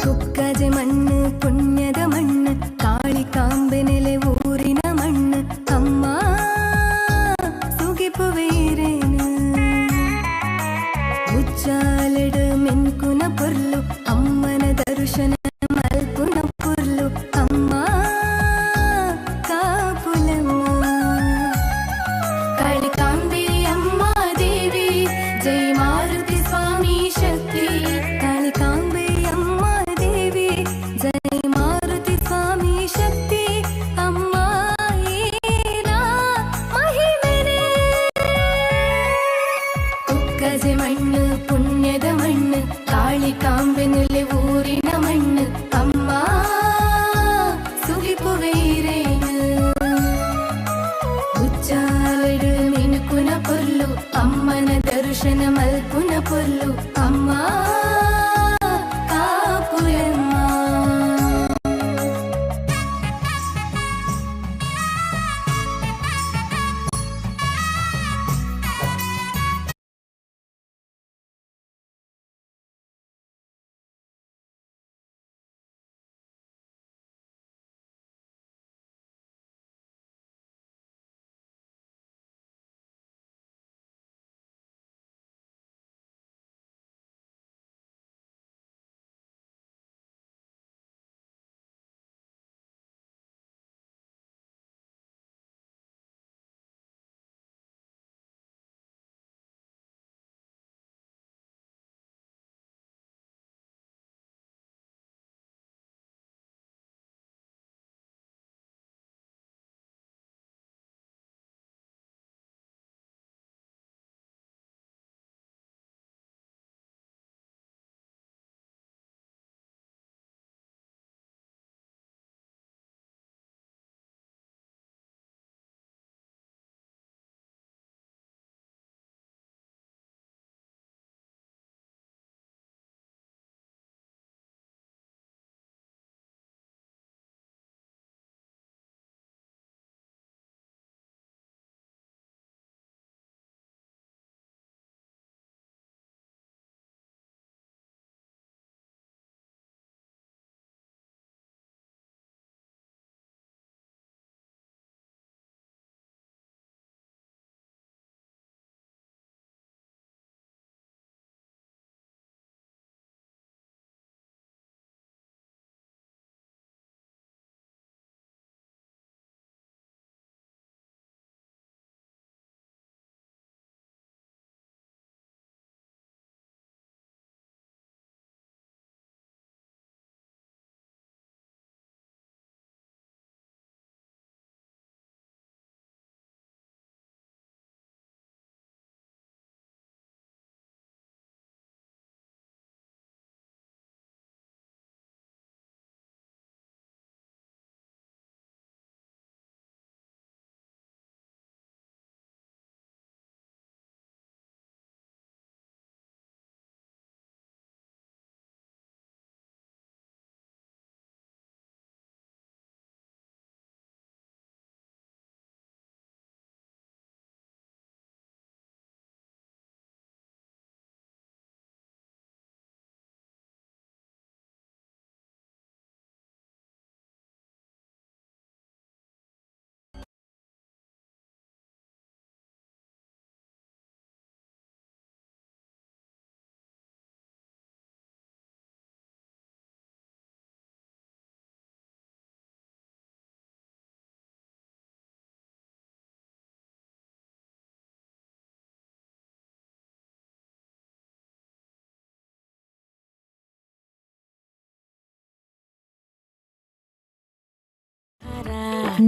ಕುಕ್ಕಜೆ ಮಣ್ಣು ಪುಣ್ಯದ ಮಣ್ಣು, ಕಾಳಿಕಾಂಬೆ ನೆಲೆ ಊರಿನ ಮಣ್ಣು, ಅಮ್ಮ ಸುಗಿಪುವೇರೇನು ಉಚ್ಚಾಲೆಡು ಮೆನ್ಕುನ ಪೊರ್ಲು, ಅಮ್ಮನ ದರ್ಶನ ಮಲ್ಪುನ ಪೊರ್ಲು, ಅಮ್ಮ ಕಾಪುಲಮ್ಮ. ಕಾಳಿಕಾಂಬೆ ಅಮ್ಮ ದೇವಿ, ಜೈ ಮಾರುತಿ ಸ್ವಾಮಿ ಶಕ್ತಿ. ಕಾಳಿಕಾಂಬೆ ಅಮ್ಮ ದೇವಿ, ಜೈ ಮಾರುತಿ ಸ್ವಾಮಿ ಶಕ್ತಿ. ಅಮ್ಮ ಏನ ಮಹಿಮೆನೆ. ಕುಕ್ಕಜೆ ಮಣ್ಣು ಪುಣ್ಯದ ಮಣ್ಣು, ಕಾಳಿಕಾಂಬೆ ನೆಲೆ ಊರಿನ ಮಣ್ಣು, ಅಮ್ಮ ಸುಗಿಪುವೇರೇನು ಉಚ್ಚಾಲೆಡು ಮಿನುಕುನ ಪೊರ್ಲು, ಅಮ್ಮನ ದರ್ಶನ ಮಲ್ಪುನ ಪೊರ್ಲು, ಅಮ್ಮ ಕಾಪುಲಮ್ಮ.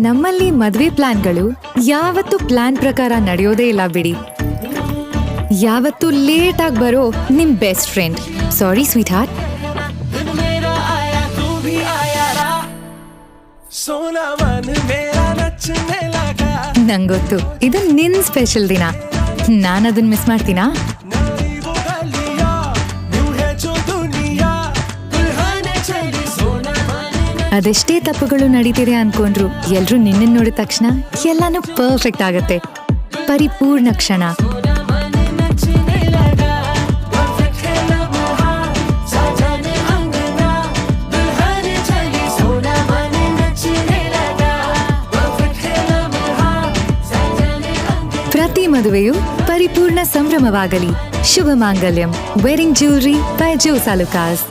ನಮ್ಮಲ್ಲಿ ಮದ್ವೆ ಪ್ಲಾನ್ಗಳು ಯಾವತ್ತೂ ಪ್ಲಾನ್ ಪ್ರಕಾರ ನಡೆಯೋದೇ ಇಲ್ಲ ಬಿಡಿ. ಯಾವತ್ತೂ ಲೇಟ್ ಆಗಿ ಬರೋ ನಿಮ್ ಬೆಸ್ಟ್ ಫ್ರೆಂಡ್, ಸಾರಿ ಸ್ವೀಟ್ ಹಾರ್ಟ್. ನಂಗೊತ್ತು ಇದು ನಿನ್ ಸ್ಪೆಷಲ್ ದಿನ, ನಾನು ಅದನ್ನ ಮಿಸ್ ಮಾಡ್ತೀನಾ? ಅದೆಷ್ಟೇ ತಪ್ಪುಗಳು ನಡೀತಿದೆ ಅನ್ಕೊಂಡ್ರು ಎಲ್ರು ನಿನ್ನ ನೋಡಿದ ತಕ್ಷಣ ಎಲ್ಲಾನು ಪರ್ಫೆಕ್ಟ್ ಆಗತ್ತೆ. ಪರಿಪೂರ್ಣ ಕ್ಷಣ. ಮದುವೆಯು ಪರಿಪೂರ್ಣ ಸಂಭ್ರಮವಾಗಲಿ. ಶುಭ ಮಾಂಗಲ್ಯಂ. Wedding jewellery by Jos Alukkas.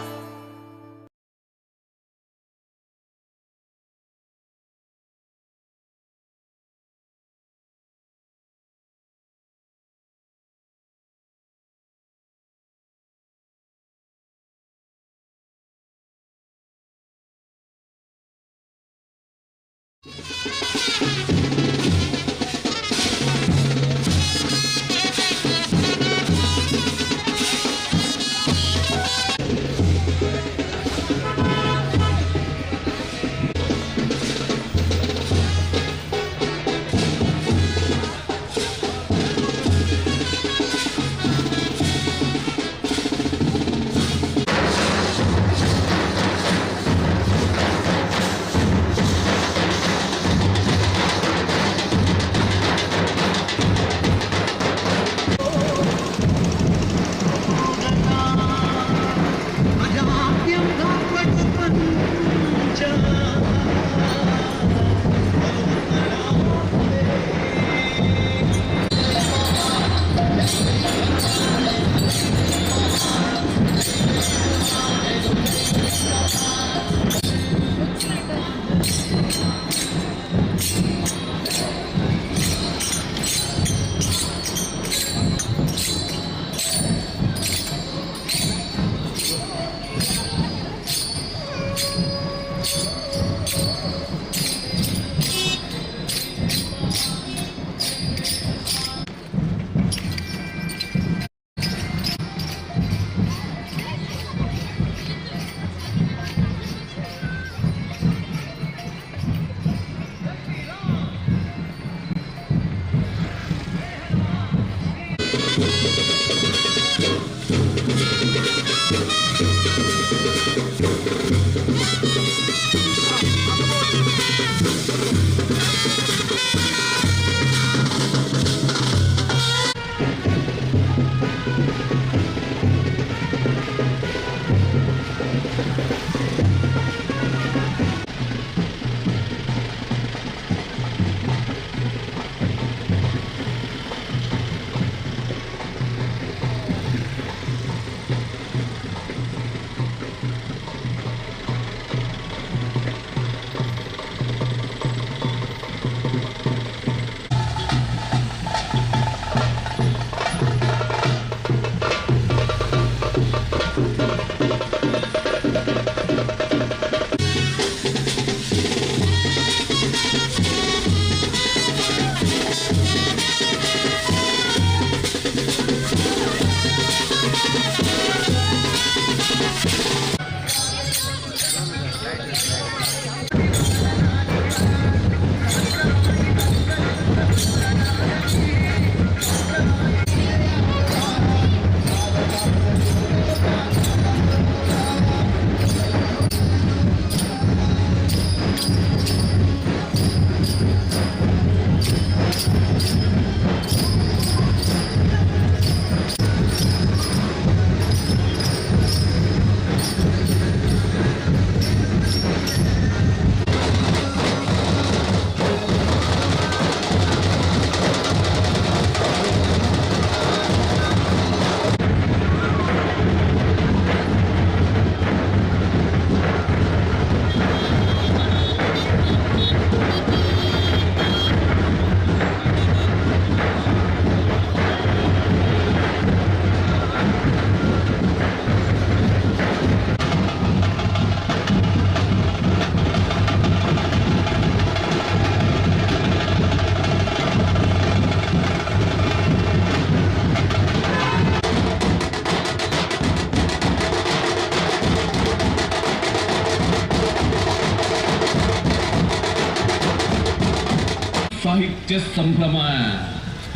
ಸಾಹಿತ್ಯ ಸಂಭ್ರಮ.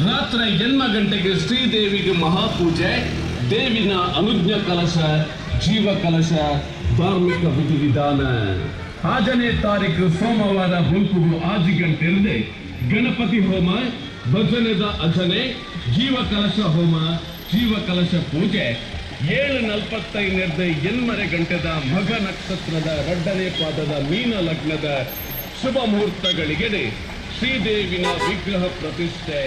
ರಾತ್ರಿ 8 ಗಂಟೆಗೆ ಶ್ರೀದೇವಿಗೆ ಮಹಾಪೂಜೆ, ದೇವಿನ ಅನುಜ್ಞ ಕಲಶ, ಜೀವ ಕಲಶ, ಧಾರ್ಮಿಕ ವಿಧಿವಿಧಾನ. 5ನೇ ತಾರೀಕು ಸೋಮವಾರ ಬೆಳಕು 6 ಗಂಟೆಯಲ್ಲಿ ಗಣಪತಿ ಹೋಮ, ಭಜನೆದ ಅಜನೆ, ಜೀವ ಕಲಶ ಹೋಮ, ಜೀವ ಕಲಶ ಪೂಜೆ. 7:45 8 ಗಂಟೆದ ಮಘ ನಕ್ಷತ್ರದ 2ನೇ ಪಾದದ ಮೀನ ಲಗ್ನದ ಶುಭ ಮುಹೂರ್ತಗಳಿಗೆ ಶ್ರೀದೇವಿನ ವಿಗ್ರಹ ಪ್ರತಿಷ್ಠೆ.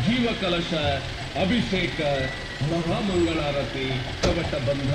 ಜೀವ ಕಲಶ ಅಭಿಷೇಕ ಮಹಾಮಂಗಳಾರತಿ ಕವಟ ಬಂಧ.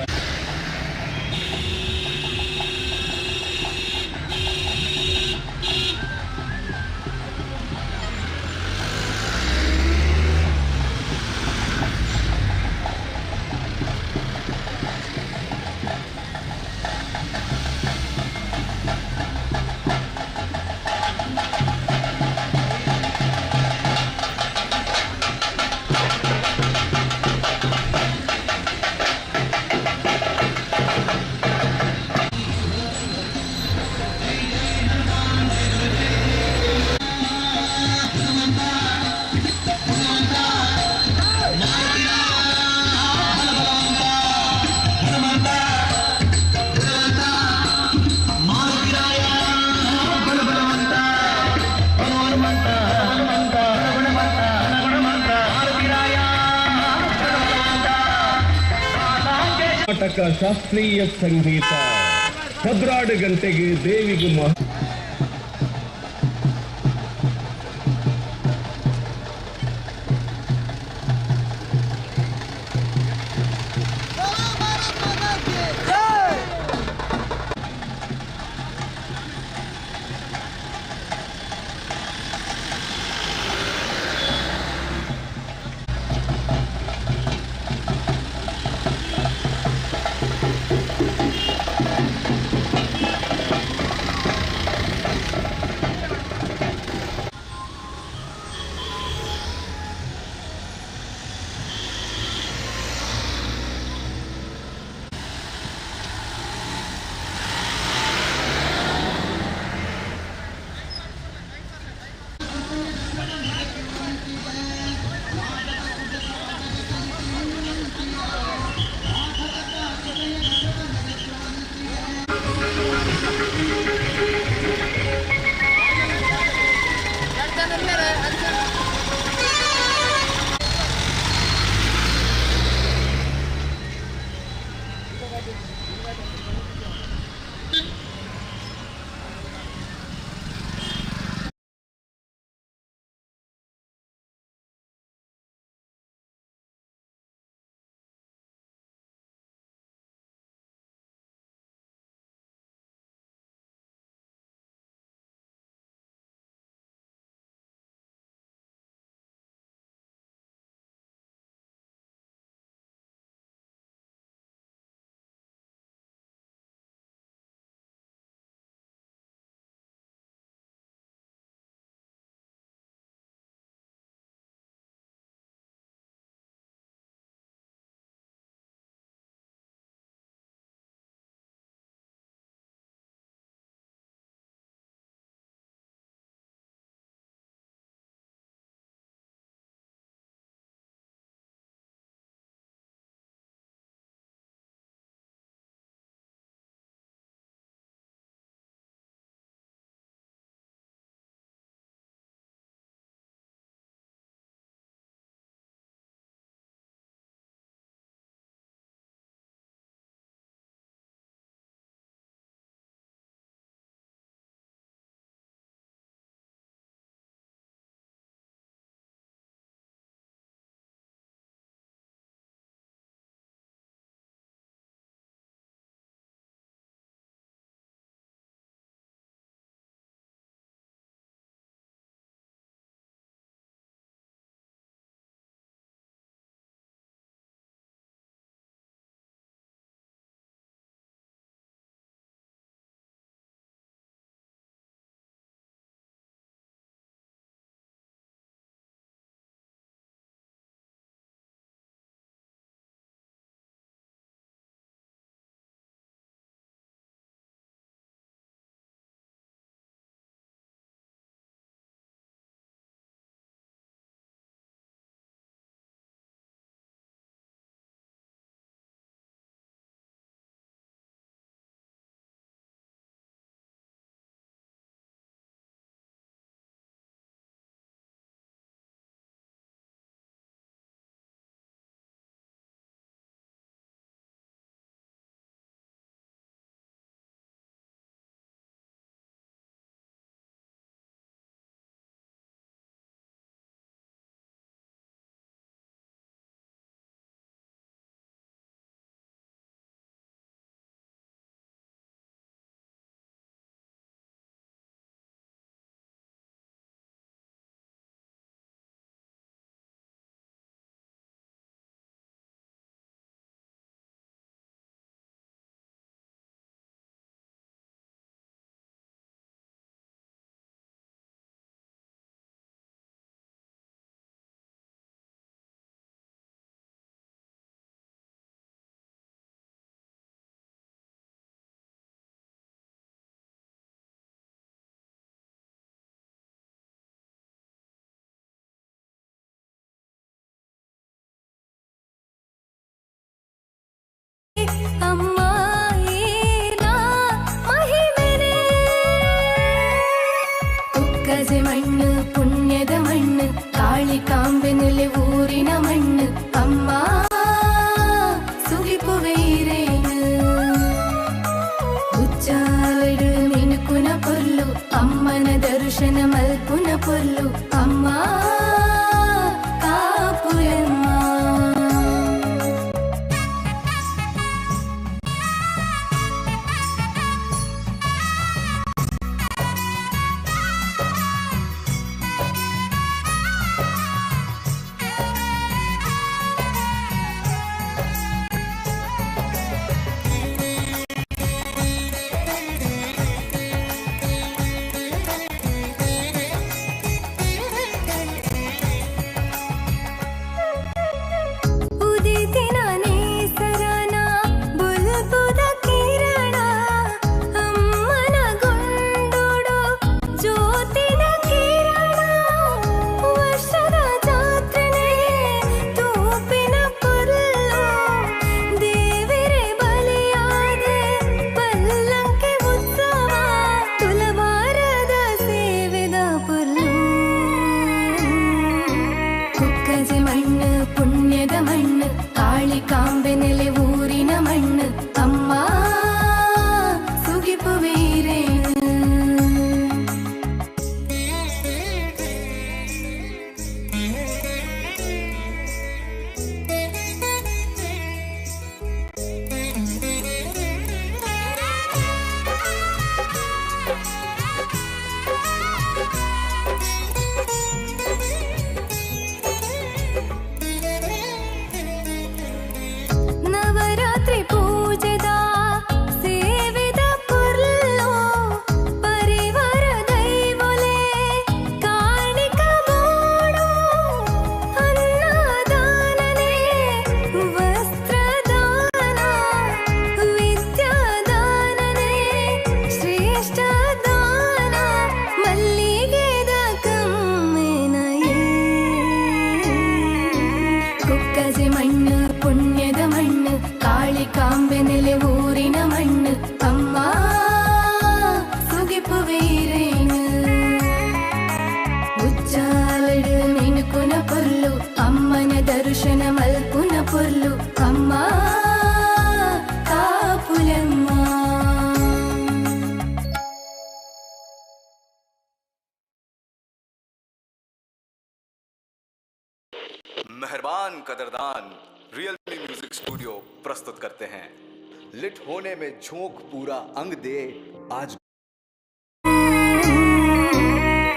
ಕರ್ನಾಟಕ ಶಾಸ್ತ್ರೀಯ ಸಂಗೀತ 12 ಗಂಟೆಗೆ ದೇವಿಗೆ കാളികാമ്പെന്നിലെ ഊരിന മണ്ണ് അമ്മ സുഖിപ്പുവേരേന് ഉച്ചാലട് മിനുക്കുന പൊർಲು അമ്മന ദർശന മൽಪುನ പൊರ್ಲು അമ്മ കാಪುಲಮ್ಮ. കാളികാമ്പെന്നിലെ ഊരിന മണ്ണ് അമ്മ സുഖിപ്പുവേരേന്. ನವರಾತ್ರಿ ಪೂಜೆದ ಸೇವೆದ ಪೊರ್ಲು ಪರಿವಾರ ದೈವೊಲೆ ಕಾಣಿಕ ಬೋಡು ಅನ್ನದಾನನೆ ವಸ್ತ್ರದಾನ ವಿದ್ಯಾದಾನನೆ ಶ್ರೇಷ್ಠ ದಾನ ಮಲ್ಲಿಗೆದ ಕಮ್ಮೆನಯೇ ಕುಕ್ಕಜೆ ಮಣ್ಣು ಪುಣ್ಯದ ಮಣ್ಣು കാളികാമ്പെന്നിലെ ഊരിന മണ്ണ് അമ്മ സുഖിപ്പുവേരേന് ഉച്ചാലട് മിനുക്കുന പൊർಲು അമ്മന ദർശന മൽಪುನ പൊರ್ಲು അമ്മ കാಪുലಮ್ಮ. मेहरबान कदरदान रियलमी म्यूजिक स्टूडियो प्रस्तुत करते हैं लिट होने में झोंक पूरा अंग दे आज.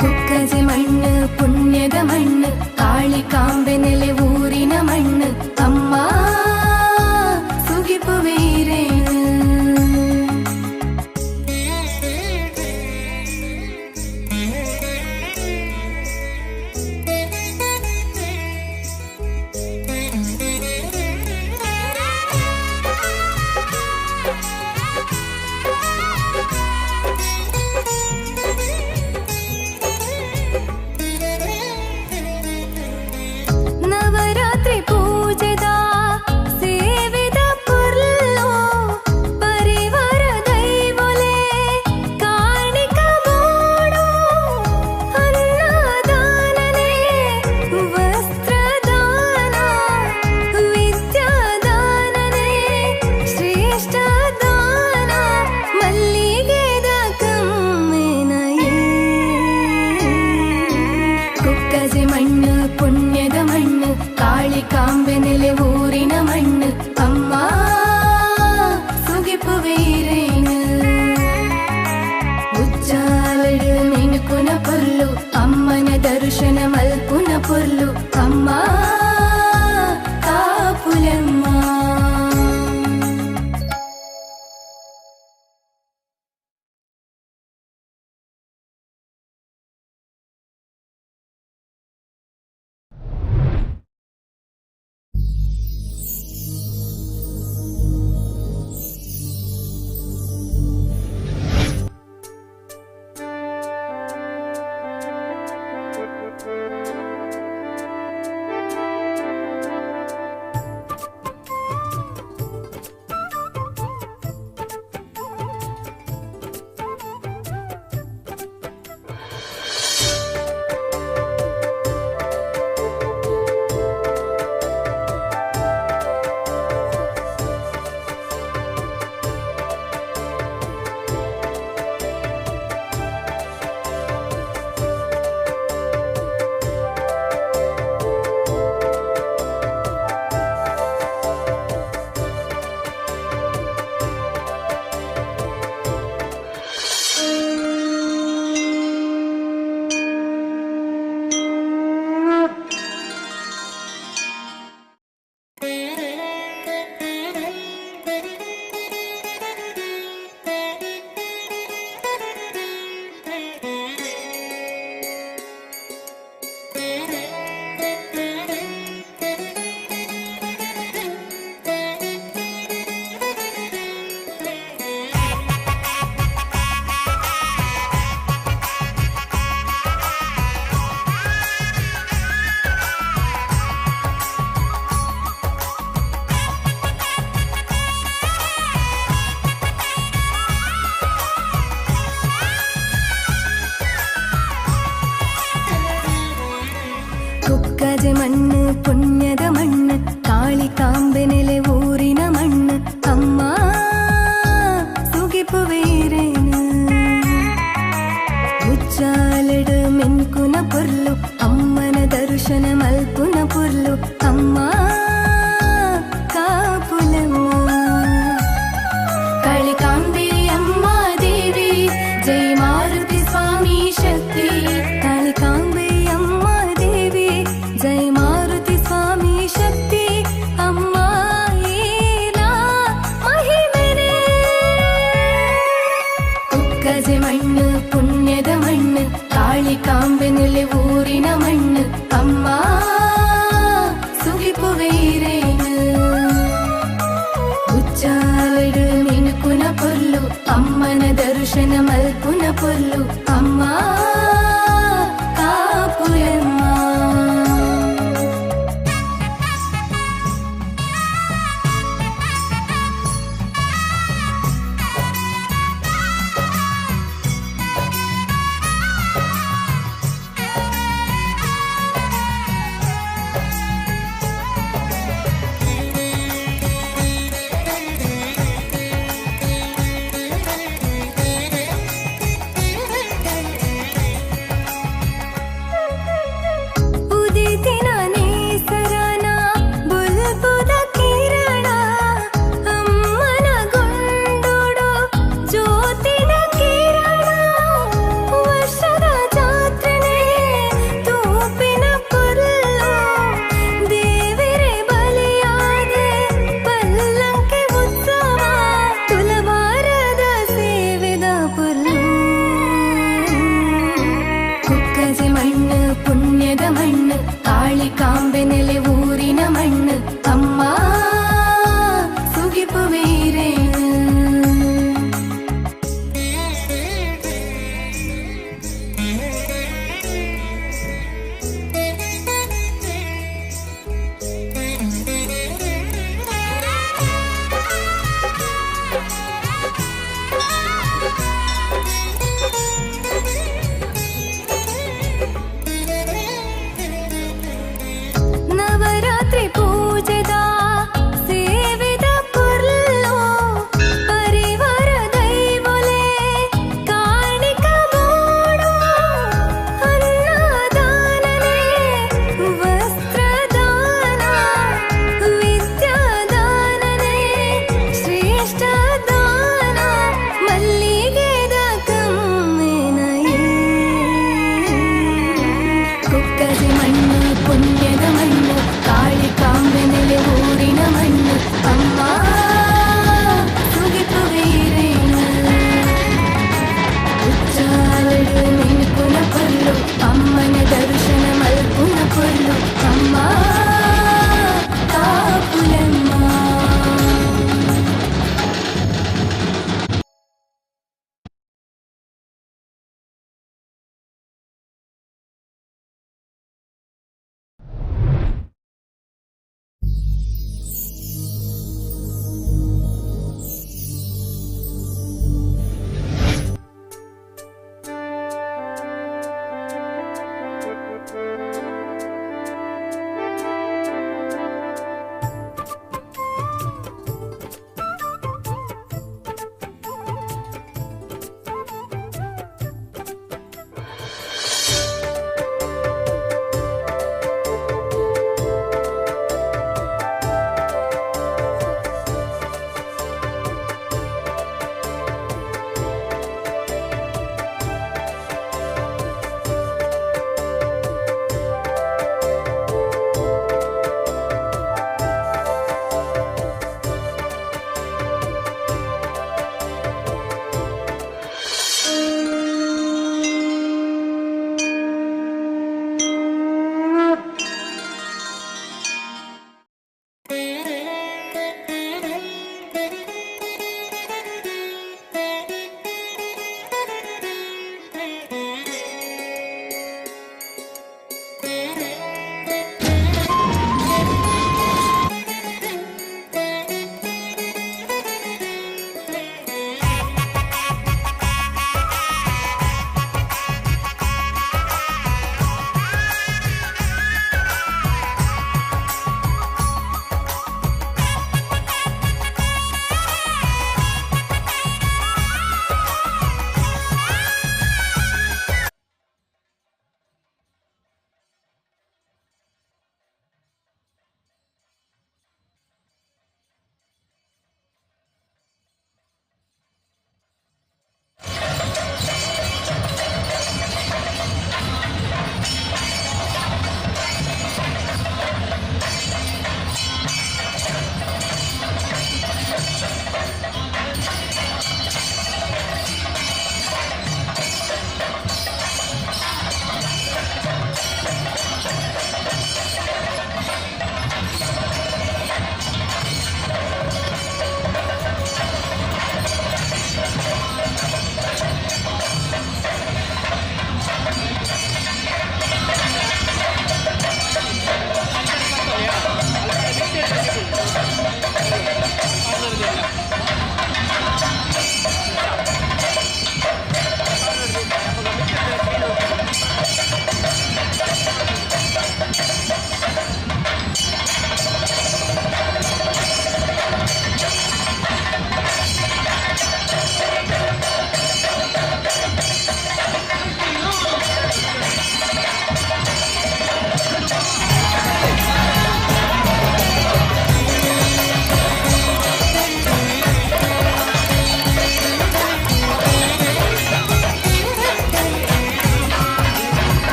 ಕುಕ್ಕಜೆ ಮಣ್ಣು ಪುಣ್ಯದ ಮಣ್ಣು ಕಾಳಿಕಾಂಬೆನೆಲೆ ಊರಿನ ಮಣ್ಣು ಅಮ್ಮ ಸುಗಿಪುವೇರೇನು. ನವರಾತ್ರಿ ಪೂಜೆದ ಸೇವೆದ ಪೊರ್ಲು ಪರಿವಾರ ದೈವೊಲೆ ಕಾಣಿಕ ಬೋಡು ಅನ್ನದಾನನೆ ವಸ್ತ್ರದಾನ ವಿದ್ಯಾದಾನನೆ ಶ್ರೇಷ್ಠ ದಾನ ಮಲ್ಲಿಗೆದ ಕಮ್ಮೆನಯೇ ಕುಕ್ಕಜೆ ಮಣ್ಣು ಪುಣ್ಯದ ಮಣ್ಣು ಕಾಳಿಕಾಂಬೆನೆಲೆ ಊರಿನ ಮಣ್ಣು ಅಮ್ಮ ಸುಗಿಪುವೇರೇನು ಉಚ್ಚಾಲಡು ಮಿನುಕುನ ಪೊರ್ಲು ಅಮ್ಮನ ದರ್ಶನ ಮಲ್ಪುನ ಪೊರ್ಲು ಅಮ್ಮ ಕಾಪುಲಮ್ಮ. ಕುಕ್ಕಜೆ ಮಣ್ಣು ಪುಣ್ಯದ ಮಣ್ಣು ಕಾಳಿಕಾಂಬೆ ನೆಲೆ ಊರಿನ ಮಣ್ಣು ಅಮ್ಮ ಸುಗಿಪುವೇರೇನು ಉಚ್ಚಾಲೆಡು ಮೆನ್ಕುನ ಪೊರ್ಲು ಅಮ್ಮನ ದರ್ಶನ ಮಲ್ಪುನ ಪೊರ್ಲು ಅಮ್ಮ ಕಾಪುಲಮ್ಮ ಕಾಳಿಕಾಂಬೆ ಅಮ್ಮ ದೇವಿ ಜೈ ಮಾರುತಿ ಸ್ವಾಮಿ ಶಕ್ತಿ ಕಾಳಿಕಾಂಬೆ ಅಮ್ಮ ದೇವಿ ಜೈ ಮಾರುತಿ ಸ್ವಾಮಿ ಶಕ್ತಿ ಅಮ್ಮ ಏನ ಮಹಿಮೆನೆ ಕುಕ್ಕಜೆ ಮಣ್ಣು ಪುಣ್ಯದ ಮಣ್ಣು ಕಾಳಿಕಾಂಬೆ ನೆಲೆ ಊರಿನ ಮಣ್ಣು ಅಮ್ಮ ಸುಗಿಪುವೇರೇನು ಉಚ್ಚಾಲೆಡು ಮಿನುಕುನ ಪೊರ್ಲು ಅಮ್ಮನ ದರ್ಶನ ಮಲ್ಪುನ ಪೊರ್ಲು ಅಮ್ಮ ಕಾಪುಲಮ್ಮ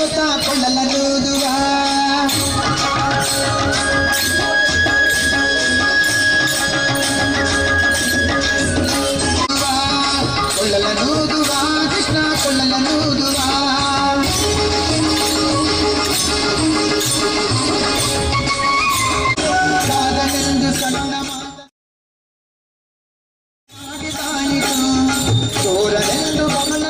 ದೇವತಾ ಕೊಳ್ಳಲೂದುವ ಕೊಳ್ಳಲೂದುವ ಕೃಷ್ಣ ಕೊಳ್ಳಲೂದುವ ಸಾಗನೆಂದು ಸಣ್ಣ ಚೋರನೆಂದು ಬಹಳ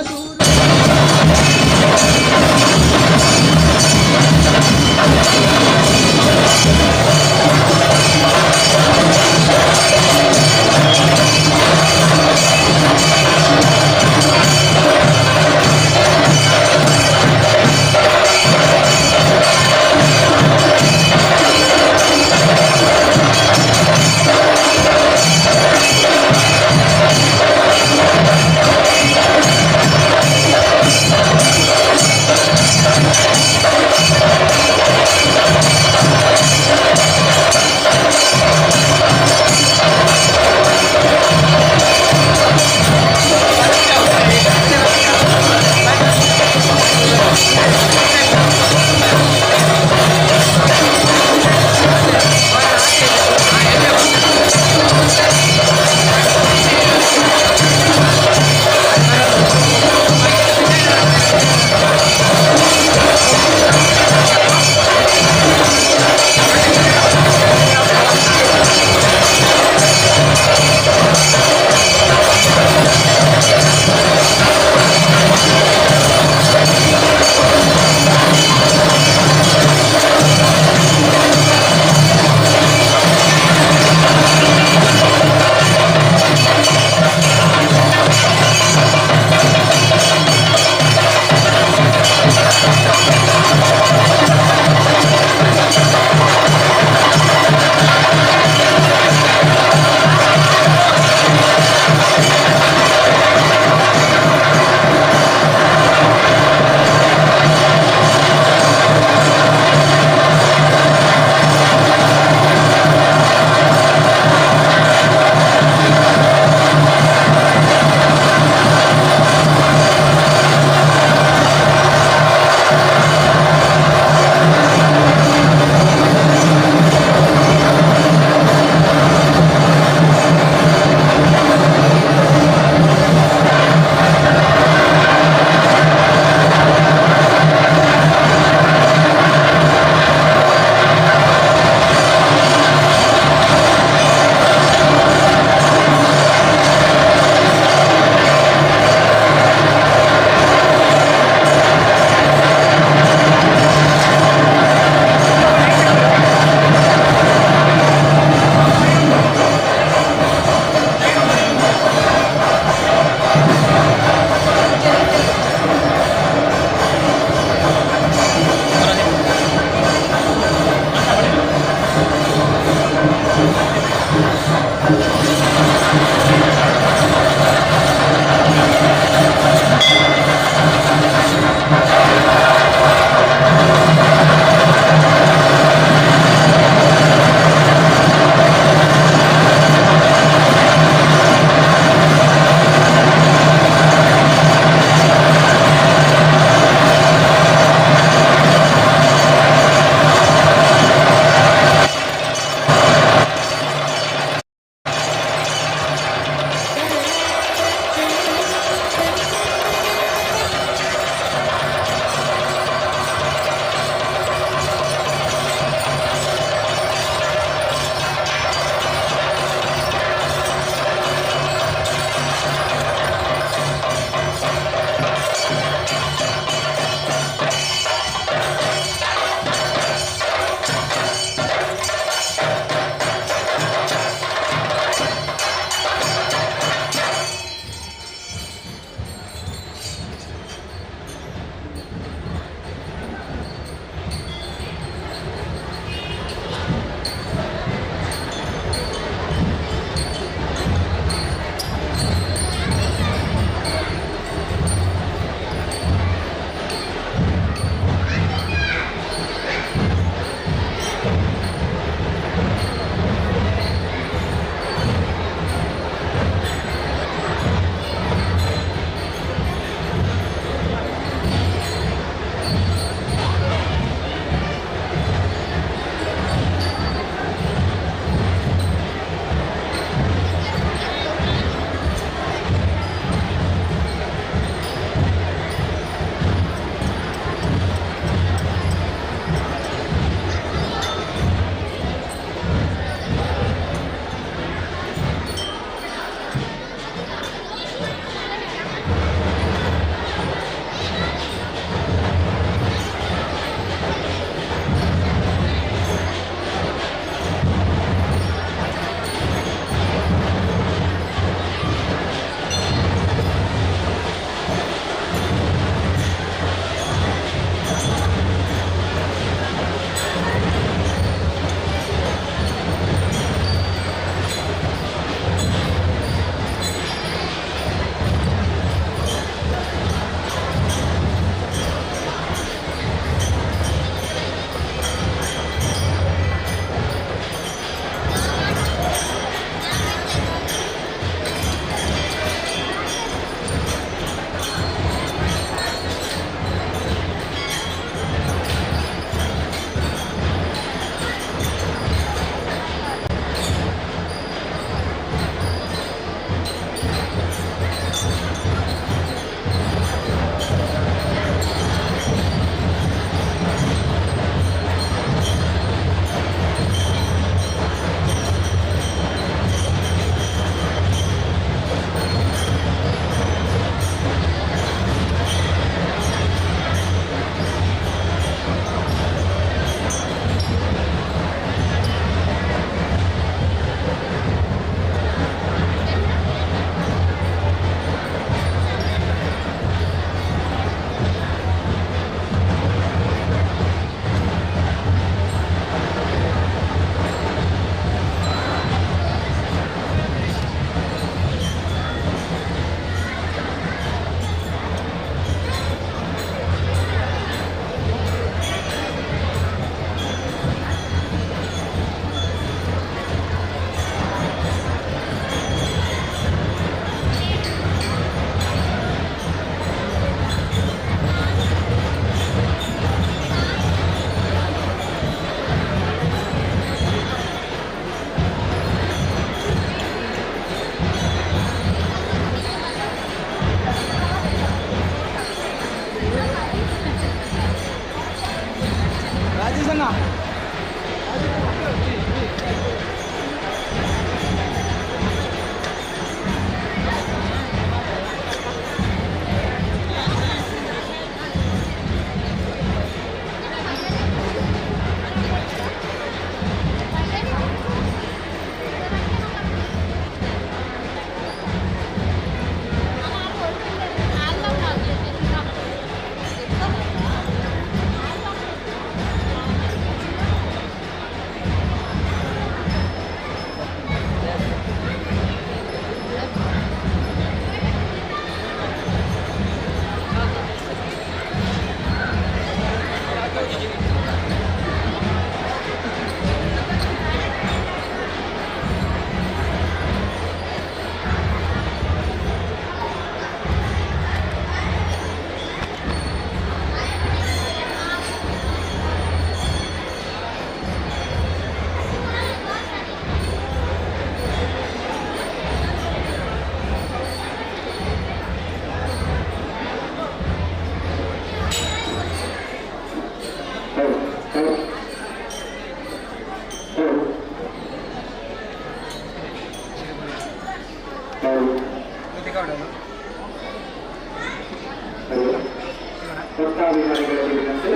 ಭಕ್ತಾಭಿಮಾನಿಗಳಿರುವಂತೆ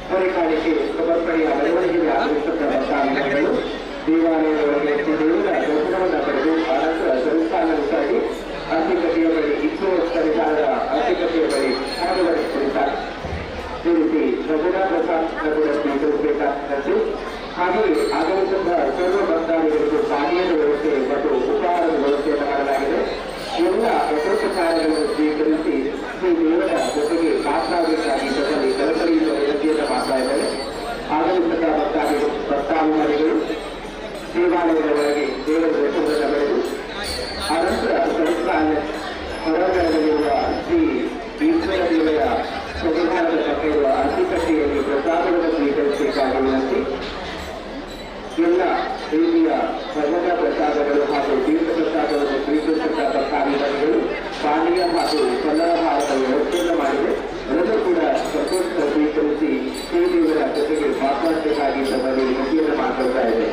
ಹೊರೆಕಾಣಿಕೆ ಸಮರ್ಪಣೆಯ ಮೆರವಣಿಗೆಗೆ ಆಗಮಿಸಿದ ಭಕ್ತಾಭಿಮಾನಿಗಳು ದೇವಾಲಯದೊಳಗೆ ದೇವರ ದರ್ಶನವನ್ನು ಪಡೆದು ಅನಂತರ ಸಂಸ್ಥಾನಕ್ಕಾಗಿ ಆರ್ಥಿಕತೆಯ ಬಳಿ ಇಚ್ಛೋತ್ಸವಿಧಾನದ ಆರ್ಥಿಕತೆಯ ಬಳಿ ಹಣವನ್ನು ಈ ರೀತಿ ನಗರ ಪ್ರಸಾದ್ ನಗರ ಸ್ವೀಕರಿಸಬೇಕಾದಂತೆ ಹಾಗೆಯೇ ಆಗಮಿಸಿದ ಸರ್ವ ಭಕ್ತಾದಿಗಳಿಗೂ ಪಾನೀಯದ ವ್ಯವಸ್ಥೆ ಮತ್ತು ಉಪಹಾರದ ವ್ಯವಸ್ಥೆಯನ್ನು ಮಾಡಲಾಗಿದೆ. ಎಲ್ಲ ಯಥೋಪಚಾರಗಳನ್ನು ಸ್ವೀಕರಿಸಿ ಶ್ರೀ ದೇವರ ಜೊತೆಗೆ ಮಾತನಾಡಬೇಕಾಗಿ ಇದರಲ್ಲಿ ಕಳಕಳಿಯುವ ವಿನಂತಿಯನ್ನು ಮಾಡ್ತಾ ಇದ್ದಾರೆ. ಆಗಮಿಸಿದ ಭಕ್ತಾಭಿಮಾನಿಗಳು ದೇವಾಲಯದ ಒಳಗೆ ದೇವರ ದರ್ಶನವನ್ನು ಪಡೆದು ಅನಂತರ ಹೊರಗಡೆಯಲ್ಲಿರುವ ಶ್ರೀ ಈಶ್ವರ ದೇವರ ಸಂವಿಧಾನದ ಪಕ್ಕ ಇರುವ ಅರ್ತಿಕಟ್ಟೆಯಲ್ಲಿ ಪ್ರಸಾದವನ್ನು ಸ್ವೀಕರಿಸಬೇಕಾಗಿ ವಿನಂತಿ. ಎಲ್ಲ ರೀತಿಯ ಭಜನಾ ಪ್ರಸಾದಗಳು ಹಾಗೂ ತೀರ್ಥ ಪ್ರಸಾದವನ್ನು ಸ್ವೀಕರಿಸಿದ ಭಕ್ತಾಭಿಮಾನಿಗಳು ಪಾನೀಯ ಹಾಗೂ ಫಲಾಹಾರದ ವ್ಯವಸ್ಥೆಯನ್ನು ಮಾಡಿದೆ. ಅದನ್ನು ಕೂಡ ಸಂತೋಷ ಸ್ವೀಕರಿಸಿ ಶ್ರೀ ದೇವರ ಜೊತೆಗೆ ಮಾತನಾಡಬೇಕಾಗಿ ತಮ್ಮಲ್ಲಿ ವಿನಂತಿಯನ್ನು ಮಾಡ್ಕೊಳ್ತಾ ಇದೆ.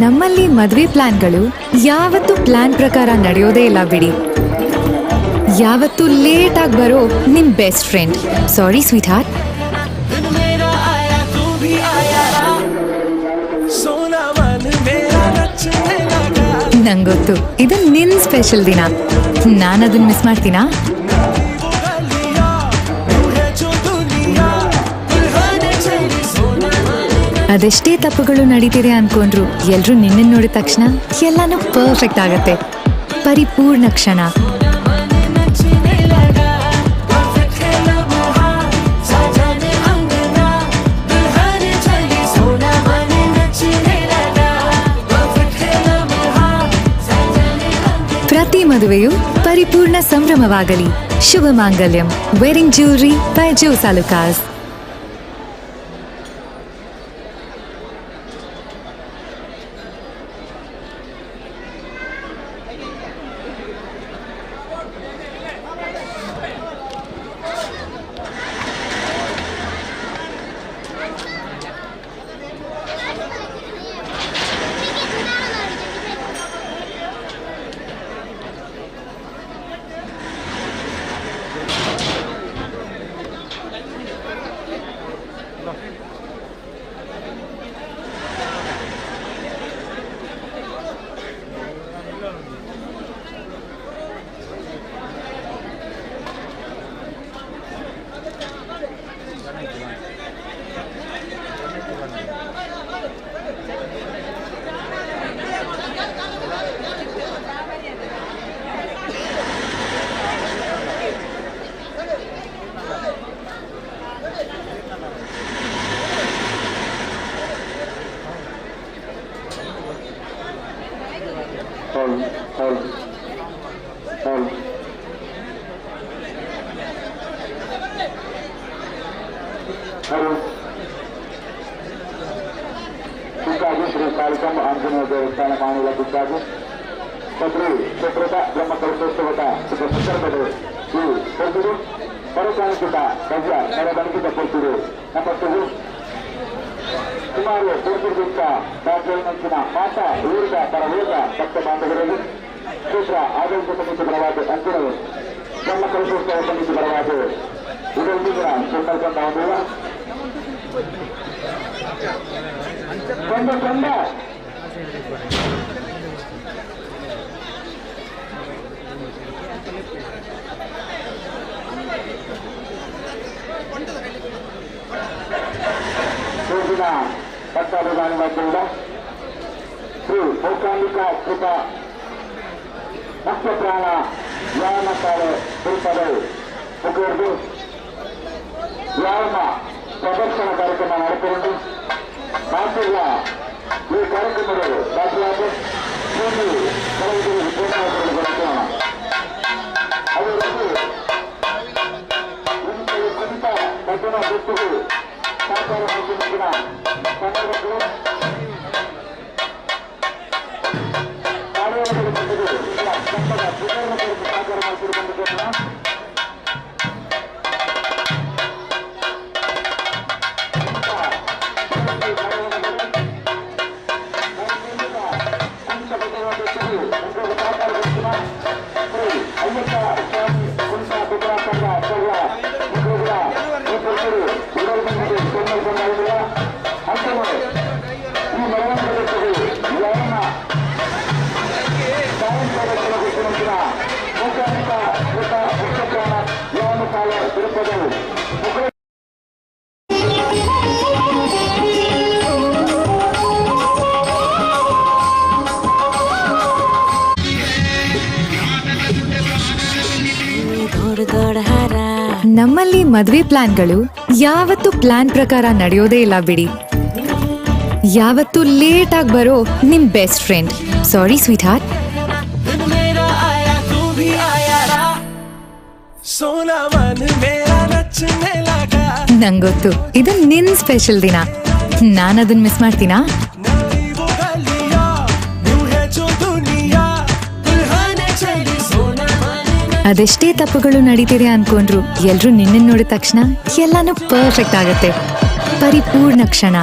ನಮ್ಮಲ್ಲಿ ಮದುವೆ ಪ್ಲಾನ್ಗಳು ಯಾವತ್ತೂ ಪ್ಲಾನ್ ಪ್ರಕಾರ ನಡೆಯೋದೇ ಇಲ್ಲ ಬಿಡಿ. ಯಾವತ್ತೂ ಲೇಟ್ ಆಗಿ ಬರೋ ನಿಮ್ ಬೆಸ್ಟ್ ಫ್ರೆಂಡ್. ಸಾರಿ ಸ್ವೀಟ್ ಹಾರ್ಟ್. ನಂಗೊತ್ತು ಇದು ನಿನ್ ಸ್ಪೆಷಲ್ ದಿನ. ನಾನದನ್ನ ಮಿಸ್ ಮಾಡ್ತೀನಾ? ಅದೆಷ್ಟೇ ತಪ್ಪುಗಳು ನಡೀತಿದೆ ಅನ್ಕೊಂಡ್ರು ಎಲ್ರೂ ನಿನ್ನ ನೋಡಿದ ತಕ್ಷಣ ಎಲ್ಲಾನು ಪರ್ಫೆಕ್ಟ್ ಆಗತ್ತೆ. ಪರಿಪೂರ್ಣ ಕ್ಷಣ. ಪ್ರತಿ ಮದುವೆಯು ಪರಿಪೂರ್ಣ ಸಂಭ್ರಮವಾಗಲಿ. ಶುಭ ಮಾಂಗಲ್ಯಂ. Wedding jewellery by Jos Alukkas. Anjaneya ದೇವಸ್ಥಾನ ಮಾಡಲಾಗಿದ್ದಾಗಿ ಶ್ರೀ ಕ್ಷೇತ್ರದ ಬ್ರಹ್ಮಕಲಶೋತ್ಸವದ ಶುಭ ಸಂದರ್ಭದಲ್ಲಿ ಈ ಕೊಡ್ತಿರು ಪರಕಾಣಿಸಿದ ಧ್ವಜ ಮೆರವಣಿಗೆ ಕೊಡ್ತಿರು ನಮ್ಮೊಟ್ಟಿಗೆ ಸುಮಾರು ಕೊಡ್ತಿರುತ್ತ ರಾಜ್ಯದ ಮಾತ ಊರಿದ ಪರವೇಗ ಭಕ್ತ ಬಾಂಧವರಿಗೆ ಕ್ಷೇತ್ರ ಆಡಳಿತ ಸಮಿತಿ ಪರವಾದ ಅಂತಿಮವು ಬ್ರಹ್ಮಕಲಶೋತ್ಸವ ಸಮಿತಿ ಪರವಾದ ಇದರೊಂದಿಗಿನ ಸಂದರ್ಭ ಹೊಂದಿಲ್ಲ ಚಂದ ಸೂಚಿನ ಭಕ್ತಾಭಿಮಾನಿಗಳಿಂದ ಶ್ರೀ ಮೌಕಾಂಬಿಕ ಕೃಪಾ ಮುಖ್ಯ ಪ್ರಾಣ ವ್ಯಾಯಾಮಶಾಲೆ ತಿರುಪತಿ ಮುಖರ್ಜಿ ವ್ಯಾಯಾಮ ಪ್ರದರ್ಶನ ಕಾರ್ಯಕ್ರಮ ನಡೆಸಿಕೊಂಡು ಮಾತಿಲ್ಲ ಈ ಕಾರ್ಯಕ್ರಮಗಳು ದಾಖಲಾಗಿ ಕೆಲವು ವಿದ್ಯಾರ್ಥಿಗಳು ಬರುತ್ತೋಣ ಅದರಲ್ಲಿ ಕುರಿತ ಭಜನಾ ಗುರುತುಗಳು ಸಾಕಾರ ಮಾಡಿದ ಸಂದರ್ಭಗಳು ಕಾರ್ಯಾಲಯಗಳ ಜೊತೆಗೆ ಸಂಘದ ಸುಧಾರಣೆ ಕುರಿತು ಸಾಕಾರ ಮಾಡಿರುವಂತಹ ನಮ್ಮಲ್ಲಿ ಮದ್ವೆ ಪ್ಲಾನ್ಗಳು ಯಾವತ್ತೂ ಪ್ಲಾನ್ ಪ್ರಕಾರ ನಡೆಯೋದೇ ಇಲ್ಲ ಬಿಡಿ. ಯಾವತ್ತೂ ಲೇಟ್ ಆಗಿ ಬರೋ ನಿಮ್ ಬೆಸ್ಟ್ ಫ್ರೆಂಡ್. ಸಾರಿ ಸ್ವೀಟ್ ಹಾರ್ಟ್. ನಂಗೊತ್ತು ಇದು ನಿನ್ ಸ್ಪೆಷಲ್ ದಿನ. ನಾನದನ್ನ ಮಿಸ್ ಮಾಡ್ತೀನಾ? ಅದೆಷ್ಟೇ ತಪ್ಪುಗಳು ನಡೀತಿದೆ ಅನ್ಕೊಂಡ್ರು ಎಲ್ರು ನಿನ್ನ ನೋಡಿದ ತಕ್ಷಣ ಎಲ್ಲಾನು ಪರ್ಫೆಕ್ಟ್ ಆಗತ್ತೆ. ಪರಿಪೂರ್ಣ ಕ್ಷಣ.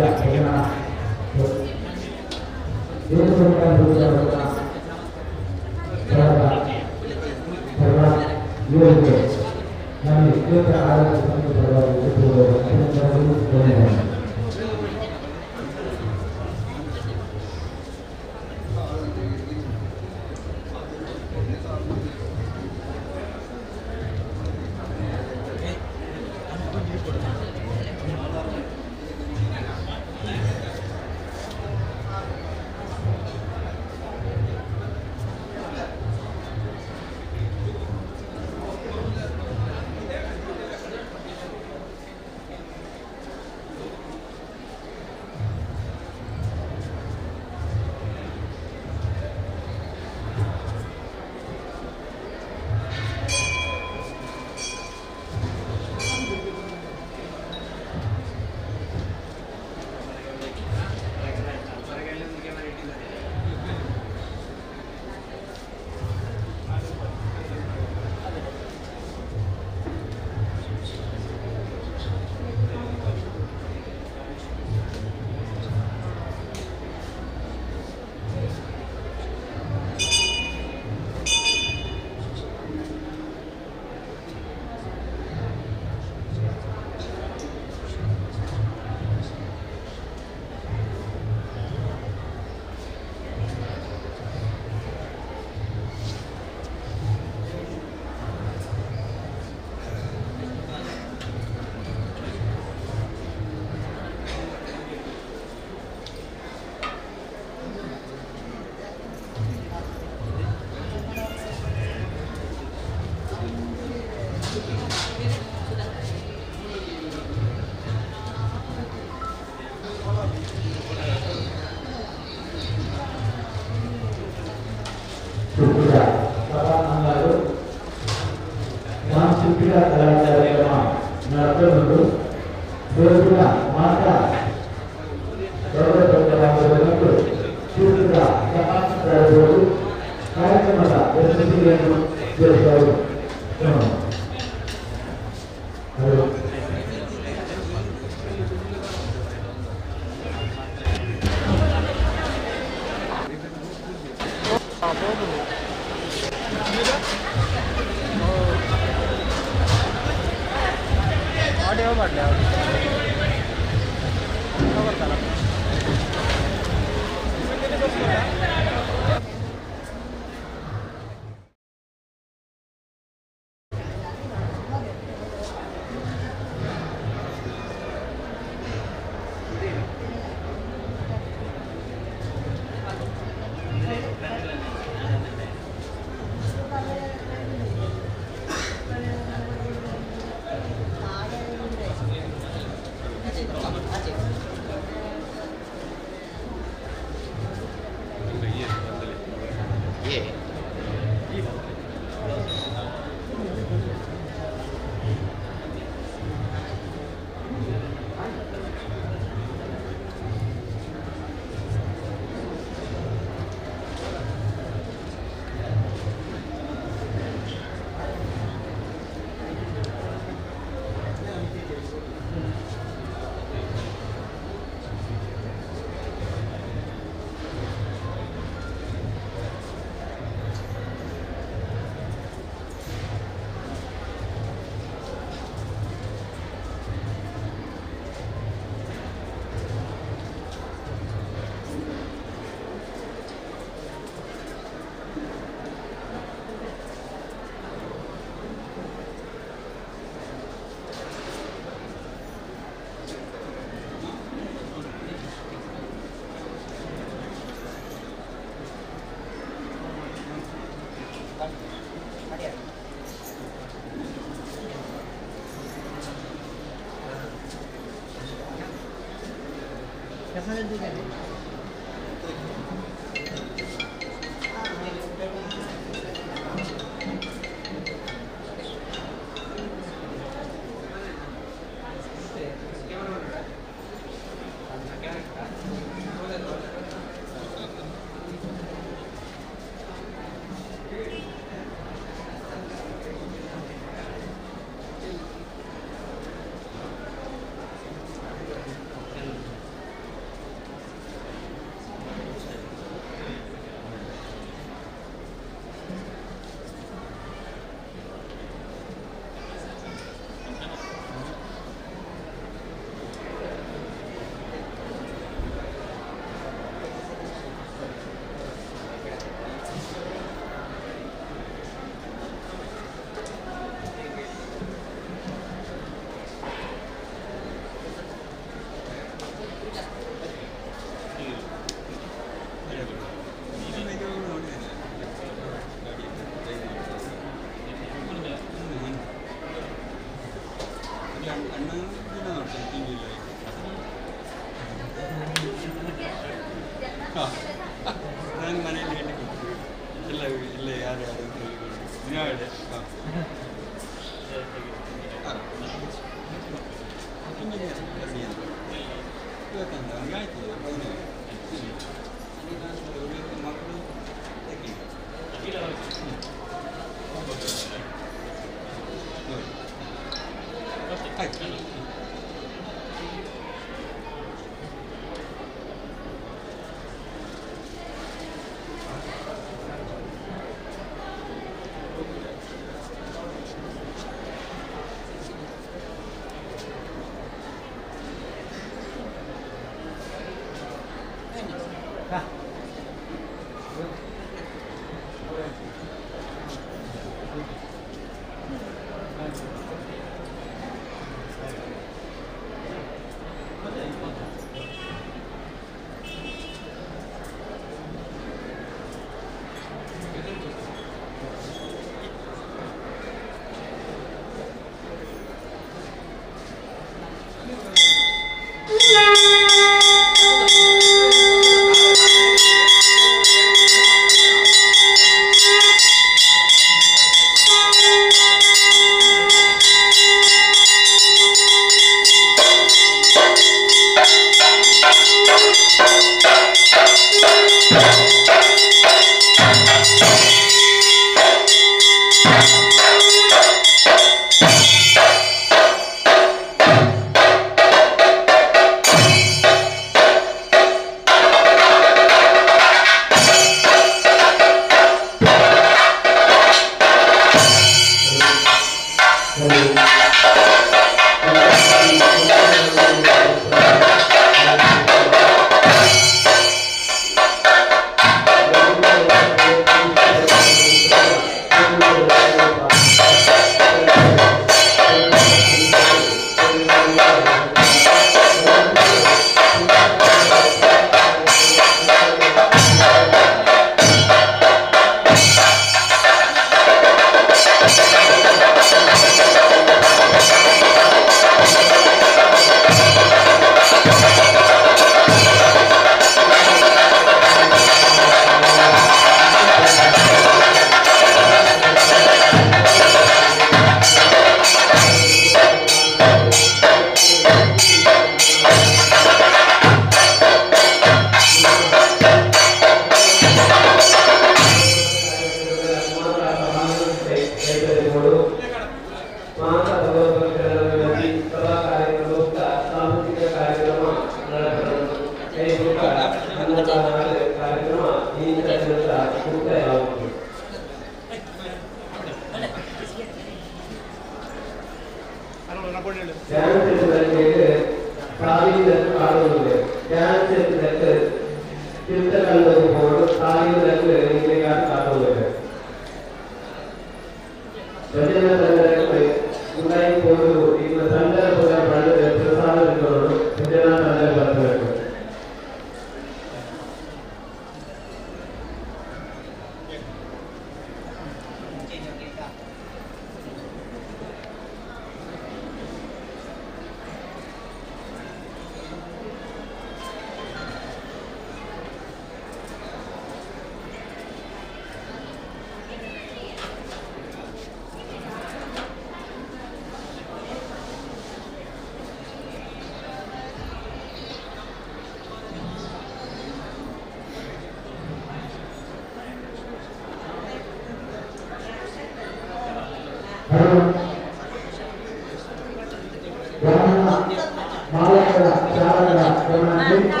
ವಾಹನಗಳ ಚಾಲಕರ ಗಮನಕ್ಕೆ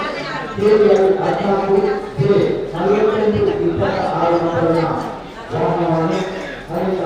KVL 14 J 4526 ನಂಬರಿನ ವಾಹನವನ್ನು ಅಲ್ಲಿಂದ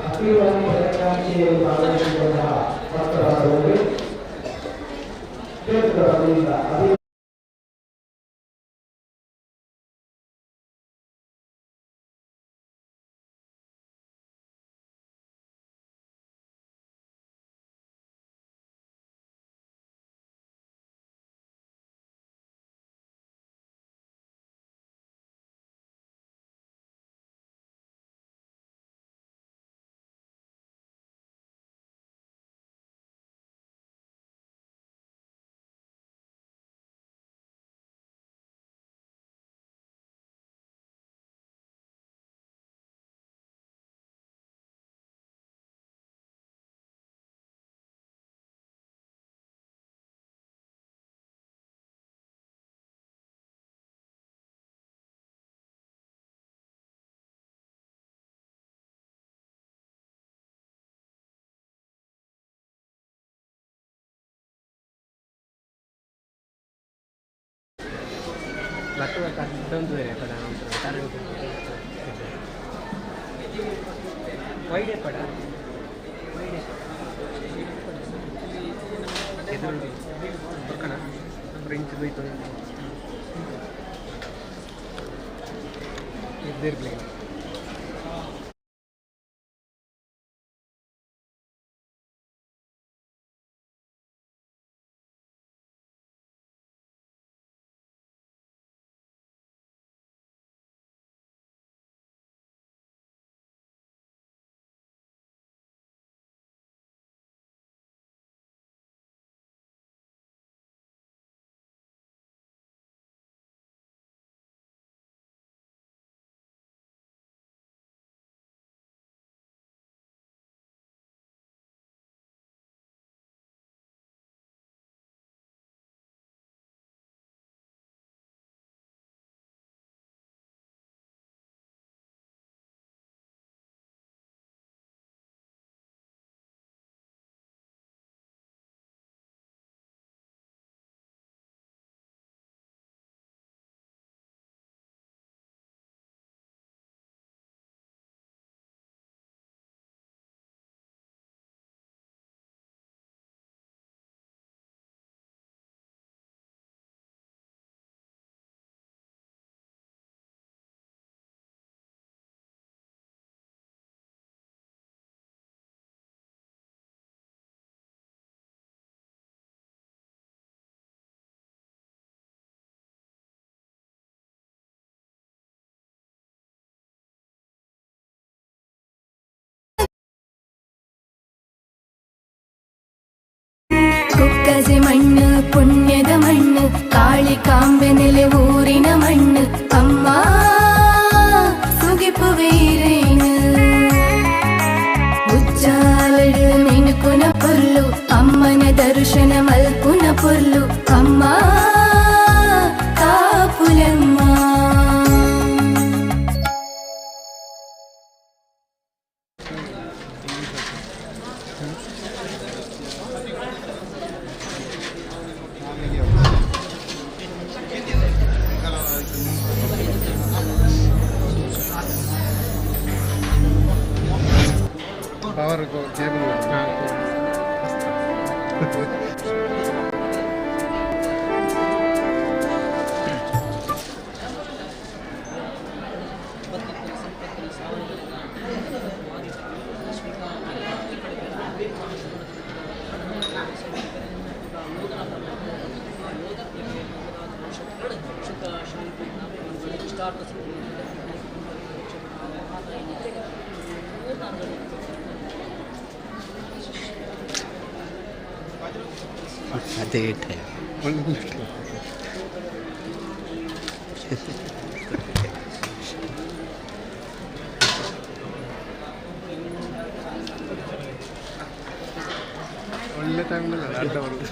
ಅತಿವಾಗಿ ಬೆಳಗಾವಿಯಲ್ಲಿ ಭಾಗವಹಿಸಿದಂತಹ ಭಕ್ತರಾದವರಿಗೆ ಕ್ಷೇತ್ರದ ವತಿಯಿಂದ ಗಜೆ ಮಣ್ಣು ಪುಣ್ಯದ ಮಣ್ಣು ಕಾಳಿಕಾಂಬೆ ನೆಲೆ ಊರಿನ ಮಣ್ಣು ಅಮ್ಮ ಸುಗಿಪುವೀರೇನು ಉಜ್ಜಾಲಡು ಮಿನುಕುನ ಪೊರ್ಲು ಅಮ್ಮನ ದರ್ಶನ ಮಲ್ಪುನ ಪೊರ್ಲು ಅಮ್ಮ ಕಾಪುಲಮ್ಮ. ಪವರ್ ಕೇಬಲ್ डेट है. ಒಳ್ಳೆ ಟೈಮ್ನಲ್ಲಿ ಅಡ್ಡ ಬರೋದು.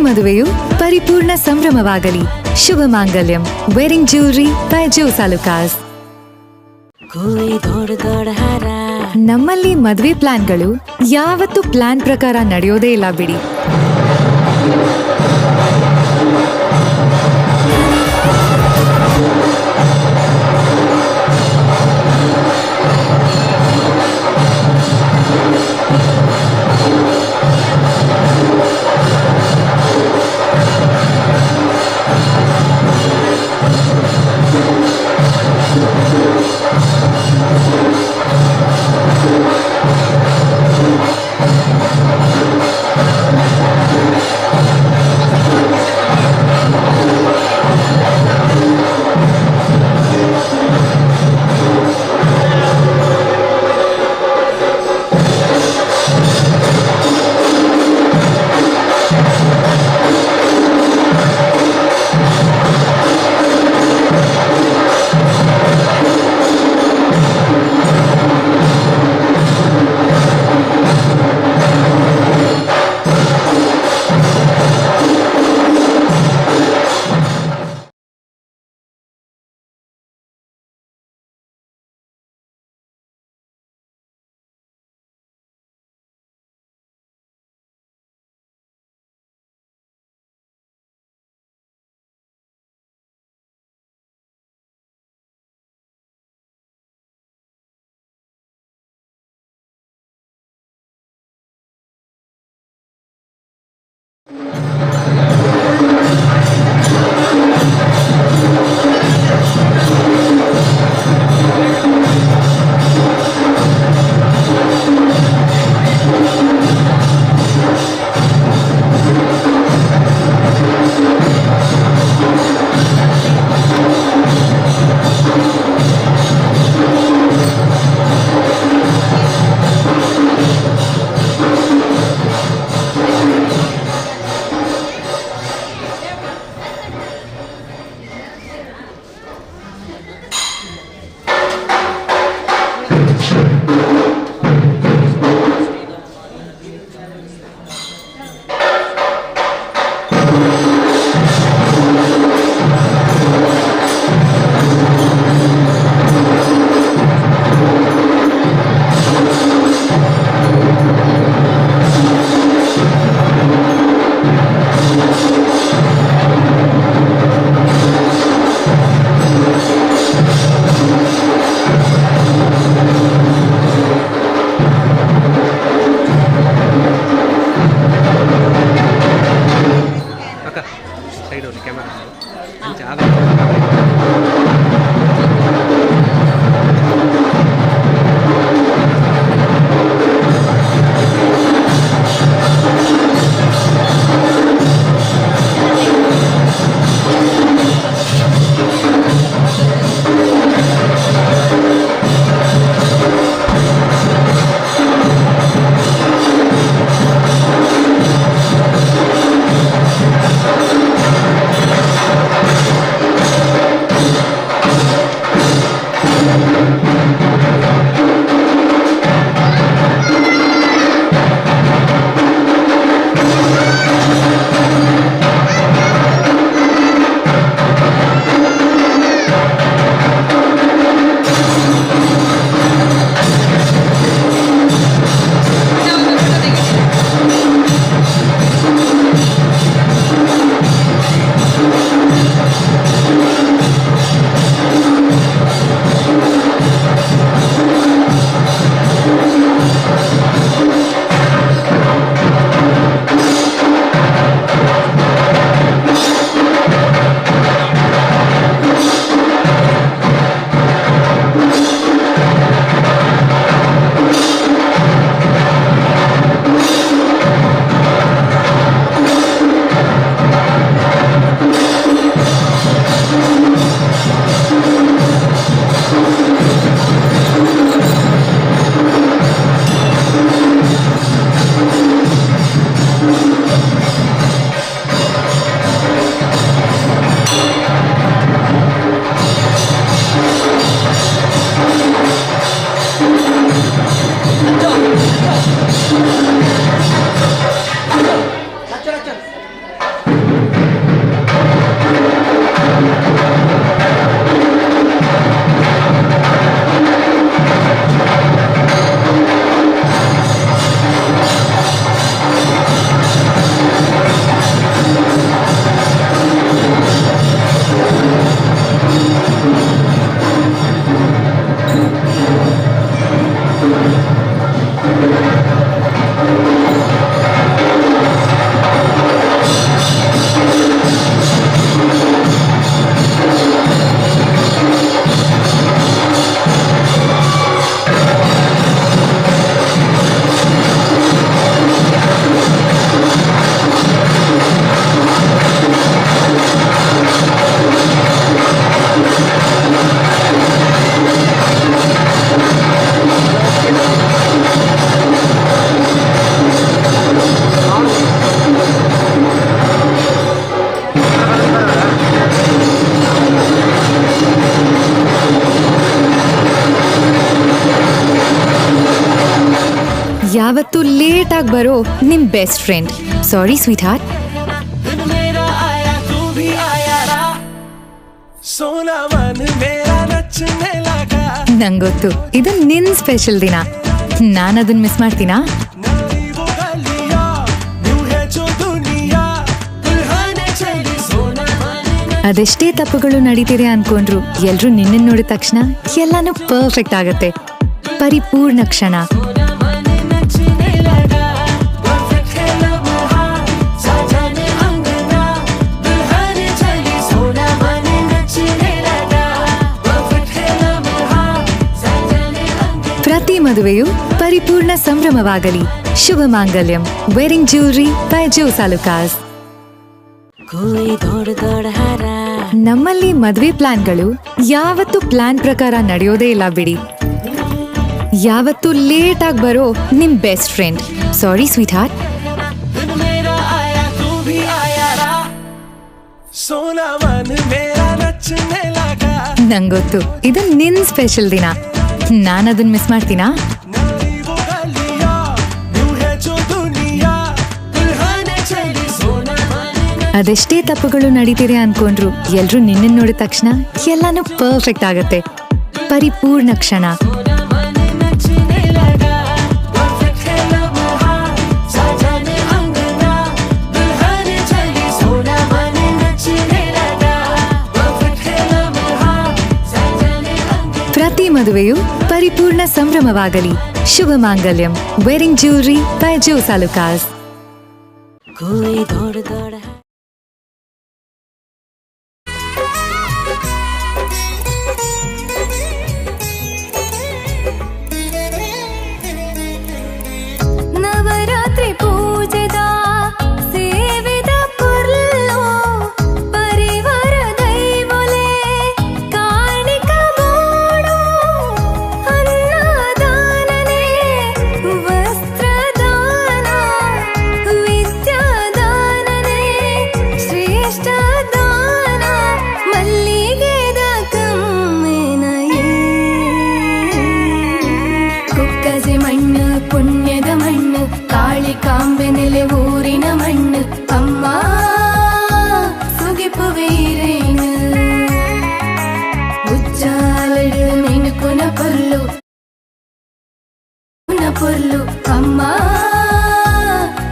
ಮದುವೆಯು ಪರಿಪೂರ್ಣ ಸಂಭ್ರಮವಾಗಲಿ. ಶುಭ ಮಾಂಗಲ್ಯಂ wedding jewellery by Jos Alukkas. ನಮ್ಮಲ್ಲಿ ಮದುವೆ ಪ್ಲಾನ್ಗಳು ಯಾವತ್ತೂ ಪ್ಲಾನ್ ಪ್ರಕಾರ ನಡೆಯೋದೇ ಇಲ್ಲ ಬಿಡಿ. ಯಾವತ್ತೂ ಲೇಟ್ ಆಗಿ ಬರೋ ನಿಮ್ ಬೆಸ್ಟ್ ಫ್ರೆಂಡ್. ಸಾರಿ ಸ್ವೀಟ್ ಹಾರ್ಟ್. ನಂಗೊತ್ತು ಇದು ನಿನ್ ಸ್ಪೆಷಲ್ ದಿನ. ನಾನು ಅದನ್ನ ಮಿಸ್ ಮಾಡ್ತೀನಾ? ಅದೆಷ್ಟೇ ತಪ್ಪುಗಳು ನಡೀತಿದೆ ಅನ್ಕೊಂಡ್ರು ಎಲ್ರು ನಿನ್ನ ನೋಡಿದ ತಕ್ಷಣ ಎಲ್ಲಾನು ಪರ್ಫೆಕ್ಟ್ ಆಗತ್ತೆ. ಪರಿಪೂರ್ಣ ಕ್ಷಣ. ಪ್ರತಿ ಮದುವೆಯು ಪರಿಪೂರ್ಣ ಸಂಭ್ರಮವಾಗಲಿ. ಶುಭ ಮಾಂಗಲ್ಯಂ. Wedding jewellery by Jos Alukkas. ನಮ್ಮಲ್ಲಿ ಮದುವೆ ಪ್ಲಾನ್ಗಳು ಯಾವತ್ತೂ ಪ್ಲಾನ್ ಪ್ರಕಾರ ನಡೆಯೋದೇ ಇಲ್ಲ ಬಿಡಿ. ಯಾವತ್ತೂ ಲೇಟ್ ಆಗಿ ಬರೋ ನಿಮ್ ಬೆಸ್ಟ್ ಫ್ರೆಂಡ್. ಸಾರಿ ಸ್ವೀಟ್ ಹಾರ್ಟ್. ನಂಗೊತ್ತು ಇದು ನಿನ್ ಸ್ಪೆಷಲ್ ದಿನ. ನಾನು ಅದನ್ನ ಮಿಸ್ ಮಾಡ್ತೀನಾ? ಅದೆಷ್ಟೇ ತಪ್ಪುಗಳು ನಡೀತಿದೆ ಅನ್ಕೊಂಡ್ರು ಎಲ್ರು ನಿನ್ನ ನೋಡಿದ ತಕ್ಷಣ ಎಲ್ಲಾನು ಪರ್ಫೆಕ್ಟ್ ಆಗತ್ತೆ. ಪರಿಪೂರ್ಣ ಕ್ಷಣ. ಪ್ರತಿ ಮದುವೆಯು ಪರಿಪೂರ್ಣ ಸಂಭ್ರಮವಾಗಲಿ. ಶುಭ ಮಾಂಗಲ್ಯಂ. Wedding jewellery by Jos Alukkas. Navratri ಪೂಜೆದ ಸೇವೆದ ಪುರ್ಲೋ ಪರಿವಾರ ದೈವಲೆ ಕಾಣಿಕ ಬೋಡು ಅನ್ನದಾನನೆ ವಸ್ತ್ರದಾನ ವಿದ್ಯಾದಾನನೆ ಶ್ರೇಷ್ಠ ದಾನ ಮಲ್ಲಿಗೆದ ಕಮ್ಮೆನಯೇ ಕುಕ್ಕಜೆ ಮಣ್ಣು ಪುಣ್ಯದ ಮಣ್ಣು ಕಾಳಿಕಾಂಬೆ ನೆಲೆ ಊರಿನ ಮಣ್ಣು ಅಮ್ಮ ಸುಗಿಪುವೀರೇನು ಉಚ್ಚಾಲಡು ಮಿನುಕುನ ಪೊರ್ಲು ಪೊರ್ಲು ಅಮ್ಮ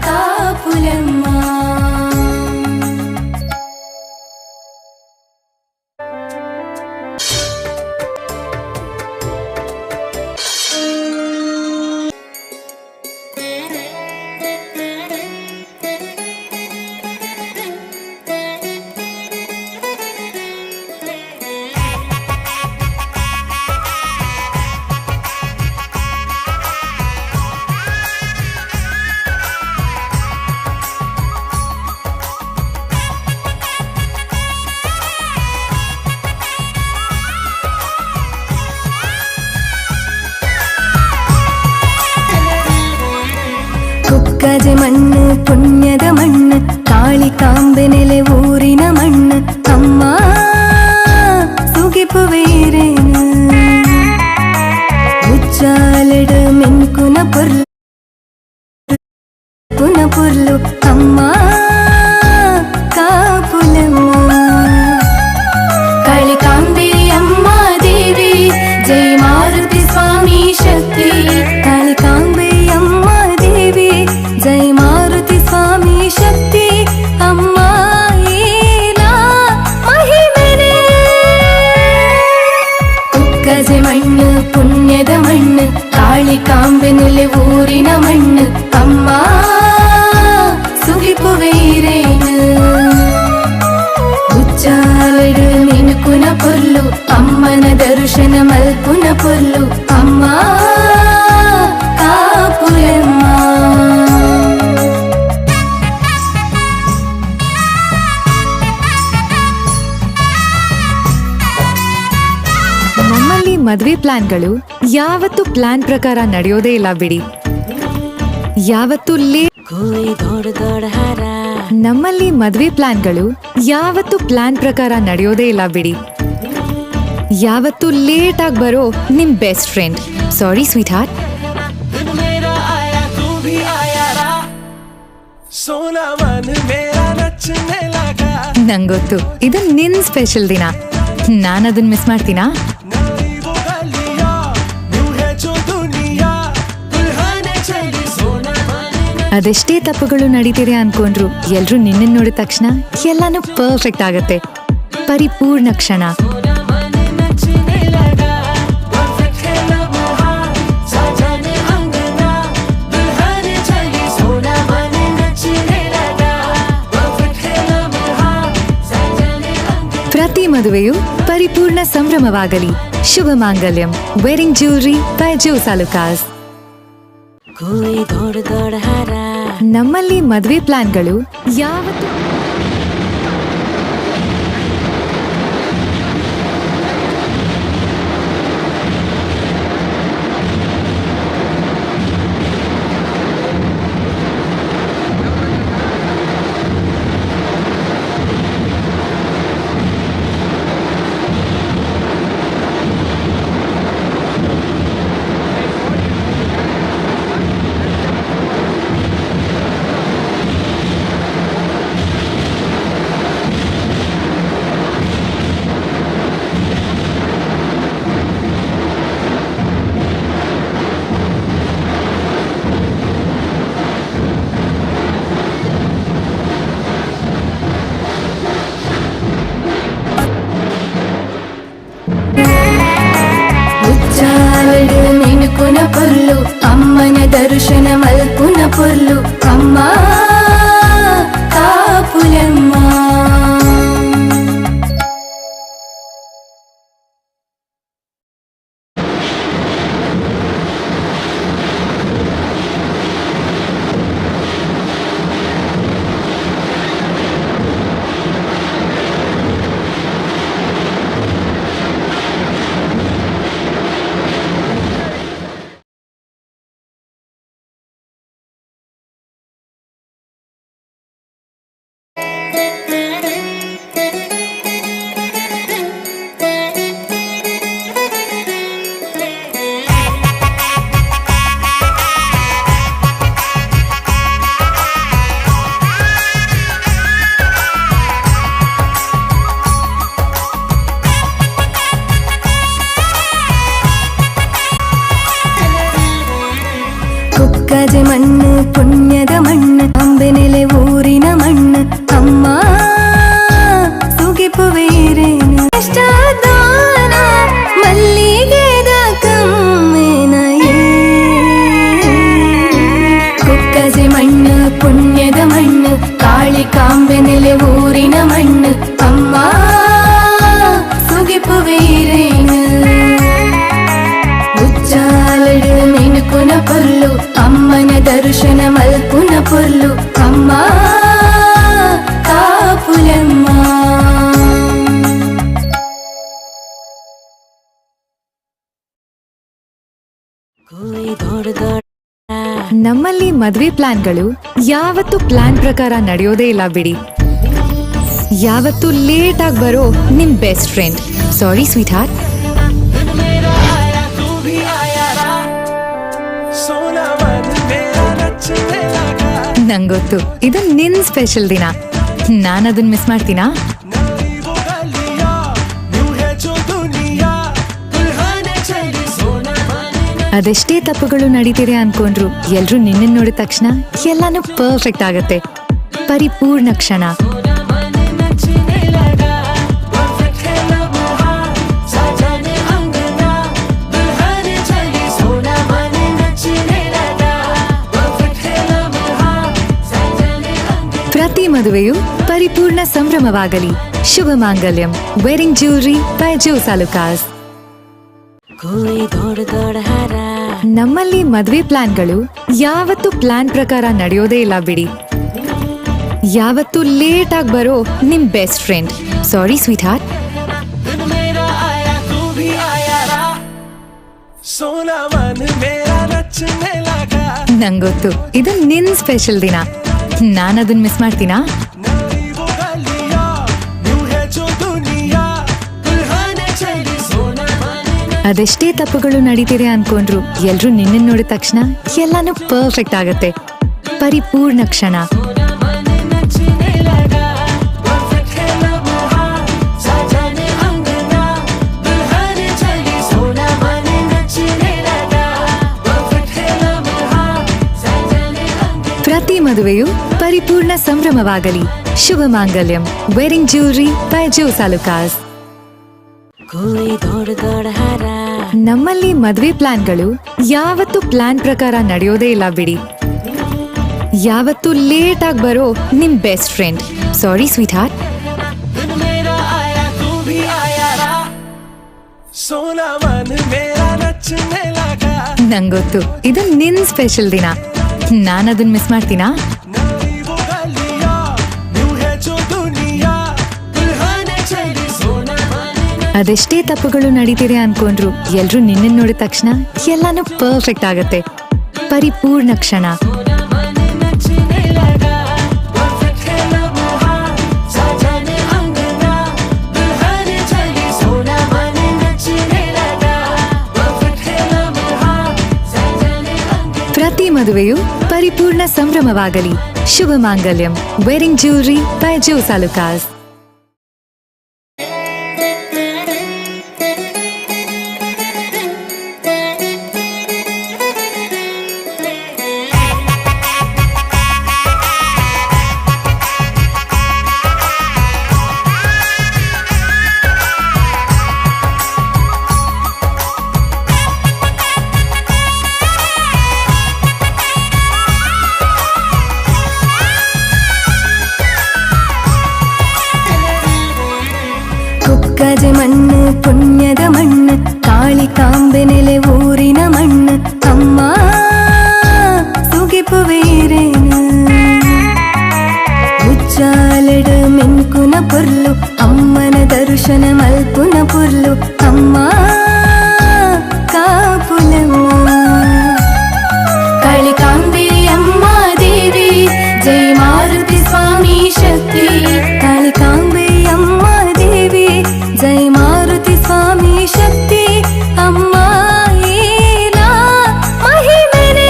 ಕಾಪುಲಮ್ಮ. ಕುಕ್ಕಜೆ ಮಣ್ಣು ಪುಣ್ಯದ ಮಣ್ಣು ಕಾಳಿಕಾಂಬೆ ನೆಲೆ ಊರಿನ ಮಣ್ಣು ಅಮ್ಮ ಸುಗಿಪುವೇರೇನು ಉಚ್ಚಾಲಡು ಮೆನ್ಕುನ ಪೊರ್ಲು ಪುರ್ಲು ಅಮ್ಮ ಕಾಪುಲಮ್ಮ. ಕಾಳಿಕಾಂಬೆ ಅಮ್ಮ ದೇವಿ ಜೈ ಮಾರುತಿ ಸ್ವಾಮಿ ಶಕ್ತಿ. ಕಾಳಿಕಾಂಬೆ ಅಮ್ಮ ದೇವಿ ಜೈ ಮಾರುತಿ ಸ್ವಾಮಿ ಶಕ್ತಿ ಅಮ್ಮ ಏನ ಮಹಿಮೆನೆ. ಕುಕ್ಕಜೆ ಮಣ್ಣು ಪುಣ್ಯದ ಮಣ್ಣು ಕಾಳಿಕಾಂಬೆ ನೆಲೆ ಊರಿನ ಮಣ್ಣು ಅಮ್ಮ ಸುಗಿಪುವೀರೇನು ಉಚ್ಚಾಲಡು ಮಿನುಕುನ ಪೊರ್ಲು ಅಮ್ಮನ ದರ್ಶನ ಮಲ್ಪುನ ಪೊರ್ಲು ಅಮ್ಮ ಕಾಪುಲಮ್ಮ. ನಮ್ಮಲ್ಲಿ ಮದುವೆ ಪ್ಲಾನ್ಗಳು ಯಾವತ್ತೂ ಪ್ಲಾನ್ ಪ್ರಕಾರ ನಡೆಯೋದೇ ಇಲ್ಲ ಬಿಡಿ. ಯಾವತ್ತೂ ನಮ್ಮಲ್ಲಿ ಮದುವೆ ಪ್ಲಾನ್ಗಳು ಯಾವತ್ತೂ ಪ್ಲಾನ್ ಪ್ರಕಾರ ನಡೆಯೋದೇ ಇಲ್ಲ ಬಿಡಿ. ಯಾವತ್ತೂ ಲೇಟ್ ಆಗಿ ಬರೋ ನಿಮ್ ಬೆಸ್ಟ್ ಫ್ರೆಂಡ್. ಸಾರಿ ಸ್ವೀಟ್ ಹಾರ್ಟ್. ನಂಗೊತ್ತು ಇದು ನಿನ್ ಸ್ಪೆಷಲ್ ದಿನ, ನಾನದನ್ನ ಮಿಸ್ ಮಾಡ್ತೀನಾ? ಅದೆಷ್ಟೇ ತಪ್ಪುಗಳು ನಡೀತಿದೆ ಅನ್ಕೊಂಡ್ರು ಎಲ್ರು ನಿನ್ನನ್ನು ನೋಡಿದ ತಕ್ಷಣ ಎಲ್ಲಾನು ಪರ್ಫೆಕ್ಟ್ ಆಗತ್ತೆ. ಪರಿಪೂರ್ಣ ಕ್ಷಣ. ಪ್ರತಿ ಮದುವೆಯು ಪರಿಪೂರ್ಣ ಸಂಭ್ರಮವಾಗಲಿ. ಶುಭ ಮಾಂಗಲ್ಯಂ. Wedding jewellery by Jos Alukkas. ನಮ್ಮಲ್ಲಿ ಮದುವೆ ಪ್ಲಾನ್ಗಳು ಯಾವತ್ತು పొర్లు అమ్మన దర్శన మల్పున పొర్లు అమ్మా కాపులమ్మా. ಕುಕ್ಕಜೆ ಮಣ್ಣು ಪುಣ್ಯದ ಮಣ್ಣು ಅಂಬೆನೆಲೆ ಊರಿನ ಮಣ್ಣು ಅಮ್ಮ ಸುಗಿಪುವೇರೇನು ಅಷ್ಟದಾನ ಮಲ್ಲಿಗೆದ ಕಮ್ಮೆನಯೇ. ಕುಕ್ಕಜೆ ಮಣ್ಣು ಪುಣ್ಯದ ಮಣ್ಣು ಕಾಳಿಕಾಂಬೆನೆಲೆ ಊರಿನ ಮಣ್ಣು ಅಮ್ಮ ಸುಗಿಪುವೇರೇನು. ఉచ్చాలడు మెనుకున పొర్లు అమ్మన దర్శన మల్పున పొర్లు అమ్మా కాపులమ్మా. ನಮ್ಮಲ್ಲಿ ಮದುವೆ ಪ್ಲಾನ್ಗಳು ಯಾವತ್ತು ಪ್ಲಾನ್ ಪ್ರಕಾರ ನಡೆಯೋದೇ ಇಲ್ಲ ಬಿಡಿ. ಯಾವತ್ತು ಲೇಟ್ ಆಗಿ ಬರೋ ನಿಮ್ ಬೆಸ್ಟ್ ಫ್ರೆಂಡ್. ಸಾರಿ ಸ್ವೀಟ್ ಹಾರ್ಟ್. ನಂಗೊತ್ತು ಇದು ನಿನ್ ಸ್ಪೆಷಲ್ ದಿನ, ನಾನದನ್ನ ಮಿಸ್ ಮಾಡ್ತೀನಾ? ಅದೆಷ್ಟೇ ತಪ್ಪುಗಳು ನಡೀತಿದೆ ಅನ್ಕೊಂಡ್ರು ಎಲ್ರು ನಿನ್ನನ್ನು ನೋಡಿದ ತಕ್ಷಣ ಎಲ್ಲಾನು ಪರ್ಫೆಕ್ಟ್ ಆಗತ್ತೆ. ಪರಿಪೂರ್ಣ ಕ್ಷಣ. ಪ್ರತಿ ಮದುವೆಯು ಪರಿಪೂರ್ಣ ಸಂಭ್ರಮವಾಗಲಿ. ಶುಭ ಮಾಂಗಲ್ಯಂ. Wedding jewellery by Jos Alukkas. ನಮ್ಮಲ್ಲಿ ಮದುವೆ ಪ್ಲಾನ್ಗಳು ಯಾವತ್ತು ಪ್ಲಾನ್ ಪ್ರಕಾರ ನಡೆಯೋದೇ ಇಲ್ಲ ಬಿಡಿ. ಯಾವತ್ತು ಲೇಟ್ ಆಗಿ ಬರೋ ನಿಮ್ ಬೆಸ್ಟ್ ಫ್ರೆಂಡ್. ಸಾರಿ ಸ್ವೀಟ್ ಹಾರ್ಟ್. ನಂಗೊತ್ತು ಇದು ನಿನ್ ಸ್ಪೆಷಲ್ ದಿನ, ನಾನದನ್ನ ಮಿಸ್ ಮಾಡ್ತೀನಾ? ಅದೆಷ್ಟೇ ತಪ್ಪುಗಳು ನಡೀತಿದೆ ಅನ್ಕೊಂಡ್ರು ಎಲ್ರು ನಿನ್ನನ್ನು ನೋಡಿದ ತಕ್ಷಣ ಎಲ್ಲಾನು ಪರ್ಫೆಕ್ಟ್ ಆಗತ್ತೆ. ಪರಿಪೂರ್ಣ ಕ್ಷಣ. ಮದುವೆಯು ಪರಿಪೂರ್ಣ ಸಂಭ್ರಮವಾಗಲಿ. ಶುಭ ಮಾಂಗಲ್ಯಂ. Wedding jewellery by Jos Alukkas. ನಮ್ಮಲ್ಲಿ ಮದುವೆ ಪ್ಲಾನ್ಗಳು ಯಾವತ್ತೂ ಪ್ಲಾನ್ ಪ್ರಕಾರ ನಡೆಯೋದೇ ಇಲ್ಲ ಬಿಡಿ. ಯಾವತ್ತೂ ಲೇಟ್ ಆಗಿ ಬರೋ ನಿಮ್ ಬೆಸ್ಟ್ ಫ್ರೆಂಡ್. ಸಾರಿ ಸ್ವೀಟ್ ಹಾರ್ಟ್. ನಂಗೊತ್ತು ಇದು ನಿನ್ ಸ್ಪೆಷಲ್ ದಿನ. ನಾನದನ್ನ ಮಿಸ್ ಮಾಡ್ತೀನಾ? ಅದೆಷ್ಟೇ ತಪ್ಪುಗಳು ನಡೀತಿದೆ ಅನ್ಕೊಂಡ್ರು ಎಲ್ರು ನಿನ್ನ ನೋಡಿದ ತಕ್ಷಣ ಎಲ್ಲಾನು ಪರ್ಫೆಕ್ಟ್ ಆಗತ್ತೆ. ಪರಿಪೂರ್ಣ ಕ್ಷಣ. ಪ್ರತಿ ಮದುವೆಯು ಪರಿಪೂರ್ಣ ಸಂಭ್ರಮವಾಗಲಿ. ಶುಭ ಮಾಂಗಲ್ಯಂ. Wedding jewellery by Jos Alukkas. Kukkaje ಮಣ್ಣು ಪುಣ್ಯದ ಮಣ್ಣು, ಕಾಳಿಕಾಂಬೆ ನೆಲೆ ಊರಿನ ಮಣ್ಣು. ಅಮ್ಮ ಸುಗಿಪುವೇರೇನು ಉಚ್ಚಾಲೆಡು ಮೆನ್ಕುನ ಪುರ್ಲು, ಅಮ್ಮನ ದರ್ಶನ ಮಲ್ಪುನ ಪುರ್ಲು. ಅಮ್ಮ ಕಾಪುಲಮ್ಮ ಕಾಳಿಕಾಂಬೆ ಅಮ್ಮ ದೇವಿ, ಜೈ ಮಾರುತಿ ಸ್ವಾಮಿ ಶಕ್ತಿ. ಕಾಳಿಕಾಂಬೆ ಅಮ್ಮ ದೇವಿ, ಜೈ ಮಾರುತಿ ಸ್ವಾಮಿ ಶಕ್ತಿ. ಅಮ್ಮ ಏನ ಮಹಿಮೆನೆ.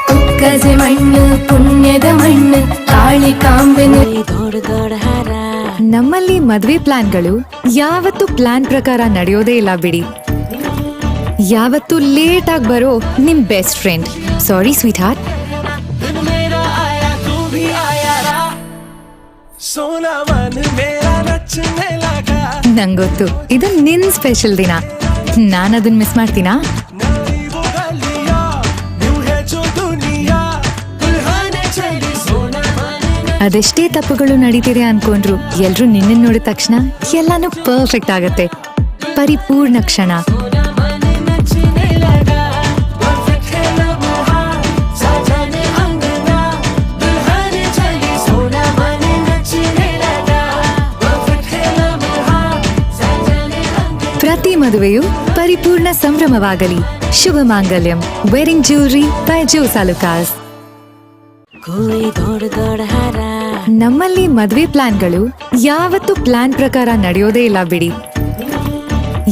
ಕುಕ್ಕಜೆ ಮಣ್ಣು ಪುಣ್ಯದ ಮಣ್ಣು, ಕಾಳಿಕಾಂಬೆ ನಮ್ಮಲ್ಲಿ ಮದ್ವೆ ಪ್ಲಾನ್ಗಳು ಯಾವತ್ತೂ ಪ್ಲಾನ್ ಪ್ರಕಾರ ನಡೆಯೋದೇ ಇಲ್ಲ ಬಿಡಿ. ಯಾವತ್ತೂ ಲೇಟ್ ಆಗಿ ಬರೋ ನಿಮ್ ಬೆಸ್ಟ್ ಫ್ರೆಂಡ್. ಸಾರಿ ಸ್ವೀಟ್ ಹಾರ್ಟ್. ನಂಗೊತ್ತು ಇದು ನಿನ್ ಸ್ಪೆಷಲ್ ದಿನ. ನಾನದನ್ನ ಮಿಸ್ ಮಾಡ್ತೀನಾ? ಅದೆಷ್ಟೇ ತಪ್ಪುಗಳು ನಡೀತಿದೆ ಅನ್ಕೊಂಡ್ರು ಎಲ್ರು ನಿನ್ನ ನೋಡಿದ ತಕ್ಷಣ ಎಲ್ಲಾನು ಪರ್ಫೆಕ್ಟ್ ಆಗತ್ತೆ. ಪರಿಪೂರ್ಣ ಕ್ಷಣ. ಪ್ರತಿ ಮದುವೆಯು ಪರಿಪೂರ್ಣ ಸಂಭ್ರಮವಾಗಲಿ. ಶುಭ ಮಾಂಗಲ್ಯಂ. Wedding jewellery by Jos Alukkas. ನಮ್ಮಲ್ಲಿ ಮದುವೆ ಪ್ಲಾನ್ಗಳು ಯಾವತ್ತೂ ಪ್ಲಾನ್ ಪ್ರಕಾರ ನಡೆಯೋದೇ ಇಲ್ಲ ಬಿಡಿ.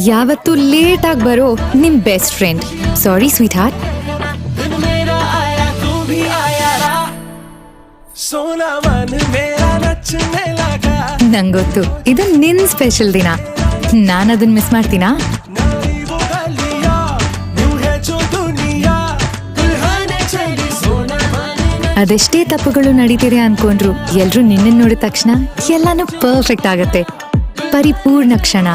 ಯಾವತ್ತೂ ಲೇಟ್ ಆಗಿ ಬರೋ ನಿಮ್ ಬೆಸ್ಟ್ ಫ್ರೆಂಡ್. ಸಾರಿ ಸ್ವೀಟ್ ಹಾರ್ಟ್. ನಂಗೊತ್ತು ಇದು ನಿನ್ ಸ್ಪೆಷಲ್ ದಿನ. ನಾನದನ್ನ ಮಿಸ್ ಮಾಡ್ತೀನಾ? ಅದೆಷ್ಟೇ ತಪ್ಪುಗಳು ನಡೀತಿದೆ ಅನ್ಕೊಂಡ್ರು ಎಲ್ರು ನಿನ್ನ ನೋಡಿದ ತಕ್ಷಣ ಎಲ್ಲಾನು ಪರ್ಫೆಕ್ಟ್ ಆಗತ್ತೆ. ಪರಿಪೂರ್ಣ ಕ್ಷಣ.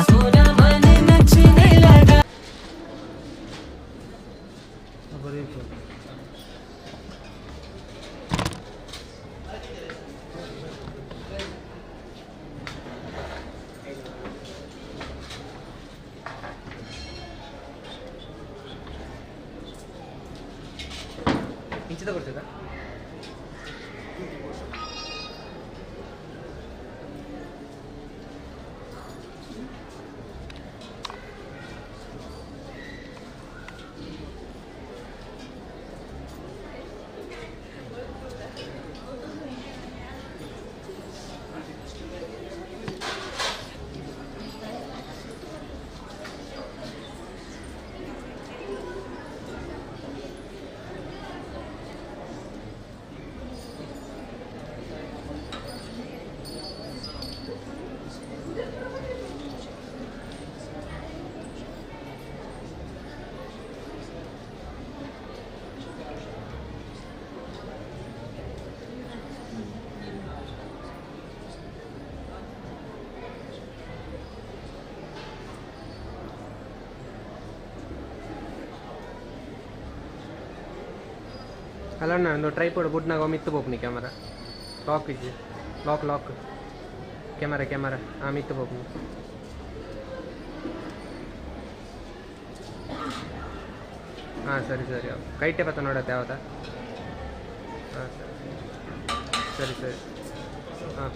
ಅಲ್ಲ ಒಂದು ಟ್ರೈಪೋಡ್ ಬುಡ್ನಾಗ ಮಿತ್ತು ಬೋಪ್ನಿ ಕ್ಯಾಮರಾ ಲಾಕ್ ಇಜ್ಜಿ ಲಾಕ್ ಕ್ಯಾಮರಾ ಮಿತ್ತು ಬೋಪ್ನಿ ಹಾಂ ಸರಿ ಕೈಟೆ ಪತ್ತ ನೋಡತ್ತೆ ಯಾವತ್ತ ಹಾಂ ಸರಿ ಹಾಂ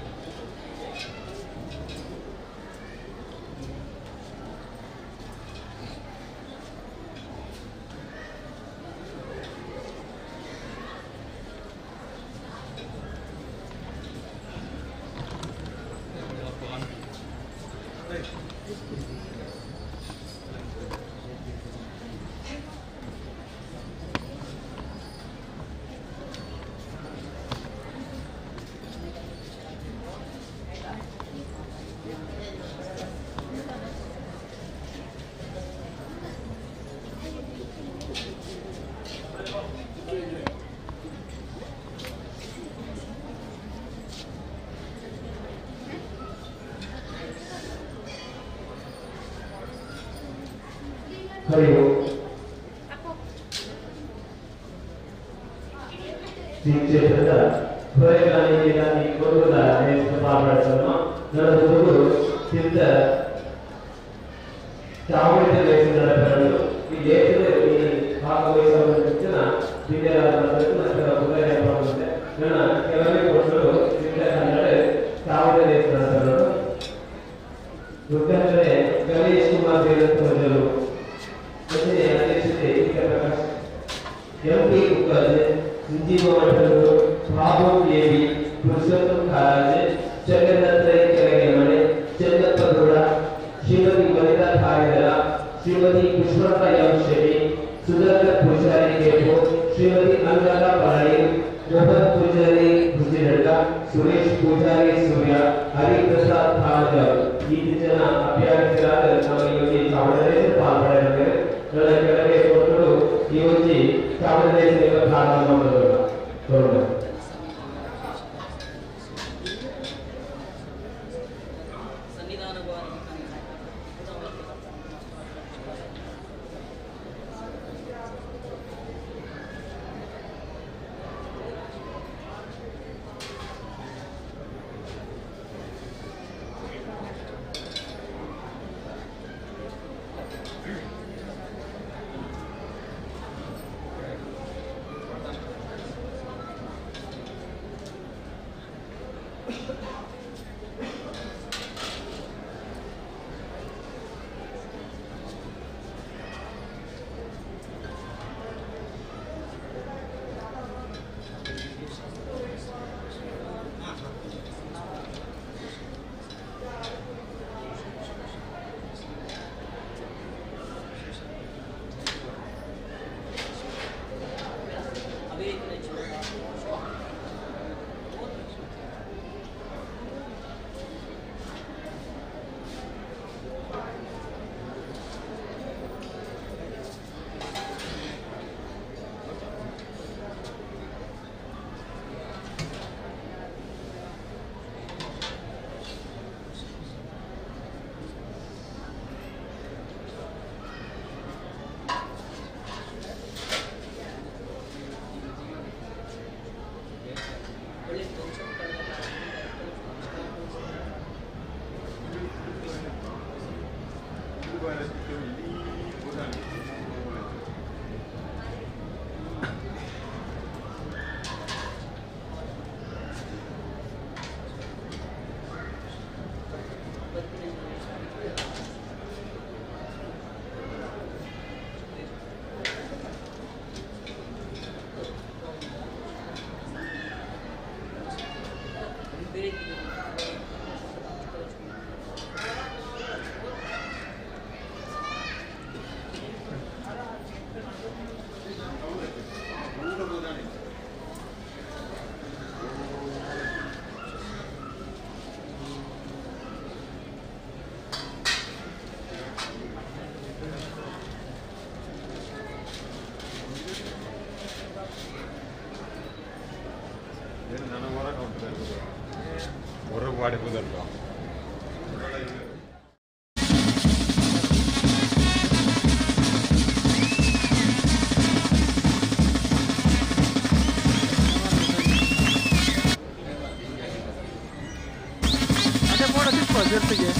ಹರಿವು ಶ್ರೀ ಕ್ಷೇತ್ರದ ಹೊರೆಗಾಣಿಕೆಗಾಗಿ ಕೊಡುವುದ ಪಾಲ್ಗೊಳ್ಳಲು ನಡೆಸುವುದು ಸಿದ್ಧ ಚಾಮುಂಡಿ ನಡೆಸಲು ಈ ದೇಶದಲ್ಲಿ ಭಾಗವಹಿಸುವ ಶಿಕ್ಷಣ ವಿದ್ಯಾರ್ಥಿ ನನ್ನ ಕೆಲವೇ ಕೊಟ್ಟರು ಸಿದ್ಧ ಕನ್ನಡ ಚಾಮುಂಡಿ ನಡೆಸಲು ದುರ್ಗಂಧನೆ ಗಣೇಶ್ ಕುಮಾರ್ ದೇವರು ಅಧ್ಯಕ್ಷತೆ ಎಂಪಿ ಕುಕ್ಕರ್ ಸಂಜೀವ ಮಠರು ಬಾಬು ದೇವಿ ಪುರುಷೋತ್ತಮ ಕಾರಾಜ್ ಚಂದ್ರದತ್ತೈ ಕೆಳಗೆ ಮನೆ ಚಂದ್ರಪ್ಪಗೌಡ ಶ್ರೀಮತಿ ವನಿತಾ ಕಾರಿದರ ಶ್ರೀಮತಿ ಪುಷ್ಪಕ ಎಂ ಶೆಟ್ಟಿ ಸುಧಾಕರ್ ಪೂಜಾರಿ ಕೇಟು ಶ್ರೀಮತಿ ಅನುರಾಧ ಪಳನಿ ಮೊಹಮ್ಮದ್ ಪೂಜಾರಿ ಭುಜಿನಡ್ಕ ಸುರೇಶ್ ಪೂಜಾರಿ ಸೂರ್ಯ ಹರಿಪ್ರಸಾದ್ ಕಾಮಜಾರ್ ಈ ಜನ ಅಭ್ಯರ್ಥಿಗಳಾದ ನಮಗೆ ಚಾಮರಾಜೇಶ್ವರಿ ಪಾಲ್ಗೊಳ್ಳಲಿದ್ದಾರೆ. ನನ್ನ ಕೆಳಗೆ ಕೊಟ್ಟರು ಈ ಒಂದು ಚಾಮರಾಜೇಶ್ವರಿ ಪ್ರಾರಂಭ ಮಾಡೋಣ. ಹೊರಗೆ ಮಾಡಿಬೋದಲ್ವಾ? ಜೊತೆಗೆ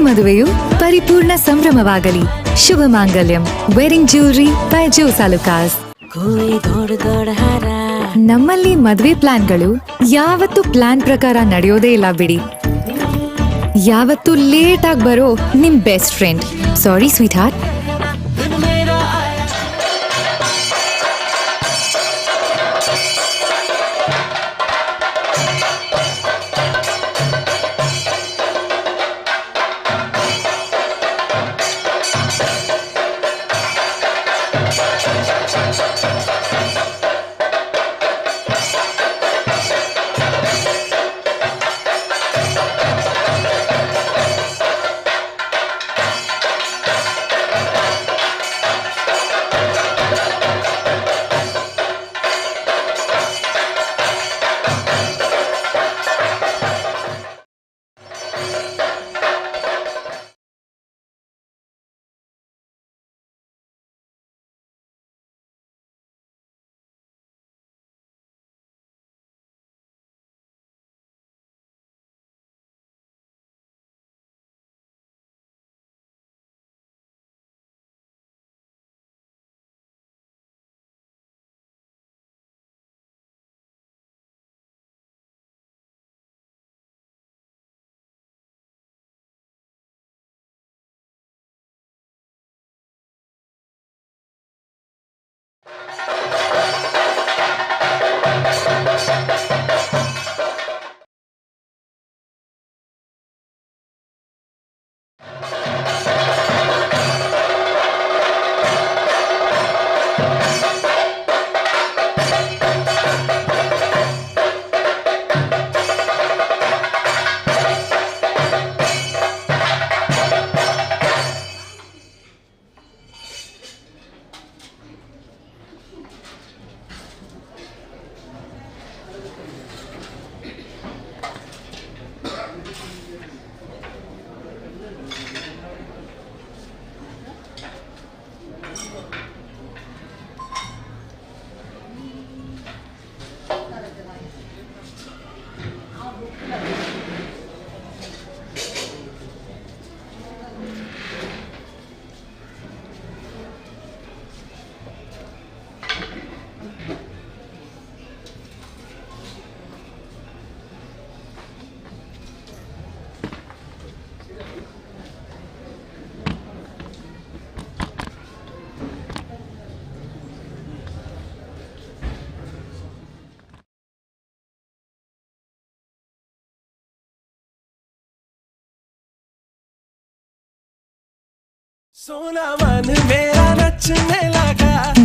ಮದುವೆಯು ಪರಿಪೂರ್ಣ ಸಂಭ್ರಮವಾಗಲಿ. ಶುಭ ಮಾಂಗಲ್ಯಂ wedding jewellery by Jos Alukkas. ನಮ್ಮಲ್ಲಿ ಮದುವೆ ಪ್ಲಾನ್ಗಳು ಯಾವತ್ತೂ ಪ್ಲಾನ್ ಪ್ರಕಾರ ನಡೆಯೋದೇ ಇಲ್ಲ ಬಿಡಿ. ಯಾವತ್ತೂ ಲೇಟ್ ಆಗಿ ಬರೋ ನಿಮ್ ಬೆಸ್ಟ್ ಫ್ರೆಂಡ್. ಸಾರಿ ಸ್ವೀಟ್ ಹಾರ್ಟ್.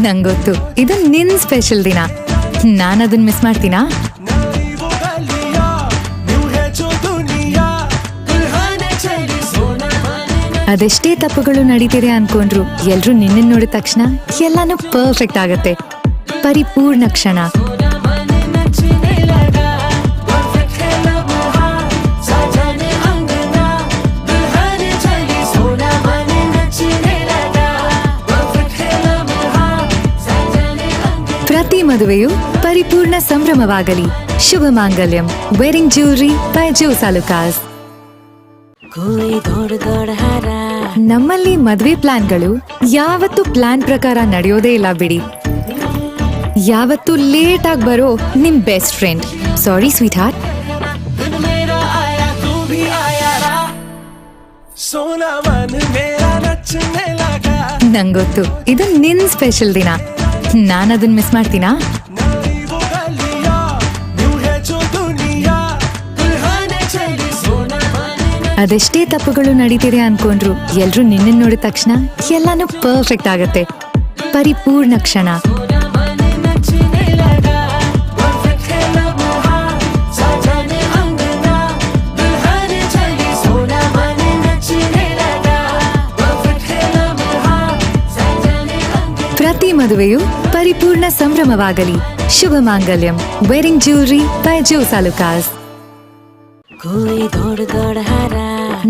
ನಂಗೊತ್ತು ಇದು ನಿನ್ ಸ್ಪೆಷಲ್ ದಿನ, ನಾನು ಅದನ್ನ ಮಿಸ್ ಮಾಡ್ತೀನಾ? ಅದೆಷ್ಟೇ ತಪ್ಪುಗಳು ನಡೀತಿದೆ ಅನ್ಕೊಂಡ್ರು ಎಲ್ರು ನಿನ್ನ ನೋಡಿದ ತಕ್ಷಣ ಎಲ್ಲಾನು ಪರ್ಫೆಕ್ಟ್ ಆಗತ್ತೆ. ಪರಿಪೂರ್ಣ ಕ್ಷಣ. ಪ್ರತಿ ಮದುವೆಯು ಪರಿಪೂರ್ಣ ಸಂಭ್ರಮವಾಗಲಿ. ಶುಭ ಮಾಂಗಲ್ಯಂ. Wedding jewellery by Jos Alukkas. ನಮ್ಮಲ್ಲಿ ಮದ್ವೆ ಪ್ಲಾನ್ಗಳು ಯಾವತ್ತೂ ಪ್ಲಾನ್ ಪ್ರಕಾರ ನಡೆಯೋದೇ ಇಲ್ಲ ಬಿಡಿ. ಯಾವತ್ತೂ ಲೇಟ್ ಆಗಿ ಬರೋ ನಿಮ್ ಬೆಸ್ಟ್ ಫ್ರೆಂಡ್. ಸಾರಿ ಸ್ವೀಟ್ ಹಾರ್ಟ್. ನಂಗೊತ್ತು ಇದು ನಿನ್ ಸ್ಪೆಷಲ್ ದಿನ, ನಾನು ಅದನ್ನ ಮಿಸ್ ಮಾಡ್ತೀನಾ? ಅದೆಷ್ಟೇ ತಪ್ಪುಗಳು ನಡೀತಿದೆ ಅನ್ಕೊಂಡ್ರು ಎಲ್ರು ನಿನ್ನ ನೋಡಿದ ತಕ್ಷಣ ಎಲ್ಲಾನು ಪರ್ಫೆಕ್ಟ್ ಆಗತ್ತೆ. ಪರಿಪೂರ್ಣ ಕ್ಷಣ. ಪ್ರತಿ ಮದುವೆಯು ಪರಿಪೂರ್ಣ ಸಂಭ್ರಮವಾಗಲಿ. ಶುಭ ಮಾಂಗಲ್ಯಂ. Wedding jewellery by Jos Alukkas.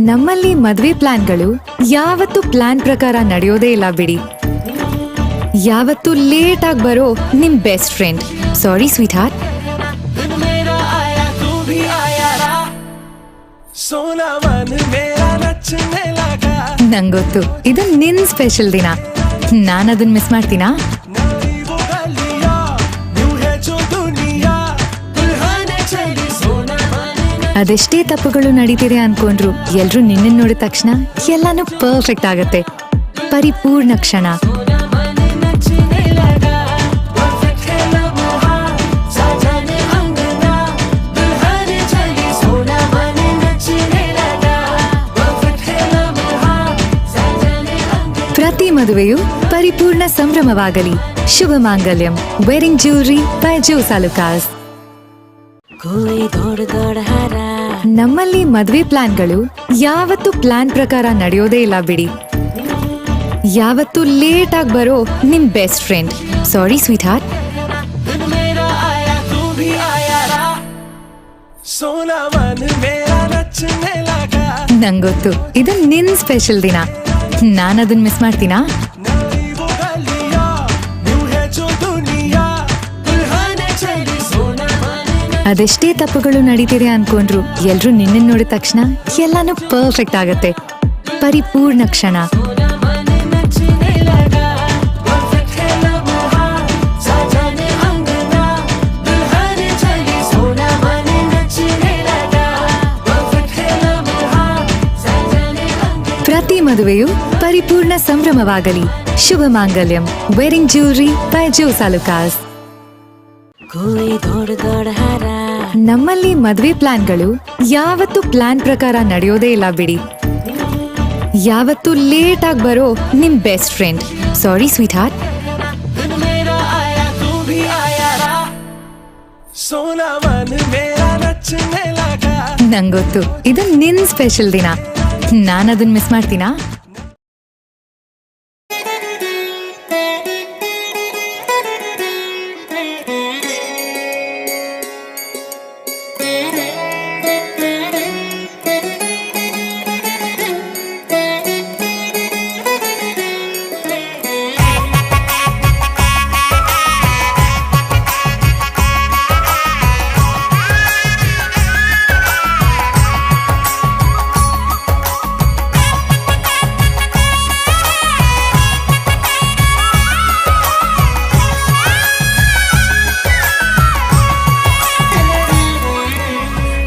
ನಮ್ಮಲ್ಲಿ ಮದ್ವೆ ಪ್ಲಾನ್ಗಳು ಯಾವತ್ತೂ ಪ್ಲಾನ್ ಪ್ರಕಾರ ನಡೆಯೋದೇ ಇಲ್ಲ ಬಿಡಿ. ಯಾವತ್ತೂ ಲೇಟ್ ಆಗಿ ಬರೋ ನಿಮ್ ಬೆಸ್ಟ್ ಫ್ರೆಂಡ್. ಸಾರಿ ಸ್ವೀಟ್ ಹಾರ್ಟ್. ನಂಗೊತ್ತು ಇದು ನಿನ್ ಸ್ಪೆಷಲ್ ದಿನ, ನಾನು ಅದನ್ನ ಮಿಸ್ ಮಾಡ್ತೀನಾ? ಅದೆಷ್ಟೇ ತಪ್ಪುಗಳು ನಡೀತಿದೆ ಅನ್ಕೊಂಡ್ರು ಎಲ್ರು ನಿನ್ನ ನೋಡಿದ ತಕ್ಷಣ ಎಲ್ಲಾನು ಪರ್ಫೆಕ್ಟ್ ಆಗತ್ತೆ. ಪರಿಪೂರ್ಣ ಕ್ಷಣ. ಪ್ರತಿ ಮದುವೆಯು ಪರಿಪೂರ್ಣ ಸಂಭ್ರಮವಾಗಲಿ. ಶುಭ ಮಾಂಗಲ್ಯಂ. Wedding jewellery by Jos Alukkas. ನಮ್ಮಲ್ಲಿ ಮದ್ವೆ ಪ್ಲಾನ್ಗಳು ಯಾವತ್ತೂ ಪ್ಲಾನ್ ಪ್ರಕಾರ ನಡೆಯೋದೇ ಇಲ್ಲ ಬಿಡಿ. ಯಾವತ್ತೂ ಲೇಟ್ ಆಗಿ ಬರೋ ನಿಮ್ ಬೆಸ್ಟ್ ಫ್ರೆಂಡ್. ಸಾರಿ ಸ್ವೀಟ್ ಹಾರ್ಟ್. ನಂಗೊತ್ತು ಇದು ನಿನ್ ಸ್ಪೆಷಲ್ ದಿನ, ನಾನು ಅದನ್ನ ಮಿಸ್ ಮಾಡ್ತೀನಾ? ಅದೆಷ್ಟೇ ತಪ್ಪುಗಳು ನಡೀತಿದೆ ಅನ್ಕೊಂಡ್ರು ಎಲ್ರು ನಿನ್ನ ನೋಡಿದ ತಕ್ಷಣ ಎಲ್ಲಾನು ಪರ್ಫೆಕ್ಟ್ ಆಗತ್ತೆ. ಪರಿಪೂರ್ಣ ಕ್ಷಣ. ಪ್ರತಿ ಮದುವೆಯು ಪರಿಪೂರ್ಣ ಸಂಭ್ರಮವಾಗಲಿ. ಶುಭ ಮಾಂಗಲ್ಯಂ. Wedding jewellery by Jos Alukkas. ನಮ್ಮಲ್ಲಿ ಮದ್ವೆ ಪ್ಲಾನ್ಗಳು ಯಾವತ್ತೂ ಪ್ಲಾನ್ ಪ್ರಕಾರ ನಡೆಯೋದೇ ಇಲ್ಲ ಬಿಡಿ. ಯಾವತ್ತೂ ಲೇಟ್ ಆಗಿ ಬರೋ ನಿಮ್ ಬೆಸ್ಟ್ ಫ್ರೆಂಡ್. ಸಾರಿ ಸ್ವೀಟ್ ಹಾರ್ಟ್. ನಂಗೊತ್ತು ಇದು ನಿನ್ ಸ್ಪೆಷಲ್ ದಿನ, ನಾನು ಅದನ್ನ ಮಿಸ್ ಮಾಡ್ತೀನಾ?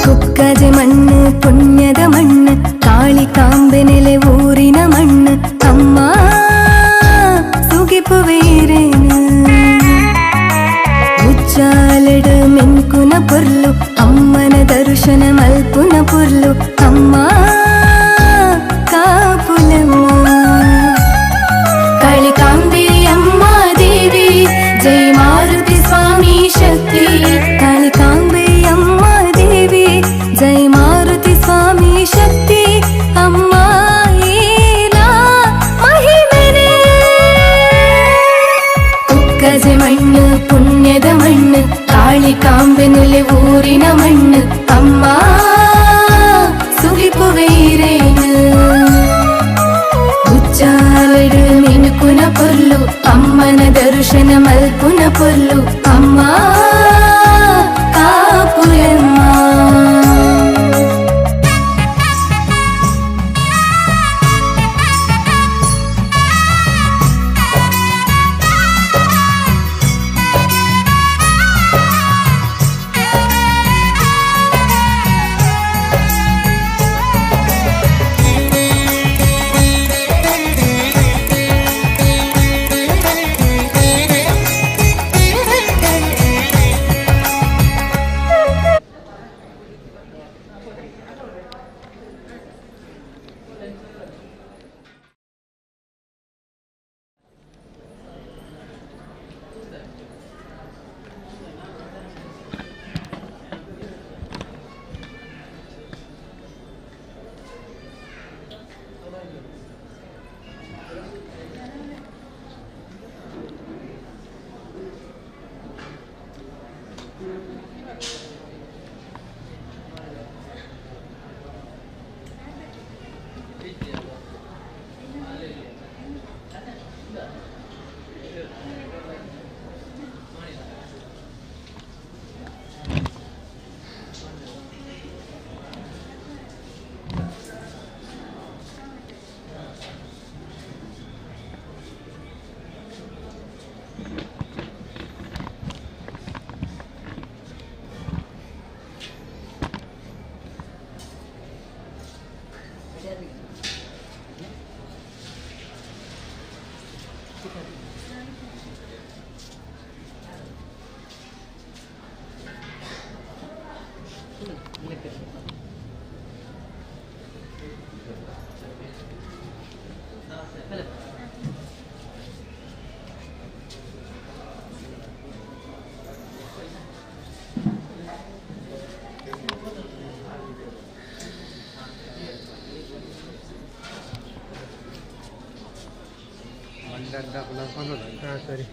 ಕುಕ್ಕಜೆ ಮಣ್ಣು ಪುಣ್ಯದ ಮಣ್ಣು, ಕಾಳಿಕಾಂಬೆ ನೆಲೆ ಊರಿನ ಮಣ್ಣು. ಅಮ್ಮ ಸುಗಿಪುವೇರೇನು ಉಚ್ಚಾಲಡು ಮೆನ್ಕುನ ಪೊರ್ಲು, ಅಮ್ಮನ ದರ್ಶನ ಮಲ್ಪುನ ಪೊರ್ಲು. ಅಮ್ಮ ಕಾಪುಲಮ್ಮ ಕಾಂಬೆನೆಲೆ ಊರಿನ ಮಣ್ಣು ಅಮ್ಮ ಸುಗಿಪುವೈರೇನು ಉಚ್ಚಾರಡು ಮಿನುಕುನ ಪೊರ್ಲು ಅಮ್ಮನ ದರ್ಶನ ಮಲ್ಪುನ ಪೊರ್ಲು ಅಮ್ಮ ಕಾಪುರಮ್ಮ ಹಾಂ ಸರಿ.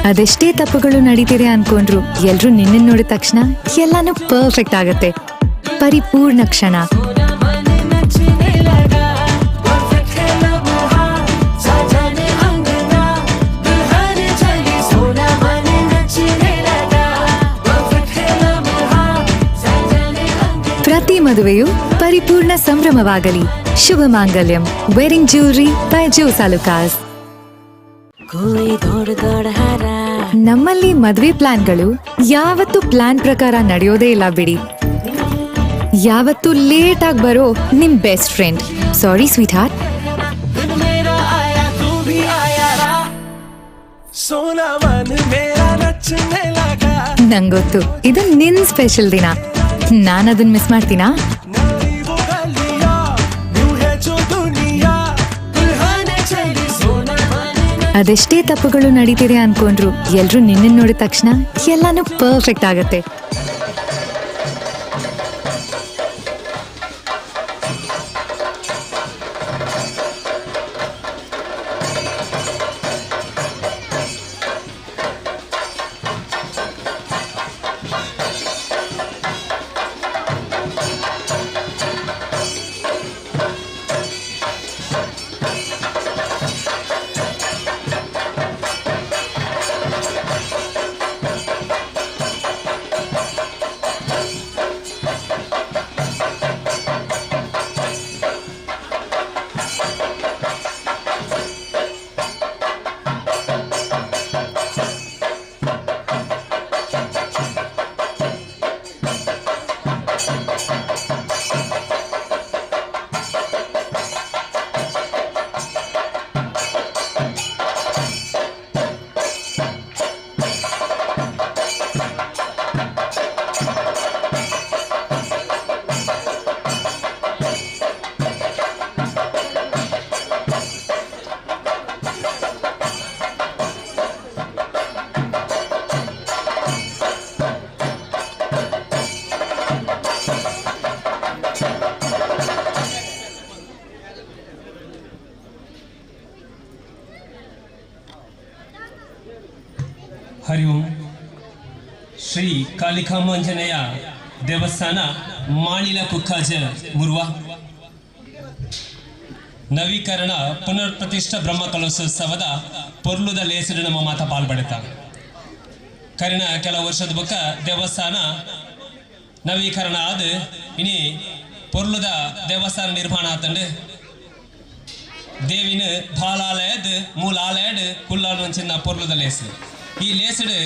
ಅದೆಷ್ಟೇ ತಪ್ಪುಗಳು ನಡೀತಿದೆ ಅನ್ಕೊಂಡ್ರು ಎಲ್ರು ನಿನ್ನ ನೋಡಿದ ತಕ್ಷಣ ಎಲ್ಲಾನು ಪರ್ಫೆಕ್ಟ್ ಆಗತ್ತೆ. ಪರಿಪೂರ್ಣ ಕ್ಷಣ. ಪ್ರತಿ ಮದುವೆಯು ಪರಿಪೂರ್ಣ ಸಂಭ್ರಮವಾಗಲಿ. ಶುಭ ಮಾಂಗಲ್ಯಂ ವೆಡ್ಡಿಂಗ್ ಜ್ಯುವೆಲರಿ ಬೈ ಜೋಸಾಲುಕಾಸ್. ನಮ್ಮಲ್ಲಿ ಮದ್ವೆ ಪ್ಲಾನ್ಗಳು ಯಾವತ್ತೂ ಪ್ಲಾನ್ ಪ್ರಕಾರ ನಡೆಯೋದೇ ಇಲ್ಲ ಬಿಡಿ. ಯಾವತ್ತೂ ಲೇಟ್ ಆಗಿ ಬರೋ ನಿಮ್ ಬೆಸ್ಟ್ ಫ್ರೆಂಡ್. ಸಾರಿ ಸ್ವೀಟ್ ಹಾರ್ಟ್. ನಂಗೊತ್ತು ಇದು ನಿನ್ ಸ್ಪೆಷಲ್ ದಿನ. ನಾನು ಅದನ್ನ ಮಿಸ್ ಮಾಡ್ತೀನಾ? ಅದೆಷ್ಟೇ ತಪ್ಪುಗಳು ನಡೀತಿದೆ ಅನ್ಕೊಂಡ್ರು ಎಲ್ರು ನಿನ್ನ ನೋಡಿದ ತಕ್ಷಣ ಎಲ್ಲಾನು ಪರ್ಫೆಕ್ಟ್ ಆಗತ್ತೆ. ಹರಿ ಓಂ. ಶ್ರೀ ಕಾಳಿಕಾಮಾಂಜನೇಯ ದೇವಸ್ಥಾನ ಮಾಣಿಲ ಕುಕ್ಕಾಜ ಮುರುವ ನವೀಕರಣ ಪುನರ್ ಪ್ರತಿಷ್ಠಾ ಬ್ರಹ್ಮ ಕಲಶೋತ್ಸವದ ಪೊರ್ಲುದ ಲೇಸಡು ನಮ್ಮ ಮಾತ ಪಾಲ್ಪಡುತ್ತ ಕರಿನ ಕೆಲವು ವರ್ಷದ ಬೊಕ್ಕ ದೇವಸ್ಥಾನ ನವೀಕರಣ ಆದ ಇನಿ ಪೊರ್ಲುದ ದೇವಸ್ಥಾನ ನಿರ್ಮಾಣ ಆತಂಡು ದೇವಿನ ಬಾಲಾಲಯದ ಮೂಲಾಲಯಡ್ ಕುಲ್ಲಾನು ಅಂಚಿನ ಪೊರ್ಲುದ ಲೇಸು ಈ ಲೇಸಡು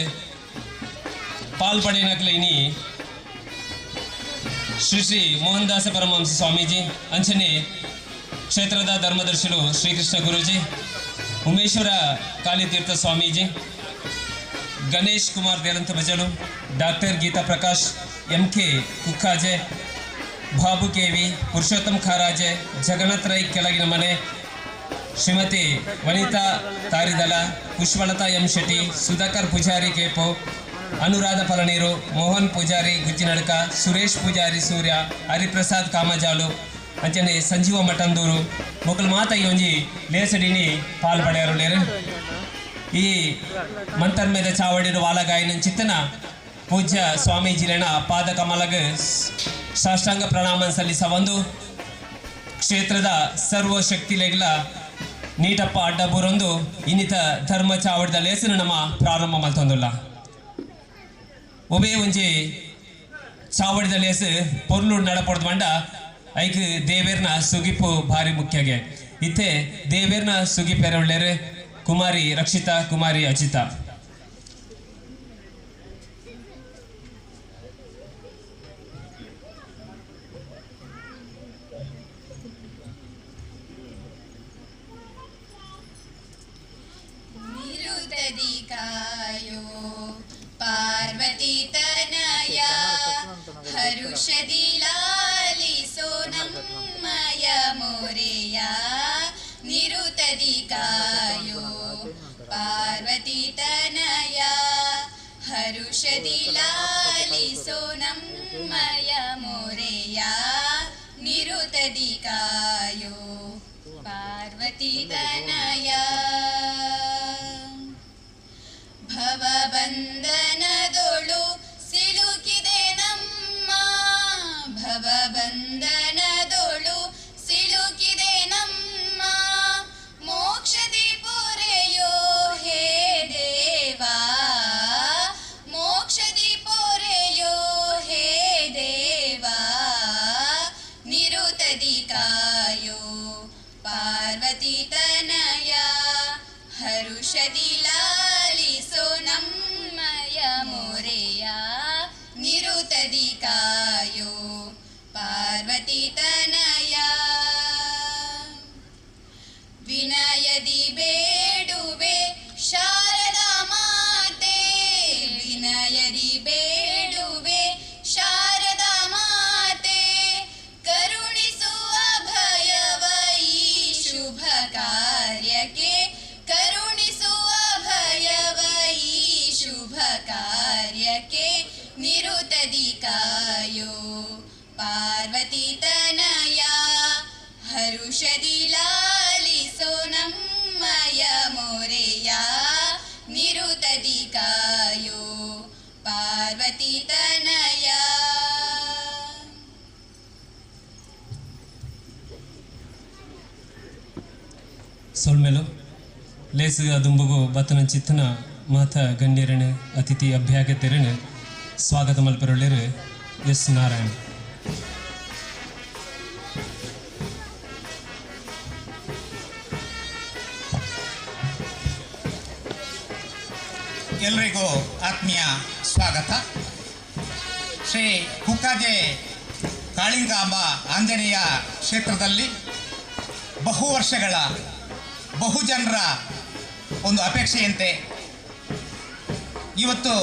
ಪಾಲ್ಪಡೆನಕ್ಲ ಇನಿ ಶ್ರೀ ಶ್ರೀ ಮೋಹನ್ ದಾಸ ಪರಮಹಂಸ ಸ್ವಾಮೀಜಿ ಅಂಚನೆ ಕ್ಷೇತ್ರದ ಧರ್ಮದರ್ಶಿಗಳು Shrikrishna Guruji, Umeshwara Kalitheertha Swamiji, Ganesh Kumar Delantha Bajalu, doctor Geetha Prakash, MK Kukkaje, Babu KV, Purushottam Kharaje, Jagannath Rai ಕೆಳಗಿನ ಮನೆ, ಶ್ರೀಮತಿ ವನಿತಾ ತಾರಿದಲ, ಪುಷ್ಪಲತಾ M ಶೆಟ್ಟಿ, ಸುಧಾಕರ್ ಪೂಜಾರಿ ಕೇಪೋ, ಅನುರಾಧ ಫಲನೀರು, ಮೋಹನ್ ಪೂಜಾರಿ ಗುಜ್ಜಿನಡ್ಕ, ಸುರೇಶ್ ಪೂಜಾರಿ ಸೂರ್ಯ, ಹರಿಪ್ರಸಾದ್ ಕಾಮಜಾಲು ಅಂಚನೆ ಸಂಜೀವ ಮಠಂದೂರು ಮೊಕಲ್ ಮಾತ ಈ ಒಂಜಿ ಲೇಸಡಿನಿ ಪಾಲ್ಪಡೆಯರು ಲೇರು. ಈ ಮಂತರ್ಮೇದ ಚಾವಡಿರು ವಾಲಗಾಯನ ಚಿತ್ತನ ಪೂಜ್ಯ ಸ್ವಾಮೀಜಿಲೇನ ಪಾದ ಕಮಲಗ ಸಾಷ್ಟಾಂಗ ಪ್ರಣಾಮ ಸಲ್ಲಿಸವಂದು ಕ್ಷೇತ್ರದ ಸರ್ವ ಶಕ್ತಿಲೆಗಳ ನೀಟಪ್ಪ ಅಡ್ಡಬೂರೊಂದು ಇನ್ನಿತ ಧರ್ಮ ಚಾವಡಿದ ಲೇಸನ ನಮ್ಮ ಪ್ರಾರಂಭ ಮಲ್ತೊಂದುಲ್ಲ. ಒಬೇ ಒಂಜಿ ಚಾವಡಿದ ಲೇಸು ಪೊರ್ಲು ನಡಪಡ್ದು ಬಂಡ ಐಕ್ ದೇವೇರ್ನ ಸುಗಿಪು ಭಾರಿ ಮುಖ್ಯಗೆ ಇತ್ತೆ ದೇವೇರ್ನ ಸುಗಿಪೆರೊಳ್ಳೆರು ಕುಮಾರಿ ರಕ್ಷಿತಾ, ಕುಮಾರಿ ಅಜಿತಾ. ಪಾರ್ವತಿ ತನಯ ಹರುಷದಿ ಲಾಲಿಸೋ ನಮ್ಮಯ ಮೋರೆಯ ನಿರುತದಿ ಕಾಯೋ ಪಾರ್ವತಿ ತನಯ ಹರುಷದಿ ಲಾಲಿಸೋ ನಮ್ಮಯ ಮೋರೆಯ ನಿರುತದಿ ಕಾಯೋ ತನಯ ಭವಬಂಧನದೊಳು ಸಿಲುಕಿದೆ ನಮ್ಮ ಭವಬಂಧನದೊಳು ಸಿಲುಕಿದೆ ನಮ್ಮ ಮೋಕ್ಷದಿ ಪೊರೆಯೋ ಹೇ ದೇವಾ ಮೋಕ್ಷದಿ ಪೊರೆಯೋ ಹೇ ದೇವಾ ನಿರುತದಿ ಕಾಯೋ ಪಾರ್ವತಿ ತನಯ ಹರುಷದಿ ಲಾಲಿಸೋ ನಮ್ಮಯ ಮೊರೆಯ ನಿರುತದಿ ಕಾಯೋ ಪಾರ್ವತಿ ತನಯ ವಿನಯದಿ ಬೇಡುವೆ ಶಾರದಾ ಮಾತೆ ವಿನಯದಿ ಬೇಡುವೆ ಶಾರದಾ ಮಾತೆ ಕರುಣಿಸುವ ಭಯವ ಈ ಶುಭ ಕಾರ್ಯಕ್ಕೆ ಕರುಣಿಸುವ ಭಯವ ಈ ಶುಭ ಕಾರ್ಯಕ್ಕೆ ನಿರುತದಿ ಕಾಯೋ ಪಾರ್ವತಿ ತನಯ ಹರುಷದಿ ಲಾಲಿಸೋ ನಮ್ಮಯ ಮೊರೆಯ ನಿರುತದಿ ಕಾಯೋ ಪಾರ್ವತಿ ತನಯ ಸೊಳ್ಮೆಲು ಲೇಸು ದುಂಬುಗು ಬತ್ತನ ಚಿತ್ತನ ಮಾತ ಗಣ್ಯರಣ ಅತಿಥಿ ಅಭ್ಯಾಗತೆರಣ ಸ್ವಾಗತ ಮಲ್ಪರೊಳ್ಳೆರು ಎಸ್ ನಾರಾಯಣ್. ಎಲ್ಲರಿಗೂ ಆತ್ಮೀಯ ಸ್ವಾಗತ. ಶ್ರೀ ಕುಕ್ಕಾಜೆ ಕಾಳಿಂಗಾಂಬ ಆಂಜನೇಯ ಕ್ಷೇತ್ರದಲ್ಲಿ ಬಹು ವರ್ಷಗಳ ಬಹುಜನರ ಒಂದು ಅಪೇಕ್ಷೆಯಂತೆ ಇವತ್ತು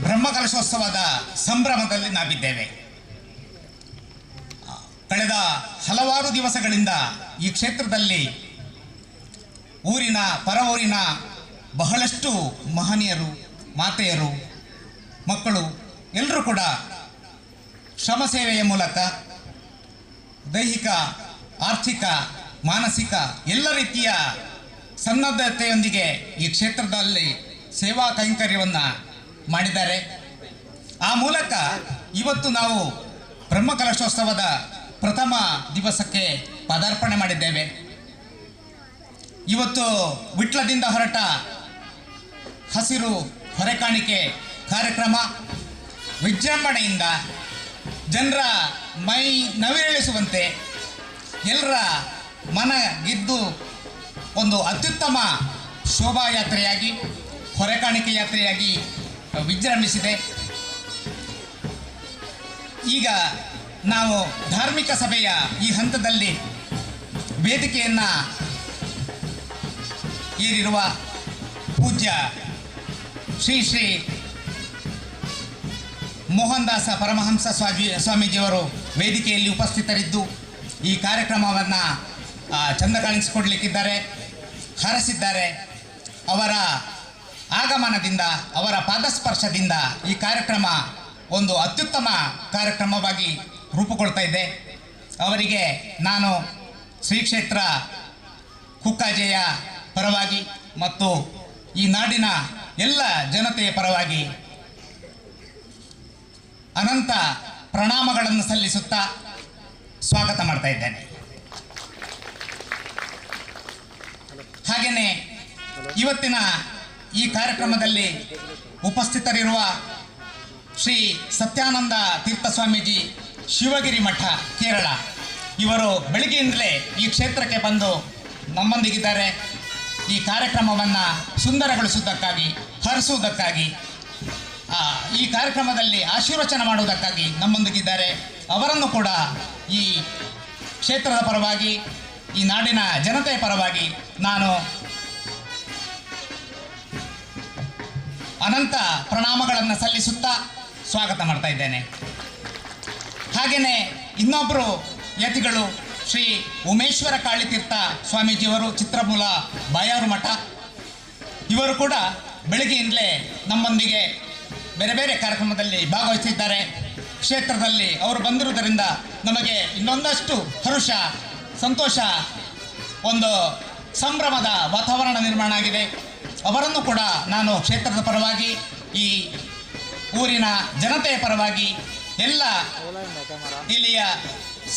ಬ್ರಹ್ಮಕಲಶೋತ್ಸವದ ಸಂಭ್ರಮದಲ್ಲಿ ನಾವಿದ್ದೇವೆ. ಕಳೆದ ಹಲವಾರು ದಿವಸಗಳಿಂದ ಈ ಕ್ಷೇತ್ರದಲ್ಲಿ ಊರಿನ ಪರ ಊರಿನ ಬಹಳಷ್ಟು ಮಹನೀಯರು ಮಾತೆಯರು ಮಕ್ಕಳು ಎಲ್ಲರೂ ಕೂಡ ಶ್ರಮ ಸೇವೆಯ ಮೂಲಕ ದೈಹಿಕ ಆರ್ಥಿಕ ಮಾನಸಿಕ ಎಲ್ಲ ರೀತಿಯ ಸನ್ನದ್ಧತೆಯೊಂದಿಗೆ ಈ ಕ್ಷೇತ್ರದಲ್ಲಿ ಸೇವಾ ಕೈಂಕರ್ಯವನ್ನು ಮಾಡಿದ್ದಾರೆ. ಆ ಮೂಲಕ ಇವತ್ತು ನಾವು ಬ್ರಹ್ಮಕಲಶೋತ್ಸವದ ಪ್ರಥಮ ದಿವಸಕ್ಕೆ ಪದಾರ್ಪಣೆ ಮಾಡಿದ್ದೇವೆ. ಇವತ್ತು ವಿಟ್ಲದಿಂದ ಹೊರಟ ಹಸಿರು ಹೊರೆಕಾಣಿಕೆ ಕಾರ್ಯಕ್ರಮ ವಿಜೃಂಭಣೆಯಿಂದ ಜನರ ಮೈ ನವಿರೇಳಿಸುವಂತೆ ಎಲ್ಲರ ಮನ ಗೆದ್ದು ಒಂದು ಅತ್ಯುತ್ತಮ ಶೋಭಾಯಾತ್ರೆಯಾಗಿ ಹೊರೆಕಾಣಿಕೆ ಯಾತ್ರೆಯಾಗಿ ವಿಜೃಂಭಿಸಿದೆ. ಈಗ ನಾವು ಧಾರ್ಮಿಕ ಸಭೆಯ ಈ ಹಂತದಲ್ಲಿ ವೇದಿಕೆಯನ್ನು ಏರಿರುವ ಪೂಜ್ಯ ಶ್ರೀ ಶ್ರೀ ಮೋಹನ್ ದಾಸ ಪರಮಹಂಸ ಸ್ವಾಮೀಜಿಯವರು ವೇದಿಕೆಯಲ್ಲಿ ಉಪಸ್ಥಿತರಿದ್ದು ಈ ಕಾರ್ಯಕ್ರಮವನ್ನು ಚಂದ ಕಾಣಿಸಿಕೊಡ್ಲಿಕ್ಕಿದ್ದಾರೆ, ಹರಸಿದ್ದಾರೆ. ಅವರ ಆಗಮನದಿಂದ ಅವರ ಪಾದಸ್ಪರ್ಶದಿಂದ ಈ ಕಾರ್ಯಕ್ರಮ ಒಂದು ಅತ್ಯುತ್ತಮ ಕಾರ್ಯಕ್ರಮವಾಗಿ ರೂಪುಗೊಳ್ತಾ ಇದೆ. ಅವರಿಗೆ ನಾನು ಶ್ರೀ ಕ್ಷೇತ್ರ ಕುಕ್ಕಾಜೆಯ ಪರವಾಗಿ ಮತ್ತು ಈ ನಾಡಿನ ಎಲ್ಲ ಜನತೆಯ ಪರವಾಗಿ ಅನಂತ ಪ್ರಣಾಮಗಳನ್ನು ಸಲ್ಲಿಸುತ್ತಾ ಸ್ವಾಗತ ಮಾಡ್ತಾ ಇದ್ದೇನೆ. ಹಾಗೆಯೇ ಇವತ್ತಿನ ಈ ಕಾರ್ಯಕ್ರಮದಲ್ಲಿ ಉಪಸ್ಥಿತರಿರುವ ಶ್ರೀ ಸತ್ಯಾನಂದ ತೀರ್ಥ ಸ್ವಾಮೀಜಿ ಶಿವಗಿರಿ ಮಠ ಕೇರಳ, ಇವರು ಬೆಳಗ್ಗೆಯಿಂದಲೇ ಈ ಕ್ಷೇತ್ರಕ್ಕೆ ಬಂದು ನಮ್ಮೊಂದಿಗಿದ್ದಾರೆ. ಈ ಕಾರ್ಯಕ್ರಮವನ್ನು ಸುಂದರಗೊಳಿಸುವುದಕ್ಕಾಗಿ ಹರಿಸುವುದಕ್ಕಾಗಿ ಈ ಕಾರ್ಯಕ್ರಮದಲ್ಲಿ ಆಶೀರ್ವಚನ ಮಾಡುವುದಕ್ಕಾಗಿ ನಮ್ಮೊಂದಿಗಿದ್ದಾರೆ. ಅವರನ್ನು ಕೂಡ ಈ ಕ್ಷೇತ್ರದ ಪರವಾಗಿ ಈ ನಾಡಿನ ಜನತೆಯ ಪರವಾಗಿ ನಾನು ಅನಂತ ಪ್ರಣಾಮಗಳನ್ನು ಸಲ್ಲಿಸುತ್ತಾ ಸ್ವಾಗತ ಮಾಡ್ತಾ ಇದ್ದೇನೆ. ಹಾಗೆಯೇ ಇನ್ನೊಬ್ಬರು ಯತಿಗಳು ಶ್ರೀ ಉಮೇಶ್ವರ ಕಾಳಿತೀರ್ಥ ಸ್ವಾಮೀಜಿಯವರು ಚಿತ್ರಮೂಲ ಬಾಯಾರು ಮಠ, ಇವರು ಕೂಡ ಬೆಳಗ್ಗೆಯಿಂದಲೇ ನಮ್ಮೊಂದಿಗೆ ಬೇರೆ ಬೇರೆ ಕಾರ್ಯಕ್ರಮದಲ್ಲಿ ಭಾಗವಹಿಸಿದ್ದಾರೆ. ಕ್ಷೇತ್ರದಲ್ಲಿ ಅವರು ಬಂದಿರುವುದರಿಂದ ನಮಗೆ ಇನ್ನೊಂದಷ್ಟು ಹರುಷ ಸಂತೋಷ ಒಂದು ಸಂಭ್ರಮದ ವಾತಾವರಣ ನಿರ್ಮಾಣ ಆಗಿದೆ. ಅವರನ್ನು ಕೂಡ ನಾನು ಕ್ಷೇತ್ರದ ಪರವಾಗಿ, ಈ ಊರಿನ ಜನತೆಯ ಪರವಾಗಿ, ಎಲ್ಲ ಇಲ್ಲಿಯ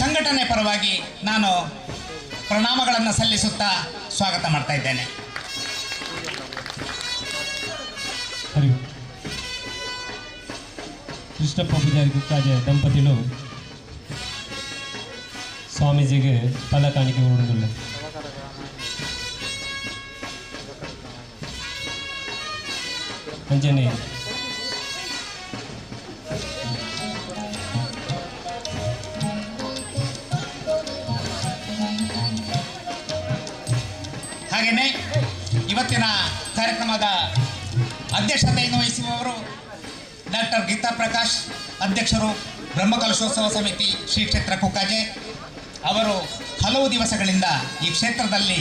ಸಂಘಟನೆ ಪರವಾಗಿ ನಾನು ಪ್ರಣಾಮಗಳನ್ನು ಸಲ್ಲಿಸುತ್ತಾ ಸ್ವಾಗತ ಮಾಡ್ತಾ ಇದ್ದೇನೆ. ಕೃಷ್ಣಪ್ಪ ಪೂಜಾರಿ ಕುಕ್ಕಾಜೆ ದಂಪತಿಗಳು ಸ್ವಾಮೀಜಿಗೆ ಫಲ ಕಾಣಿಕೆ ಕೊಡುವುದಿಲ್ಲ. ಅಂಜನೆ ಹಾಗೆಯೇ ಇವತ್ತಿನ ಕಾರ್ಯಕ್ರಮದ ಅಧ್ಯಕ್ಷತೆಯನ್ನು ವಹಿಸುವವರು ಡಾಕ್ಟರ್ ಗೀತಾ ಪ್ರಕಾಶ್, ಅಧ್ಯಕ್ಷರು ಬ್ರಹ್ಮಕಲಶೋತ್ಸವ ಸಮಿತಿ ಶ್ರೀ ಕ್ಷೇತ್ರ ಕುಕ್ಕಾಜೆ. ಅವರು ಹಲವು ದಿವಸಗಳಿಂದ ಈ ಕ್ಷೇತ್ರದಲ್ಲಿ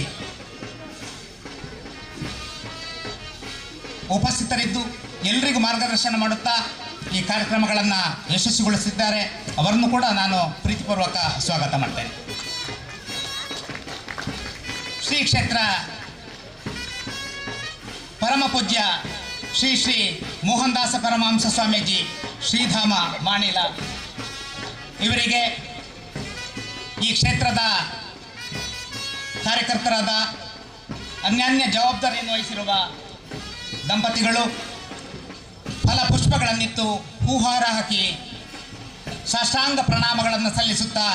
ಉಪಸ್ಥಿತರಿದ್ದು ಎಲ್ಲರಿಗೂ ಮಾರ್ಗದರ್ಶನ ಮಾಡುತ್ತಾ ಈ ಕಾರ್ಯಕ್ರಮಗಳನ್ನು ಯಶಸ್ವಿಗೊಳಿಸಿದ್ದಾರೆ. ಅವರನ್ನು ಕೂಡ ನಾನು ಪ್ರೀತಿಪೂರ್ವಕ ಸ್ವಾಗತ ಮಾಡ್ತೇನೆ. ಶ್ರೀ ಕ್ಷೇತ್ರ ಪರಮ ಪೂಜ್ಯ ಶ್ರೀ ಶ್ರೀ ಮೋಹನ್ ದಾಸ ಪರಮಹಂಸ ಸ್ವಾಮೀಜಿ ಶ್ರೀಧಾಮ ಮಾಣಿಲ ಇವರಿಗೆ ಈ ಕ್ಷೇತ್ರದ ಕಾರ್ಯಕರ್ತರಾದ ಅನ್ಯಾನ್ಯ ಜವಾಬ್ದಾರಿಯನ್ನು ವಹಿಸಿರುವ ದಂಪತಿಗಳು ಫಲಪುಷ್ಪಗಳನ್ನಿತ್ತು ಹೂಹಾರ ಹಾಕಿ ಸಾಷ್ಟಾಂಗ ಪ್ರಣಾಮಗಳನ್ನು ಸಲ್ಲಿಸುತ್ತಾ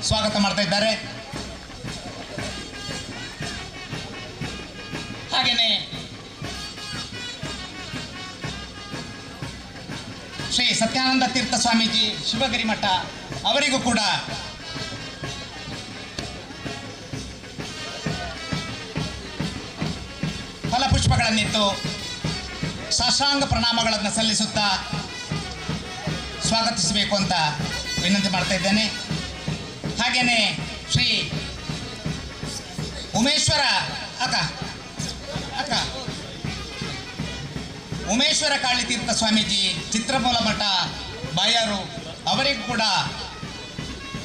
ಸ್ವಾಗತ ಮಾಡ್ತಾ ಇದ್ದಾರೆ. ಹಾಗೆಯೇ ಶ್ರೀ ಸತ್ಯಾನಂದ ತೀರ್ಥ ಸ್ವಾಮೀಜಿ ಶಿವಗಿರಿ ಮಠ ಅವರಿಗೂ ಕೂಡ ಫಲಪುಷ್ಪಗಳನ್ನಿತ್ತು ಸಾಷ್ಟಾಂಗ ಪ್ರಣಾಮಗಳನ್ನು ಸಲ್ಲಿಸುತ್ತಾ ಸ್ವಾಗತಿಸಬೇಕು ಅಂತ ವಿನಂತಿ ಮಾಡ್ತಾ ಇದ್ದೇನೆ. ಹಾಗೆಯೇ ಶ್ರೀ ಉಮೇಶ್ವರ ಉಮೇಶ್ವರ ಕಾಳಿತೀರ್ಥ ಸ್ವಾಮೀಜಿ ಚಿತ್ರಮೂಲ ಮಠ ಬಾಯಾರು ಅವರಿಗೂ ಕೂಡ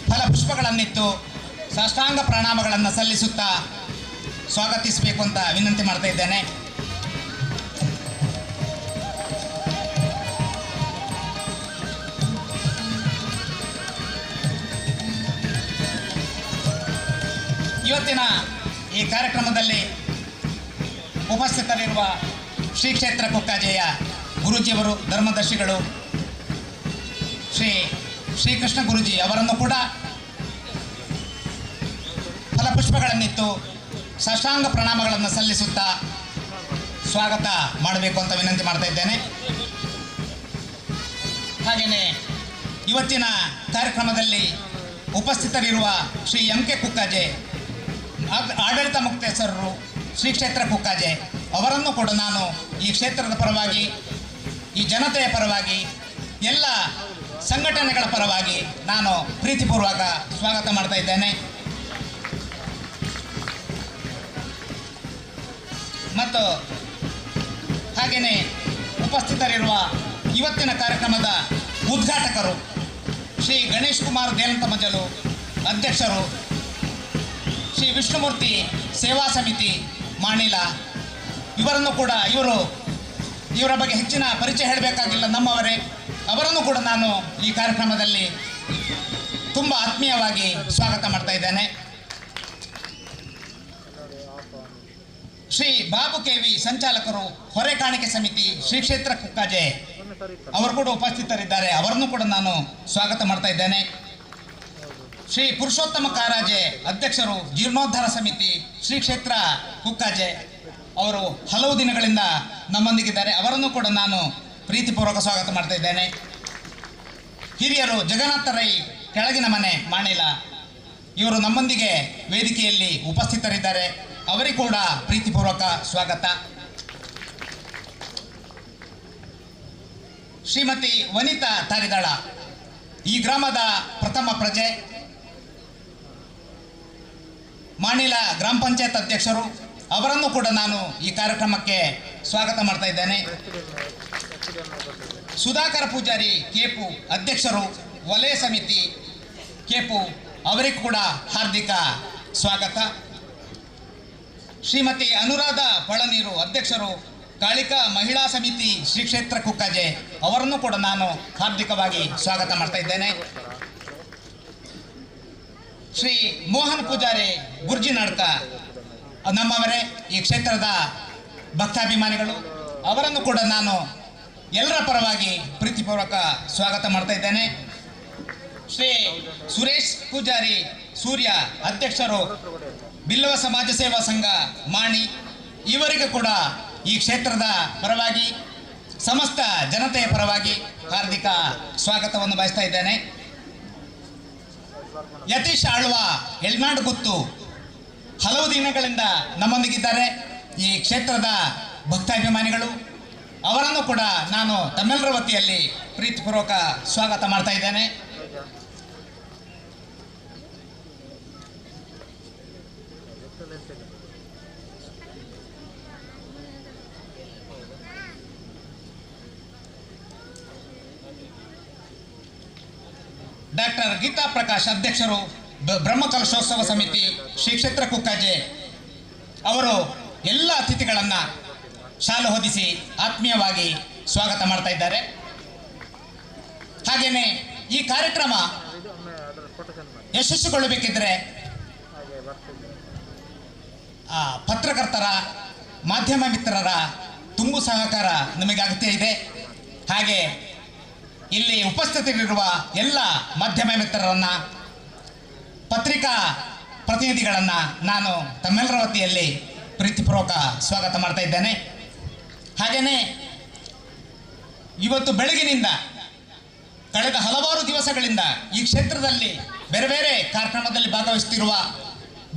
ಫಲಪುಷ್ಪಗಳನ್ನಿತ್ತು ಸಾಷ್ಟಾಂಗ ಪ್ರಣಾಮಗಳನ್ನು ಸಲ್ಲಿಸುತ್ತಾ ಸ್ವಾಗತಿಸಬೇಕು ಅಂತ ವಿನಂತಿ ಮಾಡ್ತಾ ಇದ್ದೇನೆ. ಇವತ್ತಿನ ಈ ಕಾರ್ಯಕ್ರಮದಲ್ಲಿ ಉಪಸ್ಥಿತರಿರುವ ಶ್ರೀ ಕ್ಷೇತ್ರ ಕುಕ್ಕಾಜೆಯ ಗುರೂಜಿಯವರು, ಧರ್ಮದರ್ಶಿಗಳು ಶ್ರೀಕೃಷ್ಣ ಗುರೂಜಿ ಅವರನ್ನು ಕೂಡ ಫಲಪುಷ್ಪಗಳನ್ನಿತ್ತು ಸಾಷ್ಟಾಂಗ ಪ್ರಣಾಮಗಳನ್ನು ಸಲ್ಲಿಸುತ್ತಾ ಸ್ವಾಗತ ಮಾಡಬೇಕು ಅಂತ ವಿನಂತಿ ಮಾಡ್ತಾ ಇದ್ದೇನೆ. ಹಾಗೆಯೇ ಇವತ್ತಿನ ಕಾರ್ಯಕ್ರಮದಲ್ಲಿ ಉಪಸ್ಥಿತರಿರುವ ಶ್ರೀ ಎಂ ಕೆ ಕುಕ್ಕಾಜೆ ಆಡಳಿತ ಮುಕ್ತೇಶ್ವರರು ಶ್ರೀ ಕ್ಷೇತ್ರ ಕುಕ್ಕಾಜೆ ಅವರನ್ನು ಕೂಡ ನಾನು ಈ ಕ್ಷೇತ್ರದ ಪರವಾಗಿ, ಈ ಜನತೆಯ ಪರವಾಗಿ, ಎಲ್ಲ ಸಂಘಟನೆಗಳ ಪರವಾಗಿ ನಾನು ಪ್ರೀತಿಪೂರ್ವಕ ಸ್ವಾಗತ ಮಾಡ್ತಾ ಇದ್ದೇನೆ. ಮತ್ತು ಹಾಗೆಯೇ ಉಪಸ್ಥಿತರಿರುವ ಇವತ್ತಿನ ಕಾರ್ಯಕ್ರಮದ ಉದ್ಘಾಟಕರು ಶ್ರೀ ಗಣೇಶ್ ಕುಮಾರ್ ದೇಲಂತ ಮಜಲು, ಅಧ್ಯಕ್ಷರು ಶ್ರೀ ವಿಷ್ಣುಮೂರ್ತಿ ಸೇವಾ ಸಮಿತಿ ಮಾಣಿಲ, ಇವರನ್ನು ಕೂಡ ಇವರ ಬಗ್ಗೆ ಹೆಚ್ಚಿನ ಪರಿಚಯ ಹೇಳಬೇಕಾಗಿಲ್ಲ, ನಮ್ಮವರೇ. ಅವರನ್ನು ಕೂಡ ನಾನು ಈ ಕಾರ್ಯಕ್ರಮದಲ್ಲಿ ತುಂಬ ಆತ್ಮೀಯವಾಗಿ ಸ್ವಾಗತ ಮಾಡ್ತಾ ಇದ್ದೇನೆ. ಶ್ರೀ ಬಾಬು ಕೆವಿ ಸಂಚಾಲಕರು ಹೊರೆ ಕಾಣಿಕೆ ಸಮಿತಿ ಶ್ರೀ ಕ್ಷೇತ್ರ ಕುಕ್ಕಾಜೆ ಅವರು ಕೂಡ ಉಪಸ್ಥಿತರಿದ್ದಾರೆ. ಅವರನ್ನು ಕೂಡ ನಾನು ಸ್ವಾಗತ ಮಾಡ್ತಾ ಇದ್ದೇನೆ. ಶ್ರೀ ಪುರುಷೋತ್ತಮ ಕಾರಾಜೆ ಅಧ್ಯಕ್ಷರು ಜೀರ್ಣೋದ್ಧಾರ ಸಮಿತಿ ಶ್ರೀ ಕ್ಷೇತ್ರ ಕುಕ್ಕಾಜೆ ಅವರು ಹಲವು ದಿನಗಳಿಂದ ನಮ್ಮೊಂದಿಗಿದ್ದಾರೆ. ಅವರನ್ನು ಕೂಡ ನಾನು ಪ್ರೀತಿಪೂರ್ವಕ ಸ್ವಾಗತ ಮಾಡ್ತಾ ಇದ್ದೇನೆ. ಹಿರಿಯರು ಜಗನ್ನಾಥ ರೈ ಕೆಳಗಿನ ಮನೆ ಮಾಣಿಲ ಇವರು ನಮ್ಮೊಂದಿಗೆ ವೇದಿಕೆಯಲ್ಲಿ ಉಪಸ್ಥಿತರಿದ್ದಾರೆ. ಅವರಿಗೂ ಕೂಡ ಪ್ರೀತಿಪೂರ್ವಕ ಸ್ವಾಗತ. ಶ್ರೀಮತಿ ವನಿತಾ ತಾರಿದಾಳ ಈ ಗ್ರಾಮದ ಪ್ರಥಮ ಪ್ರಜೆ, ಮಾಣಿಲ ಗ್ರಾಮ ಪಂಚಾಯತ್ ಅಧ್ಯಕ್ಷರು, ಅವರನ್ನು ಕೂಡ ನಾನು ಈ ಕಾರ್ಯಕ್ರಮಕ್ಕೆ ಸ್ವಾಗತ ಮಾಡ್ತಾ ಇದ್ದೇನೆ. ಸುಧಾಕರ ಪೂಜಾರಿ ಕೇಪು ಅಧ್ಯಕ್ಷರು ವಲಯ ಸಮಿತಿ ಕೇಪು, ಅವರಿಗೂ ಕೂಡ ಹಾರ್ದಿಕ ಸ್ವಾಗತ. ಶ್ರೀಮತಿ ಅನುರಾಧ ಪಳನೀರು ಅಧ್ಯಕ್ಷರು ಕಾಳಿಕಾ ಮಹಿಳಾ ಸಮಿತಿ ಶ್ರೀ ಕ್ಷೇತ್ರ ಕುಕ್ಕಜೆ ಅವರನ್ನು ಕೂಡ ನಾನು ಹಾರ್ದಿಕವಾಗಿ ಸ್ವಾಗತ ಮಾಡ್ತಾ ಇದ್ದೇನೆ. ಶ್ರೀ ಮೋಹನ್ ಪೂಜಾರಿ ಗುರ್ಜಿನಾಡ್ಕ ನಮ್ಮವರೇ, ಈ ಕ್ಷೇತ್ರದ ಭಕ್ತಾಭಿಮಾನಿಗಳು, ಅವರನ್ನು ಕೂಡ ನಾನು ಎಲ್ಲರ ಪರವಾಗಿ ಪ್ರೀತಿಪೂರ್ವಕ ಸ್ವಾಗತ ಮಾಡ್ತಾ ಇದ್ದೇನೆ. ಶ್ರೀ ಸುರೇಶ್ ಪೂಜಾರಿ ಸೂರ್ಯ ಅಧ್ಯಕ್ಷರು ಬಿಲ್ಲವ ಸಮಾಜ ಸೇವಾ ಸಂಘ ಮಾಣಿ, ಇವರಿಗೆ ಕೂಡ ಈ ಕ್ಷೇತ್ರದ ಪರವಾಗಿ ಸಮಸ್ತ ಜನತೆಯ ಪರವಾಗಿ ಹಾರ್ದಿಕ ಸ್ವಾಗತವನ್ನು ಬಯಸ್ತಾ ಇದ್ದೇನೆ. ಯತೀಶ್ ಆಳ್ವ ಎಳ್ನಾಡು ಗುತ್ತು ಹಲವು ದಿನಗಳಿಂದ ನಮ್ಮೊಂದಿಗಿದ್ದಾರೆ. ಈ ಕ್ಷೇತ್ರದ ಭಕ್ತಾಭಿಮಾನಿಗಳು, ಅವರನ್ನು ಕೂಡ ನಾನು ತಮ್ಮೆಲ್ಲರ ವತಿಯಲ್ಲಿ ಪ್ರೀತಿಪೂರ್ವಕ ಸ್ವಾಗತ ಮಾಡ್ತಾ ಇದ್ದೇನೆ. ಡಾಕ್ಟರ್ ಗೀತಾ ಪ್ರಕಾಶ್ ಅಧ್ಯಕ್ಷರು ಬ್ರಹ್ಮಕಲಶೋತ್ಸವ ಸಮಿತಿ ಶ್ರೀ ಕ್ಷೇತ್ರ ಕುಕ್ಕಜೆ ಅವರು ಎಲ್ಲ ಅತಿಥಿಗಳನ್ನು ಶಾಲು ಹೊದಿಸಿ ಆತ್ಮೀಯವಾಗಿ ಸ್ವಾಗತ ಮಾಡ್ತಾ ಇದ್ದಾರೆ. ಹಾಗೆಯೇ ಈ ಕಾರ್ಯಕ್ರಮ ಯಶಸ್ಸುಗೊಳ್ಳಬೇಕಿದ್ರೆ ಪತ್ರಕರ್ತರ, ಮಾಧ್ಯಮ ಮಿತ್ರರ ತುಂಬು ಸಹಕಾರ ನಮಗೆ ಅಗತ್ಯ ಇದೆ. ಹಾಗೆ ಇಲ್ಲಿ ಉಪಸ್ಥಿತರಿರುವ ಎಲ್ಲ ಮಾಧ್ಯಮ ಮಿತ್ರರನ್ನು, ಪತ್ರಿಕಾ ಪ್ರತಿನಿಧಿಗಳನ್ನು ನಾನು ತಮ್ಮೆಲ್ಲರ ವತಿಯಲ್ಲಿ ಪ್ರೀತಿಪೂರ್ವಕ ಸ್ವಾಗತ ಮಾಡ್ತಾ ಇದ್ದೇನೆ. ಹಾಗೆಯೇ ಇವತ್ತು ಬೆಳಗಿನಿಂದ ಕಳೆದ ಹಲವಾರು ದಿವಸಗಳಿಂದ ಈ ಕ್ಷೇತ್ರದಲ್ಲಿ ಬೇರೆ ಬೇರೆ ಕಾರ್ಯಕ್ರಮದಲ್ಲಿ ಭಾಗವಹಿಸುತ್ತಿರುವ,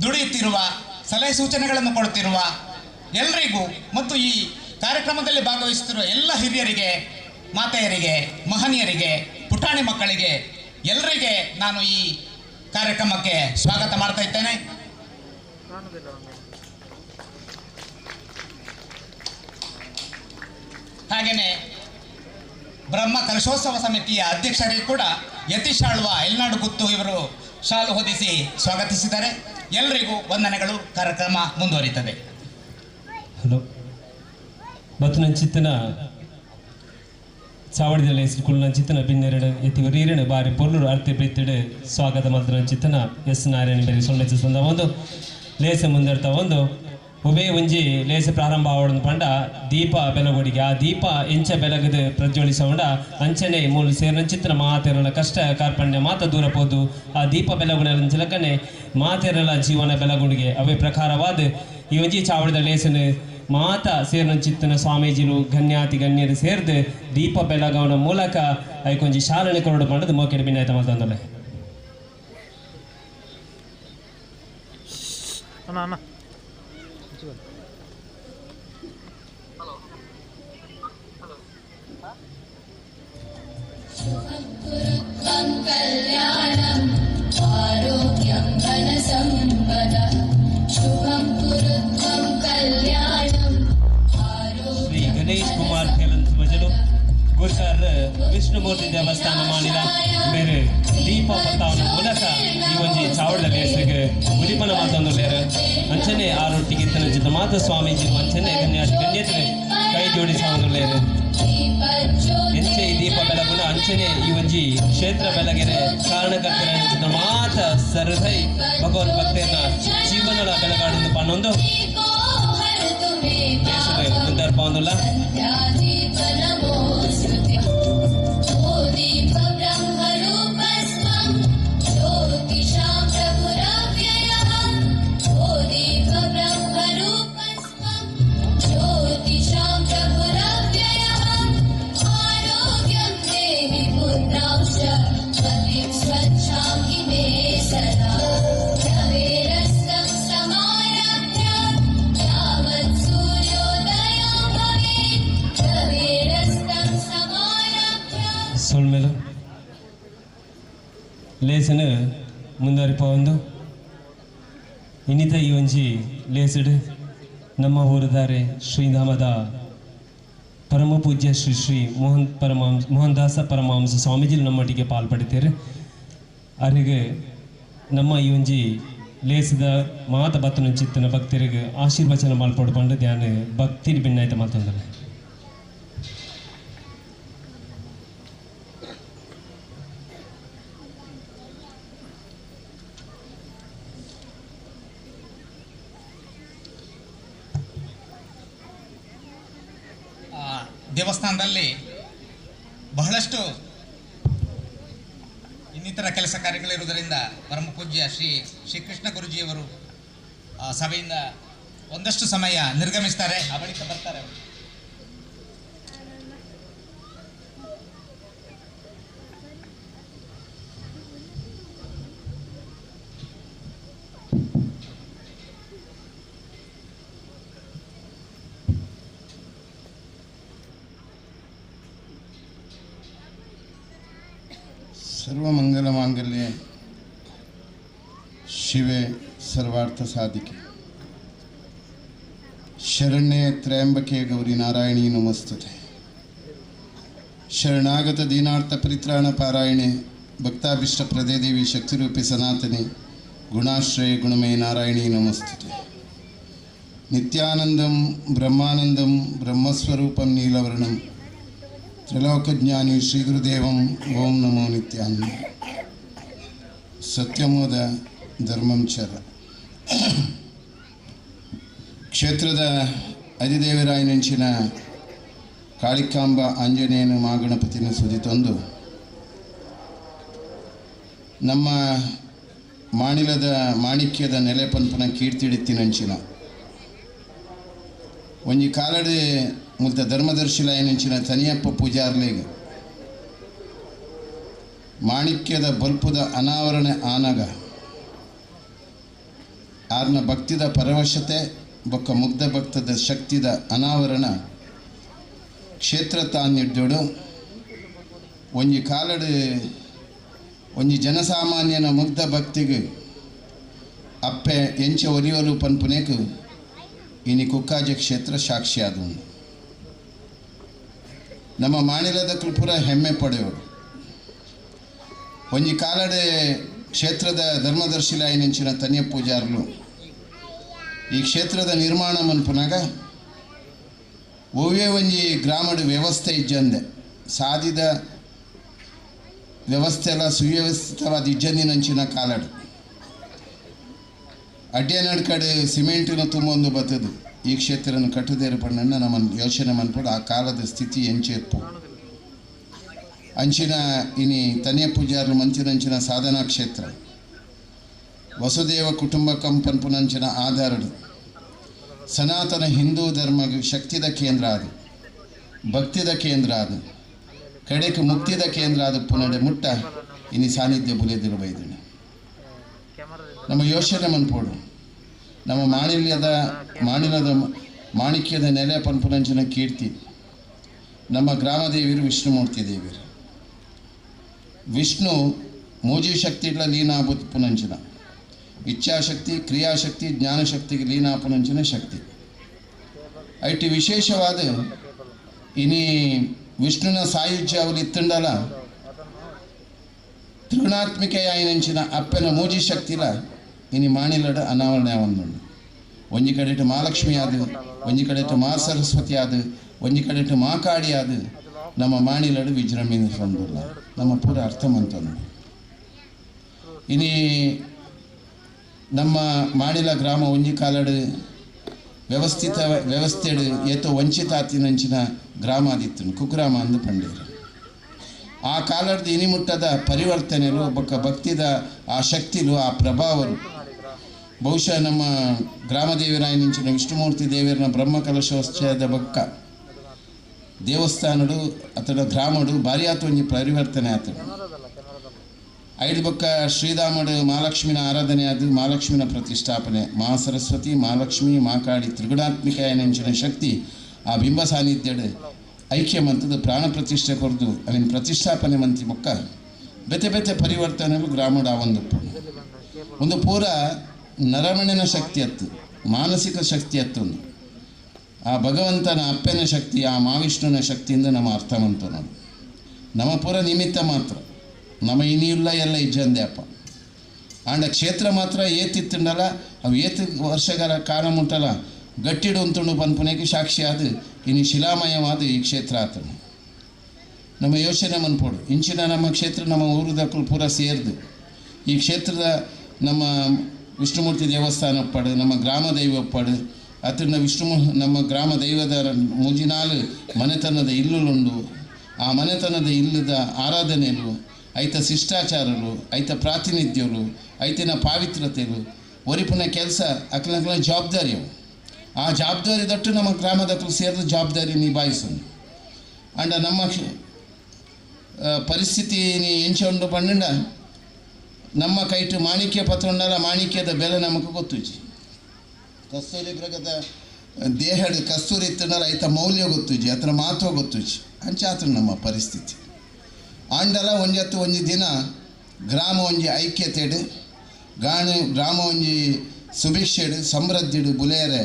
ದುಡಿಯುತ್ತಿರುವ, ಸಲಹೆ ಸೂಚನೆಗಳನ್ನು ಕೊಡುತ್ತಿರುವ ಎಲ್ಲರಿಗೂ ಮತ್ತು ಈ ಕಾರ್ಯಕ್ರಮದಲ್ಲಿ ಭಾಗವಹಿಸುತ್ತಿರುವ ಎಲ್ಲ ಹಿರಿಯರಿಗೆ, ಮಾತೆಯರಿಗೆ, ಮಹನೀಯರಿಗೆ, ಪುಟಾಣಿ ಮಕ್ಕಳಿಗೆ ಎಲ್ಲರಿಗೆ ನಾನು ಈ ಕಾರ್ಯಕ್ರಮಕ್ಕೆ ಸ್ವಾಗತ ಮಾಡ್ತಾ ಇದ್ದೇನೆ. ಹಾಗೆಯೇ ಬ್ರಹ್ಮ ಕಲಶೋತ್ಸವ ಸಮಿತಿಯ ಅಧ್ಯಕ್ಷರಿಗೆ ಕೂಡ ಯತೀಶ್ ಆಳ್ವ ಎಲ್ನಾಡು ಗುತ್ತು ಇವರು ಶಾಲು ಹೊದಿಸಿ ಸ್ವಾಗತಿಸಿದ್ದಾರೆ. ಎಲ್ಲರಿಗೂ ವಂದನೆಗಳು. ಕಾರ್ಯಕ್ರಮ ಮುಂದುವರಿಯುತ್ತದೆ. ಹಲೋ, ಬತ್ತು ಚಿತ್ತನ ಚಾವಡಿದಲ್ಲಿ ಕುಳ್ಳ ಚಿತ್ತನ ಭಿನ್ನೆರಡು ಎತ್ತಿವರು ಈರಣ ಬಾರಿ ಪೊರ್ಲೂರು ಅರ್ತಿ ಪ್ರೀತಿಡು ಸ್ವಾಗತ ಮಾತ್ರ ಚಿತ್ತನ ಎಸ್ ನಾರಾಯಣ ಬೇರೆ ಸೊಳ್ಳೆ ಸಂದ ಒಂದು ಲೇಸ ಮುಂದಿರ್ತಾ ಒಂದು ಉಬೇ ಒಂಜಿ ಲೇಸ ಪ್ರಾರಂಭ ಆವಡನ್ ಪಂಡ ದೀಪ ಬೆಲಗೊಡಿಗೆ ಆ ದೀಪ ಎಂಚ ಬೆಲಗದು ಪ್ರಜ್ವಲಿಸೋಂಡ ಅಂಚನೆ ಮೂಲ ಸೇರಿನ ಚಿತ್ರ ಮಾತೇರಲ ಕಷ್ಟ ಕಾರ್ಪಣ್ಯ ಮಾತ ದೂರ ಪೋದು ಆ ದೀಪ ಬೆಲಗುಣ ಚಿಲಕನೆ ಮಾತೇರಲ ಜೀವನ ಬೆಲಗುಡಿಗೆ ಅವೇ ಪ್ರಕಾರವಾದ ಈ ಒಂಜಿ ಚಾವಡದ ಲೇಸನ ಮಾತ ಸೇರಿನ ಚಿತ್ತನ ಸ್ವಾಮೀಜಿಲು ಗಣ್ಯಾತಿ ಗಣ್ಯರು ಸೇರಿದು ದೀಪ ಬೆಲಗವನ ಮೂಲಕ ಐಕೊಂಜಿ ಶಾಲನೆ ಕೊರಡು ಪಂಡದು ಮೋಕೆಡೆ ಭಿನ್ನಾಯ್ತ ಮಾತಂದಲೆ कल्याणं आरोग्यं धनसम्पदा शुभं कुरुत्वं कल्याणं ಶ್ರೀ ಗಣೇಶ್ ಕುಮಾರ್ ಖೇಲನ್ ಮಜಲು ಗುರ್ಕರ್ ವಿಷ್ಣುಮೂರ್ತಿ ದೇವಸ್ಥಾನ ಮಾಡಿದ ಬೇರೆ ದೀಪ ಪತ್ತಾವನ ಮೂಲಕ ಈ ಒಂಜಿ ಚಾವಡದ ಲೇಸರಿಗೆ ಉದಿಪನ ಮಾತೊಂದು ಬೇರೆ ಅಂಚನೆ ಆರೊಟ್ಟಿಗಿತ್ತನ ಜಿತ ಮಾತ ಸ್ವಾಮೀಜಿ ಅಂಚನೆ ಗಣ್ಯಾತಿ ಗಣ್ಯತೆ ಕೈ ಜೋಡಿಸೋದು ಬೇರೆ ಎಂಚೆ ಈ ದೀಪ ಬೆಳಗುನ ಅಂಚನೆ ಈ ಒಂಜಿ ಕ್ಷೇತ್ರ ಬೆಳಗೆರೆ ಕಾರಣಕರ್ತರ ಚಿತ್ರ ಮಾತ ಸರದೈ ಭಗವನ್ ಭಕ್ತನ ಜೀವನದ ಬೆಳಗಾಡುವುದು ಪನ್ನೊಂದು ದೇಶದ ಮುಂದರ್ಪ ಒಂದಲ್ಲ ಸೊಳ್ಮೇಲು ಲೇಸನ ಮುಂದಾರಿಪ ಒಂದು ಇನ್ನಿತ ಈ ಒಂಜಿ ಲೇಸಡ್ ನಮ್ಮ ಊರದಾರೆ ಶ್ರೀಧಾಮದ ಪರಮ ಪೂಜ್ಯ ಶ್ರೀ ಶ್ರೀ ಮೋಹನ್ದಾಸ ಪರಮಹಂಸ ಸ್ವಾಮೀಜಿಲು ನಮ್ಮೊಟ್ಟಿಗೆ ಪಾಲ್ಪಡ್ತೀರಿ. ಅವರಿಗೆ ನಮ್ಮ ಈ ಒಂಜಿ ಲೇಸಿದ ಮಾತ ಬತ್ತನ ಚಿತ್ತನ ಭಕ್ತರಿಗೆ ಆಶೀರ್ವಚನ ಮಾಲ್ಪಡ್ಕೊಂಡು ಧ್ಯಾನ ಭಕ್ತಿ ಭಿನ್ನಾಯ್ತು ಮಾತಂದ್ರೆ ದೇವಸ್ಥಾನದಲ್ಲಿ ಬಹಳಷ್ಟು ಇನ್ನಿತರ ಕೆಲಸ ಕಾರ್ಯಗಳಿರುವುದರಿಂದ ಪರಮಪೂಜ್ಯ ಶ್ರೀಕೃಷ್ಣ ಗುರುಜಿಯವರು ಸಭೆಯಿಂದ ಒಂದಷ್ಟು ಸಮಯ ನಿರ್ಗಮಿಸ್ತಾರೆ, ಆ ಬಳಿಕ ಬರ್ತಾರೆ ಅವರು. ಸರ್ವಮಂಗಲ ಮಾಂಗಲ್ಯ ಶಿವೆ ಸರ್ವಾರ್ಥ ಸಾಧಿಕೆ ಶರಣ್ಯೆ ತ್ರಯಂಬಕೆ ಗೌರಿ ನಾರಾಯಣಿ ನಮಸ್ತುತೆ. ಶರಣಾಗತ ದೀನಾರ್ಥ ಪರಿತ್ರಾಣ ಪಾರಾಯಣೆ ಭಕ್ತಾಭಿಷ್ಟ ಪ್ರದೇ ದೇವಿ ಶಕ್ತಿರೂಪಿ ಸನಾತನಿ ಗುಣಾಶ್ರಯ ಗುಣಮೇ ನಾರಾಯಣಿ ನಮಸ್ತುತೆ. ನಿತ್ಯಾನಂದಂ ಬ್ರಹ್ಮಾನಂದಂ ಬ್ರಹ್ಮಸ್ವರೂಪಂ ನೀಲವರ್ಣಂ ತ್ರಿಲೋಕಜ್ಞಾನಿ ಶ್ರೀ ಗುರುದೇವಂ ಓಂ ನಮೋ ನಿತ್ಯಾನಂದ. ಸತ್ಯಮೋದ ಧರ್ಮಂ ಚರ. ಕ್ಷೇತ್ರದ ಅಧಿದೇವರಾಯನಂಚಿನ ಕಾಳಿಕಾಂಬ ಆಂಜನೇಯನ ಮಹಾಗಣಪತಿನ ಸುದ್ದಿ ತಂದು ನಮ್ಮ ಮಾಣಿಲದ ಮಾಣಿಕ್ಯದ ನೆಲೆ ಪಂಪನ ಕೀರ್ತಿಡಿತ್ತಿನಂಚಿನ ಒಂಜಿ ಕಾಲಡೆ ಮುಲ್ತ ಧರ್ಮದರ್ಶಿಲಾಯನಂಚಿನ ತನಿಯಪ್ಪ ಪೂಜಾರ್ಲೆಗೆ ಮಾಣಿಕ್ಯದ ಬಲ್ಪುದ ಅನಾವರಣೆ ಆನಗ ಆರ್ನ ಭಕ್ತಿದ ಪರವಶತೆ ಬೊಕ್ಕ ಮುಗ್ಧ ಭಕ್ತದ ಶಕ್ತಿದ ಅನಾವರಣ ಕ್ಷೇತ್ರ ತಾನಿಡ್ದೋಡು ಒಂಜಿ ಕಾಲಡು ಒಂಜಿ ಜನಸಾಮಾನ್ಯನ ಮುಗ್ಧ ಭಕ್ತಿಗೆ ಅಪ್ಪೆ ಎಂಚ ಒಲಿಯೋಲು ಪನ್ಪುನೇಕು ಇನಿ ಕುಕ್ಕಾಜ ಕ್ಷೇತ್ರ ಸಾಕ್ಷಿ ಆದನು. ನಮ್ಮ ಮಾಣಿಲದ ಪುರ ಹೆಮ್ಮೆ ಪಡೆಯೋಡು ಒಂಜಿ ಕಾಲಡೆ ಕ್ಷೇತ್ರದ ಧರ್ಮದರ್ಶಿಲಾಯನಂಚಿನ ತನಿಯ ಪೂಜಾರ್ಲು ಈ ಕ್ಷೇತ್ರದ ನಿರ್ಮಾಣ ಮನ್ಪುನಾಗ ಓವೇ ಒಂಜಿ ಗ್ರಾಮದ ವ್ಯವಸ್ಥೆ ಇಜ್ಜಂದೆ ಸಾಧಿದ ವ್ಯವಸ್ಥೆ ಎಲ್ಲ ಸುವ್ಯವಸ್ಥಿತವಾದ ಇಜ್ಜಂದಿನಂಚಿನ ಕಾಲಡು ಅಡ್ಡೆ ನಡ್ಕಡೆ ಸಿಮೆಂಟಿನ ತುಂಬೊಂದು ಬತ್ತದು ಈ ಕ್ಷೇತ್ರನ ಕಟ್ಟುದೇರು ಪಣ್ಣನ್ನ ನಮ್ಮ ಯೋಚನೆ ಮನ್ಪಡು ಆ ಕಾಲದ ಸ್ಥಿತಿ ಎಂಚೇರ್ಪು ಅಂಚಿನ ಇನಿ ತನಿಯ ಪೂಜಾರ್ಲು ಮಂಚಿನಂಚಿನ ಸಾಧನಾ ಕ್ಷೇತ್ರ ವಸುದೇವ ಕುಟುಂಬಕಂ ಪನ್ಪುನಂಚಿನ ಆಧಾರಡು ಸನಾತನ ಹಿಂದೂ ಧರ್ಮ ಶಕ್ತಿದ ಕೇಂದ್ರ ಅದು ಭಕ್ತಿದ ಕೇಂದ್ರ ಅದು ಕಡೆಗೆ ಮುಕ್ತಿದ ಕೇಂದ್ರ ಅದು ಪುನಡೆ ಮುಟ್ಟ ಇನಿ ಸಾನ್ನಿಧ್ಯ ಬುಲೆದಿರಬೈದಣ ನಮ್ಮ ಯೋಚನೆ ಮನ್ಪೋಡು ನಮ್ಮ ಮಾಣಿಲದ ಮಾಣಿಕ್ಯದ ನೆಲೆ ಪನ್ಪುನಂಚಿನ ಕೀರ್ತಿ ನಮ್ಮ ಗ್ರಾಮದೇವಿರು ವಿಷ್ಣುಮೂರ್ತಿ ದೇವಿರು ವಿಷ್ಣು ಮೂಜಿ ಶಕ್ತಿಗಳ ಲೀನಾಭೂತ್ ಪುನಂಚಿನ ಇಚ್ಛಾಶಕ್ತಿ ಕ್ರಿಯಾಶಕ್ತಿ ಜ್ಞಾನಶಕ್ತಿಗೆ ಲೀನಾಪುನಂಚಿನ ಶಕ್ತಿ ಐಟಿ ವಿಶೇಷವಾದ ಇನಿ ವಿಷ್ಣುನ ಸಾಯುಜ್ಯ ಅವಲು ಇತ್ತಂಡಲ ತ್ರಿಗುಣಾತ್ಮಿಕೆಯಾಯಿನಂಚಿನ ಅಪ್ಪನ ಮೂಜಿ ಶಕ್ತಿಲ ಇನಿ ಮಾಣಿಲಡ ಅನಾವರಣ ಒಂದುಂಡು ಒಂಜಿ ಕಡೆಟು ಮಹಾಲಕ್ಷ್ಮಿ ಆದು ಒಂಜಿ ಕಡೆಟು ಮಹಾ ಸರಸ್ವತಿ ಆದು ಒಂಜಿ ಕಡೆಟು ಮಾಕಾಡಿ ಆದು ನಮ್ಮ ಮಾಣಿಲಡು ವಿಜೃಂಭಿನ ಸಂದುಲ್ಲ ನಮ್ಮ ಪೂರ ಅರ್ಥ ಮಂತಂದು ಇನಿ ನಮ್ಮ ಮಾಣಿಲ ಗ್ರಾಮ ಒಂಜಿ ಕಾಲಡು ವ್ಯವಸ್ಥೆಡು ಏತೋ ವಂಚಿತಾತಿನಂಚಿನ ಗ್ರಾಮ ಆದಿತ್ತು ಕುಗ್ರಾಮ ಅಂದು ಪಂಡೇರು ಆ ಕಾಲದ ಇನಿಮುಟ್ಟದ ಪರಿವರ್ತನೆಲು ಬೊಕ್ಕ ಭಕ್ತಿದ ಆ ಶಕ್ತಿಲು ಆ ಪ್ರಭಾವರು ಬಹುಶಃ ನಮ್ಮ ಗ್ರಾಮದೇವರಾಯನಂಚಿನ ವಿಷ್ಣುಮೂರ್ತಿ ದೇವರನ ಬ್ರಹ್ಮಕಲಶೋತ್ಸವದ ಬೊಕ್ಕ ದೇವಸ್ಥಾನಡು ಅಥವಾ ಗ್ರಾಮಡು ಭಾರಿ ಆತ ಒಂಜಿ ಪರಿವರ್ತನೆ ಆತಡು ಐದು ಬೊಕ್ಕ ಶ್ರೀಧಾಮಡು ಮಹಾಲಕ್ಷ್ಮಿನ ಆರಾಧನೆ ಆದು ಮಹಾಲಕ್ಷ್ಮಿನ ಪ್ರತಿಷ್ಠಾಪನೆ ಮಹಾಸರಸ್ವತಿ ಮಹಾಲಕ್ಷ್ಮಿ ಮಾಕಾಡಿ ತ್ರಿಗುಣಾತ್ಮಿಕಾಯನಂಚಿನ ಶಕ್ತಿ ಆ ಬಿಂಬ ಸಾನ್ನಿಧ್ಯಡು ಐಕ್ಯ ಮಂತದ ಪ್ರಾಣ ಪ್ರತಿಷ್ಠೆ ಕೊರದು ಅವಿನ ಪ್ರತಿಷ್ಠಾಪನೆ ಮಂತಿ ಬೊಕ್ಕ ಬೆತೆ ಬೆತೆ ಪರಿವರ್ತನೆಗಳು ಗ್ರಾಮಡ ಒಂದು ಪೂರ ನರಮಣಿನ ಶಕ್ತಿ ಅತ್ತು ಮಾನಸಿಕ ಶಕ್ತಿ ಅತ್ತೊಂದು ಆ ಭಗವಂತನ ಅಪ್ಪನ ಶಕ್ತಿ ಆ ಮಹಾವಿಷ್ಣುವಿನ ಶಕ್ತಿಯಿಂದ ನಮ್ಮ ಅರ್ಥವಂತ ನೋಡಿ ನಮ್ಮ ಪೂರ ನಿಮಿತ್ತ ಮಾತ್ರ ನಮ್ಮ ಇನಿಯುಲ್ಲ ಎಲ್ಲ ಇಜ್ಜಂದೆ ಅಪ್ಪ ಆಂಡ ಕ್ಷೇತ್ರ ಮಾತ್ರ ಏತಿತ್ತುಂಡಲ್ಲ ಅವು ಏತು ವರ್ಷಗಳ ಕಾಲ ಮುಟ್ಟಲ್ಲ ಗಟ್ಟಿಡು ಅಂತುಂಡು ಪನ್ಪುನೆಗೆ ಸಾಕ್ಷಿ ಆದ ಇನ್ನು ಶಿಲಾಮಯವಾದ ಈ ಕ್ಷೇತ್ರ ಆತನು ನಮ್ಮ ಯೋಚನೆ ಮನ್ಪೋಡು ಇಂಚಿನ ನಮ್ಮ ಕ್ಷೇತ್ರ ನಮ್ಮ ಊರದಕ್ಕೂ ಪೂರ ಸೇರಿದು ಈ ಕ್ಷೇತ್ರದ ನಮ್ಮ ವಿಷ್ಣುಮೂರ್ತಿ ದೇವಸ್ಥಾನ ಒಪ್ಪಡು ನಮ್ಮ ಗ್ರಾಮ ದೈವ ಒಪ್ಪಡು ಅತನ ನಮ್ಮ ಗ್ರಾಮ ದೈವದ ಮುಜಿನಾಲು ಮನೆತನದ ಇಲ್ಲುಂಡು ಆ ಮನೆತನದ ಇಲ್ಲದ ಆರಾಧನೆಗಳು ಐತ ಶಿಷ್ಟಾಚಾರಗಳು ಐತ ಪ್ರಾತಿನಿಧ್ಯಗಳು ಐತಿನ ಪಾವಿತ್ರತೆಗಳು ಒರಿಪುನ ಕೆಲಸ ಅಕ್ಲಂಕ್ಲ ಜವಾಬ್ದಾರಿ ಅವು ಆ ಜವಾಬ್ದಾರಿ ದಟ್ಟು ನಮ್ಮ ಗ್ರಾಮದಕ್ಕೂ ಸೇರಿದ ಜವಾಬ್ದಾರಿ ನಿಭಾಯಿಸೋದು ಅಂಡ ನಮ್ಮ ಪರಿಸ್ಥಿತಿ ಎಂಚೊಂಡು ಪಂಡ ನಮ್ಮ ಕೈಟು ಮಾಣಿಕ್ಯ ಪತ್ರ ಉಂಡಲ್ಲ ಮಾಣಿಕ್ಯದ ಬೆಲೆ ನಮಗೆ ಗೊತ್ತುಜಿ ಕಸ್ತೂರಿ ಗ್ರಹದ ದೇಹದ ಕಸ್ತೂರಿ ಇತ್ತಂಡಲ್ಲ ಐತ ಮೌಲ್ಯ ಗೊತ್ತುಜಿ ಅತ್ರ ಮಹತ್ವ ಗೊತ್ತುಜಿ ಅಂಚಾತ್ರ ನಮ್ಮ ಪರಿಸ್ಥಿತಿ ಆಂಡಲ ಒಂಜಿ ದಿನ ಗ್ರಾಮ ಒಂಜಿ ಐಕ್ಯತೆಡು ಗ್ರಾಮ ಒಂಜಿ ಸುಭಿಕ್ಷೆಡು ಸಮೃದ್ಧಿಡು ಬುಲೆಯರೆ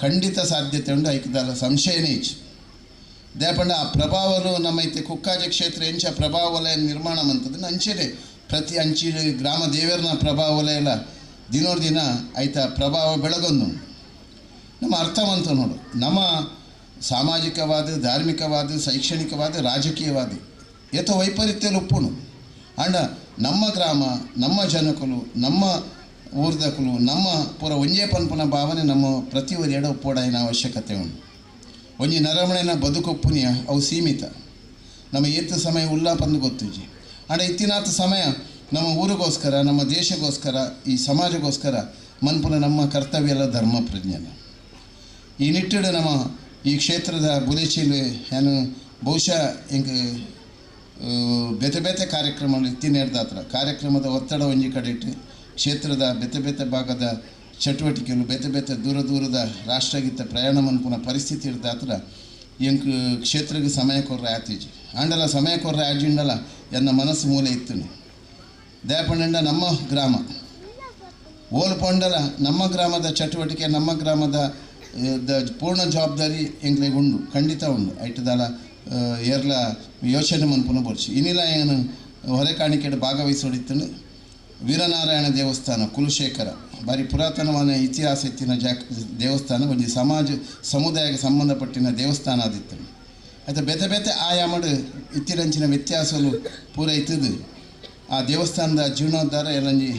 ಖಂಡಿತ ಸಾಧ್ಯತೆ ಉಂಡು ಐಕ್ಯದಲ್ಲ ಸಂಶಯನೇ ಇಚ್ಚು ದೇಪಂಡ ಆ ಪ್ರಭಾವಲು ನಮ್ಮ ಐತೆ ಕುಕ್ಕಾಜ ಕ್ಷೇತ್ರ ಎಂಚ ಪ್ರಭಾವ ವಲಯ ನಿರ್ಮಾಣ ಮಂತದ್ದು ಅಂಚೆನೆ ಪ್ರತಿ ಅಂಚಿ ಗ್ರಾಮ ದೇವರನ ಪ್ರಭಾವ ವಲಯ ದಿನೋರ್ ದಿನ ಐತ ಪ್ರಭಾವ ಬೆಳಗೊಂದು ನಮ್ಮ ಅರ್ಥವಂತ ನೋಡು ನಮ್ಮ ಸಾಮಾಜಿಕವಾದ ಧಾರ್ಮಿಕವಾದ ಶೈಕ್ಷಣಿಕವಾದ ರಾಜಕೀಯವಾದ ಏತೋ ವೈಪರೀತ್ಯಲು ಉಪ್ಪುನು ಅಂಡ ನಮ್ಮ ಗ್ರಾಮ ನಮ್ಮ ಜನಕುಲು ನಮ್ಮ ಊರ್ದಕುಲು ನಮ್ಮ ಪೂರ ಒಂಜೇ ಪನ್ಪುನ ಭಾವನೆ ನಮ್ಮ ಪ್ರತಿ ಒರಿ ಎಡ ಉಪ್ಪೋಡಾಯಿನ ಅವಶ್ಯಕತೆ ಉಂಟು ಒಂಜಿ ನರಮಣೆನ ಬದುಕೊಪ್ಪುನಿಯ ಅವು ಸೀಮಿತ ನಮ್ಮ ಏತ ಸಮಯ ಉಲ್ಲಾಪಂದು ಗೊತ್ತುಜಿ ಅಂಡ ಇತ್ತಿನಾಥ ಸಮಯ ನಮ್ಮ ಊರಿಗೋಸ್ಕರ ನಮ್ಮ ದೇಶಗೋಸ್ಕರ ಈ ಸಮಾಜಗೋಸ್ಕರ ಮನ್ಪುನ ನಮ್ಮ ಕರ್ತವ್ಯಲ ಧರ್ಮ ಪ್ರಜ್ಞೆನ ಈ ನಿಟ್ಟಿಡು ನಮ್ಮ ಈ ಕ್ಷೇತ್ರದ ಬುಲೆಚೀಲು ಏನು ಬಹುಶಃ ಹಿಂಗೆ ಬೇತೆ ಬೇತೆ ಕಾರ್ಯಕ್ರಮಗಳು ಇತ್ತಿನೇರ್ದಾತ್ರ ಕಾರ್ಯಕ್ರಮದ ಒತ್ತಡ ಒಂಜಿ ಕಡೆ ಇಟ್ಟು ಕ್ಷೇತ್ರದ ಬೇತೆ ಬೇತೆ ಭಾಗದ ಚಟುವಟಿಕೆಗಳು ಬೇತೆ ಬೇತೆ ದೂರದ ರಾಷ್ಟ್ರಗೀತ ಪ್ರಯಾಣ ಮನ್ಪುನ ಪರಿಸ್ಥಿತಿ ಇರ್ದಾತ್ರ ಎಂಕ್ ಕ್ಷೇತ್ರಕ್ಕೆ ಸಮಯ ಕೊರ್ರೆ ಆತೀಜಿ ಆಂಡಲ ಸಮಯ ಕೊರ್ರೆ ಆಜಿಂಡಲ ಎನ್ನ ಮನಸ್ಸು ಮೂಲೆ ಇತ್ತು ದಯಪಂಡ ನಮ್ಮ ಗ್ರಾಮ ಓಲ್ ಪೊಂಡಲ ನಮ್ಮ ಗ್ರಾಮದ ಚಟುವಟಿಕೆ ನಮ್ಮ ಗ್ರಾಮದ ಪೂರ್ಣ ಜವಾಬ್ದಾರಿ ಎಂಗ್ಲಿಗೆ ಉಂಡು ಖಂಡಿತ ಉಂಡು ಐಟದಲ ಏರ್ಲ ಯೋಚನೆ ಮನ್ಪುನ ಬೋರ್ಚಿ ಇನ್ನಿಲ್ಲ ಏನು ಹೊರೆಕಾಣಿಕೆಡು ಭಾಗವಹಿಸೋಡಿತ್ತು ವೀರನಾರಾಯಣ ದೇವಸ್ಥಾನ ಕುಲಶೇಖರ ಬಾರಿ ಪುರಾತನವಾದ ಇತಿಹಾಸ ಇತ್ತಿನ ದೇವಸ್ಥಾನ ಒಂದು ಸಮುದಾಯಕ್ಕೆ ಸಂಬಂಧಪಟ್ಟಿನ ದೇವಸ್ಥಾನ ಆದಿತ್ತು ಆಯ್ತು ಬೇತೆ ಬೇತೆ ಆಯಾಮಡು ಇತ್ತಿರಂಚಿನ ವ್ಯತ್ಯಾಸಗಳು ಪೂರ ಇತ್ತದು ಆ ದೇವಸ್ಥಾನದ ಜೀರ್ಣೋದ್ಧಾರ ಎಲ್ಲಂಜಿ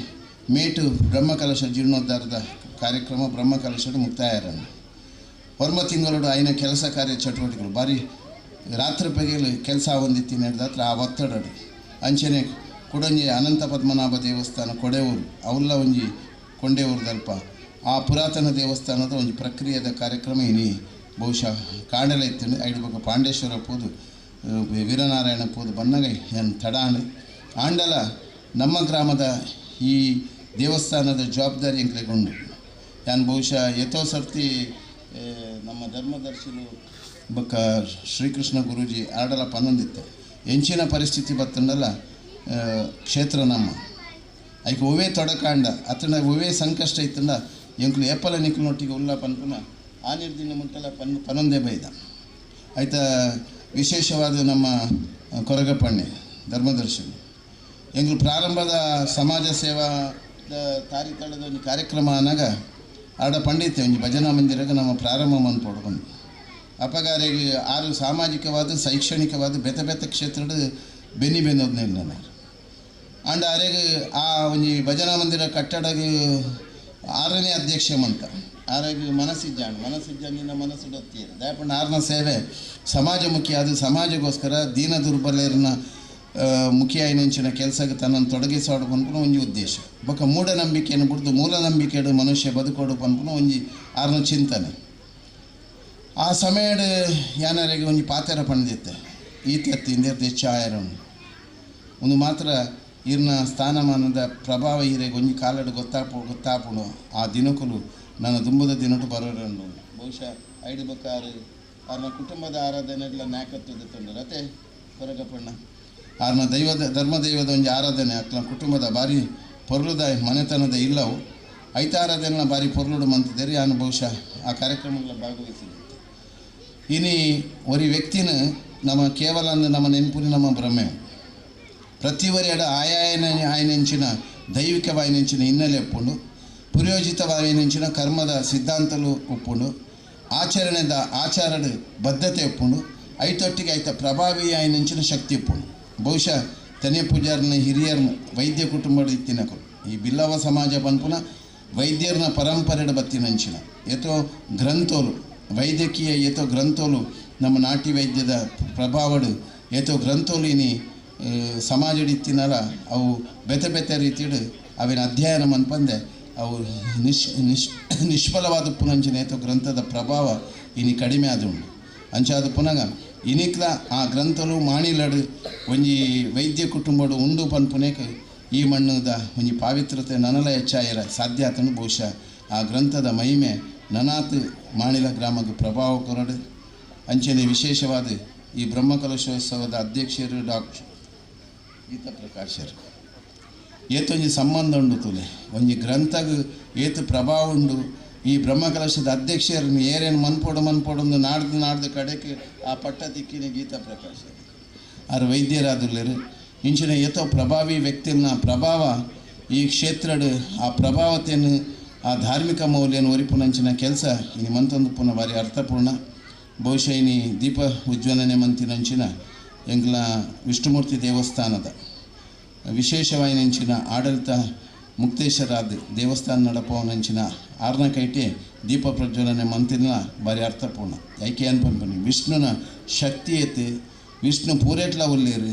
ಮೇಟು ಬ್ರಹ್ಮಕಲಶ ಜೀರ್ಣೋದ್ಧಾರದ ಕಾರ್ಯಕ್ರಮ ಬ್ರಹ್ಮಕಲಶದ ಮುಕ್ತಾಯರನ್ನು ಹೊರ್ಮ ತಿಂಗಳು ಆಯ್ನ ಕೆಲಸ ಕಾರ್ಯ ಚಟುವಟಿಕೆಗಳು ಬಾರಿ ರಾತ್ರಿ ಪಗೆಲು ಕೆಲಸ ಹೊಂದಿತ್ತಿ ನಡೆದತ್ರ ಆ ಒತ್ತಡಡು ಅಂಚನೆ ಕುಡಂಜಿ ಅನಂತ ಪದ್ಮನಾಭ ದೇವಸ್ಥಾನ ಕೊಡೆಯೂರು ಅವುಲ್ಲ ಒಂಜಿ ಕೊಂಡೇಊರ್ದಲ್ಪ ಆ ಪುರಾತನ ದೇವಸ್ಥಾನದ ಒಂದು ಪ್ರಕ್ರಿಯೆದ ಕಾರ್ಯಕ್ರಮ ಇನಿ ಬಹುಶಃ ಕಾಂಡಲ ಇತ್ತು ಐದು ಬಗ್ಗೆ ಪಾಂಡೇಶ್ವರ ಪೋದು ವೀರನಾರಾಯಣ ಪೋದು ಬನ್ನಗ ಏನು ತಡಾಣೆ ಆಂಡಲ ನಮ್ಮ ಗ್ರಾಮದ ಈ ದೇವಸ್ಥಾನದ ಜವಾಬ್ದಾರಿ ಎಂಕ್ಲೆಗೊಂಡು ನಾನು ಬಹುಶಃ ಎತ್ತೋ ಸರ್ತಿ ನಮ್ಮ ಧರ್ಮದರ್ಶಿಲು ಬಕ್ಕ ಶ್ರೀಕೃಷ್ಣ ಗುರೂಜಿ ಆಡಲ ಪನ್ನೊಂದಿತ್ತು ಎಂಚಿನ ಪರಿಸ್ಥಿತಿ ಬತ್ತಂಡಲ್ಲ ಕ್ಷೇತ್ರ ನಮ್ಮ ಐಕೆ ಒವೇ ತೊಡಕಾಂಡ ಅತನ ಒವೇ ಸಂಕಷ್ಟ ಇತ್ತಂಡ ಎಂಕ್ಲು ಏಪಲ ನಿಕ್ಲನೊಟ್ಟಿಗೆ ಉಲ್ಲ ಪನ್ಪುನ ಆ ನಿರ್ದಿನ ಮುಂಟೆಲ್ಲ ಪನ್ನೊಂದೇ ಬೈದ ಆಯ್ತ ವಿಶೇಷವಾದ ನಮ್ಮ ಕೊರಗಪಣ್ಣೆ ಧರ್ಮದರ್ಶಿಗಳು ಎಂಗ್ಲು ಪ್ರಾರಂಭದ ಸಮಾಜ ಸೇವಾದ ತಾರಿತಳದ ಒಂದು ಕಾರ್ಯಕ್ರಮ ಅನ್ನಾಗ ಆಡ ಪಂಡಿತೆ ಒಂದು ಭಜನಾ ಮಂದಿರಕ್ಕೆ ನಮ್ಮ ಪ್ರಾರಂಭ ಮನ್ಪೋಡು ಬಂದು ಅಪಗಾರಿಗೆ ಆರು ಸಾಮಾಜಿಕವಾದ ಶೈಕ್ಷಣಿಕವಾದ ಬೇತೆ ಬೇತೆ ಕ್ಷೇತ್ರದ ಬೆನ್ನಿ ಬೆನ್ನೋದ್ನೇ ನಾನು ಅಂಡ್ ಆರೆಗೆ ಆ ಒಂದು ಭಜನಾ ಮಂದಿರ ಕಟ್ಟಡಗೆ 6ನೇ ಅಧ್ಯಕ್ಷ ಮಂತ ಆರೆಗೆ ಮನಸ್ಸಿಜ್ಜಾಂಗಿನ ಮನಸ್ಸು ಡೊತ್ತೀರಿ ದಯಪಂಡ 6ನ ಸೇವೆ ಸಮಾಜಮುಖಿ ಅದು ಸಮಾಜಗೋಸ್ಕರ ದೀನ ದುರ್ಬಲರನ್ನ ಮುಖಿಯಾಯಿನಂಚಿನ ಕೆಲಸಕ್ಕೆ ತನ್ನನ್ನು ತೊಡಗಿಸೋಡು ಪನ್ಪುನ ಒಂಜಿ ಉದ್ದೇಶ ಬೊಕ್ಕ ಮೂಢನಂಬಿಕೆಯನ್ನು ಬಿಡ್ದು ಮೂಲನಂಬಿಕೆಡು ಮನುಷ್ಯ ಬದುಕೋಡು ಪನ್ಪುನ ಒಂಜಿ 6ನ ಚಿಂತನೆ ಆ ಸಮಯಡ್ ಯಾನರಿಗೆ ಒಂಜಿ ಪಾತೆರ ಪಂಡಿತ್ತೆ ಈತೆತ್ತಿ ಇಂದೇರ್ದು ಹೆಚ್ಚು ಆಯರನ್ನು ಒಂದು ಮಾತ್ರ ಇರ್ನ ಸ್ಥಾನಮಾನದ ಪ್ರಭಾವ ಈರೆಗೆ ಒಂಜಿ ಕಾಲಡು ಗೊತ್ತಾಪುಡು ಆ ದಿನಕುಲು ನನ್ನ ದುಂಬದ ದಿನಟು ಬರೋರು ಬಹುಶಃ ಐದು ಬಕ್ಕಾರು ಅವ್ರನ್ನ ಕುಟುಂಬದ ಆರಾಧನೆಲ್ಲ ನ್ಯಾಕತ್ವದ ತಂಡರು ಅತೆ ಹೊರಗಪಣ್ಣ ಅವ್ರನ್ನ ಧರ್ಮದೈವದ ಒಂಜಿ ಆರಾಧನೆ ಅಕ್ಲ ಕುಟುಂಬದ ಬಾರಿ ಪೊರ್ಲುದ ಮನೆತನದ ಇಲ್ಲವು ಐತ ಆರಾಧನೆಲ್ಲ ಬಾರಿ ಪೊರ್ಲುಡು ಮಂತಿದ್ದಾರೆ ನಾನು ಬಹುಶಃ ಆ ಕಾರ್ಯಕ್ರಮಗಳ ಭಾಗವಹಿಸಿದೆ ಇನಿ ಒರಿ ವ್ಯಕ್ತಿನ ನಮ್ಮ ಕೇವಲ ಅಂದ್ರೆ ನಮ್ಮ ನೆನಪುನಿ ನಮ್ಮ ಭ್ರಮೆ ಪ್ರತಿ ಒರಿ ಎಡ ಆಯನೆಂಚಿನ ದೈವಿಕವಾಯಿನಿಂಚಿನ ಹಿನ್ನೆಲೆ ಒಪ್ಪುಂಡು, ಪುರೋಜಿತವಾಯಿನಿಂಚಿನ ಕರ್ಮದ ಸಿದ್ಧಾಂತಲು ಒಪ್ಪುಂಡು, ಆಚಾರದ ಬದ್ಧತೆ ಒಪ್ಪುಂಡು, ಐತೊಟ್ಟಿಗೆ ಐತ ಪ್ರಭಾವಿ ಆಯಿನಿಂಚಿನ ಶಕ್ತಿ ಒಪ್ಪುಂಡು. ಬಹುಶಃ ತನೆ ಪೂಜಾರನ ಹಿರಿಯರ್ನ ವೈದ್ಯ ಕುಟುಂಬದ ಇತ್ತಿನಕರು ಈ ಬಿಲ್ಲವ ಸಮಾಜ ಪನ್ಪುನ ವೈದ್ಯರನ ಪರಂಪರೆದ ಬತ್ತಿನಂಚಿನ ಏತೋ ಗ್ರಂಥೋಲು ವೈದ್ಯಕೀಯ ಏತೋ ಗ್ರಂಥೋಲು ನಮ್ಮ ನಾಟಿ ವೈದ್ಯದ ಪ್ರಭಾವಡು ಏತೋ ಗ್ರಂಥೋಲು ಇನಿ ಸಮಾಜಡಿತ್ತಿನಲ್ಲ ಅವು ಬೆತೆ ಬೆತೆ ರೀತಿಡು ಅವಿನ ಅಧ್ಯಯನ ಮನ್ಪಂದೆ ಅವು ನಿಷ್ಫಲವಾದ ಪುನಂಚಿನ ಏತೋ ಗ್ರಂಥದ ಪ್ರಭಾವ ಇನಿ ಕಡಿಮೆ ಆದುಂಡು ಅಂಚಾದ ಪುನಗ ಇನಿಕ್ಲ ಆ ಗ್ರಂಥಲು ಮಾಣಿಲಡು ಒಂಜಿ ವೈದ್ಯ ಕುಟುಂಬಡು ಉಂಡು ಪನ್ಪುನೇಕ ಈ ಮಣ್ಣದ ಒಂಜಿ ಪಾವಿತ್ರತೆ ನನಲ ಹೆಚ್ಚಾಯರ ಸಾಧ್ಯ ಆತನು. ಬಹುಶಃ ಆ ಗ್ರಂಥದ ಮಹಿಮೆ ನನಾತ್ ಮಾಣಿಲ ಗ್ರಾಮಕ್ಕೆ ಪ್ರಭಾವ ಕೊರಡು. ಅಂಚನೆ ವಿಶೇಷವಾದ ಈ ಬ್ರಹ್ಮಕಲಶೋತ್ಸವದ ಅಧ್ಯಕ್ಷರು ಡಾಕ್ಟರ್ ಗೀತಾ ಪ್ರಕಾಶರು ಏತೊಂಜಿ ಸಂಬಂಧ ಉಂಡು ತುಲೆ ಒಂಜಿ ಗ್ರಂಥಗ ಏತು ಪ್ರಭಾವ ಉಂಡು. ಈ ಬ್ರಹ್ಮಕಲಶದ ಅಧ್ಯಕ್ಷರನ್ನು ಏರೇನು ಮನ್ಪೋಡು ನಾಡ್ದು ಕಡೆಗೆ ಆ ಪಟ್ಟ ತಿಕ್ಕಿನ ಗೀತಾ ಪ್ರಕಾಶ ಆರು ವೈದ್ಯರಾದುಲ್ಲೇರು ಇಂಚಿನ ಏತೋ ಪ್ರಭಾವಿ ವ್ಯಕ್ತಿನ ಪ್ರಭಾವ ಈ ಕ್ಷೇತ್ರಡು ಆ ಪ್ರಭಾವತೆಯನ್ನು ಆ ಧಾರ್ಮಿಕ ಮೌಲ್ಯನ ಒರಿಪುನಂಚಿನ ಕೆಲಸ ಇನಿ ಮಂತೊಂದು ಪುನಃ ಭಾರಿ ಅರ್ಥಪೂರ್ಣ. ಬಹುಶಃ ಇನಿ ದೀಪ ಉಜ್ವಲನೆ ಮಂತಿನಂಚಿನ ಎಂಗ್ಲ ವಿಷ್ಣುಮೂರ್ತಿ ದೇವಸ್ಥಾನದ ವಿಶೇಷವಾಯಿನಂಚಿನ ಆಡಳಿತ ಮುಕ್ತೇಶ್ವರಾದ ದೇವಸ್ಥಾನ ನಡಪವನಂಚಿನ ಆರ್ನ ಕೈಟೆ ದೀಪ ಪ್ರಜ್ವಲನೆ ಮಂತಿನ ಭಾರಿ ಅರ್ಥಪೂರ್ಣ. ಯಾಕೆ ಅನ್ಪನ್ಪನಿ ವಿಷ್ಣುನ ಶಕ್ತಿ ಏತು ವಿಷ್ಣು ಪೂರೆಟ್ಲ ಉಲ್ಲೇರು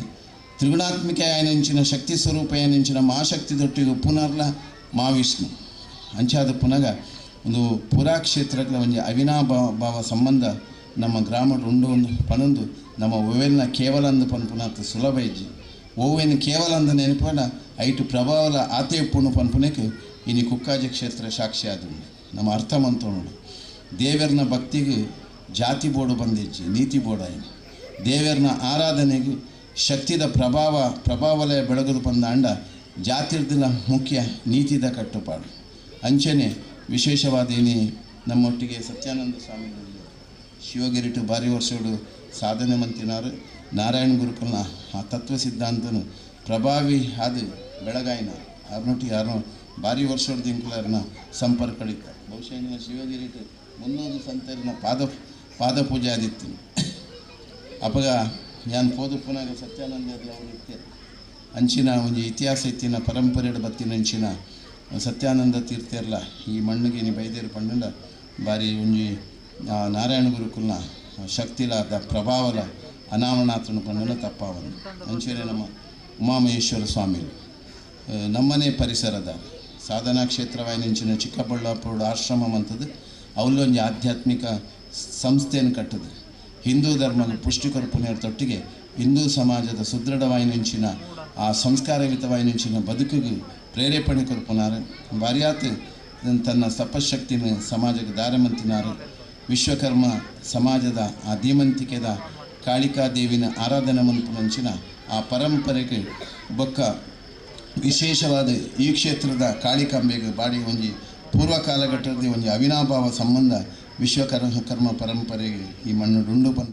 ತ್ರಿಗುಣಾತ್ಮಿಕ ಆಯನಂಚಿನ ಶಕ್ತಿ ಸ್ವರೂಪ ಆಯನಂಚಿನ ಮಹಾಶಕ್ತಿ ದೊಟ್ಟಿಗೆ ಪುನರ್ಲ ವಿಷ್ಣು ಅಂಚಾದ ಪುನಗ ಒಂದು ಪುರಾಕ್ಷೇತ್ರಗಳ ಒಂದು ಅವಿನಾಭಾವ ಸಂಬಂಧ ನಮ್ಮ ಗ್ರಾಮಡ್ ಉಂಡು ಪನೊಂದು ನಮ್ಮ ಓವೆಲ್ನ ಕೇವಲ ಅಂದು ಪನ್ಪುನಾಥ ಸುಲಭ ಇಜ್ಜಿ ಓವೇನು ಕೇವಲ ಅಂದ ನೆನಪಾಡ ಐಟು ಪ್ರಭಾವಲ ಆತೆ ಪುಣ್ಣು ಪನ್ಪುನೇಕು ಇನಿ ಕುಕ್ಕಾಜಿ ಕ್ಷೇತ್ರ ಸಾಕ್ಷಿ ಆದ ನಮ್ಮ ಅರ್ಥ ಮಂತೋಡು ದೇವರನ ಭಕ್ತಿಗೆ ಜಾತಿ ಬೋರ್ಡು ಬಂದಿಜ್ಜಿ ನೀತಿ ಬೋರ್ಡ್ ಆಯ್ತು ದೇವರನ ಆರಾಧನೆಗೆ ಶಕ್ತಿದ ಪ್ರಭಾವಲಯ ಬೆಳಗದು ಬಂದ ಅಂಡ ಜಾತಿರ್ದಿಲ್ಲ ಮುಖ್ಯ ನೀತಿದ ಕಟ್ಟುಪಾಡು. ಅಂಚನೆ ವಿಶೇಷವಾದ ಇನಿ ನಮ್ಮೊಟ್ಟಿಗೆ ಸತ್ಯಾನಂದ ಸ್ವಾಮಿಗಳು ಶಿವಗಿರಿಟು ಭಾರಿ ವರ್ಷಗಳು ಸಾಧನೆ ಮಂತಿನಾರು ನಾರಾಯಣ ಗುರುಕುಲ್ನ ಆ ತತ್ವ ಸಿದ್ಧಾಂತನು ಪ್ರಭಾವಿ ಆದ ಬೆಳಗಾಯಿನ ಅವ್ರನೊಟ್ಟಿಗೆ ಯಾರೋ ಭಾರಿ ವರ್ಷದ ದಿಂಕುಲರ್ನ ಸಂಪರ್ಕಳಿಕ ಬಹುಶಃ ಶಿವಗಿರಿಟು 300 ಸಂತರಿನ ಪಾದ ಪೂಜೆ ಆದಿತ್ತು ಅಪಗ ಯಾನ್ ಪೋದು ಪುನಃ ಸತ್ಯಾನಂದ ಅವರಿಗೆ ಅಂಚಿನ ಒಂದು ಇತಿಹಾಸ ಇತ್ತಿನ ಪರಂಪರೆಯ ಬತ್ತಿನ ಅಂಚಿನ ಸತ್ಯಾನಂದ ತೀರ್ಥರ್ಲ ಈ ಮಣ್ಣಿಗೆ ನೀ ಬೈದೇರು ಪಂಡ ಭಾರಿ ಒಂಜಿ ನಾರಾಯಣ ಗುರುಕುಲ್ನ ಶಕ್ತಿಲಾದ ಪ್ರಭಾವಲ ಅನಾವರಣಾತ್ರನ ಪಂಡನ ತಪ್ಪಾವನ್ನು ಅಂಚೆನೆ ನಮ್ಮ ಉಮಾಮಹೇಶ್ವರ ಸ್ವಾಮಿಗಳು ನಮ್ಮನೆ ಪರಿಸರದ ಸಾಧನಾ ಕ್ಷೇತ್ರವಾಯಿನಂಚಿನ ಚಿಕ್ಕಬಳ್ಳಾಪುರ ಆಶ್ರಮ ಅಂತದ್ದು ಅವಲ್ಲೊಂದು ಆಧ್ಯಾತ್ಮಿಕ ಸಂಸ್ಥೆಯನ್ನು ಕಟ್ಟದು ಹಿಂದೂ ಧರ್ಮದ ಪುಷ್ಟಿಕರ್ಪುನೆಯ ತೊಟ್ಟಿಗೆ ಹಿಂದೂ ಸಮಾಜದ ಸುದೃಢವಾಯಿನಂಚಿನ ಆ ಸಂಸ್ಕಾರಯುತವಾಯಿನಂಚಿನ ಬದುಕಿಗೆ ಪ್ರೇರೇಪಣೆ ಕೊರ್ಪುನಾರು ಭಾರಿಯಾತ್ ತನ್ನ ತಪಶಕ್ತಿನ ಸಮಾಜಕ್ಕೆ ದಾರಮಂತಿನಾರು ವಿಶ್ವಕರ್ಮ ಸಮಾಜದ ಆ ಧೀಮಂತಿಕೆದ ಕಾಳಿಕಾದೇವಿನ ಆರಾಧನೆ ಮಂಪುನಂಚಿನ ಆ ಪರಂಪರೆಗೆ ಬೊಕ್ಕ ವಿಶೇಷವಾದ ಈ ಕ್ಷೇತ್ರದ ಕಾಳಿಕಾಂಬೆಗೆ ಬಾಡಿ ಒಂಜಿ ಪೂರ್ವ ಕಾಲಘಟ್ಟದ ಒಂಜಿ ಅವಿನಾಭಾವ ಸಂಬಂಧ ವಿಶ್ವಕರ್ಮ ಪರಂಪರೆಗೆ ಈ ಮಣ್ಣು ಡುಂಡು ಪನ್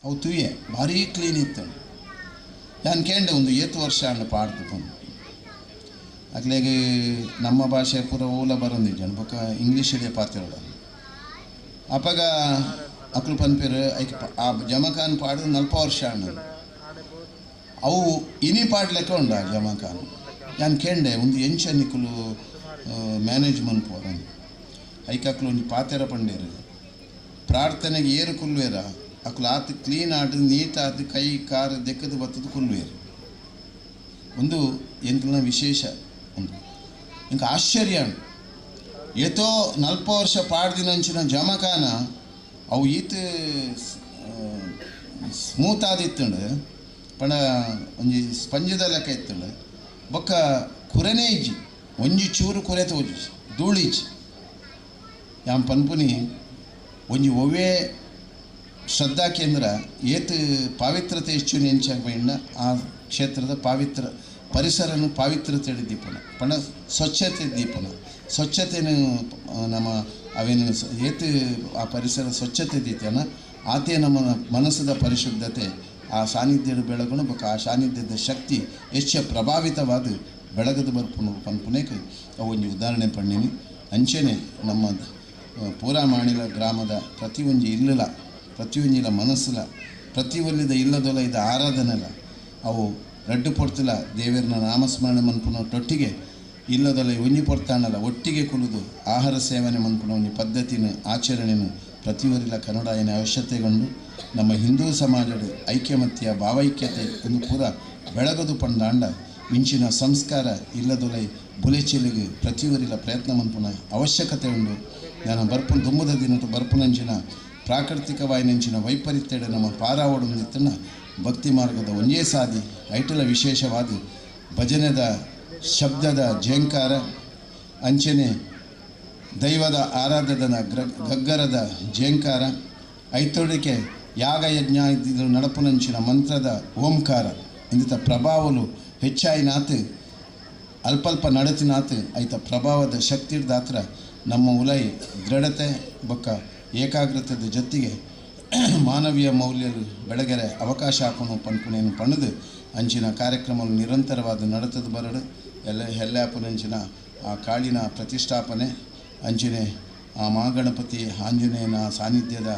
ಅವು ತುಯ್ಯೆ ಭಾರಿ ಕ್ಲೀನ್ ಇತ್ತು. ನಾನು ಕೇಂಡೆ ಒಂದು 8 ವರ್ಷ ಅಣ್ಣ ಪಾಡ್ದು ಬಂದು ಅಕ್ಲೆಗೆ ನಮ್ಮ ಭಾಷೆ ಪೂರ ಓಲ ಬರೋಂದಿದ್ದೆ ಬೊಕ್ಕ ಇಂಗ್ಲೀಷ್ ಹಿಡಿಯ ಪಾತಿರೋಡ ಅಪ್ಪಾಗ ಅಕ್ಲು ಪನ್ಪೇರು ಐಕ್ ಆ ಜಮಖಾನ್ ಪಾಡು 40 ವರ್ಷ ಅಣ್ಣ ಅವು ಇನಿ ಪಾಡ್ಲೆಕ್ಕ ಉಂಡ ಆ ಜಮಖಾನ್. ನಾನು ಕೇಂಡೆ ಒಂದು ಎಂಚ ನಿಕ್ಕಲು ಮ್ಯಾನೇಜ್ಮೆಂಟ್ ಪೋರನ್ ಐಕಕ್ಲು ಒಂದು ಪಾತೆರ ಪಂಡೇರು ಪ್ರಾರ್ಥನೆಗೆ ಏರು ಕುಲ್ವೇರ ಅಕ್ಲು ಆತು ಕ್ಲೀನ್ ಆಡು ನೀಟ್ ಆದು ಕೈ ಕಾರು ದೆಕ್ಕದು ಬತ್ತದು ಕುಲ್ವೇರು ಒಂದು ಎಂಕ್ಲನ ವಿಶೇಷ ಒಂದು ಇಂಕ ಆಶ್ಚರ್ಯ ಏತೋ 40 ವರ್ಷ ಪಾಡ್ದಿನಂಚಿನ ಜಮಖಾನ ಅವು ಈತ ಸ್ಮೂತ್ ಆದಿತ್ತಂಡು ಪಣ ಒಂಜಿ ಸ್ಪಂಜದ ಲೆಕ್ಕ ಇತ್ತಂಡು ಬೊಕ್ಕ ಕುರೆನೇ ಇಜ್ಜಿ ಒಂಜಿ ಚೂರು ಕುರೆ ತೋಜಿ ಧೂಳಿಜ್ಜಿ ಯಾಮ್ ಪನ್ಪುನಿ ಒಂಜಿ ಒವ್ವೇ ಶ್ರದ್ಧಾ ಕೇಂದ್ರ ಏತ್ ಪಾವಿತ್ರತೆ ಹೆಚ್ಚು ನೆಂಚಾಗ ಆ ಕ್ಷೇತ್ರದ ಪಾವಿತ್ರ ಪರಿಸರನು ಪಾವಿತ್ರತೆ ದೀಪನ ಪಣ ಸ್ವಚ್ಛತೆ ದೀಪನ ಸ್ವಚ್ಛತೆಯನ್ನು ನಮ್ಮ ಅವೇನು ಏತ್ ಆ ಪರಿಸರ ಸ್ವಚ್ಛತೆ ದೀತನ ಆತೆ ನಮ್ಮ ಮನಸ್ಸದ ಪರಿಶುದ್ಧತೆ ಆ ಸಾನ್ನಿಧ್ಯದ ಬೆಳಗುಣ ಬೊಕ್ಕ ಆ ಸಾನ್ನಿಧ್ಯದ ಶಕ್ತಿ ಹೆಚ್ಚು ಪ್ರಭಾವಿತವಾದ ಬೆಳಗದು ಬರ್ಪುನು ಪನ್ಪುನೇಕ ಅವು ಒಂದು ಉದಾಹರಣೆ ಪಣ್ಣೀನಿ. ಅಂಚೆನೆ ನಮ್ಮ ಪೂರಾ ಮಾಣಿಲ ಗ್ರಾಮದ ಪ್ರತಿಯೊಂಜಿಲ ಮನಸ್ಸುಲ ಪ್ರತಿಯೊಂದಿದ ಇಲ್ಲದೊಲ ಇದ್ದ ಆರಾಧನೆಲ ಅವು ರಡ್ಡು ಪೊಡ್ತಿಲ ದೇವರನ್ನ ನಾಮಸ್ಮರಣೆ ಮನ್ಪುನೊಟ್ಟೊಟ್ಟಿಗೆ ಇಲ್ಲದೊಲ ಒಂಜಿ ಪೊಡ್ತಾಣಲ್ಲ ಒಟ್ಟಿಗೆ ಕುಲಿದು ಆಹಾರ ಸೇವನೆ ಮನ್ಪುನ ಒಂಜಿ ಪದ್ಧತಿನ ಆಚರಣೆಯನ್ನು ಪ್ರತಿಯೊರಿಲ ಕನ್ನಡಾಯನ ಅವಶ್ಯಕತೆಗೊಂಡು ನಮ್ಮ ಹಿಂದೂ ಸಮಾಜದ ಐಕ್ಯಮತ್ಯ ಭಾವೈಕ್ಯತೆ ಒಂದು ಪೂರ ಬೆಳಗದು ಪಂಡಾಂಡ ಇಂಚಿನ ಸಂಸ್ಕಾರ ಇಲ್ಲದೊಲೈ ಬುಲೆಚೆಲಿಗೆ ಪ್ರತಿಯೊರಿಲ ಪ್ರಯತ್ನ ಮನ್ಪುನ ಅವಶ್ಯಕತೆ ಉಂಡು. ನಾನು ಬರ್ಪುನ ದುಮ್ಮದ ದಿನದ ಬರ್ಪುನಂಚಿನ ಪ್ರಾಕೃತಿಕವಾಯಿನಂಚಿನ ವೈಪರೀತ್ಯದ ನಮ್ಮ ಪಾರಾವಡೊಂದಿತ್ತನ ಭಕ್ತಿ ಮಾರ್ಗದ ಒಂದೇ ಸಾದಿ ಐಟಲ ವಿಶೇಷವಾದ ಭಜನೆದ ಶಬ್ದದ ಝೇಂಕಾರ ಅಂಚನೆ ದೈವದ ಆರಾಧದ ಗಗ್ಗರದ ಝೇಂಕಾರ ಐತೊಡಿಕೆ ಯಾಗಯಜ್ಞ ಇದ್ದಿದ್ದು ನಡಪುನಂಚಿನ ಮಂತ್ರದ ಓಂಕಾರ ಇಂದಿತ ಪ್ರಭಾವಲು ಹೆಚ್ಚಾಯಿನಾತ್ ಅಲ್ಪಲ್ಪ ನಡತಿನಾತ್ ಐತ ಪ್ರಭಾವದ ಶಕ್ತಿರ್ದಾತ್ರ ನಮ್ಮ ಉಲೈ ದೃಢತೆ ಬೊಕ್ಕ ಏಕಾಗ್ರತೆದ ಜೊತೆಗೆ ಮಾನವೀಯ ಮೌಲ್ಯಗಳು ಬೆಳಗೆರೆ ಅವಕಾಶ ಹಾಕೋನು ಪನ್ಪುನೇನು ಪಣದು ಅಂಚಿನ ಕಾರ್ಯಕ್ರಮ ನಿರಂತರವಾದ ನಡತದ ಬರಡು ಹೆಲ್ಲಾಪುನಂಚಿನ ಆ ಕಾಳಿನ ಪ್ರತಿಷ್ಠಾಪನೆ ಅಂಚನೆ ಆ ಮಹಾಗಣಪತಿ ಆಂಜನೇಯನ ಸಾನ್ನಿಧ್ಯದ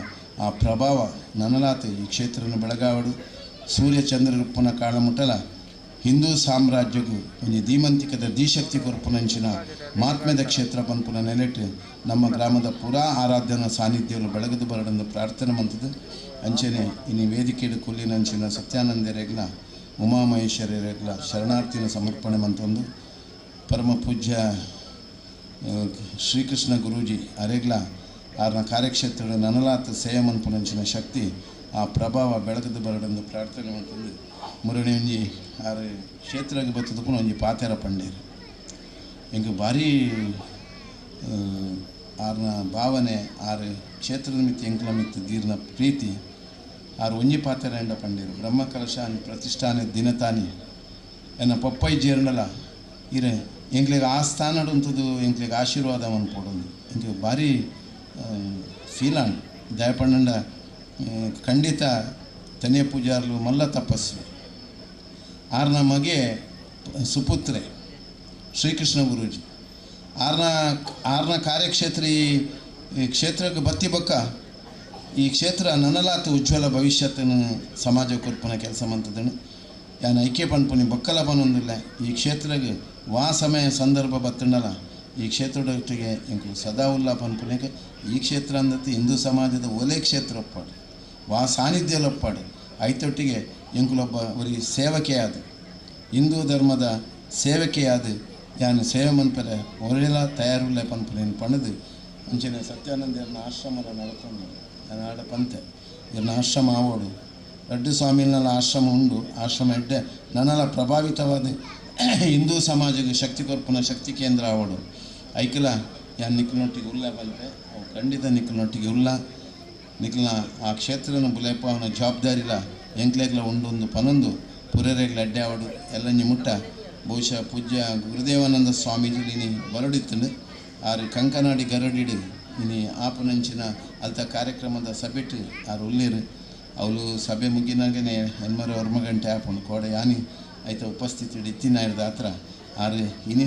ಆ ಪ್ರಭಾವ ನನಲಾತ ಈ ಕ್ಷೇತ್ರನ ಬೆಳಗಾವಡು ಸೂರ್ಯಚಂದ್ರ ರೂಪನ ಕಾಳಮುಟ್ಟಲ ಹಿಂದೂ ಸಾಮ್ರಾಜ್ಯಗೂ ಒಂದು ಧೀಮಂತಿಕದ ಧೀಶಕ್ತಿ ಕೊರ್ಪುನಂಚಿನ ಮಾತ್ಮ್ಯದ ಕ್ಷೇತ್ರ ಪನ್ಪುನ ನೆಲೆಟ್ಟು ನಮ್ಮ ಗ್ರಾಮದ ಪುರಾ ಆರಾಧನಾ ಸಾನ್ನಿಧ್ಯಗಳು ಬೆಳಗದು ಬರಡನ್ನು ಪ್ರಾರ್ಥನೆ ಮಂತದ್ದು ಅಂಚನೆ ಇನ್ನು ವೇದಿಕೆಡು ಕುಲ್ಲಿನಂಚಿನ ಸತ್ಯಾನಂದರೆಗ್ಲ ಉಮಾಮಹೇಶ್ವರರೆಗ್ಲ ಶರಣಾರ್ಥಿನ ಸಮರ್ಪಣೆ ಮಂತೊಂದು ಪರಮ ಪೂಜ್ಯ ಶ್ರೀಕೃಷ್ಣ ಗುರೂಜಿ ಅರೆಗ್ಲ ಆರ್ನ ಕಾರ್ಯಕ್ಷೇತ್ರದ ನನಲಾತ ಸೇವೆ ಮನ್ಪುನಂಚಿನ ಶಕ್ತಿ ಆ ಪ್ರಭಾವ ಬೆಳಗದು ಬರಡನ್ನು ಪ್ರಾರ್ಥನೆ ಮಂತಂದು ಮುರಣಿ ಒಂಜಿ ಆರು ಕ್ಷೇತ್ರಕ್ಕೆ ಬತ್ತದಕ್ಕೂ ಒಂಜಿ ಪಾತೆರ ಪಂಡೇರು ಎಂಗೆ ಭಾರಿ ಆರ್ನ ಭಾವನೆ ಆರು ಕ್ಷೇತ್ರದ ಮಿತ್ತು ಎಂಕ್ಲ ಮಿತ್ತು ದೀರ್ನ ಪ್ರೀತಿ ಆರು ಒಂಜಿ ಪಾತೆರ ಎಂಡ ಪಂಡೇರು ಬ್ರಹ್ಮಕಲಶ ಪ್ರತಿಷ್ಠಾನ ದಿನತಾನಿ ಎನ್ನ ಪಪ್ಪೈ ಜೇರ್ನಲ ಇರೆ ಎಂಕ್ಲಿಗೆ ಆ ಸ್ಥಾನಡುಂಥದ್ದು ಎಂಕ್ಲಿಗೆ ಆಶೀರ್ವಾದ ಮನ್ಪೊಡೊಂದು ಎಂಗೆ ಭಾರಿ ಫೀಲಾನ್ ದಯಪಂಡ ಖಂಡಿತ ತನೇ ಪೂಜಾರ್ಲು ಮಲ್ಲ ತಪಸ್ಸು ಆರ್ನ ಮಗೆ ಸುಪುತ್ರೆ ಶ್ರೀಕೃಷ್ಣ ಗುರೂಜಿ ಆರ್ನ ಕಾರ್ಯಕ್ಷೇತ್ರ ಈ ಕ್ಷೇತ್ರಕ್ಕೆ ಬತ್ತಿ ಬೊಕ್ಕ ಈ ಕ್ಷೇತ್ರ ನನಲಾತ ಉಜ್ವಲ ಭವಿಷ್ಯತನ್ನು ಸಮಾಜ ಕೊರ್ಪುನ ಕೆಲಸ ಮಂತದನು ಯಾನ ಐಕ್ಯ ಪನ್ಪುನಿ ಬೊಕ್ಕಲ ಪನೊಂದಿಲ್ಲ ಈ ಕ್ಷೇತ್ರಕ್ಕೆ ವಾ ಸಮಯ ಸಂದರ್ಭ ಬತ್ತಂಡಲ ಈ ಕ್ಷೇತ್ರದೊಟ್ಟಿಗೆ ಎಂಕು ಸದಾ ಉಲ್ಲಾ ಪನ್ಪುನಿಗೆ ಈ ಕ್ಷೇತ್ರ ಅಂದತ್ತೆ ಹಿಂದೂ ಸಮಾಜದ ಒಲೆ ಕ್ಷೇತ್ರ ಒಪ್ಪಾಡು ವಾ ಸಾನ್ನಿಧ್ಯಲು ಒಪ್ಪಾಡು ಐತೊಟ್ಟಿಗೆ ಎಂಕುಲೊಬ್ಬ ಅವರಿಗೆ ಸೇವಕೆಯಾದ ಹಿಂದೂ ಧರ್ಮದ ಸೇವಕೆಯಾದ ಯಾನು ಸೇವೆ ಮನ್ಪರೆ ಒರೆಲ ತಯಾರುಲ್ಲ ಪನ್ಪುನೇನು ಪಣದು ಅಂಚನೆ ಸತ್ಯಾನಂದರ್ನ ಆಶ್ರಮದ ನಡ್ಕೊಂಡು ನಾನು ಆಡ ಪಂತೆ ಇವ್ರನ್ನ ಆಶ್ರಮ ಆವೋಡು ರೆಡ್ಡಿ ಸ್ವಾಮಿನಲ್ಲ ಆಶ್ರಮ ಉಂಡು ಆಶ್ರಮ ಎಡ್ಡೆ ನನ್ನಲ್ಲ ಪ್ರಭಾವಿತವಾದ ಹಿಂದೂ ಸಮಾಜಕ್ಕೆ ಶಕ್ತಿ ಕೊರ್ಪುನ ಶಕ್ತಿ ಕೇಂದ್ರ ಆವೋಡು ಐಕಲ ಯಾನು ನಿಕ್ಲನೊಟ್ಟಿಗೆ ಉಲ್ಲ ಬಂತೆ ಅವು ಖಂಡಿತ ನಿಕ್ಲನೊಟ್ಟಿಗೆ ಉಲ್ಲ ನಿಕ್ಲ ಆ ಕ್ಷೇತ್ರನ ಬುಲೆಪ್ಪ ಅವನ ಜವಾಬ್ದಾರಿಲ ಎಂಕ್ಲೆಗ್ಲ ಉಂಡೊಂದು ಪನೊಂದು ಪುರೇರೆಗ್ಲ ಅಡ್ಡೆ ಆವಡು ಎಲ್ಲಂಜಿ ಮುಟ್ಟ ಬಹುಶಃ ಪೂಜ್ಯ ಗುರುದೇವಾನಂದ ಸ್ವಾಮೀಜಿಲಿನಿ ಬರಡಿತ್ತಂಡು ಆರು ಕಂಕನಾಡಿ ಗರಡಿಡು ಇನಿ ಆಪುನಂಚಿನ ಅಲ್ತ ಕಾರ್ಯಕ್ರಮದ ಸಭೆಟ್ಟು ಆರು ಉಳ್ಳೇರು ಅವಳು ಸಭೆ ಮುಗಿನಾಗೇ ಹೆಣ್ಮರೆ ಹೊರ್ಮಗಂಟೆ ಹಾಕೊಂಡು ಕೋಡೆ ಯಾನಿ ಆಯ್ತಾ ಉಪಸ್ಥಿತಿ ಇತ್ತಿನ ಹಿಡ್ದು ಹತ್ರ ಆರು ಇನಿ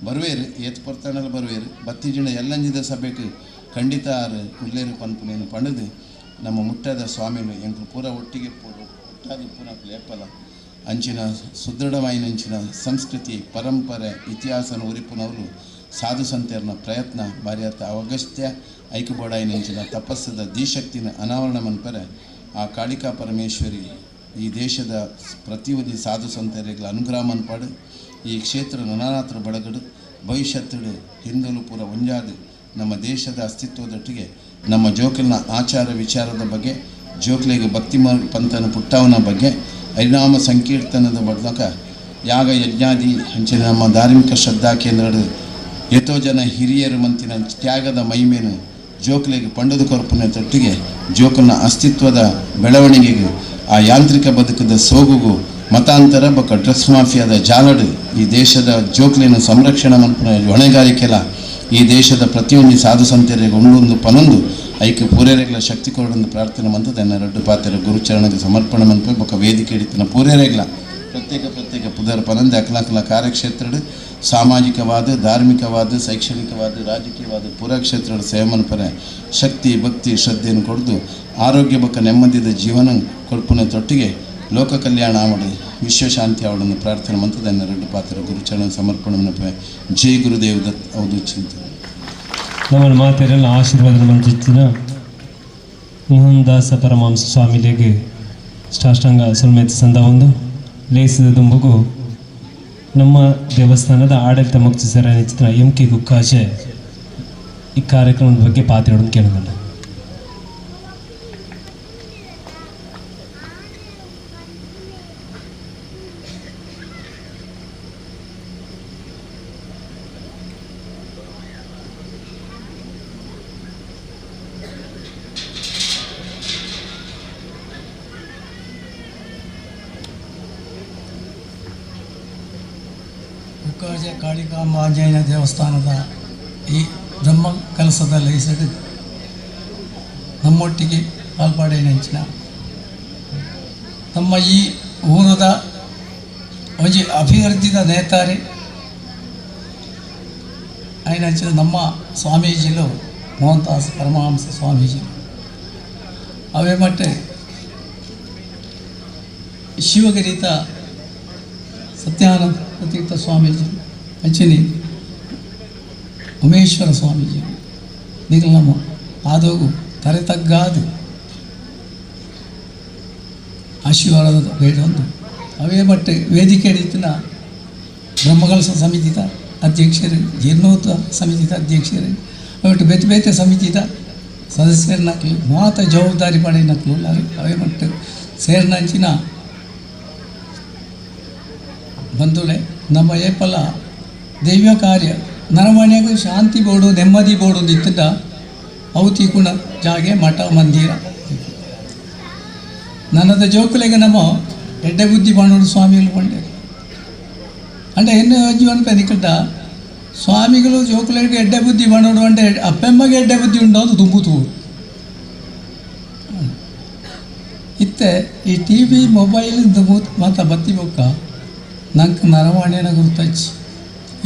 ಬರುವೇರು ಏತ್ ಪರ್ತಣಲ್ಲ ಬರುವೇರು ಬತ್ತಿ ಜನ ಎಲ್ಲಂಜಿದ ಸಭೆಗೆ ಖಂಡಿತ ಆರು ಉಲ್ಲೇರು ಪನ್ಪುನೇನು ಪಡೆದು ನಮ್ಮ ಮುಟ್ಟದ ಸ್ವಾಮಿಗಳು ಎಂಕು ಪೂರ ಒಟ್ಟಿಗೆ ಒಟ್ಟಾದ ಪೂರ ಲೇಪಲ ಅಂಚಿನ ಸುದೃಢವಾಯಿನಂಚಿನ ಸಂಸ್ಕೃತಿ ಪರಂಪರೆ ಇತಿಹಾಸನ ಉರಿಪುನವರು ಸಾಧು ಸಂತೇರ್ನ ಪ್ರಯತ್ನ ಭಾರಿಯತ್ತ ಅವಗಸ್ತ್ಯ ಐಕ್ಯಬೋಡಾಯಿನಂಚಿನ ತಪಸ್ಸದ ದಿಶಕ್ತಿನ ಅನಾವರಣ ಮನ್ಪರೆ ಆ ಕಾಳಿಕಾ ಪರಮೇಶ್ವರಿ ಈ ದೇಶದ ಪ್ರತಿಯೊಂದು ಸಾಧು ಸಂತರಿಗೆ ಅನುಗ್ರಹ ಮನ್ಪಾಡು ಈ ಕ್ಷೇತ್ರ ನನಾತ್ರ ಬಡಗಡು ಭವಿಷ್ಯತ್ತಡು ಹಿಂದಲು ಪೂರ ಒಂಜಾದು ನಮ್ಮ ದೇಶದ ಅಸ್ತಿತ್ವದೊಟ್ಟಿಗೆ ನಮ್ಮ ಜೋಕಲ್ನ ಆಚಾರ ವಿಚಾರದ ಬಗ್ಗೆ ಜೋಕ್ಲೆಗೆ ಭಕ್ತಿ ಪಂಥನ ಪುಟ್ಟವನ ಬಗ್ಗೆ ಹರಿನಾಮ ಸಂಕೀರ್ತನದ ಬಡ್ದಕ ಯಾಗ ಯಜ್ಞಾದಿ ಹಂಚಿನ ನಮ್ಮ ಧಾರ್ಮಿಕ ಶ್ರದ್ಧಾ ಕೇಂದ್ರದ ಎಷ್ಟೋ ಜನ ಹಿರಿಯರು ಮಂತಿನ ತ್ಯಾಗದ ಮೈಮೇನು ಜೋಕ್ಲೆಗೆ ಪಂಡದ ಕೊರಪನ ತೊಟ್ಟಿಗೆ ಜೋಕಲ್ನ ಅಸ್ತಿತ್ವದ ಬೆಳವಣಿಗೆಗೆ ಆ ಯಾಂತ್ರಿಕ ಬದುಕದ ಸೋಗುಗೂ ಮತಾಂತರ ಬೊಕ್ಕ ಡ್ರಗ್ಸ್ ಮಾಫಿಯಾದ ಜಾಲಡು ಈ ದೇಶದ ಜೋಕ್ಲಿನ ಸಂರಕ್ಷಣೆ ಮನ್ಪುನ ಹೊಣೆಗಾರಿಕೆಲ್ಲ ಈ ದೇಶದ ಪ್ರತಿಯೊಂದು ಸಾಧು ಸಂತರಿಗೆ ಒಂದೊಂದು ಪನೊಂದು ಐಕ್ಯ ಪೂರೇರೆಗಳ ಶಕ್ತಿ ಕೊಡೊಂದು ಪ್ರಾರ್ಥನೆ ಮಂತದ ಎನ್ನ ರಡ್ಡು ಪಾತ್ರ ಗುರುಚರಣಗೆ ಸಮರ್ಪಣೆ ಮನ್ಪೆ ಬೊಕ್ಕ ವೇದಿಕೆ ಹಿಡಿತಿನ ಪೂರೇರೆಗಳ ಪ್ರತ್ಯೇಕ ಪುದರ ಪನಂದ ಅಕಲಕಲ ಕಾರ್ಯಕ್ಷೇತ್ರಡು ಸಾಮಾಜಿಕವಾದ ಧಾರ್ಮಿಕವಾದ ಶೈಕ್ಷಣಿಕವಾದ ರಾಜಕೀಯವಾದ ಪೂರ ಕ್ಷೇತ್ರಗಳ ಸೇವೆ ಮನ್ಪರೆ ಶಕ್ತಿ ಭಕ್ತಿ ಶ್ರದ್ಧೆಯನ್ನು ಕೊಡ್ದು ಆರೋಗ್ಯ ಬೊಕ್ಕ ನೆಮ್ಮದಿದ ಜೀವನ ಕೊಡ್ಪುನ ತೊಟ್ಟಿಗೆ ಲೋಕ ಕಲ್ಯಾಣ ಆವಡು ವಿಶ್ವಶಾಂತಿ ಆವಡನ್ನು ಪ್ರಾರ್ಥನೆ ಮಂತದ ಎನ್ನ ರಡ್ಡು ಪಾತ್ರ ಗುರುಚರಣ ಸಮರ್ಪಣೆ ಮನ್ಪೆ ಜೈ ಗುರುದೇವ್ ದತ್ ಹೌದು ಚಿಂತನೆ ನಮ್ಮ ಮಾತೆರೆಲ್ಲ ಆಶೀರ್ವಾದ ಮಂಚಿನ ಮೋಹನ್ ದಾಸ ಪರಮಹಂಸ ಸ್ವಾಮಿಲಿಗೆ ಸಾಷ್ಟಾಂಗ ಸುಲ್ಮೇತ ಸಂದ ಒಂದು ಲೇಸಿದ ದುಂಬುಗು ನಮ್ಮ ದೇವಸ್ಥಾನದ ಆಡಳಿತ ಮುಖ್ಯ ಸರ ಎಂ ಕೆ ಗುಕ್ಕಾಶೆ ಈ ಕಾರ್ಯಕ್ರಮದ ಬಗ್ಗೆ ಪಾತ್ರೆಗಳನ್ನು ಕೇಳೋದಲ್ಲ. ಕಾಳಿಕಾಂಬ ಆಂಜನೇಯ ದೇವಸ್ಥಾನದ ಈ ಬ್ರಹ್ಮ ಕಲಸದ ಲೈಸಡ್ ನಮ್ಮೊಟ್ಟಿಗೆ ಪಾಲ್ಪಾಡೇನಂಚಿನ ನಮ್ಮ ಈ ಊರದ ಒಂಜಿ ಅಭಿವೃದ್ಧಿದ ನೇತಾರೆ అయినంచిన ನಮ್ಮ ಸ್ವಾಮೀಜಿಲು ಮೋಹನ್ ದಾಸ್ ಪರಮಹಂಸ ಸ್ವಾಮೀಜಿ ಅವೇ ಮಟ್ಟೆ ಶಿವಗಿರಿತ ಸತ್ಯಾನಂದ ತೀರ್ಥ ಸ್ವಾಮೀಜಿ ಅಂಚನೆ ಉಮೇಶ್ವರ ಸ್ವಾಮೀಜಿ ನಿಗಲ್ ನಮ್ಮ ಆದೋಗು ತರೆತಗ್ಗಾದು ಆಶೀರ್ವಾದದ ಬೇಡೊಂದು ಅವೇ ಮಟ್ಟೆ ವೇದಿಕೆ ಹಿಡಿತಿನ ಬ್ರಹ್ಮಕಲಶ ಸಮಿತಿದ ಅಧ್ಯಕ್ಷರು ಜೀರ್ಣೋತ್ಸವ ಸಮಿತಿದ ಅಧ್ಯಕ್ಷರು ಅವಟ್ಟು ಬೇತೆ ಬೇತೆ ಸಮಿತಿದ ಸದಸ್ಯರನ್ನಕ್ಲು ಮಾತ ಜವಾಬ್ದಾರಿ ಪಡೆಯನಕ್ಲು ಅವೇ ಮಟ್ಟೆ ಸೇರ್ನಂಚಿನ ಬಂಧುಳೆ ನಮ್ಮ ಏಪಲ ದೈವ ಕಾರ್ಯ ನರಮಣ್ಯಾಗ ಶಾಂತಿ ಬೋರ್ಡು ನೆಮ್ಮದಿ ಬೋರ್ಡು ನಿಂತಿದ್ದ ಅವು ತೀಕುಣ ಜಾಗೆ ಮಠ ಮಂದಿರ ನನ್ನದ ಜೋಕುಲೆಗೆ ನಮ್ಮ ಎಡ್ಡೆ ಬುದ್ಧಿ ಮಾಡೋಡು ಸ್ವಾಮಿಗಳು ಬಂಡೆ అంటే ఎన్నో జీవన పెనికట స్వామిಗಳು జోకులకి ఎడ్డ బుద్ధి మనోడు అంటే అప్పెమ్మకి ఎడ్డ బుద్ధి ఉండదు దుంబుతూ ಇತ್ತೆ ಈ ಟಿ ವಿ ಮೊಬೈಲ್ ಮಾತ ಬತ್ತಿ ಬೊಕ್ಕ ನಂಗೆ ನರವಾಣೆನ ಗುರ್ತಚ್ಚಿ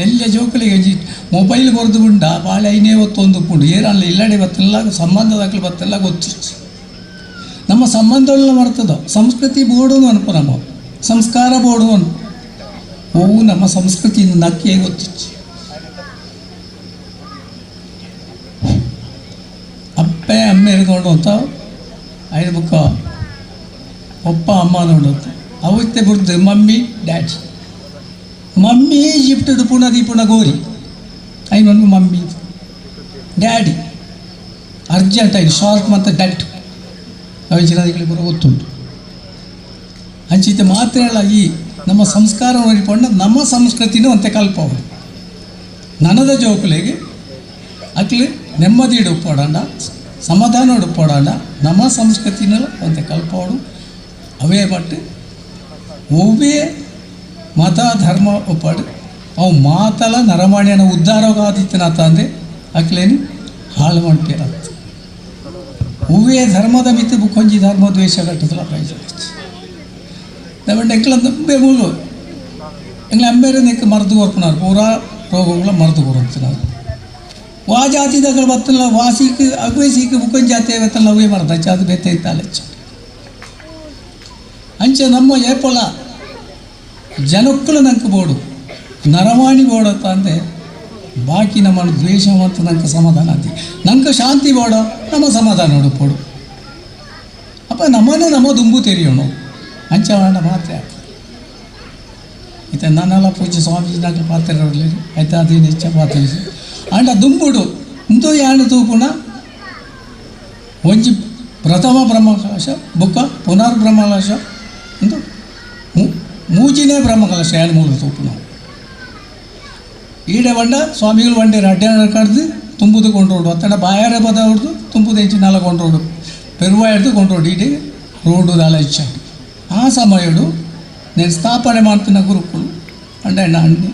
ಎಲ್ಲ ಜೋಕಲಿಗೆ ಮೊಬೈಲ್ ಕೊರದು ಉಂಡ ಭಾಳ ಐನೇ ಹೊತ್ತೊಂದು ಪುಂಡು ಏರಲ್ಲ ಇಲ್ಲಡೆ ಬತ್ತೆಲ್ಲ ಸಂಬಂಧದಾಗಲಿ ಬತ್ತೆಲ್ಲ ಗೊತ್ತಿಚ್ಚು ನಮ್ಮ ಸಂಬಂಧಗಳನ್ನ ಬರ್ತದೋ ಸಂಸ್ಕೃತಿ ಬೋರ್ಡು ಅನ್ಪು ನಮ್ಮ ಸಂಸ್ಕಾರ ಬೋರ್ಡು ಅನ್ಪು ಓವು ನಮ್ಮ ಸಂಸ್ಕೃತಿಯಿಂದ ನಕ್ಕಿಯೇ ಗೊತ್ತಿಚ್ಚು ಅಪ್ಪೆ ಅಮ್ಮ ಹಿಡ್ಕೊಂಡು ಅಂತ ಐದು ಬುಕ್ಕ ಒಪ್ಪ ಅಮ್ಮ ನೋಡುತ್ತೆ ಅವತ್ತೆ ಬಿಡ್ದು ಮಮ್ಮಿ ಡ್ಯಾಡಿ ಮಮ್ಮಿ ಜಿಫ್ಟದು ಪುನಃ ಪುನಃ ಗೋರಿ ಐನೊಂದು ಮಮ್ಮಿ ಡ್ಯಾಡಿ ಅರ್ಜೆಂಟ್ ಐದು ಶಾರ್ಟ್ ಮತ್ತು ಡಟ್ ಅವಿಚಿನಾದಿಗಳಿಗೆ ಕೂಡ ಗೊತ್ತುಂಟು ಅಂಚಿತ ಮಾತ್ರ ಈ ನಮ್ಮ ಸಂಸ್ಕಾರ ನೋಡಿಕೊಂಡು ನಮ್ಮ ಸಂಸ್ಕೃತಿನೂ ಅಂತೆ ಕಲ್ಪೋಡು ನನದ ಜೋಕುಲೆಗೆ ಅಕ್ಲಿ ನೆಮ್ಮದಿ ಉಪ್ಪೋಡಂಡ ಸಮಾಧಾನ ಉಡುಪೋಡಂಡ ನಮ್ಮ ಸಂಸ್ಕೃತಿನೂ ಅಂತೆ ಕಲ್ಪೋಡು ಅವೇ ಬಟ್ಟು ಒವ್ವೇ ಮತ ಧರ್ಮ ಉಪ್ಪಾಡು ಅವು ಮಾತಲ ನರಮಾಣ್ಯನ ಉದ್ಧಾರವಾದಿತ್ತನ ತಂದೆ ಅಕ್ಲೇನು ಹಾಳು ಮಾಡ್ತೀರ ಹೂವೇ ಧರ್ಮದ ಮಿತಿ ಕೊಂಜಿ ಧರ್ಮ ದ್ವೇಷ ಕಟ್ಟದಲ್ಲ ಪ್ರಯೋಜನ ದಯವಿಟ್ಟು ಎಂಕ್ಲ ನಂಬೆ ಮೂಲು ಎಂಗ್ಲ ಅಂಬೇರೆ ನಿಕ್ಕೆ ಮರೆದು ಕೊರ್ಪುನಾರು ಪೂರಾ ರೋಗಗಳ ಮರೆದು ಕೊರಂತಿನಾರು ವಾ ಜಾತಿದಗಳು ಬತ್ತಲ್ಲ ವಾಸಿಗೆ ಅವೇ ಸೀಕೆ ಬುಕೊಂಜಿ ಜಾತಿ ಬತ್ತಲ್ಲ ಅವೇ ಮರದ ಅದು ಬೆತ್ತ ಇತ್ತಾಲೆಚ್ಚ ಅಂಚೆ ನಮ್ಮ ಏಪಲ ಜನಕ್ಕಳು ನಂಗೆ ಬೋಡು ನರವಾಣಿ ಬೋಡತ್ತ ಅಂದೆ ಬಾಕಿ ನಮ್ಮನ್ನು ದ್ವೇಷ ಮತ್ತು ನಂಗೆ ಸಮಾಧಾನ ಅಂತಿ ನಂಗೆ ಶಾಂತಿ ಬೋಡ ನಮ್ಮ ಸಮಾಧಾನ ಹುಡುಪೋಡು ಅಪ್ಪ ನಮ್ಮನ್ನೇ ನಮ್ಮ ದುಂಬು ತೆರೆಯೋಣ ಅಂಚ ಮಾಡ ಮಾತ್ರ ಇತ್ತೆ ನನ್ನೆಲ್ಲ ಪೂಜೆ ಸ್ವಾಮೀಜಿನಾಗ ಪಾತ್ರ ಆಯ್ತಾ ಅದೇನು ಹೆಚ್ಚ ಪಾತ್ರ ಅಂಡ ದುಂಬುಡು ಇಂದು ಯಾಣ ತೂಪುಣ ಒಂಜಿ ಪ್ರಥಮ ಬ್ರಹ್ಮಕಲಶ ಬುಕ್ಕ ಪುನರ್ ಬ್ರಹ್ಮಕಲಶ ಇಂದು ಮೂಜಿನೇ ಬ್ರಹ್ಮಕಲಶ ಎರಡು ಮೂರು ತೂಪುಣ ಈಡೆ ಬಂಡ ಸ್ವಾಮಿಗಳು ಬಂಡೇರು ಅಡ್ಡಾಡ ಕಡ್ದು ತುಂಬುದು ಕೊಂಡ್ರೋಡು ಅತ್ತಡ ಬಾಯಾರೆ ಬದ ಹೊಡ್ದು ತುಂಬುದು ಹೆಂಚಿ ನಾಲ ಕೊಂಡ್ರೋಡು ಪೆರುವ ಹಿಡ್ದು ಕೊಂಡ್ರೋಡು ಇಡೀ ರೋಡು ದಾಲ ಇಚ್ಛ ಆ ಸಮಯಡು నేను ಸ್ಥಾಪನೆ ಮಾಡ್ತಿನ ಗುರುಕುಲು ಅಂಡ ಎಣ್ಣ ಅಂಡಿ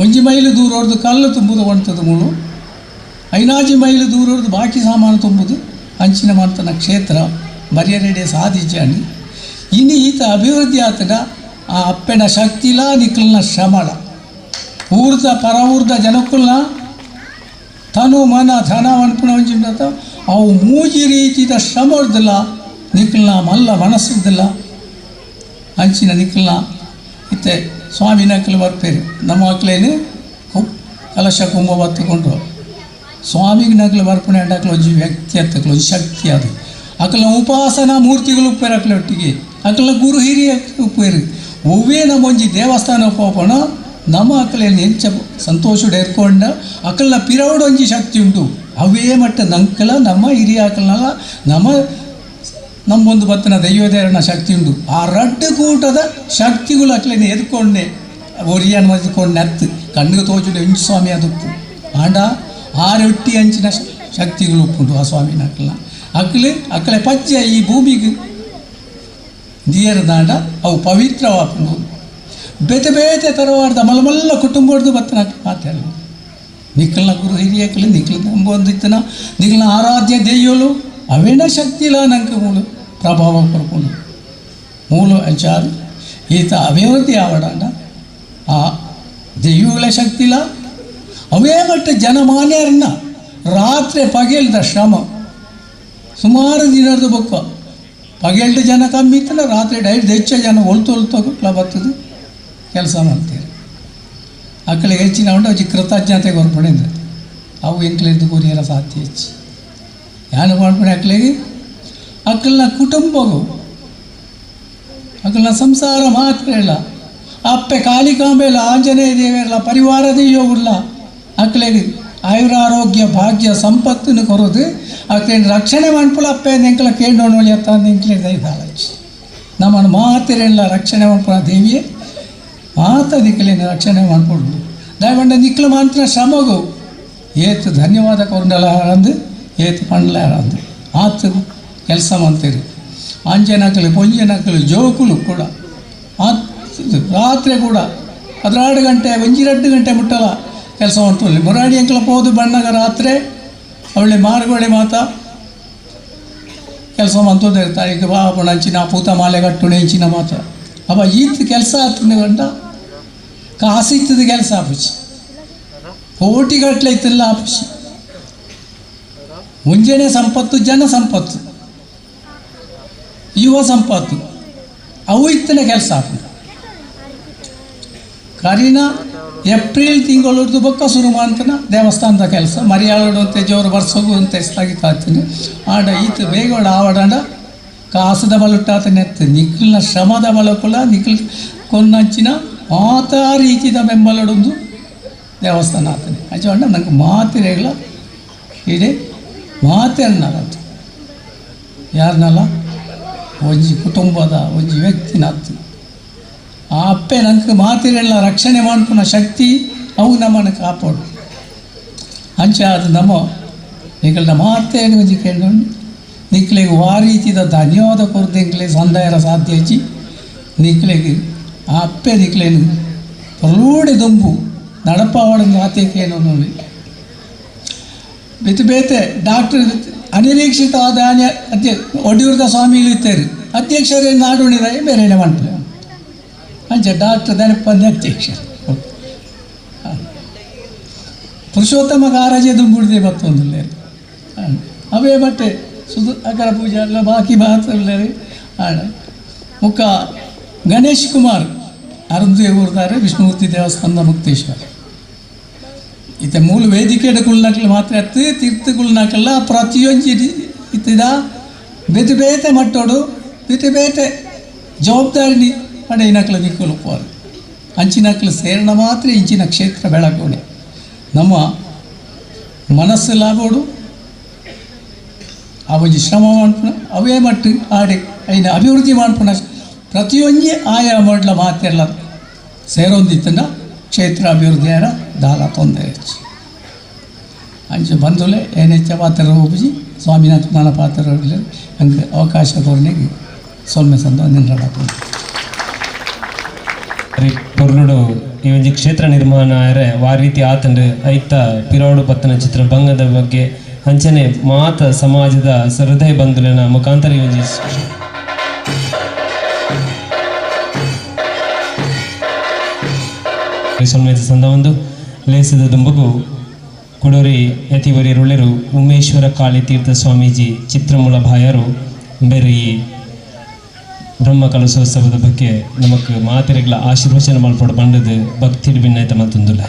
ಒಂಜಿ ಮೈಲು ದೂರ ಹೊಡೆದು ಕಲ್ಲು ತುಂಬುದು ಹೊಣ್ತದ ಮೂಳು 5 ಮೈಲು ದೂರ ಹೊಡೆದು ಬಾಕಿ ಸಾಮಾನು ತುಂಬುದು ಅಂಚಿನ ಮಾಡ್ತನ ಕ್ಷೇತ್ರ ಬರಿಯರೆಡೆ ಸಾಧಿಸಿ ಇನ್ನು ಈತ ಅಭಿವೃದ್ಧಿ ಆತನ ಆ ಅಪ್ಪೆನ ಶಕ್ತಿಲ ನಿಕ್ಲನ ಶ್ರಮಳ ಊರ್ದ ಪರ ಊರ್ದ ಜನಕ್ಕುಲ್ನ ತನು ಮನ ಧನ ಅನ್ಪುಣ ಒಂಜಿಂಡತ ಅವು ಮೂಜಿ ರೀತಿದ ಶ್ರಮ ಹೊಡೆದಿಲ್ಲ ನಿಕ್ಲನ ಮಲ್ಲ ಮನಸ್ಸದಿಲ್ಲ ಅಂಚಿನ ನಿಕ್ಲನ ಇತ್ತೆ ಸ್ವಾಮಿ ನಕ್ಕಲು ಬರ್ಪೇರು ನಮ್ಮ ಮಕ್ಕಳೇನು ಕಲಶ ಕುಂಭ ಬತ್ತುಕೊಂಡ್ರು ಸ್ವಾಮಿಗೆ ನಕ್ಕಲು ಬರ್ಪಣೆ ಅಂಡಕ್ಲು ಒಂಜಿ ವ್ಯಕ್ತಿ ಹತ್ತಕ್ಲು ಒಂಜಿ ಶಕ್ತಿ ಅದು ಅಕ್ಕಲ ಉಪಾಸನಾ ಮೂರ್ತಿಗಳು ಉಪ್ಪೇರು ಅಕ್ಕಲ ಒಟ್ಟಿಗೆ ಅಕ್ಕಲ ಗುರು ಹಿರಿಯ ಉಪ್ಪೇರು ಒವ್ವೇ ನಮ್ಮ ಒಂಜಿ ದೇವಸ್ಥಾನ ಪೋಪಣ ನಮ್ಮ ಅಕ್ಕಲೇನು ಹೆಂಚ ಸಂತೋಷ ಏರ್ಕೊಂಡ ಅಕ್ಕಲ ಪಿರವಡು ಒಂಜಿ ಶಕ್ತಿ ಉಂಟು ಅವೇ ಮಟ್ಟ ನಂಕಲ ನಮ್ಮ ಹಿರಿಯ ಅಕ್ಕಲನಲ್ಲ ನಮ್ಮೊಂದು ಬತ್ತನ ದೈವದೇವನ ಶಕ್ತಿ ಉಂಟು ಆ ರಡ್ಡು ಕೂಟದ ಶಕ್ತಿಗಳು ಅಕ್ಲೇನೆ ಎದ್ಕೊಂಡೆ ಒರಿಯನ್ ಮದ್ಕೊಂಡು ಹತ್ತು ಕಣ್ಣಿಗೆ ತೋಚುಡು ಇಂಚು ಸ್ವಾಮಿ ಅದಪ್ಪು ಆಂಡ ಆರೊಟ್ಟಿ ಅಂಚಿನ ಶಕ್ತಿಗಳು ಉಪ್ಪುಂಟು ಆ ಸ್ವಾಮಿನ ಅಕ್ಕಳೆ ಪಜ್ಜ ಈ ಭೂಮಿಗೆ ದಿಯರ ದಾಂಡ ಅವು ಪವಿತ್ರವಾಪುಂಡು ಬೇತೆ ಬೇತೆ ತರವಾರ್ದ ಮಲ್ಲ ಕುಟುಂಬದ್ದು ಬತ್ತನ ಮಾತಾಡ ನಿಕ್ಕಲ್ನ ಗುರು ಹಿರಿಯಕ್ಕಲು ನಿಕ್ಲ ನಂಬೊಂದಿತ್ತನ ನಿಕ್ಲನ ಆರಾಧ್ಯ ದೆಯ್ಯೋಲು ಅವೇನ ಶಕ್ತಿಲ ನಂಗೆ ಮೂಲು ಪ್ರಭಾವ ಕೊರ್ಕೊಂಡು ಮೂಲು ಅಂಚಾದು ಈತ ಅಭಿವೃದ್ಧಿ ಆವಡಾಂಡ ಆ ದೆಯ್ಯಗಳ ಶಕ್ತಿಲ ಅವೇ ಮಟ್ಟ ಜನಮಾನ್ಯರನ್ನ ರಾತ್ರಿ ಪಗೇಳ್ದ ಶ್ರಮ ಸುಮಾರು ದಿನದ ಬೊಕ್ಕ ಪಗೇಳ್ದ ಜನ ಕಮ್ಮಿ ಇತ್ತಲ್ಲ ರಾತ್ರಿ ಡೈಟ್ ಹೆಚ್ಚು ಜನ ಒಳ್ತೊಳ್ತೋಗ್ಲ ಬರ್ತದೆ ಕೆಲಸ ಮಾಡ್ತೀರಿ ಅಕ್ಕಳಿಗೆ ಹೆಚ್ಚಿನ ಉಂಟು ಅಜ್ಜಿ ಕೃತಜ್ಞತೆ ಕೊರ್ಪಣಿದ್ರೆ ಅವು ಎಂಕ್ಲಿದ್ದು ಕೂರಿಯರ ಸಾಧ್ಯ ಹೆಚ್ಚು ಯಾನು ಮಾಡ್ಪಣೆ ಅಕ್ಕಳಿಗೆ ಅಕ್ಕಳನ್ನ ಕುಟುಂಬವು ಅಕ್ಕಳನ್ನ ಸಂಸಾರ ಮಾತ್ರ ಇಲ್ಲ ಅಪ್ಪೆ ಕಾಲಿಕಾಂಬೆಲ್ಲ ಆಂಜನೇಯ ದೇವರೆಲ್ಲ ಪರಿವಾರ ದೆಯ್ಯೋಗುಲ್ಲ ಅಕ್ಕಳಿಗೆ ಆಯುರಾರೋಗ್ಯ ಭಾಗ್ಯ ಸಂಪತ್ತನ್ನು ಕೊರೋದು ಅಕ್ಕಳನ್ನ ರಕ್ಷಣೆ ಮಾಡ್ಪುಳ ಅಪ್ಪೆ ಎಂಕಲ ಕೇಳೋಣಿ ಅತ್ತ ಎಂಕ್ಲಿದ್ದ ಇದ್ದಾಳೆ ನಮ್ಮನ್ನು ಮಾತಿರಲ್ಲ ರಕ್ಷಣೆ ಮಾಡ್ಪುಳ ದೇವಿಯೇ ಮಾತ ನಿಕ್ಕಲಿನ ರಕ್ಷಣೆ ಮಾಡ್ಕೊಡು ದಯವಂಡ ನಿಕ್ಕಲು ಮಾತ್ರ ಶ್ರಮಗು ಏತು ಧನ್ಯವಾದ ಕೊಂಡಲ ಅಂದು ಏತು ಪಂಡ್ಲ ಅಂದು ಆತು ಕೆಲಸ ಮಾಡ್ತೀರಿ ಅಂಜನಕ್ಕಲು ಪೊಂಜನಕ್ಕಲು ಜೋಕುಲು ಕೂಡ ರಾತ್ರಿ ಕೂಡ 12 ಗಂಟೆ 1-2 ಗಂಟೆ ಮುಟ್ಟಲ್ಲ ಕೆಲಸ ಮಾಡ್ತೀವಿ ಮುರಾಡಿ ಅಂಕಲ ಹೋದು ಬಣ್ಣಗ ರಾತ್ರಿ ಅವಳೆ ಮಾರ್ಗೋಳೆ ಮಾತ ಕೆಲಸ ಮಾಡ್ತದೆ ತಾಯಿಗೆ ಬಾಪಣ ಹಂಚಿನ ಪೂತ ಮಾಲೆ ಕಟ್ಟುಣೆ ಹೆಂಚಿನ ಮಾತ ಅವ ಈತ ಕೆಲಸ ಆತನ ಗಂಟ ಕಾಸು ಇತ್ತದ ಕೆಲಸ ಆಪುಚಿ ಕೋಟಿಗಟ್ಟಲೆ ಇತ್ತಲ್ಲ ಆಪುಚಿ ಮುಂಜಾನೆ ಸಂಪತ್ತು ಜನ ಸಂಪತ್ತು ಯುವ ಸಂಪತ್ತು ಅವು ಇತ್ತನೇ ಕೆಲಸ ಆಪು ಕರೀನ ಏಪ್ರಿಲ್ ತಿಂಗಳದ್ದು ಬೊಕ್ಕ ಶುರು ಮಾಡ್ತಾನೆ ದೇವಸ್ಥಾನದ ಕೆಲಸ ಮರಿಯಾಳಡು ಅಂತ ಜೋರು ಬರ್ಸೋಗು ಅಂತ ಸ್ಥಗಿತಾಗ್ತೀನಿ ಆಡ ಈತ ಬೇಗ ಆವಡಾಂಡ ಕಾಸದ ಬಲುಟ್ಟಾತನೆ ಎತ್ತು ನಿಖಿಲ್ನ ಶ್ರಮದ ಬಲಕುಲ ನಿಖಿಲ್ ಕೊನ್ನಂಚಿನ ಮಾತ ರೀತಿದ ಬೆಂಬಲಡೊಂದು ದೇವಸ್ಥಾನ ಆತನೆ ಅಜ್ಜ ನಂಗೆ ಮಾತಿರೇಗಳ ಇಡೀ ಮಾತೇನಲ್ಲ ಯಾರನ್ನಲ್ಲ ಒಂಜಿ ಕುಟುಂಬದ ಒಂಜಿ ವ್ಯಕ್ತಿನ ಹತ್ತು ಆ ಅಪ್ಪೆ ನಂಗೆ ಮಾತಿರೆಲ್ಲ ರಕ್ಷಣೆ ಮಾಡ್ಪುನ ಶಕ್ತಿ ಅವು ನಮ್ಮನ್ನು ಕಾಪಾಡು ಅಂಚೆ ಅದು ನಮ್ಮ ನಿಖಲ್ನ ಮಾತೇನು ಒಂಜಿ ಕೇಳ್ಕೊಂಡು ನಿಕ್ಲೆಗೆ ಆ ರೀತಿದ ಧನ್ಯವಾದ ಕೊರತೆಂಕ್ಲೆ ಸಂದಾಯರ ಸಾಧ್ಯ ಹೆಚ್ಚಿ ನಿಕ್ಲೆಗೆ ಆ ಅಪ್ಪೆ ನಿಕ್ಲೇನು ಪರಲೂಡೆ ದೊಂಬು ನಡಪಾವಡ ಆತೇಕೇನೋ ನೋಡಿ ಬೇತೆ ಬೇತೆ ಡಾಕ್ಟರ್ ಅನಿರೀಕ್ಷಿತವಾದ ಒಡಿಯೂರದ ಸ್ವಾಮಿಗಳು ಇರ್ತಾರೆ ಅಧ್ಯಕ್ಷರೇ ನಾಡುಣಿದ ಬೇರೆ ಮಾಡ್ತಾರೆ ಅಂಚೆ ಡಾಕ್ಟರ್ ದನಪಂದ ಅಧ್ಯಕ್ಷರು ಪುರುಷೋತ್ತಮ ಕಾರಾಜೆ ದುಂಬುಡಿದೆ ಮತ್ತೊಂದಿಲ್ಲ ಅವೇ ಬಟ್ಟೆ ಅಕರ ಪೂಜೆ ಎಲ್ಲ ಬಾಕಿ ಬಾತಲ್ಲ ಮುಖ ಗಣೇಶ್ ಕುಮಾರ್ ಅರುಂದೇವ್ ಊರ್ದಾರೆ ವಿಷ್ಣುಮೂರ್ತಿ ದೇವಸ್ಥಾನದ ಮುಕ್ತೇಶ್ವರ ಇತ್ತ ಮೂಲ ವೇದಿಕೆ ಕುಳ್ನಾಕಲ್ ಮಾತ್ರ ಎತ್ತು ತೀರ್ಥ ಕುಳ್ನಾಕಲ್ಲ ಪ್ರತಿಯೊಂದು ಇತ್ತಿದ ಬೇತೆ ಬೇತೆ ಮಟ್ಟೋಡು ಬೇತೆ ಬೇತೆ ಜವಾಬ್ದಾರಿ ಪಡೆ ಇನಕ್ಲ ದಿಕ್ಕಲು ಹೋರು ಅಂಚಿನಕ್ಲು ಸೇರಣ ಮಾತ್ರ ಇಂಚಿನ ಕ್ಷೇತ್ರ ಬೆಳಗೋಣೆ ನಮ್ಮ ಮನಸ್ಸು ಲಾಗೋಡು ಅವಜಿ ಶ್ರಮ ಮಾಡ್ಪಣ ಅವೇ ಮಟ್ಟು ಆಡಿ ಐನ ಅಭಿವೃದ್ಧಿ ಮಾಡ್ಪಣ ಪ್ರತಿಯೊಂದೇ ಆಯಾ ಮಾಡಲ ಮಾತೆಲ್ಲ ಸೇರೊಂದಿತ್ತನ ಕ್ಷೇತ್ರ ಅಭಿವೃದ್ಧಿ ಯಾರ ದಾಲ ತೊಂದರೆ ಹೆಚ್ಚು ಅಂಚೆ ಬಂಧುಲೆ ಏನೆಚ್ಚ ಪಾತ್ರ ಹೋಗಿ ಸ್ವಾಮಿನಾಥ ನನ್ನ ಪಾತ್ರ ಹಂಗೆ ಅವಕಾಶ ತೋರ್ನಿಗೆ ಸೊಲ್ಮೆ ಸಂದ ನಿಂದ್ರಡಾಕೊಂಡು ಪೊರ್ಲುಡು ಈ ಒಂಜಿ ಕ್ಷೇತ್ರ ನಿರ್ಮಾಣ ಆರೆ ವಾ ರೀತಿ ಆತಂಡು ಐತ ಪಿರೋಡು ಪತ್ತನ ಚಿತ್ರ ಭಂಗದ ಬಗ್ಗೆ ಅಂಚನೆ ಮಾತ ಸಮಾಜದ ಹೃದಯ ಬಂಧುಲಿನ ಮುಖಾಂತರ ಈ ಒಂಜಿ ಸೊಲ್ಮೇದ ಸಂದ ಒಂದು ಲೇಸದ ದುಂಬಗು ಕುಡೂರಿ ಯತಿವರಿ ರುಳೆರು ಉಮೇಶ್ವರ ಕಾಳಿ ತೀರ್ಥ ಸ್ವಾಮೀಜಿ ಚಿತ್ರಮೂಲ ಭಾಯರು ಬೇರೆ ಈ ಬ್ರಹ್ಮ ಕಲಶೋತ್ಸವದ ಬಗ್ಗೆ ನಮಗೆ ಮಾತೆರೆಗಳ ಆಶೀರ್ವಚನ ಮಲ್ಪಡ ಬಂಡದು ಭಕ್ತಿ ಭಿನ್ನೈತ ಮತ್ತೊಂದುಲ್ಲ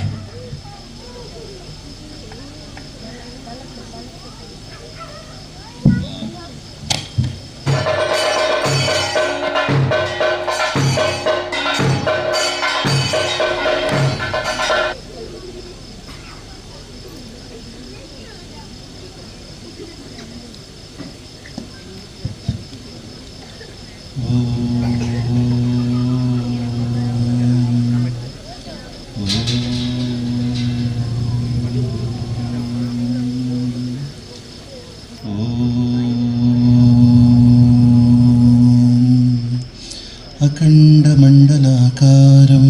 अखण्डमण्डलाकारं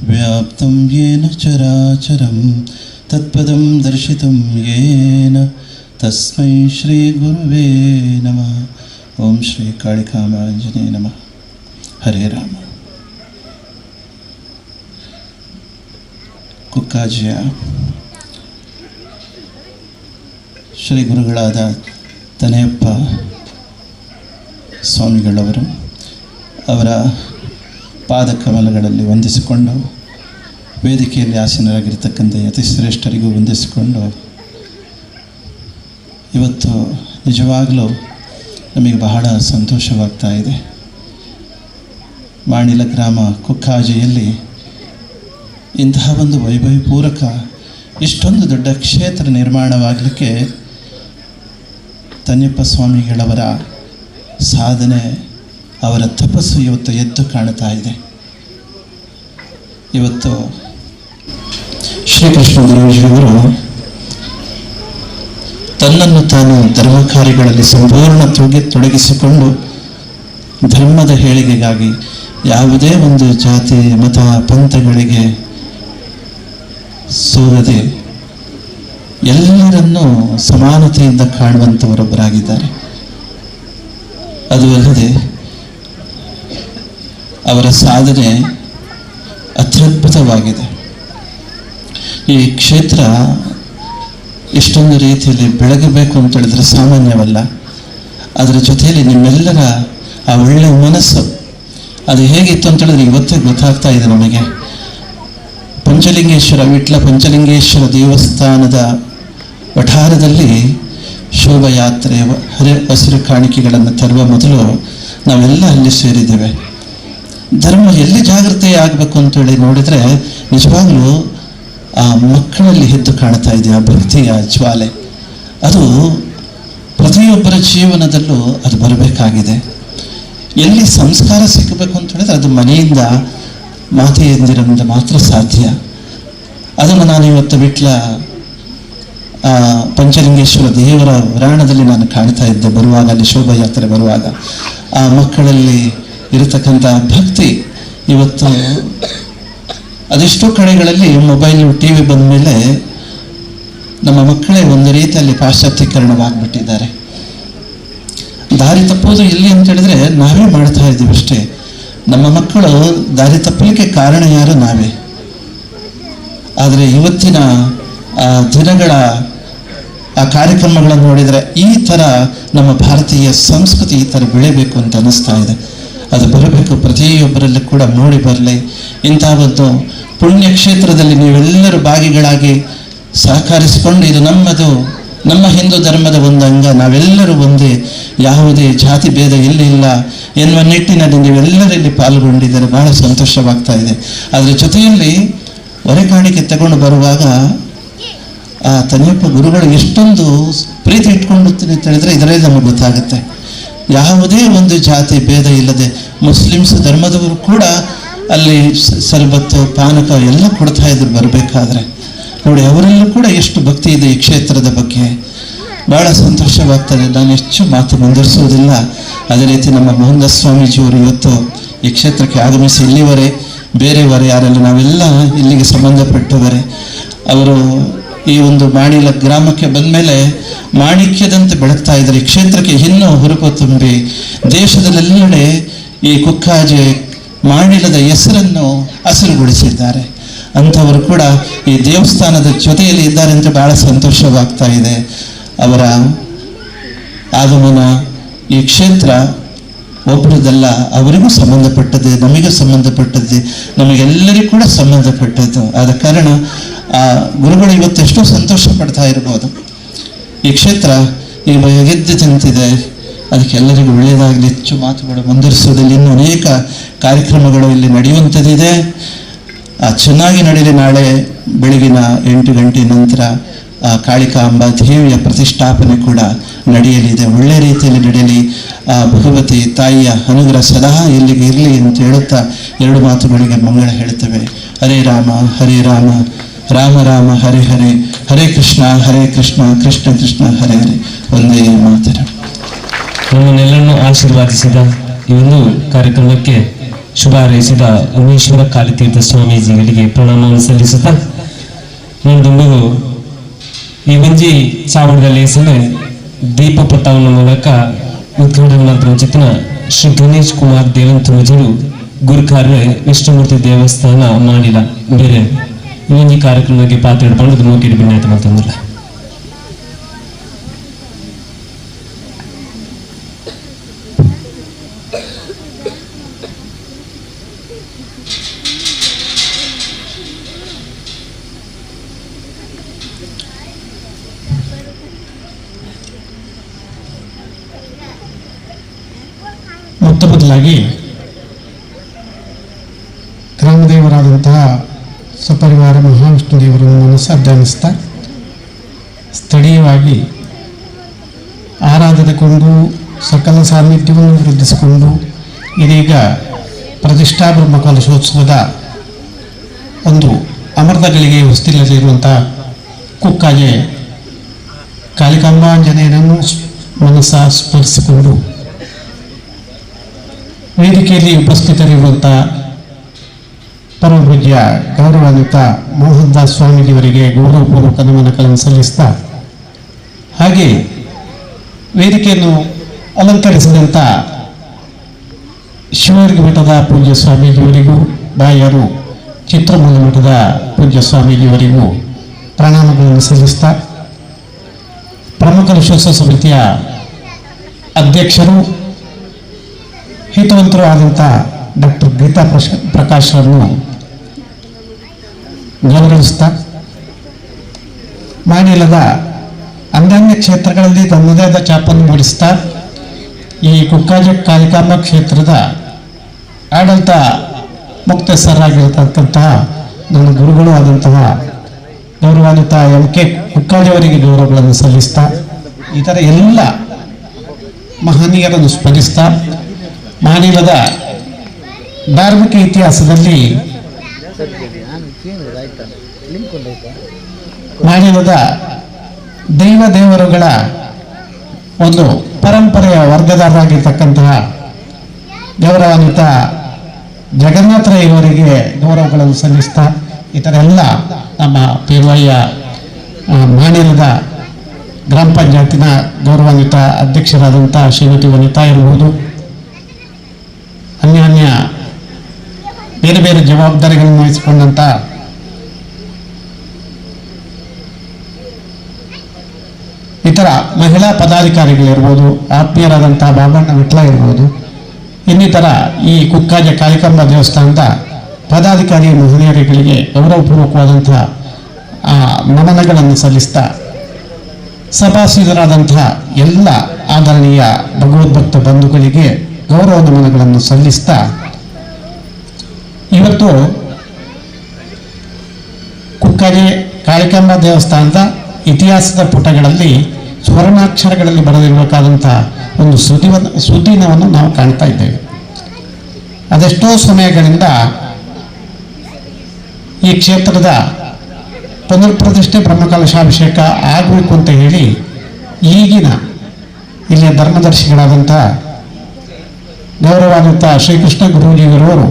व्याप्तं येन चराचरं तत्पदं दर्शितं येन तस्मै श्रीगुरुवे नमः। ओं श्री कालिकामाञ्जने नमः। हरे राम। ಕುಕ್ಕಾಜಿಯ ಶ್ರೀ ಗುರುಗಳಾದ ತನೆಯಪ್ಪ ಸ್ವಾಮಿಗಳವರು ಅವರ ಪಾದಕಮಲಗಳಲ್ಲಿ ವಂದಿಸಿಕೊಂಡು ವೇದಿಕೆಯಲ್ಲಿ ಆಸೀನರಾಗಿರ್ತಕ್ಕಂಥ ಯತಿಶ್ರೇಷ್ಠರಿಗೂ ವಂದಿಸಿಕೊಂಡು ಇವತ್ತು ನಿಜವಾಗಲೂ ನಮಗೆ ಬಹಳ ಸಂತೋಷವಾಗ್ತಾ ಇದೆ. ಮಾಣಿಲ ಗ್ರಾಮ ಕುಕ್ಕಾಜಿಯಲ್ಲಿ ಇಂತಹ ಒಂದು ವೈಭವಪೂರ್ವಕ ಇಷ್ಟೊಂದು ದೊಡ್ಡ ಕ್ಷೇತ್ರ ನಿರ್ಮಾಣವಾಗಲಿಕ್ಕೆ ತನ್ಯಪ್ಪ ಸ್ವಾಮಿಗಳವರ ಸಾಧನೆ, ಅವರ ತಪಸ್ಸು ಇವತ್ತು ಎದ್ದು ಕಾಣ್ತಾ ಇದೆ. ಇವತ್ತು ಶ್ರೀಕೃಷ್ಣ ಗುರುಜಿಯವರು ತನ್ನನ್ನು ತಾನು ಧರ್ಮ ಕಾರ್ಯಗಳಲ್ಲಿ ಸಂಪೂರ್ಣ ತೊಡಗಿಸಿಕೊಂಡು ಧರ್ಮದ ಏಳಿಗೆಗಾಗಿ ಯಾವುದೇ ಒಂದು ಜಾತಿ ಮತ ಪಂಥಗಳಿಗೆ ಸೋರದೆ ಎಲ್ಲರನ್ನೂ ಸಮಾನತೆಯಿಂದ ಕಾಣುವಂಥವರೊಬ್ಬರಾಗಿದ್ದಾರೆ. ಅದು ಅಲ್ಲದೆ ಅವರ ಸಾಧನೆ ಅತ್ಯದ್ಭುತವಾಗಿದೆ. ಈ ಕ್ಷೇತ್ರ ಇಷ್ಟೊಂದು ರೀತಿಯಲ್ಲಿ ಬೆಳಗಬೇಕು ಅಂತ ಹೇಳಿದ್ರೆ ಸಾಮಾನ್ಯವಲ್ಲ. ಅದರ ಜೊತೆಯಲ್ಲಿ ನಿಮ್ಮೆಲ್ಲರ ಆ ಒಳ್ಳೆಯ ಮನಸ್ಸು ಅದು ಹೇಗಿತ್ತು ಅಂತ ಹೇಳಿದ್ರೆ ಇವತ್ತೇ ಗೊತ್ತಾಗ್ತಾ ಇದೆ ನಮಗೆ. ಪಂಚಲಿಂಗೇಶ್ವರ ವಿಟ್ಲ ಪಂಚಲಿಂಗೇಶ್ವರ ದೇವಸ್ಥಾನದ ವಠಾರದಲ್ಲಿ ಶೋಭಾಯಾತ್ರೆ ಹಸಿರು ಕಾಣಿಕೆಗಳನ್ನು ತರುವ ಮೊದಲು ನಾವೆಲ್ಲ ಅಲ್ಲಿ ಸೇರಿದ್ದೇವೆ. ಧರ್ಮ ಎಲ್ಲಿ ಜಾಗೃತಿ ಆಗಬೇಕು ಅಂತೇಳಿ ನೋಡಿದರೆ ನಿಜವಾಗ್ಲೂ ಆ ಮಕ್ಕಳಲ್ಲಿ ಎದ್ದು ಕಾಣ್ತಾ ಇದೆ ಆ ಭಕ್ತಿಯ ಜ್ವಾಲೆ. ಅದು ಪ್ರತಿಯೊಬ್ಬರ ಜೀವನದಲ್ಲೂ ಅದು ಬರಬೇಕಾಗಿದೆ. ಎಲ್ಲಿ ಸಂಸ್ಕಾರ ಸಿಕ್ಕಬೇಕು ಅಂತ ಹೇಳಿದ್ರೆ ಅದು ಮನೆಯಿಂದ ಮಾತೆಯಂದಿರಿಂದ ಮಾತ್ರ ಸಾಧ್ಯ. ಅದನ್ನು ನಾನು ಇವತ್ತು ವಿಟ್ಲ ಪಂಚಲಿಂಗೇಶ್ವರ ದೇವರ ವರಾಣದಲ್ಲಿ ನಾನು ಕಾಣ್ತಾ ಇದ್ದೆ ಬರುವಾಗ, ಅಲ್ಲಿ ಶೋಭಾಯಾತ್ರೆ ಬರುವಾಗ ಆ ಮಕ್ಕಳಲ್ಲಿ ಇರತಕ್ಕಂಥ ಭಕ್ತಿ. ಇವತ್ತು ಅದೆಷ್ಟೋ ಕಡೆಗಳಲ್ಲಿ ಮೊಬೈಲು ಟಿ ವಿ ಬಂದ ಮೇಲೆ ನಮ್ಮ ಮಕ್ಕಳೇ ಒಂದು ರೀತಿಯಲ್ಲಿ ಪಾಶ್ಚಾತ್ಯೀಕರಣವಾಗ್ಬಿಟ್ಟಿದ್ದಾರೆ. ದಾರಿ ತಪ್ಪೋದು ಎಲ್ಲಿ ಅಂತ ಹೇಳಿದ್ರೆ ನಾವೇ ಮಾಡ್ತಾ ಇದ್ದೀವಿ ಅಷ್ಟೇ. ನಮ್ಮ ಮಕ್ಕಳು ದಾರಿ ತಪ್ಪಲಿಕ್ಕೆ ಕಾರಣ ಯಾರು? ನಾವೇ. ಆದರೆ ಇವತ್ತಿನ ದಿನಗಳ ಆ ಕಾರ್ಯಕ್ರಮಗಳನ್ನು ನೋಡಿದರೆ ಈ ಥರ ನಮ್ಮ ಭಾರತೀಯ ಸಂಸ್ಕೃತಿ ಈ ಥರ ಬೆಳಿಬೇಕು ಅಂತ ಅನ್ನಿಸ್ತಾ ಇದೆ. ಅದು ಬರಬೇಕು, ಪ್ರತಿಯೊಬ್ಬರಲ್ಲಿ ಕೂಡ ಮೂಡಿ ಬರಲಿ. ಇಂಥ ಒಂದು ಪುಣ್ಯಕ್ಷೇತ್ರದಲ್ಲಿ ನೀವೆಲ್ಲರೂ ಭಾಗಿಗಳಾಗಿ ಸಹಕರಿಸಿಕೊಂಡು ಇದು ನಮ್ಮದು, ನಮ್ಮ ಹಿಂದೂ ಧರ್ಮದ ಒಂದು ಅಂಗ, ನಾವೆಲ್ಲರೂ ಒಂದೇ, ಯಾವುದೇ ಜಾತಿ ಭೇದ ಇಲ್ಲ ಎನ್ನುವ ನಿಟ್ಟಿನಲ್ಲಿ ನೀವೆಲ್ಲರೂ ಇಲ್ಲಿ ಪಾಲ್ಗೊಂಡಿದ್ದಾರೆ. ಬಹಳ ಸಂತೋಷವಾಗ್ತಾ ಇದೆ. ಅದರ ಜೊತೆಯಲ್ಲಿ ಹೊರೆಕಾಣಿಕೆ ತಗೊಂಡು ಬರುವಾಗ ಆ ತನಿಯಪ್ಪ ಗುರುಗಳು ಎಷ್ಟೊಂದು ಪ್ರೀತಿ ಇಟ್ಕೊಂಡಿರ್ತೀನಿ ಅಂತ ಹೇಳಿದ್ರೆ ಇದರಲ್ಲಿ ನಮಗೆ ಗೊತ್ತಾಗುತ್ತೆ. ಯಾವುದೇ ಒಂದು ಜಾತಿ ಭೇದ ಇಲ್ಲದೆ ಮುಸ್ಲಿಮ್ಸ್ ಧರ್ಮದವರು ಕೂಡ ಅಲ್ಲಿ ಸರ್ಬತ್ತು ಪಾನಕ ಎಲ್ಲ ಕೊಡ್ತಾ ಇದ್ರು ಬರಬೇಕಾದ್ರೆ. ನೋಡಿ, ಅವರಲ್ಲೂ ಕೂಡ ಎಷ್ಟು ಭಕ್ತಿ ಇದೆ ಈ ಕ್ಷೇತ್ರದ ಬಗ್ಗೆ. ಭಾಳ ಸಂತೋಷವಾಗ್ತದೆ. ನಾನು ಹೆಚ್ಚು ಮಾತು ಮುಂದುವರಿಸುವುದಿಲ್ಲ. ಅದೇ ರೀತಿ ನಮ್ಮ ಮೋಹನದಾಸ್ ಸ್ವಾಮೀಜಿಯವರು ಇವತ್ತು ಈ ಕ್ಷೇತ್ರಕ್ಕೆ ಆಗಮಿಸಿ ಇಲ್ಲಿವರೆ ಬೇರೆಯವರೇ ಯಾರೆಲ್ಲ ನಾವೆಲ್ಲ ಇಲ್ಲಿಗೆ ಸಂಬಂಧಪಟ್ಟವರೇ. ಅವರು ಈ ಒಂದು ಮಾಣಿಲ ಗ್ರಾಮಕ್ಕೆ ಬಂದ ಮೇಲೆ ಮಾಣಿಕ್ಯದಂತೆ ಬೆಳಗ್ತಾ ಇದ್ದಾರೆ. ಈ ಕ್ಷೇತ್ರಕ್ಕೆ ಇನ್ನೂ ಹುರುಪು ತುಂಬಿ ದೇಶದಲ್ಲೆಲ್ಲೆಡೆ ಈ ಕುಕ್ಕಾಜೆ ಮಾಣಿಲದ ಹೆಸರನ್ನು ಹಸಿರುಗೊಳಿಸಿದ್ದಾರೆ. ಅಂಥವರು ಕೂಡ ಈ ದೇವಸ್ಥಾನದ ಜೊತೆಯಲ್ಲಿ ಇದ್ದಾರೆ ಅಂತ ಭಾಳ ಸಂತೋಷವಾಗ್ತಾ ಇದೆ. ಅವರ ಆಗಮನ ಈ ಕ್ಷೇತ್ರ ಒಬ್ಬರದಲ್ಲ, ಅವರಿಗೂ ಸಂಬಂಧಪಟ್ಟದ್ದೇ, ನಮಗೂ ಸಂಬಂಧಪಟ್ಟದ್ದೇ, ನಮಗೆಲ್ಲರಿಗೂ ಕೂಡ ಸಂಬಂಧಪಟ್ಟದ್ದು. ಆದ ಕಾರಣ ಆ ಗುರುಗಳು ಇವತ್ತು ಎಷ್ಟೋ ಸಂತೋಷ ಪಡ್ತಾ ಇರ್ಬೋದು. ಈ ಕ್ಷೇತ್ರ ಈಗ ಗೆದ್ದು ನಿಂತಿದೆ. ಅದಕ್ಕೆ ಎಲ್ಲರಿಗೂ ಒಳ್ಳೆಯದಾಗಲಿ. ಹೆಚ್ಚು ಮಾತುಗಳು ಮುಂದುವರಿಸುವುದಲ್ಲಿ ಇನ್ನೂ ಅನೇಕ ಕಾರ್ಯಕ್ರಮಗಳು ಇಲ್ಲಿ ನಡೆಯುವಂಥದ್ದಿದೆ. ಚೆನ್ನಾಗಿ ನಡೆಯಲಿ. ನಾಳೆ ಬೆಳಗಿನ 8 ಗಂಟೆ ನಂತರ ಕಾಳಿಕಾಂಬಾ ದೇವಿಯ ಪ್ರತಿಷ್ಠಾಪನೆ ಕೂಡ ನಡೆಯಲಿದೆ. ಒಳ್ಳೆ ರೀತಿಯಲ್ಲಿ ನಡೆಯಲಿ. ಭಗವತಿ ತಾಯಿಯ ಅನುಗ್ರಹ ಸದಾ ಇಲ್ಲಿಗೆ ಇರಲಿ ಅಂತ ಹೇಳುತ್ತಾ 2 ಮಾತುಗಳಿಗೆ ಮಂಗಳ ಹೇಳ್ತೇವೆ. ಹರೇ ರಾಮ ಹರೇ ರಾಮ, ರಾಮ ರಾಮ ಹರೇ ಹರೇ, ಹರೇ ಕೃಷ್ಣ ಕೃಷ್ಣ ಕೃಷ್ಣ ಹರೇ ಹರೇ. ಒಂದೇ ಮಾತರ. ನಮ್ಮನ್ನೆಲ್ಲರನ್ನು ಆಶೀರ್ವಾದಿಸಿದ ಈ ಒಂದು ಕಾರ್ಯಕ್ರಮಕ್ಕೆ ಶುಭ ಹಾರೈಸಿದ ಉಮೇಶ್ವರ ಕಾಲಿತೀರ್ಥ ಸ್ವಾಮೀಜಿಗಳಿಗೆ ಪ್ರಣಾಮವನ್ನು ಸಲ್ಲಿಸುತ್ತಾ ಮುಂದುಂಬು ಈ ಒಂಜಿ ಚಾವಡದಲ್ಲಿ ದೀಪ ಪ್ರತಾವನ ಮೂಲಕ ಉದ್ಘಾಟನೆ ಮಾಡಿದ ಚಿತ್ರ ಶ್ರೀ ಗಣೇಶ್ ಕುಮಾರ್ ದೇವಂತೂಜರು ಗುರುಕಾರ್ಯ ವಿಷ್ಣುಮೂರ್ತಿ ದೇವಸ್ಥಾನ ಮಾಡಿಲ್ಲ ಬೇರೆ ಈ ಕಾರ್ಯಕ್ರಮಕ್ಕೆ ಪಾತ್ರ ಹಿಡ್ಕೊಂಡು ನೋಕಿಡಿ ಭಿನ್ನಾಯ್ತು ಮಾತಂದಿಲ್ಲ. ಮೊತ್ತ ಮೊದಲಾಗಿ ಗ್ರಾಮದೇವರಾದಂತಹ ಸಪರಿವಾರ ಮಹಾವಿಷ್ಣು ದೇವರನ್ನು ಮನಸ್ಸು ಧ್ಯಾನಿಸ್ತಾ ಸ್ಥಳೀಯವಾಗಿ ಆರಾಧನೆಗೊಂಡು ಸಕಲ ಸಾನ್ನಿಧ್ಯವನ್ನು ವೃದ್ಧಿಸಿಕೊಂಡು ಇದೀಗ ಪ್ರತಿಷ್ಠಾ ಬ್ರಹ್ಮಕಲಶೋತ್ಸವದ ಒಂದು ಅಮೃತ ಗಳಿಗೆ ಹೊಸ್ತಿಲಲ್ಲಿರುವಂಥ ಕುಕ್ಕಾಜೆ ಕಾಳಿಕಾಂಬಾಂಜನೇಯನನ್ನು ಮನಸ್ಸ ಸ್ಮರಿಸಿಕೊಂಡು ವೇದಿಕೆಯಲ್ಲಿ ಉಪಸ್ಥಿತರಿರುವಂಥ ಪರಮಪೂಜ್ಯ ಗೌರವಾನ್ವಿತ ಮೋಹನದಾಸ್ ಸ್ವಾಮೀಜಿಯವರಿಗೆ ಗೌರವಪೂರ್ವಕ ನಮನಗಳನ್ನು ಸಲ್ಲಿಸ್ತಾ, ಹಾಗೆ ವೇದಿಕೆಯನ್ನು ಅಲಂಕರಿಸಿದಂಥ ಶಿವರ್ಗಿ ಮಠದ ಪೂಜ್ಯ ಸ್ವಾಮೀಜಿಯವರಿಗೂ, ಬಾಯರು ಚಿತ್ರಮೂಲ ಮಠದ ಪೂಜ್ಯ ಸ್ವಾಮೀಜಿಯವರಿಗೂ ಪ್ರಣಾಮಗಳನ್ನು ಸಲ್ಲಿಸ್ತಾ, ಪ್ರಮುಖ ವಿಶ್ವಾಸ ಸಮಿತಿಯ ಅಧ್ಯಕ್ಷರು ಹಿತವಂತರು ಆದಂಥ ಡಾಕ್ಟರ್ ಗೀತಾ ಪ್ರಕಾಶ್ರನ್ನು ಗೌರವಿಸ್ತಾ, ಮಾಣಿಲದ ಅನ್ಯಾನ್ಯ ಕ್ಷೇತ್ರಗಳಲ್ಲಿ ತನ್ನದೇ ಆದ ಛಾಪನ್ನು ಮೂಡಿಸ್ತಾ ಈ ಕುಕ್ಕಾಜೆ ಕಾಳಿಕಾಂಬ ಕ್ಷೇತ್ರದ ಆಡಳಿತ ಮುಕ್ತಸ್ಥರಾಗಿರತಕ್ಕಂತಹ ನನ್ನ ಗುರುಗಳು ಆದಂತಹ ಗೌರವಾನ್ವಿತ MK ಕುಕ್ಕಾಜೆಯವರಿಗೆ ಗೌರವಗಳನ್ನು ಸಲ್ಲಿಸ್ತಾ, ಇತರ ಎಲ್ಲ ಮಹನೀಯರನ್ನು ಸ್ಮರಿಸ್ತಾ, ಮಾಣಿಲದ ಧಾರ್ಮಿಕ ಇತಿಹಾಸದಲ್ಲಿ ಮಾಣಿಲದ ದೇವರುಗಳ ಒಂದು ಪರಂಪರೆಯ ವರ್ಗದಾರರಾಗಿರ್ತಕ್ಕಂತಹ ಗೌರವಾನ್ವಿತ ಜಗನ್ನಾಥರಯ್ಯವರಿಗೆ ಗೌರವಗಳನ್ನು ಸಲ್ಲಿಸ್ತಾ, ಇತರ ಎಲ್ಲ ನಮ್ಮ ಪೇರ್ವಯ್ಯ ಮಾಣಿಲದ ಗ್ರಾಮ ಪಂಚಾಯತಿನ ಗೌರವಾನ್ವಿತ ಅಧ್ಯಕ್ಷರಾದಂಥ ಶ್ರೀಮತಿ ವನಿತಾ ಇರ್ಬೋದು, ಅನ್ಯಾನ್ಯ ಬೇರೆ ಬೇರೆ ಜವಾಬ್ದಾರಿಗಳನ್ನು ವಹಿಸಿಕೊಂಡಂಥ ಇತರ ಮಹಿಳಾ ಪದಾಧಿಕಾರಿಗಳಿರ್ಬೋದು, ಆತ್ಮೀಯರಾದಂಥ ಬಾಬಣ್ಣ ವಿಟ್ಲ ಇರ್ಬೋದು, ಇನ್ನಿತರ ಈ ಕುಕ್ಕಾಜೆ ಕಾಳಿಕಾಂಬ ದೇವಸ್ಥಾನದ ಪದಾಧಿಕಾರಿ ಮಹಿಳೆಯರಿಗೆ ಗೌರವಪೂರ್ವಕವಾದಂಥ ನಮನಗಳನ್ನು ಸಲ್ಲಿಸ್ತಾ ಸಭಾಸೀನರಾದಂತಹ ಎಲ್ಲ ಆದರಣೀಯ ಭಗವದ್ಭಕ್ತ ಬಂಧುಗಳಿಗೆ ಗೌರವ ನಮನಗಳನ್ನು ಸಲ್ಲಿಸ್ತಾ ಇವತ್ತು ಕುಕ್ಕಾಜೆ ಕಾಳಿಕಾಂಬ ದೇವಸ್ಥಾನದ ಇತಿಹಾಸದ ಪುಟಗಳಲ್ಲಿ ಸ್ವರ್ಣಾಕ್ಷರಗಳಲ್ಲಿ ಬರೆದಿರಬೇಕಾದಂಥ ಒಂದು ಸುದ್ದಿನವನ್ನು ನಾವು ಕಾಣ್ತಾ ಇದ್ದೇವೆ. ಅದೆಷ್ಟೋ ಸಮಯಗಳಿಂದ ಈ ಕ್ಷೇತ್ರದ ಪುನರ್ ಪ್ರತಿಷ್ಠೆ ಬ್ರಹ್ಮಕಲಶಾಭಿಷೇಕ ಆಗಬೇಕು ಅಂತ ಹೇಳಿ ಈಗಿನ ಇಲ್ಲಿಯ ಧರ್ಮದರ್ಶಿಗಳಾದಂಥ ಗೌರವಾನ್ವಿತ ಶ್ರೀಕೃಷ್ಣ ಗುರೂಜಿಯವರವರು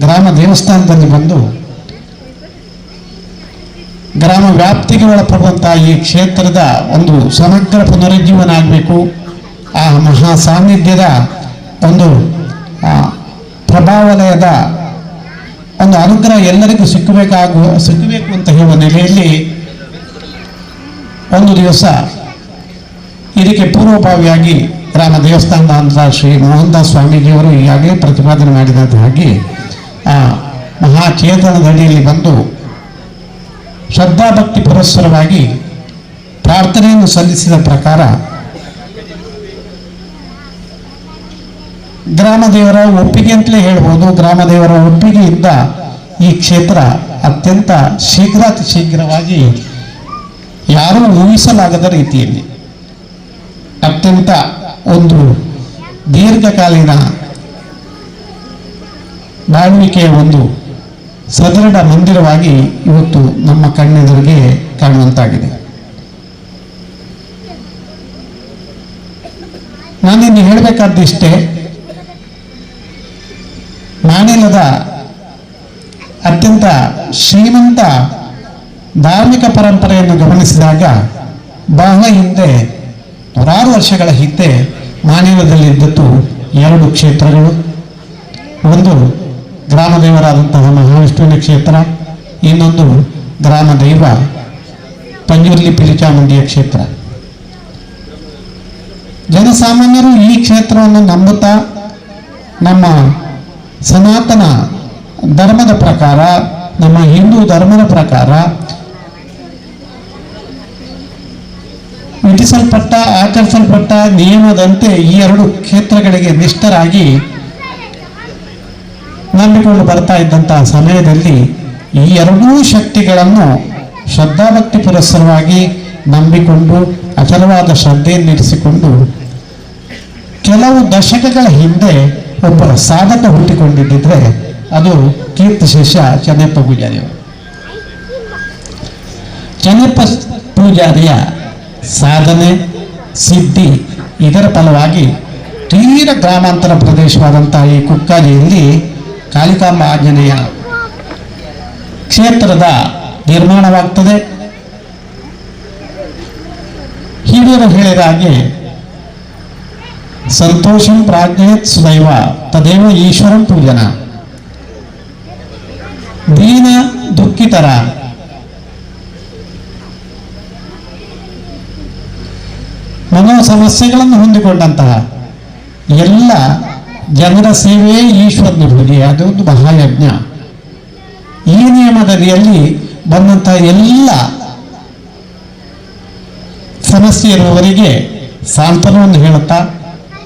ಗ್ರಾಮ ದೇವಸ್ಥಾನದಲ್ಲಿ ಬಂದು ಗ್ರಾಮ ವ್ಯಾಪ್ತಿಗೆ ಒಳಪಡುವಂಥ ಈ ಕ್ಷೇತ್ರದ ಒಂದು ಸಮಗ್ರ ಪುನರುಜ್ಜೀವನ ಆಗಬೇಕು, ಆ ಮಹಾ ಸಾನ್ನಿಧ್ಯದ ಒಂದು ಪ್ರಭಾವಲಯದ ಒಂದು ಅನುಗ್ರಹ ಎಲ್ಲರಿಗೂ ಸಿಕ್ಕಬೇಕು ಅಂತ ಹೇಳುವ ನೆಲೆಯಲ್ಲಿ ಒಂದು ದಿವಸ ಇದಕ್ಕೆ ಪೂರ್ವಭಾವಿಯಾಗಿ ಗ್ರಾಮ ದೇವಸ್ಥಾನದ ಶ್ರೀ ಮೋಹನ್ದಾಸ್ ಸ್ವಾಮೀಜಿಯವರು ಈಗಾಗಲೇ ಪ್ರತಿಪಾದನೆ ಮಾಡಿದಂತೆ ಹಾಗೆ ಆ ಮಹಾಚೇತನದ ಅಡಿಯಲ್ಲಿ ಬಂದು ಶ್ರದ್ಧಾಭಕ್ತಿ ಪುರಸ್ಸರವಾಗಿ ಪ್ರಾರ್ಥನೆಯನ್ನು ಸಲ್ಲಿಸಿದ ಪ್ರಕಾರ ಗ್ರಾಮದೇವರ ಒಪ್ಪಿಗೆ ಅಂತಲೇ ಹೇಳ್ಬೋದು. ಗ್ರಾಮದೇವರ ಒಪ್ಪಿಗೆಯಿಂದ ಈ ಕ್ಷೇತ್ರ ಅತ್ಯಂತ ಶೀಘ್ರವಾಗಿ ಯಾರೂ ಊಹಿಸಲಾಗದ ರೀತಿಯಲ್ಲಿ ಅತ್ಯಂತ ಒಂದು ದೀರ್ಘಕಾಲೀನ ಬಾಳ್ವಿಕೆಯ ಒಂದು ಸದೃಢ ಮಂದಿರವಾಗಿ ಇವತ್ತು ನಮ್ಮ ಕಣ್ಣೆದುರಿಗೆ ಕಾಣುವಂತಾಗಿದೆ. ನಾನಿನ್ನು ಹೇಳಬೇಕಾದಿಷ್ಟೇ, ಮಾಣಿಲದ ಅತ್ಯಂತ ಶ್ರೀಮಂತ ಧಾರ್ಮಿಕ ಪರಂಪರೆಯನ್ನು ಗಮನಿಸಿದಾಗ ಬಹಳ ಹಿಂದೆ ನೂರಾರು ವರ್ಷಗಳ ಹಿಂದೆ ಮಾಣಿಲದಲ್ಲಿದ್ದದ್ದು ಎರಡು ಕ್ಷೇತ್ರಗಳು. ಒಂದು ಗ್ರಾಮದೇವರಾದಂತಹ ಮಹಾವಿಷ್ಣುವಿನ ಕ್ಷೇತ್ರ, ಇನ್ನೊಂದು ಗ್ರಾಮದೈವ ಪಂಜುರ್ಲಿ ಪಿಲಿಚಾಮುಂಡಿಯ ಕ್ಷೇತ್ರ. ಜನಸಾಮಾನ್ಯರು ಈ ಕ್ಷೇತ್ರವನ್ನು ನಂಬುತ್ತಾ ನಮ್ಮ ಸನಾತನ ಧರ್ಮದ ಪ್ರಕಾರ, ನಮ್ಮ ಹಿಂದೂ ಧರ್ಮದ ಪ್ರಕಾರ ವಿಧಿಸಲ್ಪಟ್ಟ ಆಚರಿಸಲ್ಪಟ್ಟ ನಿಯಮದಂತೆ ಈ ಎರಡು ಕ್ಷೇತ್ರಗಳಿಗೆ ನಿಷ್ಠರಾಗಿ ನಂಬಿಕೊಂಡು ಬರ್ತಾ ಇದ್ದಂತಹ ಸಮಯದಲ್ಲಿ ಈ ಎರಡೂ ಶಕ್ತಿಗಳನ್ನು ಶ್ರದ್ಧಾಭಕ್ತಿ ಪುರಸ್ಸರವಾಗಿ ನಂಬಿಕೊಂಡು ಅಚಲವಾದ ಶ್ರದ್ಧೆಯನ್ನಿರಿಸಿಕೊಂಡು ಕೆಲವು ದಶಕಗಳ ಹಿಂದೆ ಒಬ್ಬ ಸಾಧಕ ಹುಟ್ಟಿಕೊಂಡಿದ್ದರೆ ಅದು ಕೀರ್ತಿಶೇಷ ಚೆನ್ನಪ್ಪ ಪೂಜಾರಿಯವರು. ಚೆನ್ನಪ್ಪ ಪೂಜಾರಿಯ ಸಾಧನೆ ಸಿದ್ಧಿ ಇದರ ಫಲವಾಗಿ ತೀರ ಗ್ರಾಮಾಂತರ ಪ್ರದೇಶವಾದಂತಹ ಈ ಕುಕ್ಕಾಜಿಯಲ್ಲಿ ಕಾಳಿಕಾಂಬ ಆಂಜನೇಯ ಕ್ಷೇತ್ರದ ನಿರ್ಮಾಣವಾಗ್ತದೆ. ಹಿರಿಯರು ಹೇಳಿದ ಹಾಗೆ ಸಂತೋಷಂ ಪ್ರಾಜ್ಞೇತ್ ಸುದೈವ ತದೇವ ಈಶ್ವರಂ ಪೂಜನ. ದೀನ ದುಃಖಿತರ ಮನೋ ಸಮಸ್ಯೆಗಳನ್ನು ಹೊಂದಿಕೊಂಡಂತಹ ಎಲ್ಲ ಜನರ ಸೇವೆಯೇ ಈಶ್ವರನ ಪೂಜೆ, ಅದೊಂದು ಮಹಾಯಜ್ಞ. ಈ ನಿಯಮದಡಿಯಲ್ಲಿ ಬಂದಂತಹ ಎಲ್ಲ ಸಮಸ್ಯೆ ಇರುವವರಿಗೆ ಸಾಂತ್ವನವನ್ನು ಹೇಳುತ್ತಾ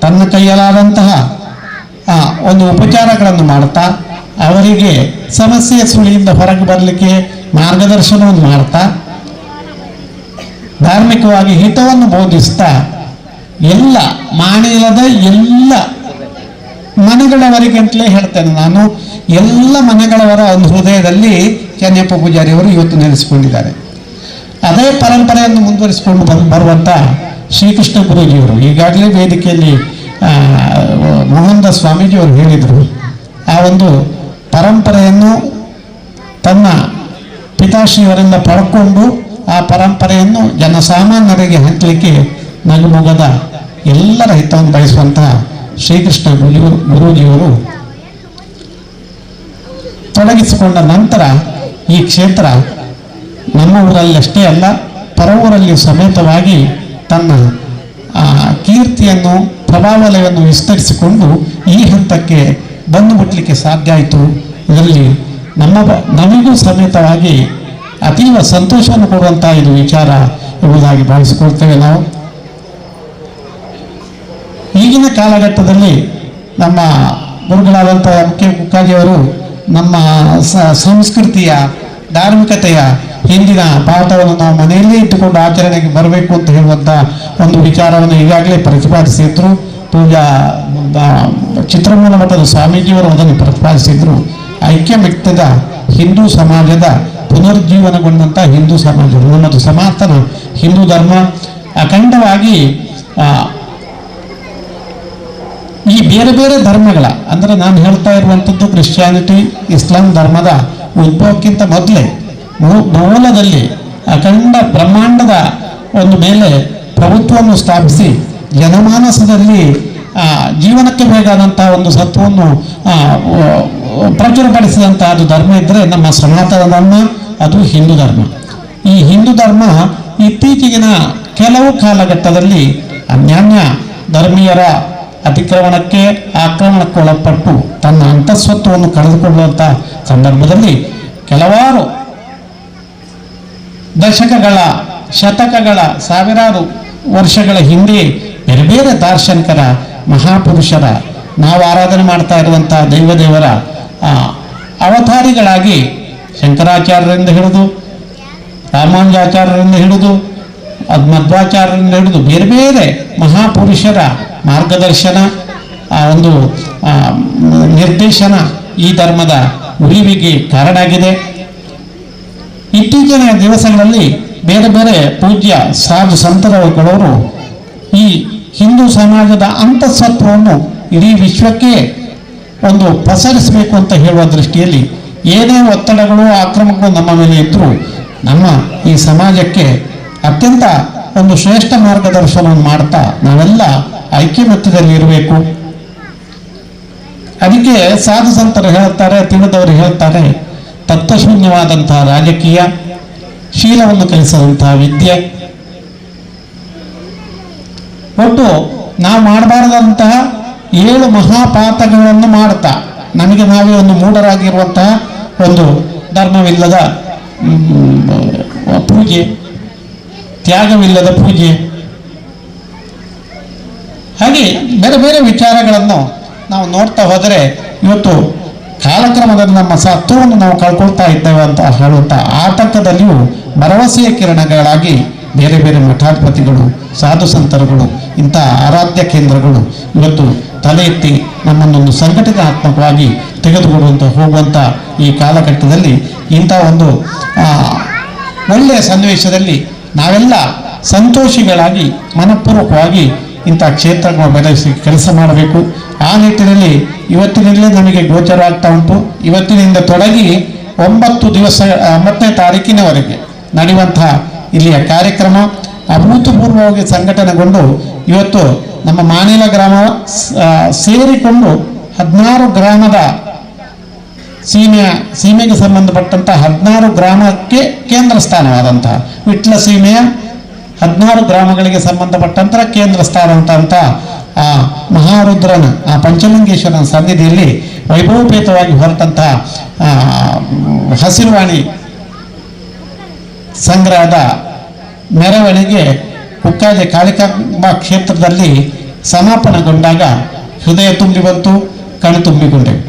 ತನ್ನ ಕೈಯಲ್ಲಾದಂತಹ ಒಂದು ಉಪಚಾರಗಳನ್ನು ಮಾಡುತ್ತಾ ಅವರಿಗೆ ಸಮಸ್ಯೆಯ ಸುಳಿಯಿಂದ ಹೊರಗೆ ಬರಲಿಕ್ಕೆ ಮಾರ್ಗದರ್ಶನವನ್ನು ಮಾಡ್ತಾ ಧಾರ್ಮಿಕವಾಗಿ ಹಿತವನ್ನು ಬೋಧಿಸ್ತಾ ಎಲ್ಲ ಮಾಣಿಲದ ಎಲ್ಲ ಮನೆಗಳವರಿಗೆ ಅಂತಲೇ ಹೇಳ್ತೇನೆ ನಾನು, ಎಲ್ಲ ಮನೆಗಳವರ ಒಂದು ಹೃದಯದಲ್ಲಿ ಚೆನ್ನಪ್ಪ ಪೂಜಾರಿಯವರು ಇವತ್ತು ನೆಲೆಸಿಕೊಂಡಿದ್ದಾರೆ. ಅದೇ ಪರಂಪರೆಯನ್ನು ಮುಂದುವರಿಸಿಕೊಂಡು ಬರುವಂಥ ಶ್ರೀಕೃಷ್ಣ ಗುರೂಜಿಯವರು ಈಗಾಗಲೇ ವೇದಿಕೆಯಲ್ಲಿ ಮೋಹನ್ದಾಸ್ ಸ್ವಾಮೀಜಿಯವರು ಹೇಳಿದರು, ಆ ಒಂದು ಪರಂಪರೆಯನ್ನು ತನ್ನ ಪಿತಾಶ್ರೀಯವರಿಂದ ಪಡ್ಕೊಂಡು ಆ ಪರಂಪರೆಯನ್ನು ಜನಸಾಮಾನ್ಯರಿಗೆ ಹಂಚಲಿಕ್ಕೆ ನಗುಮೊಗದ ಎಲ್ಲರ ಹಿತವನ್ನು ಬಯಸುವಂತಹ ಶ್ರೀಕೃಷ್ಣ ಗುರೂಜಿಯವರು ತೊಡಗಿಸಿಕೊಂಡ ನಂತರ ಈ ಕ್ಷೇತ್ರ ನಮ್ಮ ಊರಲ್ಲಷ್ಟೇ ಅಲ್ಲ ಪರ ಊರಲ್ಲಿ ಸಮೇತವಾಗಿ ತನ್ನ ಕೀರ್ತಿಯನ್ನು ಪ್ರಭಾವಲಯವನ್ನು ವಿಸ್ತರಿಸಿಕೊಂಡು ಈ ಹಂತಕ್ಕೆ ಬಂದು ಮುಟ್ಟಲಿಕ್ಕೆ ಸಾಧ್ಯ ಆಯಿತು. ಇದರಲ್ಲಿ ನಮಗೂ ಸಮೇತವಾಗಿ ಅತೀವ ಸಂತೋಷವನ್ನು ಕೊಡುವಂಥ ಇದು ವಿಚಾರ ಎಂಬುದಾಗಿ ಭಾವಿಸಿಕೊಳ್ತೇವೆ ನಾವು. ಈಗಿನ ಕಾಲಘಟ್ಟದಲ್ಲಿ ನಮ್ಮ ಗುರುಗಳಾದಂಥ ಮುಖ್ಯ ಕುಕ್ಕಾಜಿಯವರು ನಮ್ಮ ಸಂಸ್ಕೃತಿಯ ಧಾರ್ಮಿಕತೆಯ ಹಿಂದಿನ ಪಾಠವನ್ನು ನಾವು ಮನೆಯಲ್ಲೇ ಇಟ್ಟುಕೊಂಡು ಆಚರಣೆಗೆ ಬರಬೇಕು ಅಂತ ಹೇಳುವಂಥ ಒಂದು ವಿಚಾರವನ್ನು ಈಗಾಗಲೇ ಪ್ರತಿಪಾದಿಸಿದ್ರು. ಪೂಜಾ ಚಿತ್ರಮೂಲ ಮಠದ ಸ್ವಾಮೀಜಿಯವರು ಅದನ್ನು ಪ್ರತಿಪಾದಿಸಿದ್ರು. ಐಕ್ಯಮತ್ಯದ ಹಿಂದೂ ಸಮಾಜದ ಪುನರುಜ್ಜೀವನಗೊಂಡಂಥ ಹಿಂದೂ ಸಮಾಜ, ನಮ್ಮದು ಸನಾತನ ಹಿಂದೂ ಧರ್ಮ ಅಖಂಡವಾಗಿ ಈ ಬೇರೆ ಬೇರೆ ಧರ್ಮಗಳ ಅಂದರೆ ನಾನು ಹೇಳ್ತಾ ಇರುವಂಥದ್ದು ಕ್ರಿಶ್ಚಿಯಾನಿಟಿ ಇಸ್ಲಾಂ ಧರ್ಮದ ಉದ್ಭವಕ್ಕಿಂತ ಮೊದಲೇ ಮೂಲದಲ್ಲಿ ಅಖಂಡ ಬ್ರಹ್ಮಾಂಡದ ಒಂದು ಮೇಲೆ ಪ್ರಭುತ್ವವನ್ನು ಸ್ಥಾಪಿಸಿ ಜನಮಾನಸದಲ್ಲಿ ಜೀವನಕ್ಕೆ ಬೇಕಾದಂತಹ ಒಂದು ಸತ್ವವನ್ನು ಪ್ರಚುರಪಡಿಸಿದಂತಹ ಅದು ಧರ್ಮ ಇದ್ದರೆ ನಮ್ಮ ಸನಾತನ ಧರ್ಮ, ಅದು ಹಿಂದೂ ಧರ್ಮ. ಈ ಹಿಂದೂ ಧರ್ಮ ಇತ್ತೀಚೆಗಿನ ಕೆಲವು ಕಾಲಘಟ್ಟದಲ್ಲಿ ಅನ್ಯಾನ್ಯ ಧರ್ಮೀಯರ ಅತಿಕ್ರಮಣಕ್ಕೆ ಆಕ್ರಮಣಕ್ಕೆ ಒಳಪಟ್ಟು ತನ್ನ ಅಂತಃಸತ್ವವನ್ನು ಕಳೆದುಕೊಳ್ಳುವಂಥ ಸಂದರ್ಭದಲ್ಲಿ ಕೆಲವಾರು ದಶಕಗಳ ಶತಕಗಳ ಸಾವಿರಾರು ವರ್ಷಗಳ ಹಿಂದೆ ಬೇರೆ ಬೇರೆ ದಾರ್ಶನಿಕರ ಮಹಾಪುರುಷರ ನಾವು ಆರಾಧನೆ ಮಾಡ್ತಾ ಇರುವಂಥ ದೈವದೇವರ ಅವತಾರಿಗಳಾಗಿ ಶಂಕರಾಚಾರ್ಯರಿಂದ ಹಿಡಿದು ರಾಮಾನುಜಾಚಾರ್ಯರಿಂದ ಹಿಡಿದು ಮಧ್ವಾಚಾರ್ಯರಿಂದ ಹಿಡಿದು ಬೇರೆ ಬೇರೆ ಮಹಾಪುರುಷರ ಮಾರ್ಗದರ್ಶನ ಒಂದು ನಿರ್ದೇಶನ ಈ ಧರ್ಮದ ಉಳಿವಿಗೆ ಕಾರಣ ಆಗಿದೆ. ಇತ್ತೀಚಿನ ದಿವಸಗಳಲ್ಲಿ ಬೇರೆ ಬೇರೆ ಪೂಜ್ಯ ಸಾಧು ಸಂತರಗಳವರು ಈ ಹಿಂದೂ ಸಮಾಜದ ಅಂತಃಸತ್ವವನ್ನು ಇಡೀ ವಿಶ್ವಕ್ಕೆ ಒಂದು ಪಸರಿಸಬೇಕು ಅಂತ ಹೇಳುವ ದೃಷ್ಟಿಯಲ್ಲಿ ಏನೇ ಒತ್ತಡಗಳು ಆಕ್ರಮಣಗಳು ನಮ್ಮ ಮೇಲೆ ಇದ್ದರೂ ನಮ್ಮ ಈ ಸಮಾಜಕ್ಕೆ ಅತ್ಯಂತ ಒಂದು ಶ್ರೇಷ್ಠ ಮಾರ್ಗದರ್ಶನವನ್ನು ಮಾಡ್ತಾ ನಾವೆಲ್ಲ ಐಕ್ಯಮತ್ಯದಲ್ಲಿ ಇರಬೇಕು. ಅದಕ್ಕೆ ಸಾಧು ಸಂತರು ಹೇಳ್ತಾರೆ, ತಿಳಿದವರು ಹೇಳ್ತಾರೆ, ತತ್ವಶೂನ್ಯವಾದಂತಹ ರಾಜಕೀಯ, ಶೀಲವನ್ನು ಕಲಿಸದಂತಹ ವಿದ್ಯೆ, ಒಟ್ಟು ನಾವು ಮಾಡಬಾರದಂತಹ 7 ಮಹಾಪಾತಕಗಳನ್ನು ಮಾಡ್ತಾ ನಮಗೆ ನಾವೇ ಒಂದು ಮೂಢರಾಗಿರುವಂತಹ ಒಂದು ಧರ್ಮವಿಲ್ಲದ ಪೂಜೆ, ತ್ಯಾಗವಿಲ್ಲದ ಪೂಜೆ, ಹಾಗೆ ಬೇರೆ ಬೇರೆ ವಿಚಾರಗಳನ್ನು ನಾವು ನೋಡ್ತಾ ಹೋದರೆ ಇವತ್ತು ಕಾಲಕ್ರಮದಲ್ಲಿ ನಮ್ಮ ಸತ್ವವನ್ನು ನಾವು ಕಳ್ಕೊಳ್ತಾ ಇದ್ದೇವೆ ಅಂತ ಹೇಳುವಂಥ ಆತಂಕದಲ್ಲಿಯೂ ಭರವಸೆಯ ಕಿರಣಗಳಾಗಿ ಬೇರೆ ಬೇರೆ ಮಠಾಧಿಪತಿಗಳು, ಸಾಧು ಸಂತರುಗಳು, ಇಂಥ ಆರಾಧ್ಯ ಕೇಂದ್ರಗಳು ಇವತ್ತು ತಲೆ ಎತ್ತಿ ನಮ್ಮನ್ನೊಂದು ಸಂಘಟನಾತ್ಮಕವಾಗಿ ತೆಗೆದುಕೊಳ್ಳುವಂಥ ಹೋಗುವಂಥ ಈ ಕಾಲಘಟ್ಟದಲ್ಲಿ ಇಂಥ ಒಂದು ಒಳ್ಳೆಯ ಸನ್ನಿವೇಶದಲ್ಲಿ ನಾವೆಲ್ಲ ಸಂತೋಷಿಗಳಾಗಿ ಮನಪೂರ್ವಕವಾಗಿ ಇಂಥ ಕ್ಷೇತ್ರಗಳನ್ನು ಬೆಳೆಸಿ ಕೆಲಸ ಮಾಡಬೇಕು. ಆ ನಿಟ್ಟಿನಲ್ಲಿ ಇವತ್ತಿನಲ್ಲೇ ನಮಗೆ ಗೋಚರ ಆಗ್ತಾ ಉಂಟು. ಇವತ್ತಿನಿಂದ ತೊಡಗಿ 9ನೇ ತಾರೀಕಿನವರೆಗೆ ನಡೆಯುವಂತಹ ಇಲ್ಲಿಯ ಕಾರ್ಯಕ್ರಮ ಅಭೂತಪೂರ್ವವಾಗಿ ಸಂಘಟನೆಗೊಂಡು ಇವತ್ತು ನಮ್ಮ ಮಾನಿಲ ಗ್ರಾಮ ಸೇರಿಕೊಂಡು 16 ಗ್ರಾಮದ ಸೀಮೆಗೆ ಸಂಬಂಧಪಟ್ಟಂತಹ 16 ಗ್ರಾಮಕ್ಕೆ ಕೇಂದ್ರ ಸ್ಥಾನವಾದಂತಹ ವಿಟ್ಲ ಸೀಮೆಯ 16 ಗ್ರಾಮಗಳಿಗೆ ಸಂಬಂಧಪಟ್ಟಂತಹ ಕೇಂದ್ರ ಸ್ಥಾನ ಅಂತ ಆ ಮಹಾರುದ್ರನ ಆ ಪಂಚಲಿಂಗೇಶ್ವರನ ಸನ್ನಿಧಿಯಲ್ಲಿ ವೈಭವಪೇತವಾಗಿ ಹೊರಟಂತಹ ಹಸಿರುವಾಣಿ ಸಂಗ್ರಹದ ಮೆರವಣಿಗೆ ಕುಕ್ಕಾಜೆ ಕಾಳಿಕಾಂಬಾ ಕ್ಷೇತ್ರದಲ್ಲಿ ಸಮಾಪನಗೊಂಡಾಗ ಹೃದಯ ತುಂಬಿ ಬಂತು, ಕಣ್ಣು ತುಂಬಿಕೊಂಡೆವು.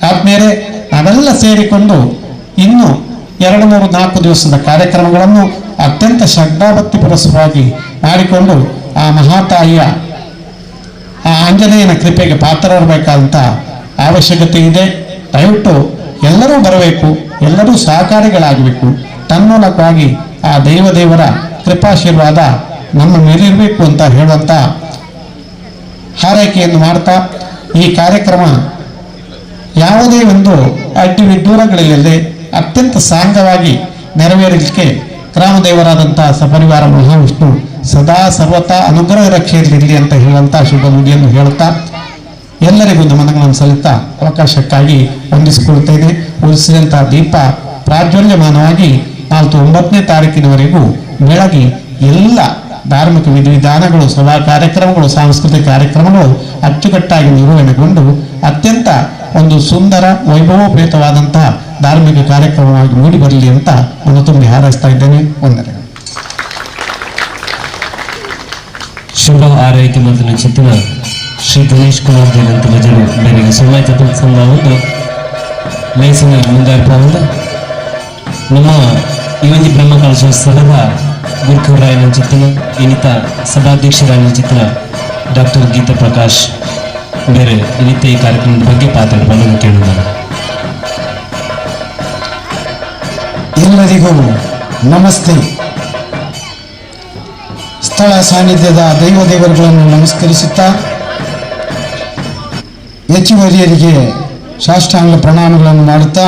ಆದ್ಮೇಲೆ ನಾವೆಲ್ಲ ಸೇರಿಕೊಂಡು ಇನ್ನು 2-3-4 ದಿವಸದ ಕಾರ್ಯಕ್ರಮಗಳನ್ನು ಅತ್ಯಂತ ಶ್ರದ್ಧಾಭಕ್ತಿ ಪುರಸ್ಸರವಾಗಿ ಮಾಡಿಕೊಂಡು ಆ ಮಹಾತಾಯಿಯ ಆ ಆಂಜನೇಯನ ಕೃಪೆಗೆ ಪಾತ್ರರಾಗಬೇಕಾದಂಥ ಅವಶ್ಯಕತೆ ಇದೆ. ದಯವಿಟ್ಟು ಎಲ್ಲರೂ ಬರಬೇಕು, ಎಲ್ಲರೂ ಸಹಕಾರಿಗಳಾಗಬೇಕು. ತನ್ಮೂಲಕವಾಗಿ ಆ ದೇವರ ಕೃಪಾಶೀರ್ವಾದ ನಮ್ಮ ಮೇಲಿರಬೇಕು ಅಂತ ಹೇಳುವಂಥ ಹಾರೈಕೆಯನ್ನು ಮಾಡ್ತಾ ಈ ಕಾರ್ಯಕ್ರಮ ಯಾವುದೇ ಒಂದು ಅಡ್ಡಿ ವಿದೂರಗಳಿಲ್ಲದೆ ಅತ್ಯಂತ ಸಾಂಗವಾಗಿ ನೆರವೇರಲಿಕ್ಕೆ ಗ್ರಾಮದೇವರಾದಂಥ ಸಪರಿವಾರ ಮಹಾವಿಷ್ಣು ಸದಾ ಸರ್ವತಾ ಅನುಗ್ರಹ ರಕ್ಷೆಯಲ್ಲಿರಲಿ ಅಂತ ಹೇಳುವಂಥ ಶುಭ ನುಡಿಯನ್ನು ಹೇಳುತ್ತಾ ಎಲ್ಲರಿಗೂ ನಮನಗಳನ್ನು ಸಲ್ಲಿಸ್ತಾ ಅವಕಾಶಕ್ಕಾಗಿ ವಂದಿಸಿಕೊಳ್ಳುತ್ತೇನೆ. ಉಳಿಸಿದಂಥ ದೀಪ ಪ್ರಾಜ್ವಲ್ಯಮಾನವಾಗಿ 9ನೇ ತಾರೀಕಿನವರೆಗೂ ಬೆಳಗ್ಗೆ ಎಲ್ಲ ಧಾರ್ಮಿಕ ವಿಧಿವಿಧಾನಗಳು, ಸಭಾ ಕಾರ್ಯಕ್ರಮಗಳು, ಸಾಂಸ್ಕೃತಿಕ ಕಾರ್ಯಕ್ರಮಗಳು ಅಚ್ಚುಕಟ್ಟಾಗಿ ನಿರ್ವಹಣೆಗೊಂಡು ಅತ್ಯಂತ ಒಂದು ಸುಂದರ ವೈಭವೋಪೇತವಾದಂತಹ ಧಾರ್ಮಿಕ ಕಾರ್ಯಕ್ರಮವಾಗಿ ಮೂಡಿ ಬರಲಿ ಅಂತ ನಾನು ತುಂಬಿ ಹಾರೈಸ್ತಾ ಇದ್ದೇನೆ. ವಂದನೆಗಳು. ಶುಭ ಆರೈಕೆ ಮತ್ತು ಚಿತ್ತಿನ ಶ್ರೀ ಗಣೇಶ್ ಕುಮಾರ್ ಜಯಂತಿ ಭಜನೆ ಬೆಳಿಗ್ಗೆ ಸುಮಾರು ಚತುರ್ಸಂಗ ಒಂದು ಲೇಸಿನ ಮುಂದಾರ್ಪಂದ ನಮ್ಮ ಈ ಒಂದು ಬ್ರಹ್ಮಕಲಶೋತ್ಸವದ ಗುರುಖರಾಯನ ಚಿತ್ತಿನ ಇನ್ನಿತ ಸಭಾಧ್ಯಕ್ಷರಾಯನ ಚಿತ್ತಿನ ಡಾಕ್ಟರ್ ಗೀತಾ ಪ್ರಕಾಶ್ ಬೇರೆ ಇನ್ನಿತ ಈ ಕಾರ್ಯಕ್ರಮದ ಬಗ್ಗೆ ಪಾತ್ರವನ್ನು ಕೇಳೋಣ. ಎಲ್ಲರಿಗೂ ನಮಸ್ತೆ. ಸ್ಥಳ ಸಾನ್ನಿಧ್ಯದ ದೇವರುಗಳನ್ನು ನಮಸ್ಕರಿಸುತ್ತಾ ಹೆಚ್ಚುವರಿಯರಿಗೆ ಸಾಷ್ಟಾಂಗ ಪ್ರಣಾಮಗಳನ್ನು ಮಾಡುತ್ತಾ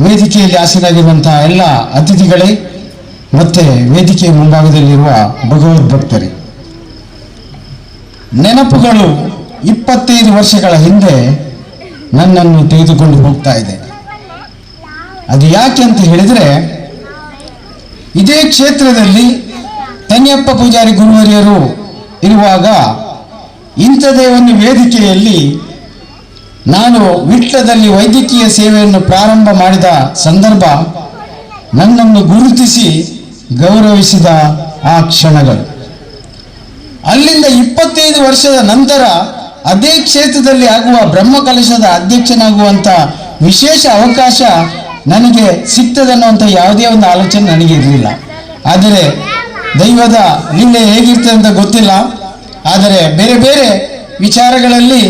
ವೇದಿಕೆಯಲ್ಲಿ ಆಸೀನರಾಗಿರುವಂತಹ ಎಲ್ಲ ಅತಿಥಿಗಳೇ ಮತ್ತೆ ವೇದಿಕೆಯ ಮುಂಭಾಗದಲ್ಲಿರುವ ಭಗವದ್ಭಕ್ತರೇ, ನೆನಪುಗಳು 25 ವರ್ಷಗಳ ಹಿಂದೆ ನನ್ನನ್ನು ತೆಗೆದುಕೊಂಡು ಹೋಗ್ತಾ ಇದೆ. ಅದು ಯಾಕೆ ಅಂತ ಹೇಳಿದರೆ, ಇದೇ ಕ್ಷೇತ್ರದಲ್ಲಿ ಕನಿಯಪ್ಪ ಪೂಜಾರಿ ಗುರುವರಿಯರು ಇರುವಾಗ ಇಂಥದೇ ಒಂದು ವೇದಿಕೆಯಲ್ಲಿ ನಾನು ವಿಟ್ಲದಲ್ಲಿ ವೈದ್ಯಕೀಯ ಸೇವೆಯನ್ನು ಪ್ರಾರಂಭ ಮಾಡಿದ ಸಂದರ್ಭ ನನ್ನನ್ನು ಗುರುತಿಸಿ ಗೌರವಿಸಿದ ಆ ಕ್ಷಣಗಳು. ಅಲ್ಲಿಂದ 25 ವರ್ಷದ ನಂತರ ಅದೇ ಕ್ಷೇತ್ರದಲ್ಲಿ ಆಗುವ ಬ್ರಹ್ಮಕಲಶದ ಅಧ್ಯಕ್ಷನಾಗುವಂಥ ವಿಶೇಷ ಅವಕಾಶ ನನಗೆ ಸಿಗ್ತದನ್ನುವಂಥ ಯಾವುದೇ ಒಂದು ಆಲೋಚನೆ ನನಗೆ ಇರಲಿಲ್ಲ. ಆದರೆ ದೈವದ ಲೀಲೆ ಹೇಗಿರ್ತದೆ ಅಂತ ಗೊತ್ತಿಲ್ಲ. ಆದರೆ ಬೇರೆ ಬೇರೆ ವಿಚಾರಗಳಲ್ಲಿ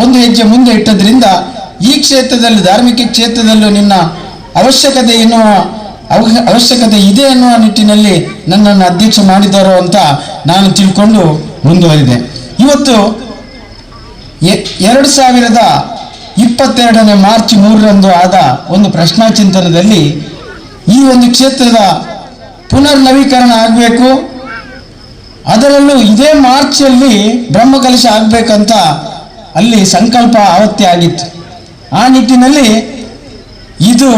ಒಂದು ಹೆಜ್ಜೆ ಮುಂದೆ ಇಟ್ಟದ್ರಿಂದ ಈ ಕ್ಷೇತ್ರದಲ್ಲಿ, ಧಾರ್ಮಿಕ ಕ್ಷೇತ್ರದಲ್ಲೂ ನಿನ್ನ ಅವಶ್ಯಕತೆ ಇದೆ ಅನ್ನುವ ನಿಟ್ಟಿನಲ್ಲಿ ನನ್ನನ್ನು ಅಧ್ಯಕ್ಷ ಮಾಡಿದ್ದಾರೋ ಅಂತ ನಾನು ತಿಳ್ಕೊಂಡು ಮುಂದುವರಿದೆ. ಇವತ್ತು 2022 ಮಾರ್ಚ್ 3ರಂದು ಆದ ಒಂದು ಪ್ರಶ್ನಾ ಚಿಂತನದಲ್ಲಿ ಈ ಒಂದು ಕ್ಷೇತ್ರದ ಪುನರ್ ನವೀಕರಣ ಆಗಬೇಕು, ಅದರಲ್ಲೂ ಇದೇ ಮಾರ್ಚಲ್ಲಿ ಬ್ರಹ್ಮಕಲಶ ಆಗಬೇಕಂತ ಅಲ್ಲಿ ಸಂಕಲ್ಪ ಆವತ್ತೇ ಆಗಿತ್ತು. ಆ ನಿಟ್ಟಿನಲ್ಲಿ ಇದು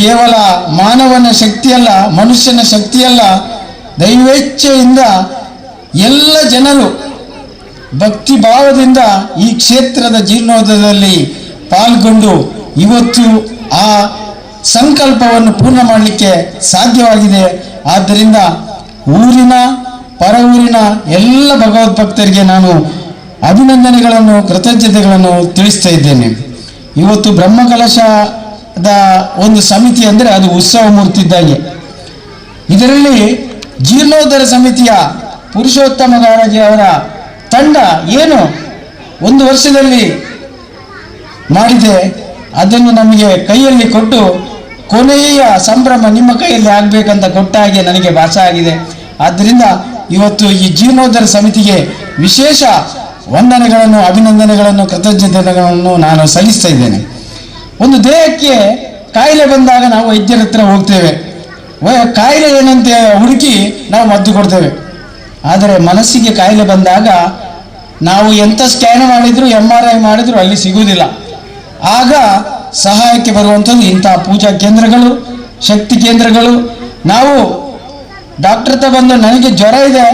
ಕೇವಲ ಮಾನವನ ಶಕ್ತಿಯಲ್ಲ, ಮನುಷ್ಯನ ಶಕ್ತಿಯಲ್ಲ, ದೈವೇಚ್ಛೆಯಿಂದ ಎಲ್ಲ ಜನರು ಭಕ್ತಿ ಭಾವದಿಂದ ಈ ಕ್ಷೇತ್ರದ ಜೀರ್ಣೋದ್ಧಾರದಲ್ಲಿ ಪಾಲ್ಗೊಂಡು ಇವತ್ತು ಆ ಸಂಕಲ್ಪವನ್ನು ಪೂರ್ಣ ಮಾಡಲಿಕ್ಕೆ ಸಾಧ್ಯವಾಗಿದೆ. ಆದ್ದರಿಂದ ಊರಿನ ಪರ ಊರಿನ ಎಲ್ಲ ಭಗವದ್ಭಕ್ತರಿಗೆ ನಾನು ಅಭಿನಂದನೆಗಳನ್ನು, ಕೃತಜ್ಞತೆಗಳನ್ನು ತಿಳಿಸ್ತಾ ಇದ್ದೇನೆ. ಇವತ್ತು ಬ್ರಹ್ಮಕಲಶದ ಒಂದು ಸಮಿತಿ ಅಂದರೆ ಅದು ಉತ್ಸವ ಮೂರ್ತಿ ಇದ್ದಾಗೆ. ಇದರಲ್ಲಿ ಜೀರ್ಣೋದ್ಧಾರ ಸಮಿತಿಯ ಪುರುಷೋತ್ತಮ ಗಾರಜಿ ಅವರ ತಂಡ ಏನು 1 ವರ್ಷದಲ್ಲಿ ಮಾಡಿದೆ, ಅದನ್ನು ನಮಗೆ ಕೈಯಲ್ಲಿ ಕೊಟ್ಟು ಕೊನೆಯ ಸಂಭ್ರಮ ನಿಮ್ಮ ಕೈಯಲ್ಲಿ ಆಗಬೇಕಂತ ಕೊಟ್ಟ ಹಾಗೆ ನನಗೆ ಭಾಸ ಆಗಿದೆ. ಆದ್ದರಿಂದ ಇವತ್ತು ಈ ಜೀರ್ಣೋದ್ಧಾರ ಸಮಿತಿಗೆ ವಿಶೇಷ ವಂದನೆಗಳನ್ನು, ಅಭಿನಂದನೆಗಳನ್ನು, ಕೃತಜ್ಞತೆಗಳನ್ನು ನಾನು ಸಲ್ಲಿಸ್ತಾ ಇದ್ದೇನೆ. ಒಂದು ದೇಹಕ್ಕೆ ಕಾಯಿಲೆ ಬಂದಾಗ ನಾವು ವೈದ್ಯರ ಹತ್ರ ಹೋಗ್ತೇವೆ, ಕಾಯಿಲೆ ಏನಂತೆ ಹುಡುಕಿ ನಾವು ಮದ್ದು ಕೊಡ್ತೇವೆ. ಆದರೆ ಮನಸ್ಸಿಗೆ ಕಾಯಿಲೆ ಬಂದಾಗ ನಾವು ಎಂಥ ಸ್ಕ್ಯಾನ್ ಮಾಡಿದ್ರು, MRI ಮಾಡಿದ್ರು ಅಲ್ಲಿ ಸಿಗುವುದಿಲ್ಲ. ಆಗ ಸಹಾಯಕ್ಕೆ ಬರುವಂಥದ್ದು ಇಂಥ ಪೂಜಾ ಕೇಂದ್ರಗಳು, ಶಕ್ತಿ ಕೇಂದ್ರಗಳು. ನಾವು ಡಾಕ್ಟರ್ ಹತ್ರ ಬಂದು ನನಗೆ ಜ್ವರ ಇದೆ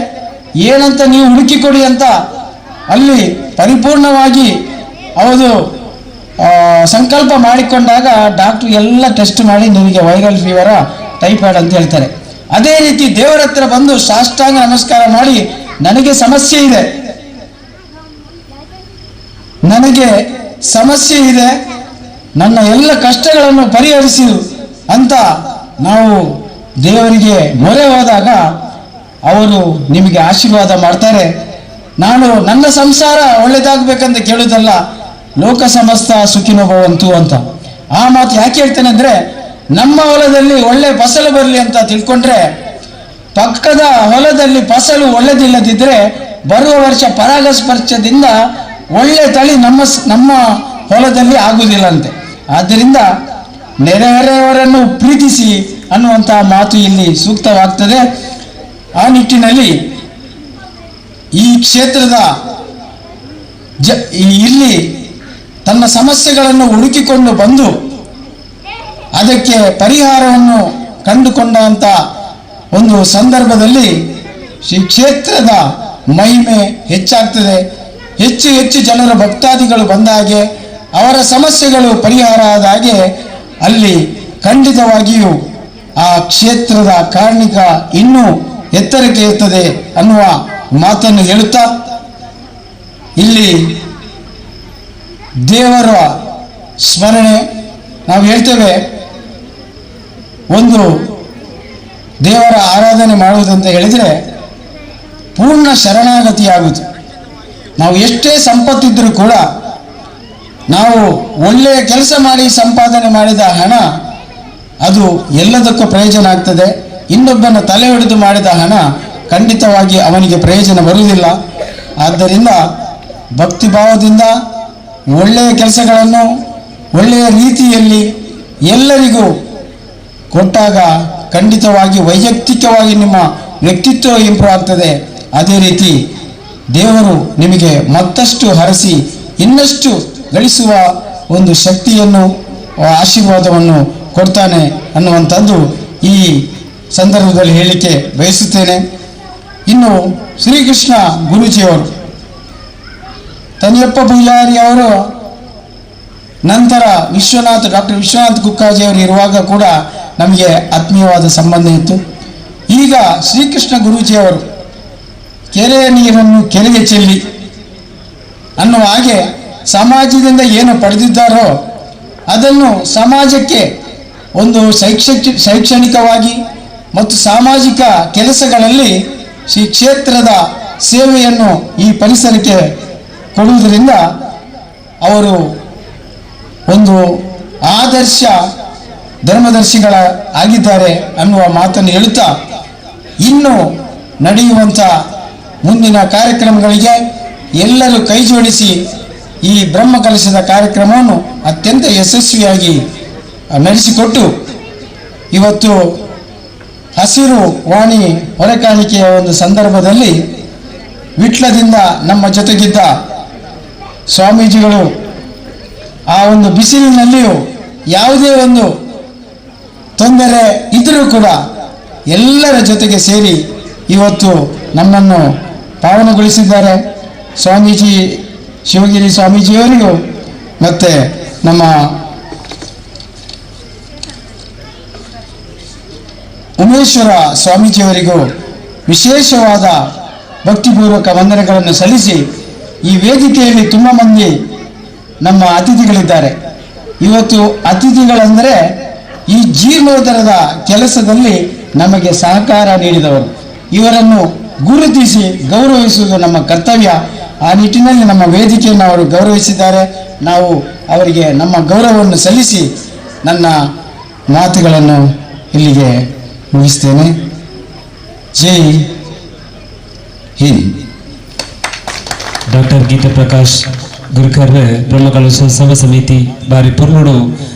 ಏನಂತ ನೀವು ಹುಡುಕಿ ಕೊಡಿ ಅಂತ ಅಲ್ಲಿ ಪರಿಪೂರ್ಣವಾಗಿ ಅವರು ಸಂಕಲ್ಪ ಮಾಡಿಕೊಂಡಾಗ ಡಾಕ್ಟ್ರು ಎಲ್ಲ ಟೆಸ್ಟ್ ಮಾಡಿ ನಿಮಗೆ ವೈರಲ್ ಫೀವರ, ಟೈಫಾಯ್ಡ್ ಅಂತ ಹೇಳ್ತಾರೆ. ಅದೇ ರೀತಿ ದೇವರ ಹತ್ರ ಬಂದು ಸಾಷ್ಟಾಂಗ ನಮಸ್ಕಾರ ಮಾಡಿ ನನಗೆ ಸಮಸ್ಯೆ ಇದೆ, ನನ್ನ ಎಲ್ಲ ಕಷ್ಟಗಳನ್ನು ಪರಿಹರಿಸಿ ಅಂತ ನಾವು ದೇವರಿಗೆ ಮೊರೆ ಹೋದಾಗ ಅವರು ನಿಮಗೆ ಆಶೀರ್ವಾದ ಮಾಡ್ತಾರೆ. ನಾನು ನನ್ನ ಸಂಸಾರ ಒಳ್ಳೇದಾಗಬೇಕಂತ ಕೇಳೋದಲ್ಲ, ಲೋಕ ಸಮಸ್ತ ಸುಖಿನೋ ಭವಂತು ಅಂತ. ಆ ಮಾತು ಯಾಕೆ ಹೇಳ್ತೇನೆ ಅಂದರೆ, ನಮ್ಮ ಹೊಲದಲ್ಲಿ ಒಳ್ಳೆ ಫಸಲು ಬರಲಿ ಅಂತ ತಿಳ್ಕೊಂಡ್ರೆ ಪಕ್ಕದ ಹೊಲದಲ್ಲಿ ಫಸಲು ಒಳ್ಳೆದಿಲ್ಲದಿದ್ದರೆ ಬರುವ ವರ್ಷ ಪರಾಗಸ್ಪರ್ಶದಿಂದ ಒಳ್ಳೆ ತಳಿ ನಮ್ಮ ಹೊಲದಲ್ಲಿ ಆಗುವುದಿಲ್ಲಂತೆ. ಆದ್ದರಿಂದ ನೆರೆಹೊರೆಯವರನ್ನು ಪ್ರೀತಿಸಿ ಅನ್ನುವಂಥ ಮಾತು ಇಲ್ಲಿ ಸೂಕ್ತವಾಗ್ತದೆ. ಆ ನಿಟ್ಟಿನಲ್ಲಿ ಈ ಕ್ಷೇತ್ರದ ಇಲ್ಲಿ ತನ್ನ ಸಮಸ್ಯೆಗಳನ್ನು ಹುಡುಕಿಕೊಂಡು ಬಂದು ಅದಕ್ಕೆ ಪರಿಹಾರವನ್ನು ಕಂಡುಕೊಂಡಂಥ ಒಂದು ಸಂದರ್ಭದಲ್ಲಿ ಶ್ರೀ ಕ್ಷೇತ್ರದ ಮಹಿಮೆ ಹೆಚ್ಚಾಗ್ತದೆ. ಹೆಚ್ಚು ಹೆಚ್ಚು ಜನರ ಭಕ್ತಾದಿಗಳು ಬಂದ ಹಾಗೆ ಅವರ ಸಮಸ್ಯೆಗಳು ಪರಿಹಾರ ಆದ ಹಾಗೆ ಅಲ್ಲಿ ಖಂಡಿತವಾಗಿಯೂ ಆ ಕ್ಷೇತ್ರದ ಕಾರ್ಣಿಕ ಇನ್ನೂ ಎತ್ತರಕ್ಕೆ ಇರ್ತದೆ ಅನ್ನುವ ಮಾತನ್ನು ಹೇಳುತ್ತಾ, ಇಲ್ಲಿ ದೇವರ ಸ್ಮರಣೆ ನಾವು ಹೇಳ್ತೇವೆ, ಒಂದು ದೇವರ ಆರಾಧನೆ ಮಾಡುವುದಂತ ಹೇಳಿದರೆ ಪೂರ್ಣ ಶರಣಾಗತಿಯಾಗುವುದು. ನಾವು ಎಷ್ಟೇ ಸಂಪತ್ತಿದ್ದರೂ ಕೂಡ ನಾವು ಒಳ್ಳೆಯ ಕೆಲಸ ಮಾಡಿ ಸಂಪಾದನೆ ಮಾಡಿದ ಹಣ ಅದು ಎಲ್ಲದಕ್ಕೂ ಪ್ರಯೋಜನ ಆಗ್ತದೆ. ಇನ್ನೊಬ್ಬನ ತಲೆ ಹಿಡಿದು ಮಾಡಿದ ಹಣ ಖಂಡಿತವಾಗಿ ಅವನಿಗೆ ಪ್ರಯೋಜನ ಬರುವುದಿಲ್ಲ. ಆದ್ದರಿಂದ ಭಕ್ತಿಭಾವದಿಂದ ಒಳ್ಳೆಯ ಕೆಲಸಗಳನ್ನು ಒಳ್ಳೆಯ ರೀತಿಯಲ್ಲಿ ಎಲ್ಲರಿಗೂ ಕೊಟ್ಟಾಗ ಖಂಡಿತವಾಗಿ ವೈಯಕ್ತಿಕವಾಗಿ ನಿಮ್ಮ ವ್ಯಕ್ತಿತ್ವ ಇಂಪ್ರೂವ್ ಆಗ್ತದೆ. ಅದೇ ರೀತಿ ದೇವರು ನಿಮಗೆ ಮತ್ತಷ್ಟು ಹರಸಿ ಇನ್ನಷ್ಟು ಗಳಿಸುವ ಒಂದು ಶಕ್ತಿಯನ್ನು ಆಶೀರ್ವಾದವನ್ನು ಕೊಡ್ತಾನೆ ಅನ್ನುವಂಥದ್ದು ಈ ಸಂದರ್ಭದಲ್ಲಿ ಹೇಳಲಿಕ್ಕೆ ಬಯಸುತ್ತೇನೆ. ಇನ್ನು ಶ್ರೀಕೃಷ್ಣ ಗುರೂಜಿಯವರು, ತನಿಯಪ್ಪ ಪೂಜಾರಿ ಅವರು ನಂತರ ಡಾಕ್ಟರ್ ವಿಶ್ವನಾಥ್ ಕುಕ್ಕಾಜಿಯವರು ಇರುವಾಗ ಕೂಡ ನಮಗೆ ಆತ್ಮೀಯವಾದ ಸಂಬಂಧ ಇತ್ತು. ಈಗ ಶ್ರೀಕೃಷ್ಣ ಗುರೂಜಿಯವರು ಕೆರೆಯ ನೀರನ್ನು ಕೆರೆಗೆ ಚೆಲ್ಲಿ ಅನ್ನುವ ಹಾಗೆ ಸಮಾಜದಿಂದ ಏನು ಪಡೆದಿದ್ದಾರೋ ಅದನ್ನು ಸಮಾಜಕ್ಕೆ ಒಂದು ಶೈಕ್ಷಣಿಕವಾಗಿ ಮತ್ತು ಸಾಮಾಜಿಕ ಕೆಲಸಗಳಲ್ಲಿ ಶ್ರೀ ಕ್ಷೇತ್ರದ ಸೇವೆಯನ್ನು ಈ ಪರಿಸರಕ್ಕೆ ಕೊಡುವುದರಿಂದ ಅವರು ಒಂದು ಆದರ್ಶ ಧರ್ಮದರ್ಶಿಗಳ ಆಗಿದ್ದಾರೆ ಅನ್ನುವ ಮಾತನ್ನು ಹೇಳುತ್ತಾ, ಇನ್ನು ನಡೆಯುವಂಥ ಮುಂದಿನ ಕಾರ್ಯಕ್ರಮಗಳಿಗೆ ಎಲ್ಲರೂ ಕೈ ಜೋಡಿಸಿ ಈ ಬ್ರಹ್ಮಕಲಶದ ಕಾರ್ಯಕ್ರಮವನ್ನು ಅತ್ಯಂತ ಯಶಸ್ವಿಯಾಗಿ ನಡೆಸಿಕೊಟ್ಟು ಇವತ್ತು ಹಸಿರು ವಾಣಿ ಹೊರೆಕಾಣಿಕೆಯ ಒಂದು ಸಂದರ್ಭದಲ್ಲಿ ವಿಟ್ಲದಿಂದ ನಮ್ಮ ಜೊತೆಗಿದ್ದ ಸ್ವಾಮೀಜಿಗಳು ಆ ಒಂದು ಬಿಸಿಲಿನಲ್ಲಿಯೂ ಯಾವುದೇ ಒಂದು ತೊಂದರೆ ಇದ್ದರೂ ಕೂಡ ಎಲ್ಲರ ಜೊತೆಗೆ ಸೇರಿ ಇವತ್ತು ನಮ್ಮನ್ನು ಪಾವನಗೊಳಿಸಿದ್ದಾರೆ. ಸ್ವಾಮೀಜಿ ಶಿವಗಿರಿ ಸ್ವಾಮೀಜಿಯವರಿಗೂ ಮತ್ತು ನಮ್ಮ ಉಮೇಶ್ವರ ಸ್ವಾಮೀಜಿಯವರಿಗೂ ವಿಶೇಷವಾದ ಭಕ್ತಿಪೂರ್ವಕ ವಂದನೆಗಳನ್ನು ಸಲ್ಲಿಸಿ, ಈ ವೇದಿಕೆಯಲ್ಲಿ ತುಂಬ ಮಂದಿ ನಮ್ಮ ಅತಿಥಿಗಳಿದ್ದಾರೆ. ಇವತ್ತು ಅತಿಥಿಗಳೆಂದರೆ ಈ ಜೀರ್ಣೋದ್ಧಾರದ ಕೆಲಸದಲ್ಲಿ ನಮಗೆ ಸಹಕಾರ ನೀಡಿದವರು. ಇವರನ್ನು ಗುರುತಿಸಿ ಗೌರವಿಸುವುದು ನಮ್ಮ ಕರ್ತವ್ಯ. ಆ ನಿಟ್ಟಿನಲ್ಲಿ ನಮ್ಮ ವೇದಿಕೆಯನ್ನು ಅವರು ಗೌರವಿಸಿದ್ದಾರೆ. ನಾವು ಅವರಿಗೆ ನಮ್ಮ ಗೌರವವನ್ನು ಸಲ್ಲಿಸಿ ನನ್ನ ಮಾತುಗಳನ್ನು ಇಲ್ಲಿಗೆ ಮುಗಿಸ್ತೇನೆ. ಜೈ ಹಿಂದ್. ಡಾಕ್ಟರ್ ಗೀತಾ ಪ್ರಕಾಶ್ ಗುರುಕರ್ ಬ್ರಹ್ಮಕಲಶೋತ್ಸವ ಸಮಿತಿ ಬಾರಿ ಪುರ್ಲುಡು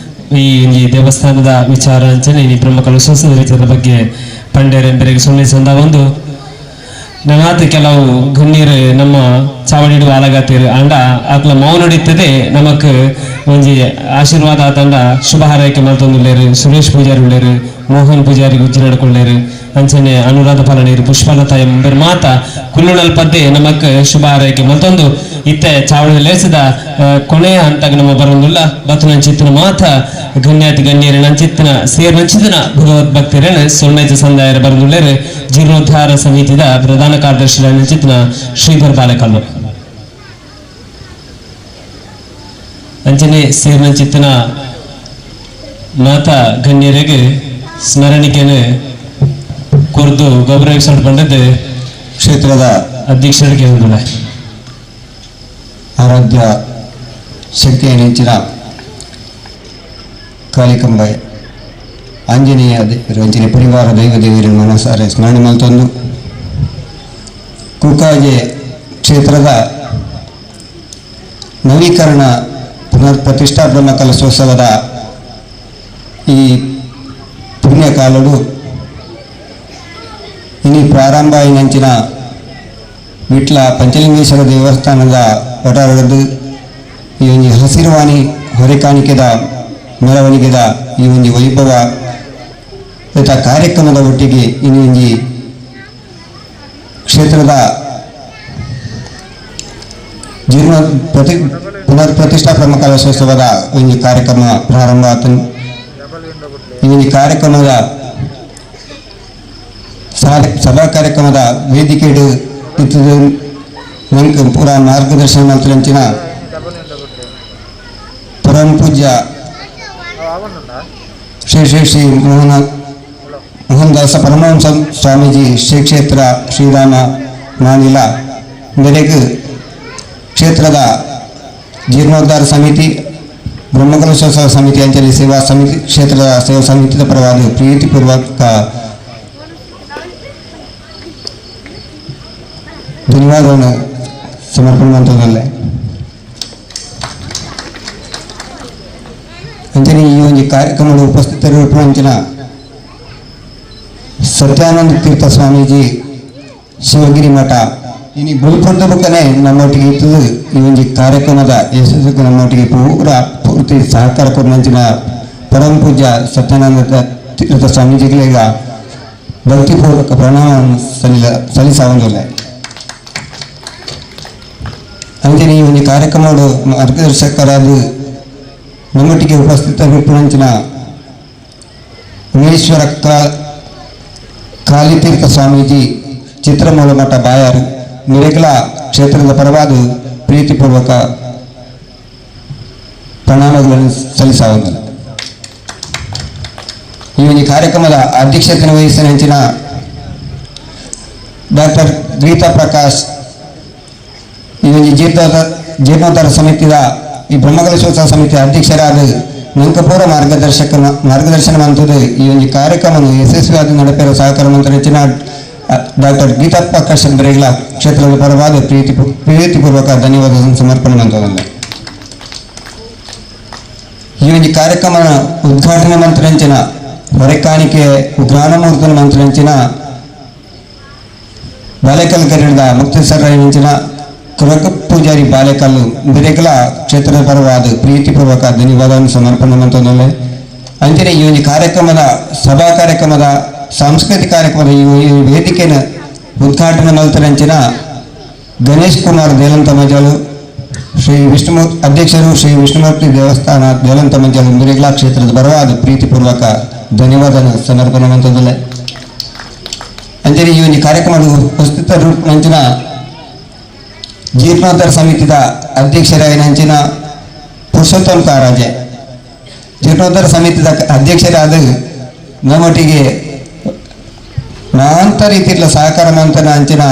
ಈ ದೇವಸ್ಥಾನದ ವಿಚಾರ ಅಂಚನೆ ಈ ಬ್ರಹ್ಮಕಲಶೋತ್ಸವದ ವಿಚಾರದ ಬಗ್ಗೆ ಪಂಡೇರೆಂಬರಿಗೆ ಸುಮ್ಮನೆ ಸಂದ ಒಂದು ನನಾತ ಕೆಲವು ಗಣ್ಯರು ನಮ್ಮ ಚಾವಡಿಡುವ ಆಲಗಾತಿರು ಅಂಡ ಆಕಲ ಮೌನ ನಡೀತದೆ ನಮಕ್ ಒಂಜಿ ಆಶೀರ್ವಾದ ಆತಂಡ ಶುಭ ಹಾರೈಕೆ ಮಲ್ತೊಂದುಲ್ಲೇರು. ಸುರೇಶ್ ಪೂಜಾರಿ ಉಳ್ಳೇರು, ಮೋಹನ್ ಪೂಜಾರಿ ಗುಜ್ಜಿ ನಡ್ಕೊಳ್ಳೇರು, ಅಂಚನೆ ಅನುರಾಧ ಪಾಲನೀರು, ಪುಷ್ಪಲತಾ ಎಂಬರ್ ಮಾತ ಕುಲ್ಲುಣಲ್ ಪದ್ದೆ ನಮಕ್ ಶುಭ ಹಾರೈಕೆ ಮಲ್ತೊಂದು ಇತ್ತೆ ಚಾವಡಿ ಲೇಸಿದ ಕೊನೆಯ ಹಂತಕ್ಕೆ ನಮ್ಮ ಬರೋದಿಲ್ಲ. ಬತ್ತು ನಂಚಿತ್ತಿನ ಮಾತ ಗಣ್ಯಾತಿ ಗಣ್ಯರು ನಂಚಿತ್ತಿನ ಸೇರ್ ನಂಚಿತ್ತಿನ ಭಗವದ್ ಭಕ್ತರೇನು ಸೊಳ್ಳೆಜ ಸಂದಾಯರ ಬರೋದಿಲ್ಲೇರು. ಜೀರ್ಣೋದ್ಧಾರ ಸಮಿತಿದ ಪ್ರಧಾನ ಕಾರ್ಯದರ್ಶಿ ನಂಚಿತ್ತಿನ ಶ್ರೀಧರ್ ಬಾಲೆಕಲ್ಲು ಅಂಚನೆ ಸೇರ್ ನಂಚಿತ್ತಿನ ಮಾತ ಗಣ್ಯರಿಗೆ ಸ್ಮರಣಿಕೆಯನ್ನು ಕುರಿತು ಗೌರವಿಸಲ್ಪಟ್ಟದ್ದು ಕ್ಷೇತ್ರದ ಅಧ್ಯಕ್ಷರಿಗೆ ಹೊಂದಿದೆ. ಆರಾಧ್ಯ ಶಕ್ತಿಯ ನೆಂಚಿನ ಕಾಳಿಕಂಬ ಆಂಜನೇಯ ರಂಜನೆ ಪರಿವಾರ ದೈವ ದೇವರ ಮನಸಾರೆ ಸ್ಮರಣೆ ಮಲ್ತೊಂದು ಕುಕ್ಕಾಜೆ ಕ್ಷೇತ್ರದ ನವೀಕರಣ ಪುನರ್ ಪ್ರತಿಷ್ಠಾ ಬ್ರಹ್ಮಕಲಶೋತ್ಸವದ ಈ ಪುಣ್ಯ ಕಾಲಡು ಇನಿ ಪ್ರಾರಂಭ ಇಂಚಿನ ವಿಟ್ಲ ಪಂಚಲಿಂಗೇಶ್ವರ ದೇವಸ್ಥಾನದ ಒಟಾರದ್ದು ಈ ಒಂದು ಹಸಿರುವಾಣಿ ಹೊರೆಕಾಣಿಕೆದ ಮೆರವಣಿಗೆದ ಈ ಒಂದು ವೈಭವ ಕಾರ್ಯಕ್ರಮದ ಒಟ್ಟಿಗೆ ಇನ್ನು ಈ ಕ್ಷೇತ್ರದ ಪುನರ್ ಪ್ರತಿಷ್ಠಾಪನಾ ಮಕಲಶೋತ್ಸವದ ಒಂದು ಕಾರ್ಯಕ್ರಮ ಪ್ರಾರಂಭ ಆಯ್ತು. ಈ ಒಂದು ಕಾರ್ಯಕ್ರಮದ ಸಭಾ ಕಾರ್ಯಕ್ರಮದ ವೇದಿಕೆ ನಂಗೆ ಪೂರ ಮಾರ್ಗದರ್ಶನ ಮಂತ್ರಂಚಿನ ಪರಮ ಪೂಜ್ಯ ಶ್ರೀ ಶ್ರೀ ಶ್ರೀ ಮೋಹನದಾಸ ಪರಮಹಂಸ ಸ್ವಾಮೀಜಿ ಶ್ರೀ ಕ್ಷೇತ್ರ ಶ್ರೀರಾಮ ಮಾನಿಲ ಮೇರೆಗೆ ಕ್ಷೇತ್ರದ ಜೀರ್ಣೋದ್ಧಾರ ಸಮಿತಿ ಬ್ರಹ್ಮಕಲಶೋತ್ಸವ ಸಮಿತಿ ಅಂಚಲಿ ಸೇವಾ ಸಮಿತಿ ಕ್ಷೇತ್ರದ ಸೇವಾ ಸಮಿತಿಯ ಪರವಾಗಿ ಪ್ರೀತಿಪೂರ್ವಕ ಧನ್ಯವಾದವನ್ನು ಸಮರ್ಪಣೆ ಮಾಡುವುದಲ್ಲೇ ಅಂಚನೆ ಈ ಒಂದು ಕಾರ್ಯಕ್ರಮದ ಉಪಸ್ಥಿತರಿರುವ ಅಂಚನ ಸತ್ಯಾನಂದ ತೀರ್ಥ ಸ್ವಾಮೀಜಿ ಶಿವಗಿರಿ ಮಠ ಇನ್ನು ಬುಲ್ಪುರದ ಬುಕ್ಕನೆ ನಮ್ಮೊಟ್ಟಿಗೆ ಇರ್ತದೆ. ಈ ಒಂದು ಕಾರ್ಯಕ್ರಮದ ಯಶಸ್ಸಿಗೆ ನಮ್ಮೊಟ್ಟಿಗೆ ಪೂರ್ತಿ ಸಹಕಾರ ಕೊಡುವಂಚಿನ ಪರಮ ಪೂಜ್ಯ ಸತ್ಯಾನಂದ ತೀರ್ಥ ಸ್ವಾಮೀಜಿಗಳಿಗೆ ಭಕ್ತಿಪೂರ್ವಕ ಪ್ರಣಾಮವನ್ನು ಸಲ್ಲಿಸವಂದಿಲ್ಲ. ಅಂಚನೆ ಈ ಒಂದು ಕಾರ್ಯಕ್ರಮದ ಮಾರ್ಗದರ್ಶಕರಾದ ನಮ್ಮೊಟ್ಟಿಗೆ ಉಪಸ್ಥಿತರಿರುವಂಚಿನ ಉಮೇಶ್ವರ ಕಾಲಿತೀರ್ಥ ಸ್ವಾಮೀಜಿ ಚಿತ್ರಮೂಲ ಮಠ ಬಾಯಾರು ಮಿರೆಗಲ ಕ್ಷೇತ್ರದ ಪರವಾದ ಪ್ರೀತಿಪೂರ್ವಕ ಪ್ರಣಾಮಗಳನ್ನು ಸಲ್ಲಿಸವುದಿಲ್ಲ. ಈ ಒಂದು ಕಾರ್ಯಕ್ರಮದ ಅಧ್ಯಕ್ಷತೆ ವಹಿಸಿದ ಹೆಂಚಿನ ಡಾಕ್ಟರ್ ಗೀತಾ ಪ್ರಕಾಶ್ ಈ ಒಂದು ಜೀರ್ಣೋದ್ಧಾರ ಸಮಿತಿಯ ಈ ಬ್ರಹ್ಮಕಲಶೋತ್ಸವ ಸಮಿತಿಯ ಅಧ್ಯಕ್ಷರಾದ ನಂಕಪೂರ ಮಾರ್ಗದರ್ಶನ ಮಂತದ್ದು ಈ ಒಂದು ಕಾರ್ಯಕ್ರಮವನ್ನು ಯಶಸ್ವಿಯಾಗಿ ನಡೆಸಿರುವ ಸಹಕಾರ ಮಂತ್ರಿ ಹೆಚ್ಚಿನ ಡಾಕ್ಟರ್ ಗೀತಾ ಪ್ರಕಾಶ್ ಬರೆಗಳ ಕ್ಷೇತ್ರದ ಪರವಾದ ಪ್ರೀತಿಪೂರ್ವಕ ಧನ್ಯವಾದ ಸಮರ್ಪಣೆ ಮಂತದಲ್ಲ. ಈ ಒಂದು ಕಾರ್ಯಕ್ರಮ ಉದ್ಘಾಟನೆ ಮಂತ್ರಂಚಿನ ಹೊರೆಕಾಣಿಕೆ ಜ್ಞಾನಮೂರ್ತನ ಮಂತ್ರಂಚಿನ ಬಾಲೆಕಲ್ ಕರೀಡದ ಮುಕ್ತೇಶ್ವರ ಹೆಂಚಿನ ಕುರಕ ಪೂಜಾರಿ ಬಾಲೆಕಲ್ಲು ಬೆರೆಕಲ ಕ್ಷೇತ್ರದ ಪರವಾದ ಪ್ರೀತಿಪೂರ್ವಕ ಧನ್ಯವಾದವನ್ನು ಸಮರ್ಪಣೆ ಮಂತದಲ್ಲ. ಅಂಚನೆ ಈ ಒಂದು ಕಾರ್ಯಕ್ರಮದ ಸಭಾ ಕಾರ್ಯಕ್ರಮದ ಸಾಂಸ್ಕೃತಿಕ ಕಾರ್ಯಕ್ರಮದ ಈ ವೇದಿಕೆಯನ್ನು ಉದ್ಘಾಟನೆ ಮಲ್ತರಂಚಿನ ಗಣೇಶ್ ಕುಮಾರ್ ದೇಲಂತ ಮಜಲು ಅಧ್ಯಕ್ಷರು ಶ್ರೀ ವಿಷ್ಣುಮೂರ್ತಿ ದೇವಸ್ಥಾನ ದೇಲಂತ ಮಜಲು ಮಿರಿಗ್ಲ ಕ್ಷೇತ್ರದ ಪರವಾದ ಪ್ರೀತಿಪೂರ್ವಕ ಧನ್ಯವಾದ ಸಮರ್ಪಣೆ ಮಂತದಲ್ಲ. ಅಂಚನೆ ಈ ಒಂದು ಕಾರ್ಯಕ್ರಮದ ಉಪಸ್ಥಿತರಿರುವಂಚಿನ ಜೀರ್ಣೋದ್ಧಾರ ಸಮಿತಿಯ ಅಧ್ಯಕ್ಷರಾಗಿನ ಪುರುಷೋತ್ತಮ ಕಾರಾಜೆ ಜೀರ್ಣೋದ್ಧಾರ ಸಮಿತಿಯ ಅಧ್ಯಕ್ಷರಾದ ನಮ್ಮೊಟ್ಟಿಗೆ ನಾಂತ ರೀತಿಯ ಸಹಕಾರ ಮಂತನ ಅಂಚಿನ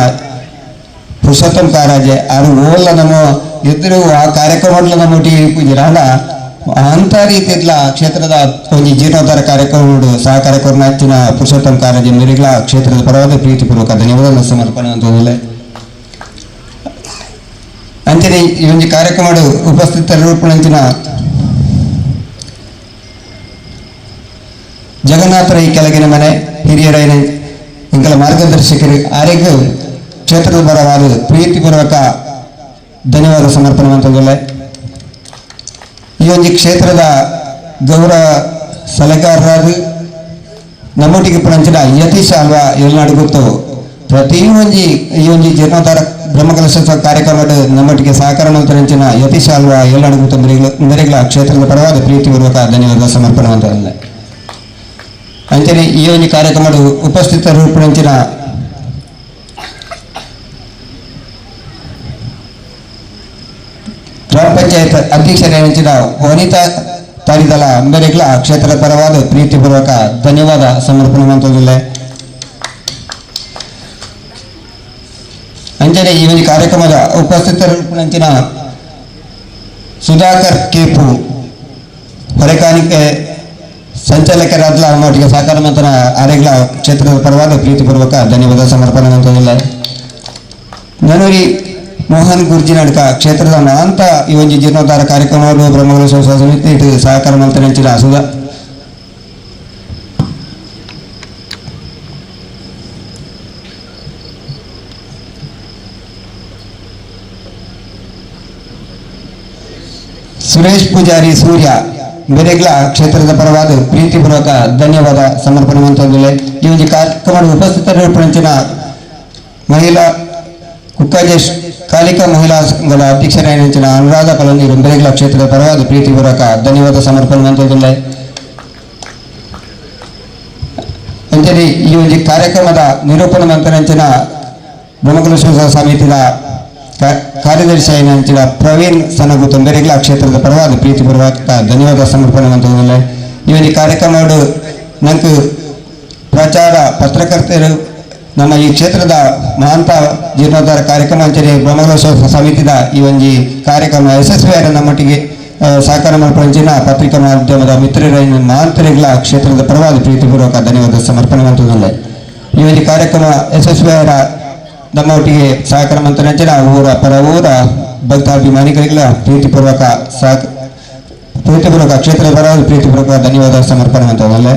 ಪುರುಷೋತ್ತಮ ಕಾರಾಜೆ ಅದು ಓಲ್ಲ ನಮ್ಮ ಎದುರು ಆ ಕಾರ್ಯಕ್ರಮಗಳು ನಮ್ಮೊಟ್ಟಿಗೆ ಪೂಜೆರಾಂಡ ಅಂತ ರೀತಿಯ ಕ್ಷೇತ್ರದ ಒಂದು ಜೀರ್ಣೋದ್ಧಾರ ಕಾರ್ಯಕ್ರಮ ಸಹಕಾರ ಕೊರನ ಅಂಚಿನ ಪುರುಷೋತ್ತಮ ಕಾರಾಜೆ ಮೇರಿಗಳ ಕ್ಷೇತ್ರದ ಪರವಾದ ಪ್ರೀತಿಪೂರ್ವಕ ಧನ್ಯವಾದ ಸಮರ್ಪಣೆ ಅಂತಂದಿಲ್ಲ. ಅಂಚನೆ ಈ ಒಂದು ಕಾರ್ಯಕ್ರಮ ಉಪಸ್ಥಿತರಿರುವಂಚಿನ ಜಗನ್ನಾಥರ ಈ ಕೆಳಗಿನ ಮನೆ ಹಿರಿಯರ ಇಂಕಲ ಮಾರ್ಗದರ್ಶಕರು ಆರೋಗ್ಯ ಕ್ಷೇತ್ರದ ಪರವಾದ ಪ್ರೀತಿಪೂರ್ವಕ ಧನ್ಯವಾದ ಸಮರ್ಪಣೆ ಅಂತಂದಿಲ್ಲ. ಈ ಒಂದು ಕ್ಷೇತ್ರದ ಗೌರವ ಸಲಹೆಗಾರರಾದ ನಮ್ಮೊಟ್ಟಿಗೆ ಪುಣಂಚಿನ ಯತೀಶ ಅಲ್ವಾ ಎಲ್ನಾಡು ಗೊತ್ತು ಪ್ರತಿಯೊಂದು ಈ ಒಂದು ಜೀರ್ಣೋದ್ಧಾರ ಬ್ರಹ್ಮಕಲಶೋತ್ಸವ ಕಾರ್ಯಕ್ರಮದ ನಮ್ಮೊಟ್ಟಿಗೆ ಸಹಕಾರ ಮಂತ್ರಂಚಿನ ಯತೀಶ ಅಲ್ವಾ ಎಲ್ನಾಡು ಗೊತ್ತು ಮೆರೆಗಳ ಕ್ಷೇತ್ರದ ಪರವಾದ ಪ್ರೀತಿಪೂರ್ವಕ ಧನ್ಯವಾದ ಸಮರ್ಪಣೆ ಅಂತಂದಿಲ್ಲ. ಅಂಚನೆ ಈ ಒಂದು ಕಾರ್ಯಕ್ರಮದ ಉಪಸ್ಥಿತರಿರುವಂಚಿನ ಗ್ರಾಮ ಪಂಚಾಯತ್ ಅಧ್ಯಕ್ಷರ ವನಿತಾ ತಾರಿದಲ ಅಂಬೆರೆಗಳ ಕ್ಷೇತ್ರದ ಪರವಾದ ಪ್ರೀತಿಪೂರ್ವಕ ಧನ್ಯವಾದ ಸಮರ್ಪಣೆ ಮಂತದಿಲ್ಲ. ಅಂಚನೆ ಈ ಒಂದು ಕಾರ್ಯಕ್ರಮದ ಉಪಸ್ಥಿತರಿರುವಂಚಿನ ಸುಧಾಕರ್ ಕೇಪು ಹೊರೆಕಾಣಿಕೆ ಸಂಚಾಲಕರಾದ ನಮ್ಮೊಟ್ಟಿಗೆ ಸಹಕಾರ ಮಂತ್ರಿ ಆರೋಗ್ಯ ಕ್ಷೇತ್ರದ ಪರವಾದ ಪ್ರೀತಿಪೂರ್ವಕ ಧನ್ಯವಾದ ಸಮರ್ಪಣೆ ಅಂತಂದಿಲ್ಲ. ನನೂರಿ ಮೋಹನ್ ಗುರ್ಜಿನಡ್ಕ ಕ್ಷೇತ್ರದ ನಾಂತ ಈ ಒಂದು ಜೀರ್ಣೋದ್ಧಾರ ಕಾರ್ಯಕ್ರಮವನ್ನು ಬ್ರಹ್ಮಕಲಶೋತ್ಸವ ಸಮಿತಿ ಸಹಕಾರ ಮಂತ್ರಿ ಸುರೇಶ್ ಪೂಜಾರಿ ಸೂರ್ಯ ಬೆರೆಗ್ಲ ಕ್ಷೇತ್ರದ ಪರವಾದ ಪ್ರೀತಿಪೂರ್ವಕ ಧನ್ಯವಾದ ಸಮರ್ಪಣೆ ಮಂತಂದಿಲ್ಲ. ಈ ಒಂದು ಕಾರ್ಯಕ್ರಮದ ಉಪಸ್ಥಿತರಿನ ಮಹಿಳಾ ಕುಕ್ಕಾಜೆ ಕಾಲಿಕಾ ಮಹಿಳಾ ಸಂಘದ ಅಧ್ಯಕ್ಷರಾಗಿನ ಅನುರಾಧ ಕಲಂದೀರು ಬೆರೆಗ್ಲ ಕ್ಷೇತ್ರದ ಪರವಾದ ಪ್ರೀತಿಪೂರ್ವಕ ಧನ್ಯವಾದ ಸಮರ್ಪಣೆ ಮಂತಂದಿಲ್ಲ. ಅಂಜಲಿ ಈ ಒಂದು ಕಾರ್ಯಕ್ರಮದ ನಿರೂಪಣೆ ಮಂತ್ರಂಚಿನ ಬ್ರಹ್ಮಕಲಶ ಸಮಿತಿಯ ಕಾರ್ಯದರ್ಶಿ ಆಯ್ನ ಪ್ರವೀಣ್ ಸನಗು ತೊಂದರೆಗಳ ಕ್ಷೇತ್ರದ ಪರವಾದ ಪ್ರೀತಿಪೂರ್ವಕ ಧನ್ಯವಾದ ಸಮರ್ಪಣೆ ಮಂತಂದಿಲ್ಲ. ಈ ಒಂದು ಕಾರ್ಯಕ್ರಮ ನಂಗೆ ಪ್ರಚಾರ ಪತ್ರಕರ್ತರು ನಮ್ಮ ಈ ಕ್ಷೇತ್ರದ ಮಹಾಂತ ಜೀರ್ಣೋದ್ಧಾರ ಕಾರ್ಯಕ್ರಮ ಅಂಚನೆ ಬ್ರಹ್ಮಕಲಶ ಸಮಿತಿದ ಈ ಒಂದು ಕಾರ್ಯಕ್ರಮ ಯಶಸ್ವಿಯಾದ ನಮ್ಮೊಟ್ಟಿಗೆ ಸಹಕಾರ ಮಾಡಿನ ಪತ್ರಿಕಾ ಮಾಧ್ಯಮದ ಮಿತ್ರರ ಮಹಾಂತರಿಗಳ ಕ್ಷೇತ್ರದ ಪರವಾದ ಪ್ರೀತಿಪೂರ್ವಕ ಧನ್ಯವಾದ ಸಮರ್ಪಣೆ ಮಂತಂದಿಲ್ಲ. ಈ ಒಂದು ಕಾರ್ಯಕ್ರಮ ಯಶಸ್ವಿಯಾದ ನಮ್ಮೊಟ್ಟಿಗೆ ಸಹಕಾರ ಮಂತ್ರಂಚಿನ ಊರ ಪರ ಊರ ಭಕ್ತಾಭಿಮಾನಿಗಳಿಗೆಲ್ಲ ಪ್ರೀತಿಪೂರ್ವಕ ಕ್ಷೇತ್ರದ ಪರವಾದ ಪ್ರೀತಿಪೂರ್ವಕ ಧನ್ಯವಾದ ಸಮರ್ಪಣೆ ಮಂತಂದಿಲ್ಲ.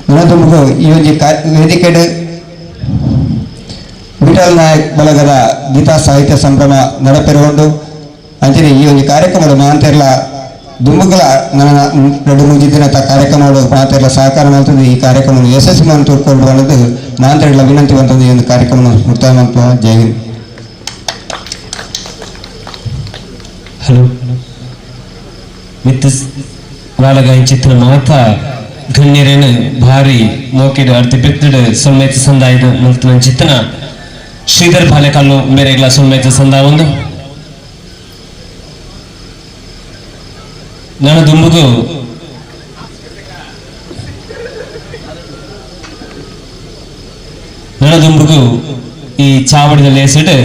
ನನ್ನದೊಂದಿಗೂ ಈ ಒಂದು ವೇದಿಕೆ ವಿಠಲ್ ನಾಯಕ್ ಬಳಗದ ಗೀತಾ ಸಾಹಿತ್ಯ ಸಂಭ್ರಮ ನಡೆಪೆರುಗೊಂಡು ಅಂಚನೆ ಈ ಒಂದು ಕಾರ್ಯಕ್ರಮದ ಮಾಂತೆರ್ಲ ದುಂಬುಗಳ ನನ್ನ ಎರಡು ಮೂರು ದಿನ ಕಾರ್ಯಕ್ರಮಗಳು ಮಾತೆಲ್ಲ ಸಹಕಾರ ಮಾಡ್ತದೆ. ಈ ಕಾರ್ಯಕ್ರಮ ಯಶಸ್ವಿ ಮಾಡಿಕೊಂಡು ಅನ್ನೋದು ಮಾಂತೆರ್ಲ ವಿನಂತಿ ಬಂತಂದು ಈ ಒಂದು ಕಾರ್ಯಕ್ರಮ ಮುಕ್ತಾಯ ಮಾಡ್ತುವ. ಜೈ ಹಿಂದ್. ಹಲೋ ಮಿತ್ ಬಾಲಗಾಯಿ ಚಿತ್ರ ಮಾತ ಗಣ್ಯರೇನು ಭಾರಿ ಮೋಕೆಡು ಅರ್ತಿ ಬೆತ್ತಡು ಸೊಲ್ಮೇತ ಸಂದಾಯದ ಮಲ್ತನ ಚಿತ್ತನ ಶ್ರೀಧರ್ ಬಾಲೆಕಲ್ಲು ಮೇರೆಗ್ಲ ಸೊಲ್ಮೇತ ಸಂದ ಒಂದು ನನ್ನ ದುಂಬುಗು ಈ ಚಾವಡಿಯಲ್ಲಿ ಹೆಸರು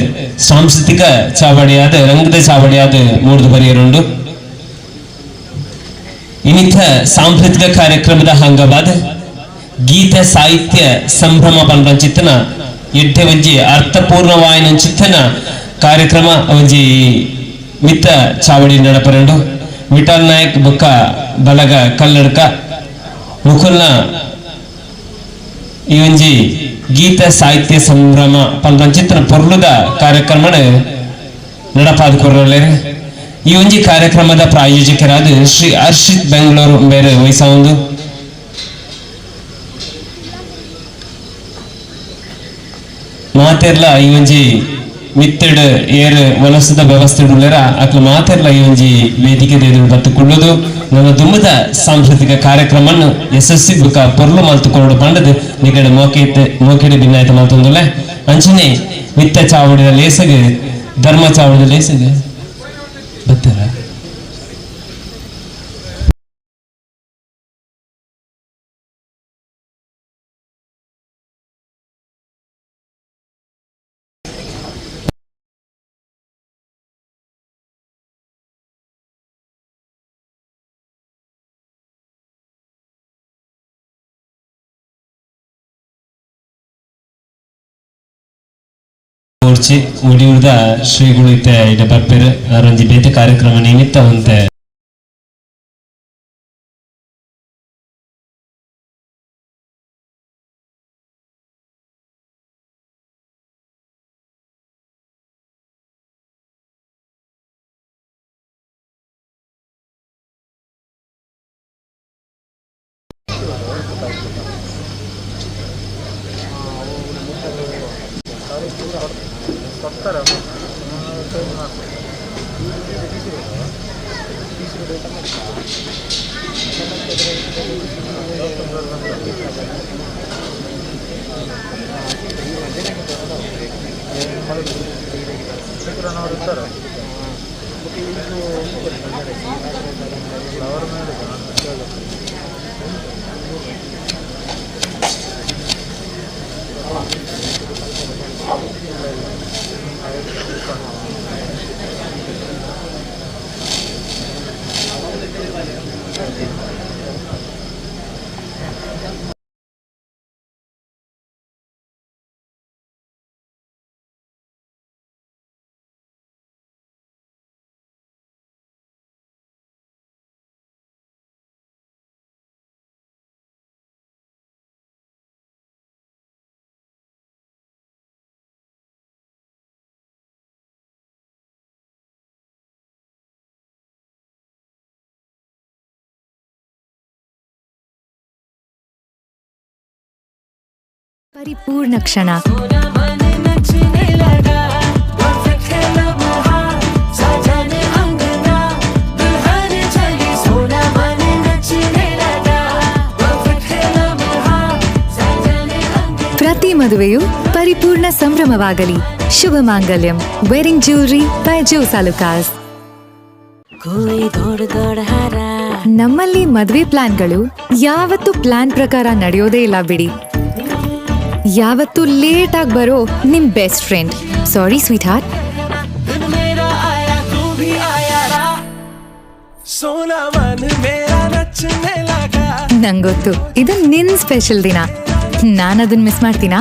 ಸಾಂಸ್ಕೃತಿಕ ಚಾವಡಿಯಾದ ರಂಗದ ಚಾವಡಿಯಾದ ಮೂಡಿದು ಬರೆಯರುಂಡು. ಇನ್ನಿತ ಸಾಂಸ್ಕೃತಿಕ ಕಾರ್ಯಕ್ರಮದ ಅಂಗವಾದ ಗೀತ ಸಾಹಿತ್ಯ ಸಂಭ್ರಮ ಪಂಡ ಚಿತ್ತನ ಎಡ್ಡೆ ಒಂಜಿ ಅರ್ಥಪೂರ್ಣವಾಯಿನ ಚಿತ್ತನ ಕಾರ್ಯಕ್ರಮ ಒಂಜಿ ಮಿತ್ತ ಚಾವಡಿ ನಡಪರಂಡು. ವಿಠಲ್ ನಾಯಕ್ ಬೊಕ್ಕ ಬಲಗ ಕಲ್ಲಡ್ಕ ಮುಕುಲ್ನ ಈ ಒಂಜಿ ಗೀತ ಸಾಹಿತ್ಯ ಸಂಭ್ರಮ ಪಂಡ ಚಿತ್ತನ ಪೊರ್ಲುದ ಕಾರ್ಯಕ್ರಮ ನಡಪಾದ ಕೊರ್ರಲೇರು. ಈ ಒಂಜಿ ಕಾರ್ಯಕ್ರಮದ ಪ್ರಾಯೋಜಕರಾದ ಶ್ರೀ ಹರ್ಷಿತ್ ಬೆಂಗಳೂರು ಬೇರೆ ವಯಸ್ಸ ಒಂದು ಮಾತೆರ್ಲ ಈ ಒಂಜಿ ಮಿತ್ತೆಡ್ ಏರ್ ಮನಸ್ಸದ ವ್ಯವಸ್ಥೆ ಉಳ್ಳರ ಅಕ್ಲ ಮಾತೆರ್ಲ ಈ ಒಂಜಿ ವೇದಿಕೆ ಬತ್ತುಕೊಳ್ಳುದು ನನ್ನ ದುಮ್ಮದ ಸಾಂಸ್ಕೃತಿಕ ಕಾರ್ಯಕ್ರಮ ಯಶಸ್ವಿ ಬುಕ ಪೊರ್ಲು ಮಲ್ತುಕೊಂಡು ಪಂಡದು ನಿಗಡ ಮೋಕೆಡೆ ಭಿನ್ನಾಯ್ತ ಮಲ್ತೊಂದುಲ್ಲ. ಅಂಚನೆ ಮಿತ್ತ ಚಾವಡಿದ ಲೇಸಗೆ ಧರ್ಮ ಚಾವಡಿದ ಲೇಸಗೆ ಬತ್ತಾರ. ಮುಡಿಯುವುದ ಶ್ರೀಗಳು ಇತ್ತ ಬರ್ಪೇರು ಅವರೊಂದು ಬೇತೆ ಕಾರ್ಯಕ್ರಮ ನಿಮಿತ್ತ ಒಂತೆ ಪರಿಪೂರ್ಣ ಕ್ಷಣ. ಪ್ರತಿ ಮದುವೆಯು ಪರಿಪೂರ್ಣ ಸಂಭ್ರಮವಾಗಲಿ. ಶುಭ ಮಾಂಗಲ್ಯಂ wedding jewellery by Jos Alukkas. ನಮ್ಮಲ್ಲಿ ಮದುವೆ ಪ್ಲಾನ್ಗಳು ಯಾವತ್ತೂ ಪ್ಲಾನ್ ಪ್ರಕಾರ ನಡೆಯೋದೇ ಇಲ್ಲ ಬಿಡಿ. ಯಾವತ್ತೂ ಲೇಟ್ ಆಗಿ ಬರೋ ನಿಮ್ ಬೆಸ್ಟ್ ಫ್ರೆಂಡ್. ಸಾರಿ ಸ್ವೀಟ್ ಹಾರ್ಟ್. ನಂಗೊತ್ತು ಇದು ನಿನ್ ಸ್ಪೆಷಲ್ ದಿನ. ನಾನದನ್ನ ಮಿಸ್ ಮಾಡ್ತೀನಾ?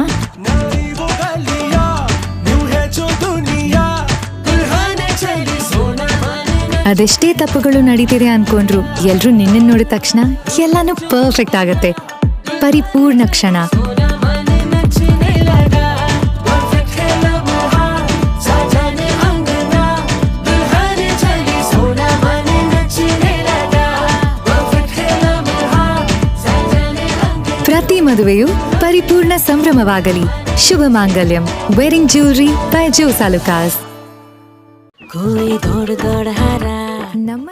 ಅದೆಷ್ಟೇ ತಪ್ಪುಗಳು ನಡೀತಿದೆ ಅನ್ಕೊಂಡ್ರು ಎಲ್ರು ನಿನ್ನ ನೋಡಿದ ತಕ್ಷಣ ಎಲ್ಲಾನು ಪರ್ಫೆಕ್ಟ್ ಆಗತ್ತೆ. ಪರಿಪೂರ್ಣ ಕ್ಷಣ. ಪ್ರತಿ ಮದುವೆಯು ಪರಿಪೂರ್ಣ ಸಂಭ್ರಮವಾಗಲಿ. ಶುಭ ಮಾಂಗಲ್ಯಂ ವೆಡ್ಡಿಂಗ್ ಜ್ಯುವೆಲರಿ ಬೈ ಜೋಸ್ ಆಲುಕಾಸ್. ನಮ್ಮ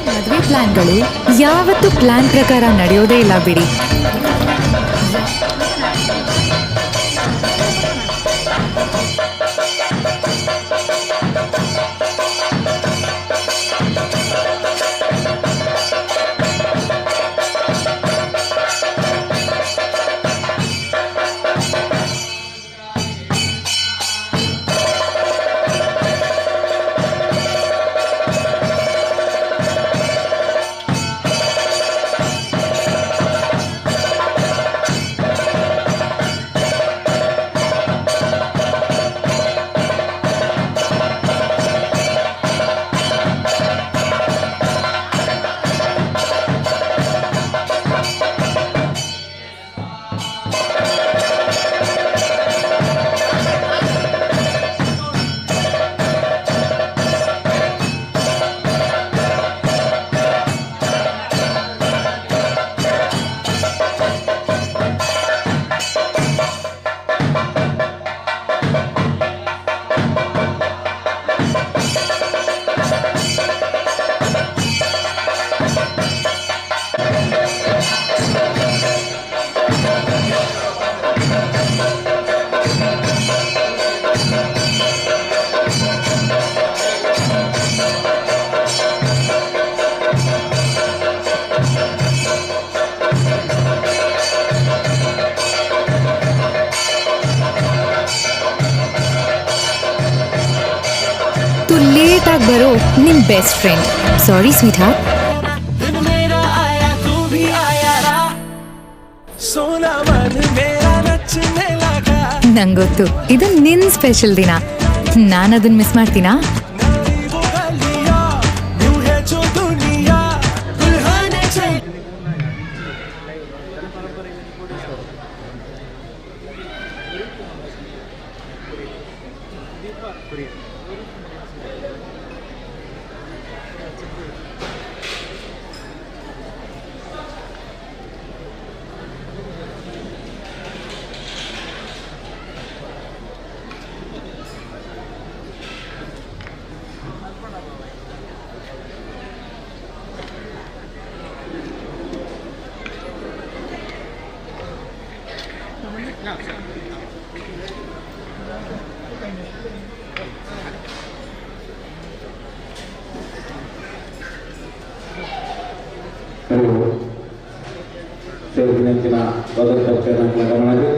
ಮದುವೆ ಪ್ಲಾನ್ಗಳು ಯಾವತ್ತೂ ಪ್ಲಾನ್ ಪ್ರಕಾರ ನಡೆಯೋದೇ ಇಲ್ಲ ಬಿಡಿ. ಲೇಟಾಗಿ ಬರೋ ನಿಮ್ ಬೆಸ್ಟ್ ಫ್ರೆಂಡ್. ಸಾರಿ ಸ್ವೀಟ್ ಹಾರ್ಟ್. ನಂಗೊತ್ತು ಇದು ನಿನ್ ಸ್ಪೆಷಲ್ ದಿನ. ನಾನು ಅದನ್ನ ಮಿಸ್ ಮಾಡ್ತೀನಾ? ಸೇರಿಸಿನ ಭಗವದ್ಭಕ್ತರ ಗಮನಕ್ಕೆ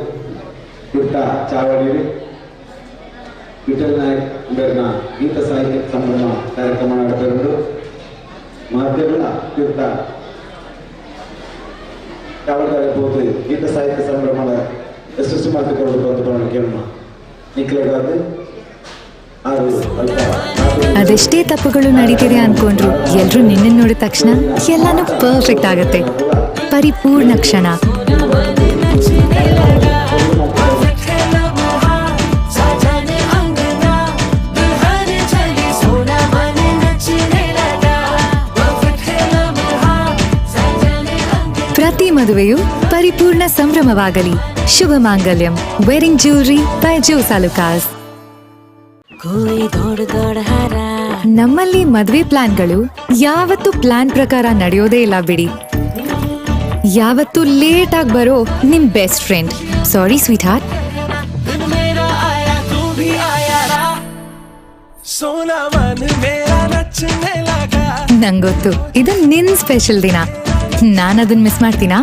ಕಿತ್ತ ಚಾವಡಿಯಲ್ಲಿ ವಿಠಲ್ ನಾಯಕ್ ಬೇರ್ನ ಗೀತ ಸಾಹಿತ್ಯ ಸಂಭ್ರಮ ಕಾರ್ಯಕ್ರಮ ನಡೆದಿರುವುದು ಮಾಧ್ಯಮ ಕಿತ್ತ ಚಾವಡಿದಾರೆ ಹೋಗಿ ಗೀತ ಸಾಹಿತ್ಯ ಸಂಭ್ರಮದ ಯಶಸ್ವಿ ಮಾಡಿಕೊಳ್ಳಲು ಬಂದು ಕೇಳೋಣ ನಿಖಿಲಗಾದ ಅದೆಷ್ಟೇ ತಪ್ಪುಗಳು ನಡೀತಿದೆ ಅನ್ಕೊಂಡ್ರು ಎಲ್ರು ನಿನ್ನ ನೋಡಿದ ತಕ್ಷಣ ಎಲ್ಲಾನು ಪರ್ಫೆಕ್ಟ್ ಆಗತ್ತೆ. ಪರಿಪೂರ್ಣ ಕ್ಷಣ. ಮದುವೆಯು ಪರಿಪೂರ್ಣ ಸಂಭ್ರಮವಾಗಲಿ. ಶುಭ ಮಾಂಗಲ್ಯಂ wedding jewellery by Jos Alukkas. ನಮ್ಮಲ್ಲಿ ಮದುವೆ ಪ್ಲಾನ್ಗಳು ಯಾವತ್ತೂ ಪ್ಲಾನ್ ಪ್ರಕಾರ ನಡೆಯೋದೇ ಇಲ್ಲ ಬಿಡಿ. ಯಾವತ್ತೂ ಲೇಟ್ ಆಗಿ ಬರೋ ನಿಮ್ ಬೆಸ್ಟ್ ಫ್ರೆಂಡ್. ಸಾರಿ ಸ್ವೀಟ್ ಹಾರ್ಟ್. ನಂಗೊತ್ತು ಇದು ನಿನ್ ಸ್ಪೆಷಲ್ ದಿನ. ನಾನದನ್ನ ಮಿಸ್ ಮಾಡ್ತೀನಾ?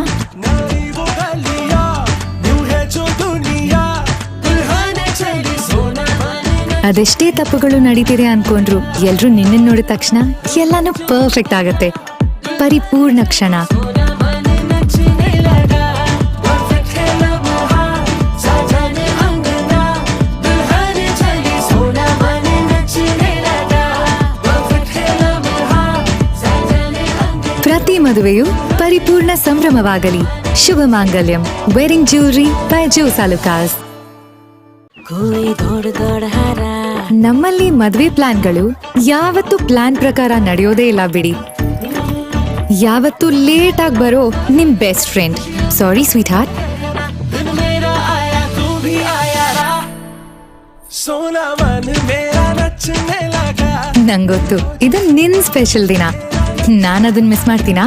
ಅದೆಷ್ಟೇ ತಪ್ಪುಗಳು ನಡೀತಿದೆ ಅನ್ಕೊಂಡ್ರು ಎಲ್ರು ನಿನ್ನ ನೋಡಿದ ತಕ್ಷಣ ಎಲ್ಲಾನು ಪರ್ಫೆಕ್ಟ್ ಆಗತ್ತೆ. ಪರಿಪೂರ್ಣ ಕ್ಷಣ. ಪ್ರತಿ ಮದುವೆಯು ಪರಿಪೂರ್ಣ ಸಂಭ್ರಮವಾಗಲಿ. ಶುಭ ಮಾಂಗಲ್ಯಂ wedding jewellery by Jos Alukkas. ನಮ್ಮಲ್ಲಿ ಮದುವೆ ಪ್ಲಾನ್ಗಳು ಯಾವತ್ತೂ ಪ್ಲಾನ್ ಪ್ರಕಾರ ನಡೆಯೋದೇ ಇಲ್ಲ ಬಿಡಿ. ಯಾವತ್ತೂ ಲೇಟ್ ಆಗಿ ಬರೋ ನಿಮ್ ಬೆಸ್ಟ್ ಫ್ರೆಂಡ್. ಸಾರಿ ಸ್ವೀಟ್ ಹಾರ್ಟ್. ನಂಗೊತ್ತು ಇದು ನಿನ್ ಸ್ಪೆಷಲ್ ದಿನ. ನಾನದನ್ನ ಮಿಸ್ ಮಾಡ್ತೀನಾ?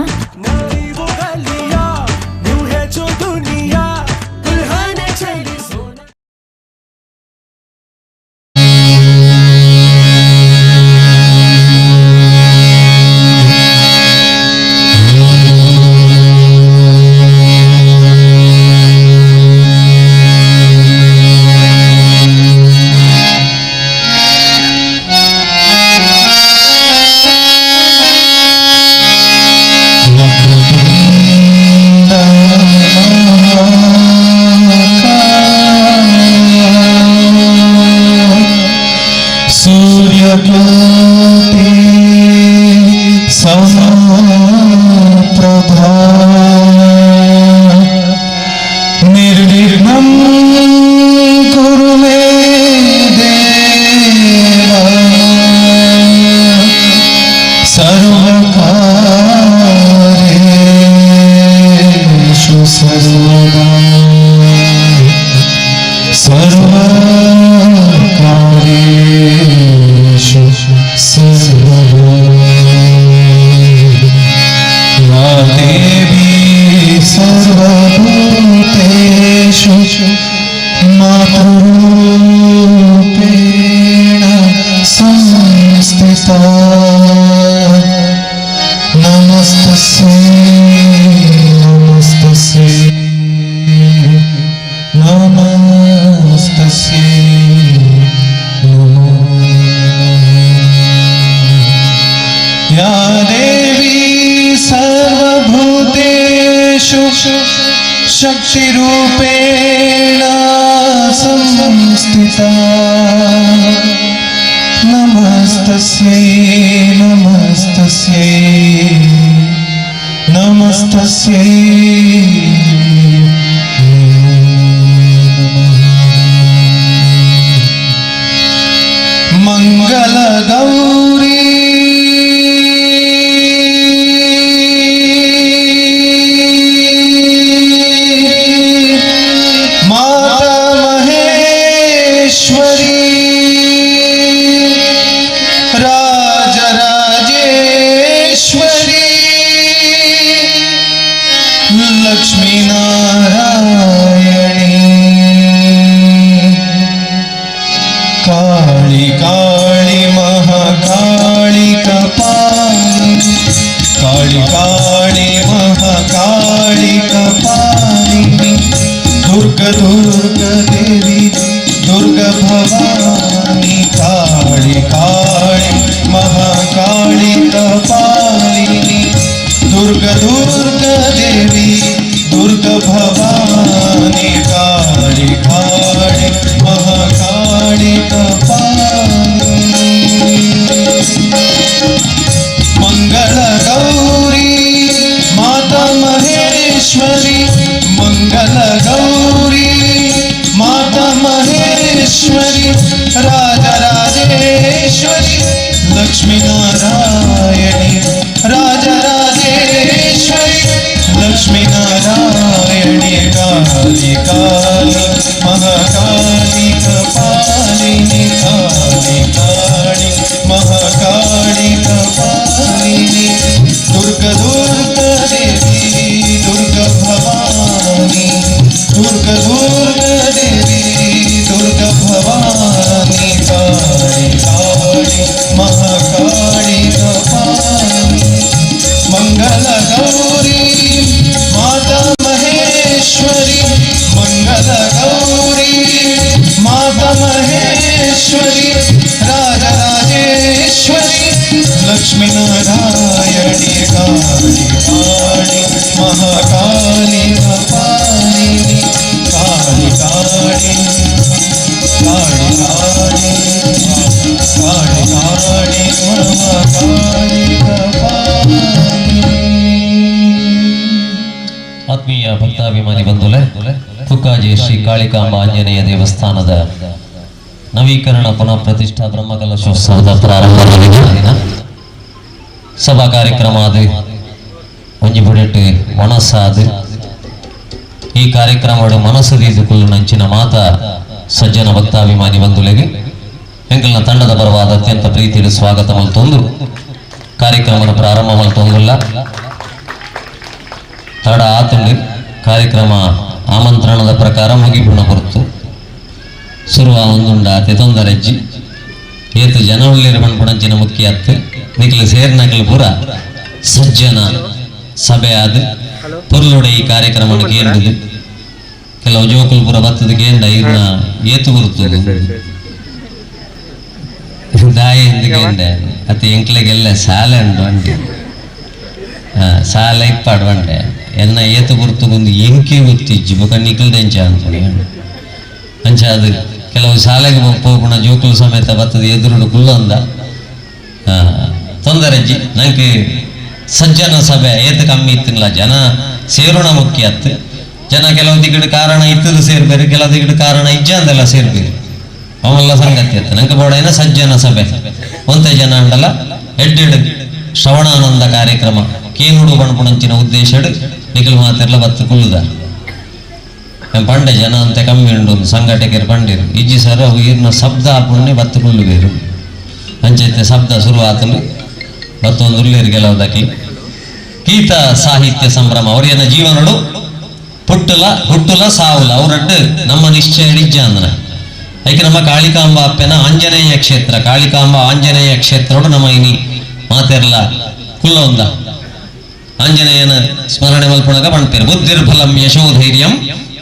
शक्तिरूपेण संस्थिता नमस्तस्यै नमस्तस्यै नमस्तस्यै मंगलगौरी दुर्गा देवी दुर्गा भवानी काली काली महाकाली कपालिनी दुर्गा देवी दुर्गा भवानी काली काली महाकाली कपालिनी मंगल गौरी माता महेश्वरी मंगल गौरी माता महेश्वरी राजराजेश्वरी लक्ष्मी नारायणी राजराजेश्वरी लक्ष्मी नारायणी ಭಕ್ತಾಭಿಮಾನಿ ಬಂಧುಲೆ, ಕುಕ್ಕಾಜೆ ಶ್ರೀ ಕಾಳಿಕಾಂಬ ಆಂಜನೇಯ ದೇವಸ್ಥಾನದ ನವೀಕರಣ ಪುನಃ ಪ್ರತಿಷ್ಠಾ ಬ್ರಹ್ಮಕಲಶೋತ್ಸವದ ಪ್ರಾರಂಭ ಸಭಾ ಕಾರ್ಯಕ್ರಮ ಅದು ಒಂಜಿ ಬಿಡಟ್ಟು ಮನಸ್ಸಾದು ಈ ಕಾರ್ಯಕ್ರಮ ಮನಸ್ಸು ತೀದುಕೊಳ್ಳು ನಂಚಿನ ಮಾತ ಸಜ್ಜನ ಭಕ್ತಾಭಿಮಾನಿ ಬಂಧುಲೆಗೆ ಎಂಕಲ್ನ ತಂಡದ ಪರವಾದ ಅತ್ಯಂತ ಪ್ರೀತಿಯ ಸ್ವಾಗತ ಮಲ್ತೊಂದು ಕಾರ್ಯಕ್ರಮದ ಪ್ರಾರಂಭ ಮಲ್ತೊಂದುಲ್ಲ ತಡ ಆತುಂಡು ಕಾರ್ಯಕ್ರಮ ಆಮಂತ್ರಣದ ಪ್ರಕಾರ ಮುಗಿಪುಣ ಹೊರತು ಶುರುವ ಒಂದುಂಡ ಅತಿ ತೊಂದರೆಜ್ಜಿ ಏತು ಜನ ಉಳ್ಳಿರ ಪಣಪಣಂಚಿನ ಮುಖ್ಯ ಅತ್ತು ನಿಖಲು ಸೇರ್ನಕಲು ಪುರ ಸಜ್ಜನ ಸಭೆ ಆದ ಪುರ್ಲುಡೆ ಈ ಕಾರ್ಯಕ್ರಮ ಕೇಂದ್ರದು ಕೆಲವು ಜೋಕುಲು ಪುರ ಬತ್ತದ ಕೇಂದ್ರ ಇರ್ನ ಏತು ಗುರುತು ದಾಯಿ ಎಂದು ಕೇಂದ್ರ ಅತಿ ಎಂಕ್ಲೆಗೆಲ್ಲ ಶಾಲೆ ಉಂಟು ಅಂಟೆ ಶಾಲೆ ಇಪ್ಪಾಡು ಅಂಟೆ ಎನ್ನ ಏತು ಗುರುತುಗೊಂದು ಎಂಕಿ ಗೊತ್ತಿಜ್ಜಿ ಬೊಕ ನಿಖಲ್ದೆಂಚ ಅನ್ಕೊಂಡು ಅಂಚ ಅದು ಕೆಲವು ಶಾಲೆಗೆ ಹೋಗ್ಬಿಡ ಜೋಕುಲು ಸಮೇತ ಬತ್ತದ ಎದುರುಡು ಗುಲ್ಲೊಂದ ತೊಂದರೆಜ್ಜಿ ನಂಗೆ ಸಜ್ಜನ ಸಭೆ ಏತು ಕಮ್ಮಿ ಇತ್ತಿಲ್ಲ ಜನ ಸೇರೋಣ ಮುಖ್ಯ ಅತ್ತು ಜನ ಕೆಲವು ದಿಗಡು ಕಾರಣ ಇತ್ತದು ಸೇರ್ಬೇರು ಕೆಲವು ದಿಗಡು ಕಾರಣ ಇಜ್ಜ ಅಂದೆಲ್ಲ ಸೇರ್ಬೇರು ಅವೆಲ್ಲ ಸಂಗತಿ ಅತ್ತ ನಂಗೆ ಬೋಡೇನ ಸಜ್ಜನ ಸಭೆ ಒಂದೇ ಜನ ಅಂಡಲ್ಲ ಎಡ್ಡೆಡು ಶ್ರವಣಾನಂದ ಕಾರ್ಯಕ್ರಮ ಕೇನುಡು ಬಣ್ಪುಣಂಚಿನ ಉದ್ದೇಶ ನಿಖಲ್ ಮಾತೆಲ್ಲ ಬತ್ತು ಕುಲ್ಲುದ ಪಂಡೆ ಜನ ಅಂತ ಕಮ್ಮಿ ಉಂಡು ಸಂಘಟಕರು ಪಂಡಿರು ಇಜ್ಜಿ ಸರ ಈರ್ನ ಶಬ್ದ ಹಾಕೊಂಡೆ ಬತ್ತು ಕುಲ್ಲುಬೇರು ಅಂಚೈತೆ ಶಬ್ದ ಶುರುವಾತಲು ಮತ್ತೊಂದು ಉಳ್ಳೇರು ಕೆಲವುದಕ್ಕೆ ಗೀತ ಸಾಹಿತ್ಯ ಸಂಭ್ರಮ ಅವ್ರೇನ ಜೀವನಡು ಹುಟ್ಟುಲ ಸಾವುಲ ಅವರಡ್ಡು ನಮ್ಮ ನಿಶ್ಚಯ ಇಜ್ಜ ಅಂದನ ಐಕೆ ನಮ್ಮ ಕಾಳಿಕಾಂಬ ಅಪ್ಪನ ಆಂಜನೇಯ ಕ್ಷೇತ್ರ ಕಾಳಿಕಾಂಬ ಆಂಜನೇಯ ಕ್ಷೇತ್ರ ನಮ್ಮ ಇನಿ ಮಾತೆರ್ಲ ಕುಲ್ಲ ಒಂದ ಆಂಜನೇಯನ ಸ್ಮರಣೆ ಮಲ್ಪುಣಗ ಪಣ್ಪೇರು ಬುದ್ಧಿರ್ಬಲಂ ಯಶೋಧೈರ್ಯಂ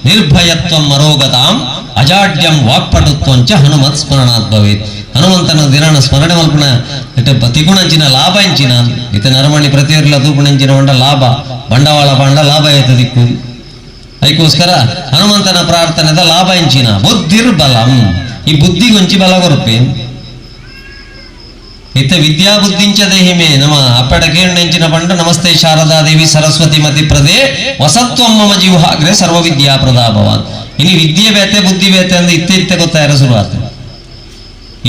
ನಿರ್ಭಯತ್ವಂ ಮರೋಗತಾಂ ಅಜಾಡ್ಯಂ ವಾಕ್ಪಟುತ್ವಂಚ ಹನುಮತ್ ಸ್ಮರಣಾತ್ ಭವೇತ್ ಹನುಮಂತನ ದಿನಾನ ಸ್ಮರಣೆ ಮಲ್ಪುಣ ತಿಗುಣಂಚಿನ ಲಾಭ ಇಂಚಿನ ಇತ ನರಮಣಿ ಪ್ರತಿಯೊರ್ಲ ತೂಗುಣಂಚಿನ ಬಂಡ ಲಾಭ ಬಂಡವಾಳ ಬಂಡ ಲಾಭ ಏತ ದಿಕ್ಕು ಅದಕ್ಕೋಸ್ಕರ ಹನುಮಂತನ ಪ್ರಾರ್ಥನೆದ ಲಾಭ ಇಂಚಿನ ಬುದ್ಧಿರ್ಬಲಂ ಈ ಬುದ್ಧಿಗೊಂಚಿ ಬಲ ಕೊರಪೆ ಇತ್ತ ವಿದ್ಯಾ ಬುದ್ಧಿಂಚದೆ ಹಿಮೆ ನಮ್ಮ ಅಪ್ಪಡ ಕೇಂದ್ರ ಬಂಡ ನಮಸ್ತೆ ಶಾರದಾ ದೇವಿ ಸರಸ್ವತಿ ಮತಿ ಪ್ರದೇ ವಸತ್ವಂ ಮಮ ಜೀವಹಾಗ್ರೆ ಸರ್ವ ವಿದ್ಯಾ ಪ್ರದಾಭವಾನ್ ಇನಿ ವಿದ್ಯೆ ಬೇತೆ ಬುದ್ಧಿ ಬೇತೆ ಅಂದ್ರೆ ಇತ್ತೆ ಗೊತ್ತಾಯಿರೋ ಶುರುವಾತ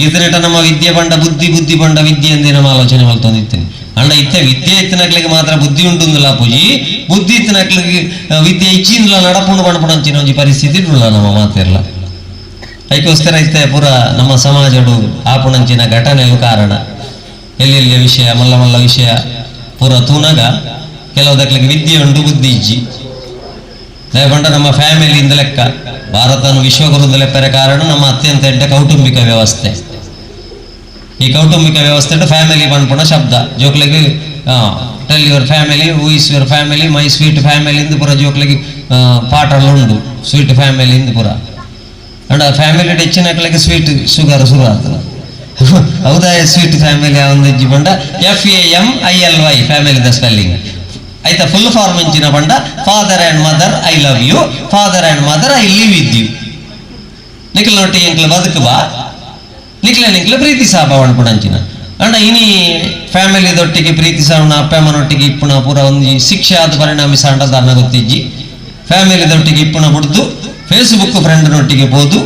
ಈತನೇಟ ನಮ್ಮ ವಿದ್ಯೆ ಬಂಡ ಬುದ್ಧಿ ಬಂಡ ವಿದ್ಯೆ ಎಂದೇ ನಮ್ಮ ಆಲೋಚನೆ ಮಲ್ತೊಂದಿತ್ತೇನೆ ಅಂಡ ಇತ್ತೆ ವಿದ್ಯೆ ಇತ್ತಿನಕ್ಲಿಗೆ ಮಾತ್ರ ಬುದ್ಧಿ ಉಂಟುಂದಿಲ್ಲ ಪೂಜಿ ಬುದ್ಧಿ ಇತ್ತಿನಕ್ಲಿಗೆ ವಿದ್ಯೆ ಇಚ್ಚಿಂದಿಲ್ಲ ನಡಪುಂಡು ಬಣ್ಪುಣಂಚಿನ ಒಂಜಿ ಪರಿಸ್ಥಿತಿ ಇರಲ್ಲ ನಮ್ಮ ಮಾತಿರಲ್ಲ ಅದಕ್ಕೋಸ್ಕರ ಇತ್ತೆ ಪುರ ನಮ್ಮ ಸಮಾಜಡು ಆಪುಣಂಚಿನ ಘಟನೆಯು ಕಾರಣ ಎಲ್ಲೆಲ್ಲಿಯ ವಿಷಯ ಮಲ್ಲ ವಿಷಯ ಪುರ ತೂನಗ ಕೆಲವುದಕ್ಲಿಗೆ ವಿದ್ಯೆ ಉಂಟು ಬುದ್ಧಿ ಇಜ್ಜಿ ದಯಗೊಂಡ ನಮ್ಮ ಫ್ಯಾಮಿಲಿಯಿಂದ ಲೆಕ್ಕ ಭಾರತನು ವಿಶ್ವಗುರುದ ಲೆಪ್ಪರ ಕಾರಣ ನಮ್ಮ ಅತ್ಯಂತ ದೊಡ್ಡ ಕೌಟುಂಬಿಕ ವ್ಯವಸ್ಥೆ ಈ ಕೌಟುಂಬಿಕ ವ್ಯವಸ್ಥೆ ಫ್ಯಾಮಿಲಿ ಬಂದ್ಪುಣ ಶಬ್ದ ಜೋಕ್ಲಿಗೆ tell your family who is your family my sweet family ಇಂದು ಪುರ ಜೋಕ್ಲಿಗೆ ಪಾಠಗಳು ಉಂಡು ಸ್ವೀಟ್ ಫ್ಯಾಮಿಲಿ ಇಂದು ಪುರ ಅಂಡ್ ಫ್ಯಾಮಿಲಿ ಹೆಚ್ಚಿನಕ್ಲಿಗೆ ಸ್ವೀಟ್ ಶುಗರ್ ಶುರು ಆಗ್ತದೆ ಹೌದಾ ಸ್ವೀಟ್ ಫ್ಯಾಮಿಲಿ ಒಂದು ಇಜ್ಜಿ ಬಂಡ FAMILY ಫ್ಯಾಮಿಲಿ ದ ಸ್ಪೆಲ್ಲಿಂಗ್ ಆಯ್ತಾ ಫುಲ್ ಫಾರ್ಮ್ ಇಂಚಿನ ಬಂಡ father and mother I love you father and mother I live with you ನಿಖಲ್ ನೊಟ್ಟಿ ಎಂಕ್ಲ ಬದುಕುವ ನಿಕ್ಲೆ ಪ್ರೀತಿ ಸಾಪ ಪುಣಂಚಿನ ಅಂಡ ಇನಿ ಫ್ಯಾಮಿಲಿದೊಟ್ಟಿಗೆ ಪ್ರೀತಿ ಸಾವಣ ಅಪ್ಪ ಅಮ್ಮನೊಟ್ಟಿಗೆ ಇಪ್ಪುಣ ಪೂರ ಒಂದು ಶಿಕ್ಷೆ ಆದ ಪರಿಣಾಮಿಸ ಅಂಡದ ಅನ್ನ ಗೊತ್ತಿಜ್ಜಿ ಫ್ಯಾಮಿಲಿದೊಟ್ಟಿಗೆ ಇಪ್ಪುಣ ಬಿಡ್ದು ಫೇಸ್ಬುಕ್ ಫ್ರೆಂಡ್ನೊಟ್ಟಿಗೆ ಹೋದು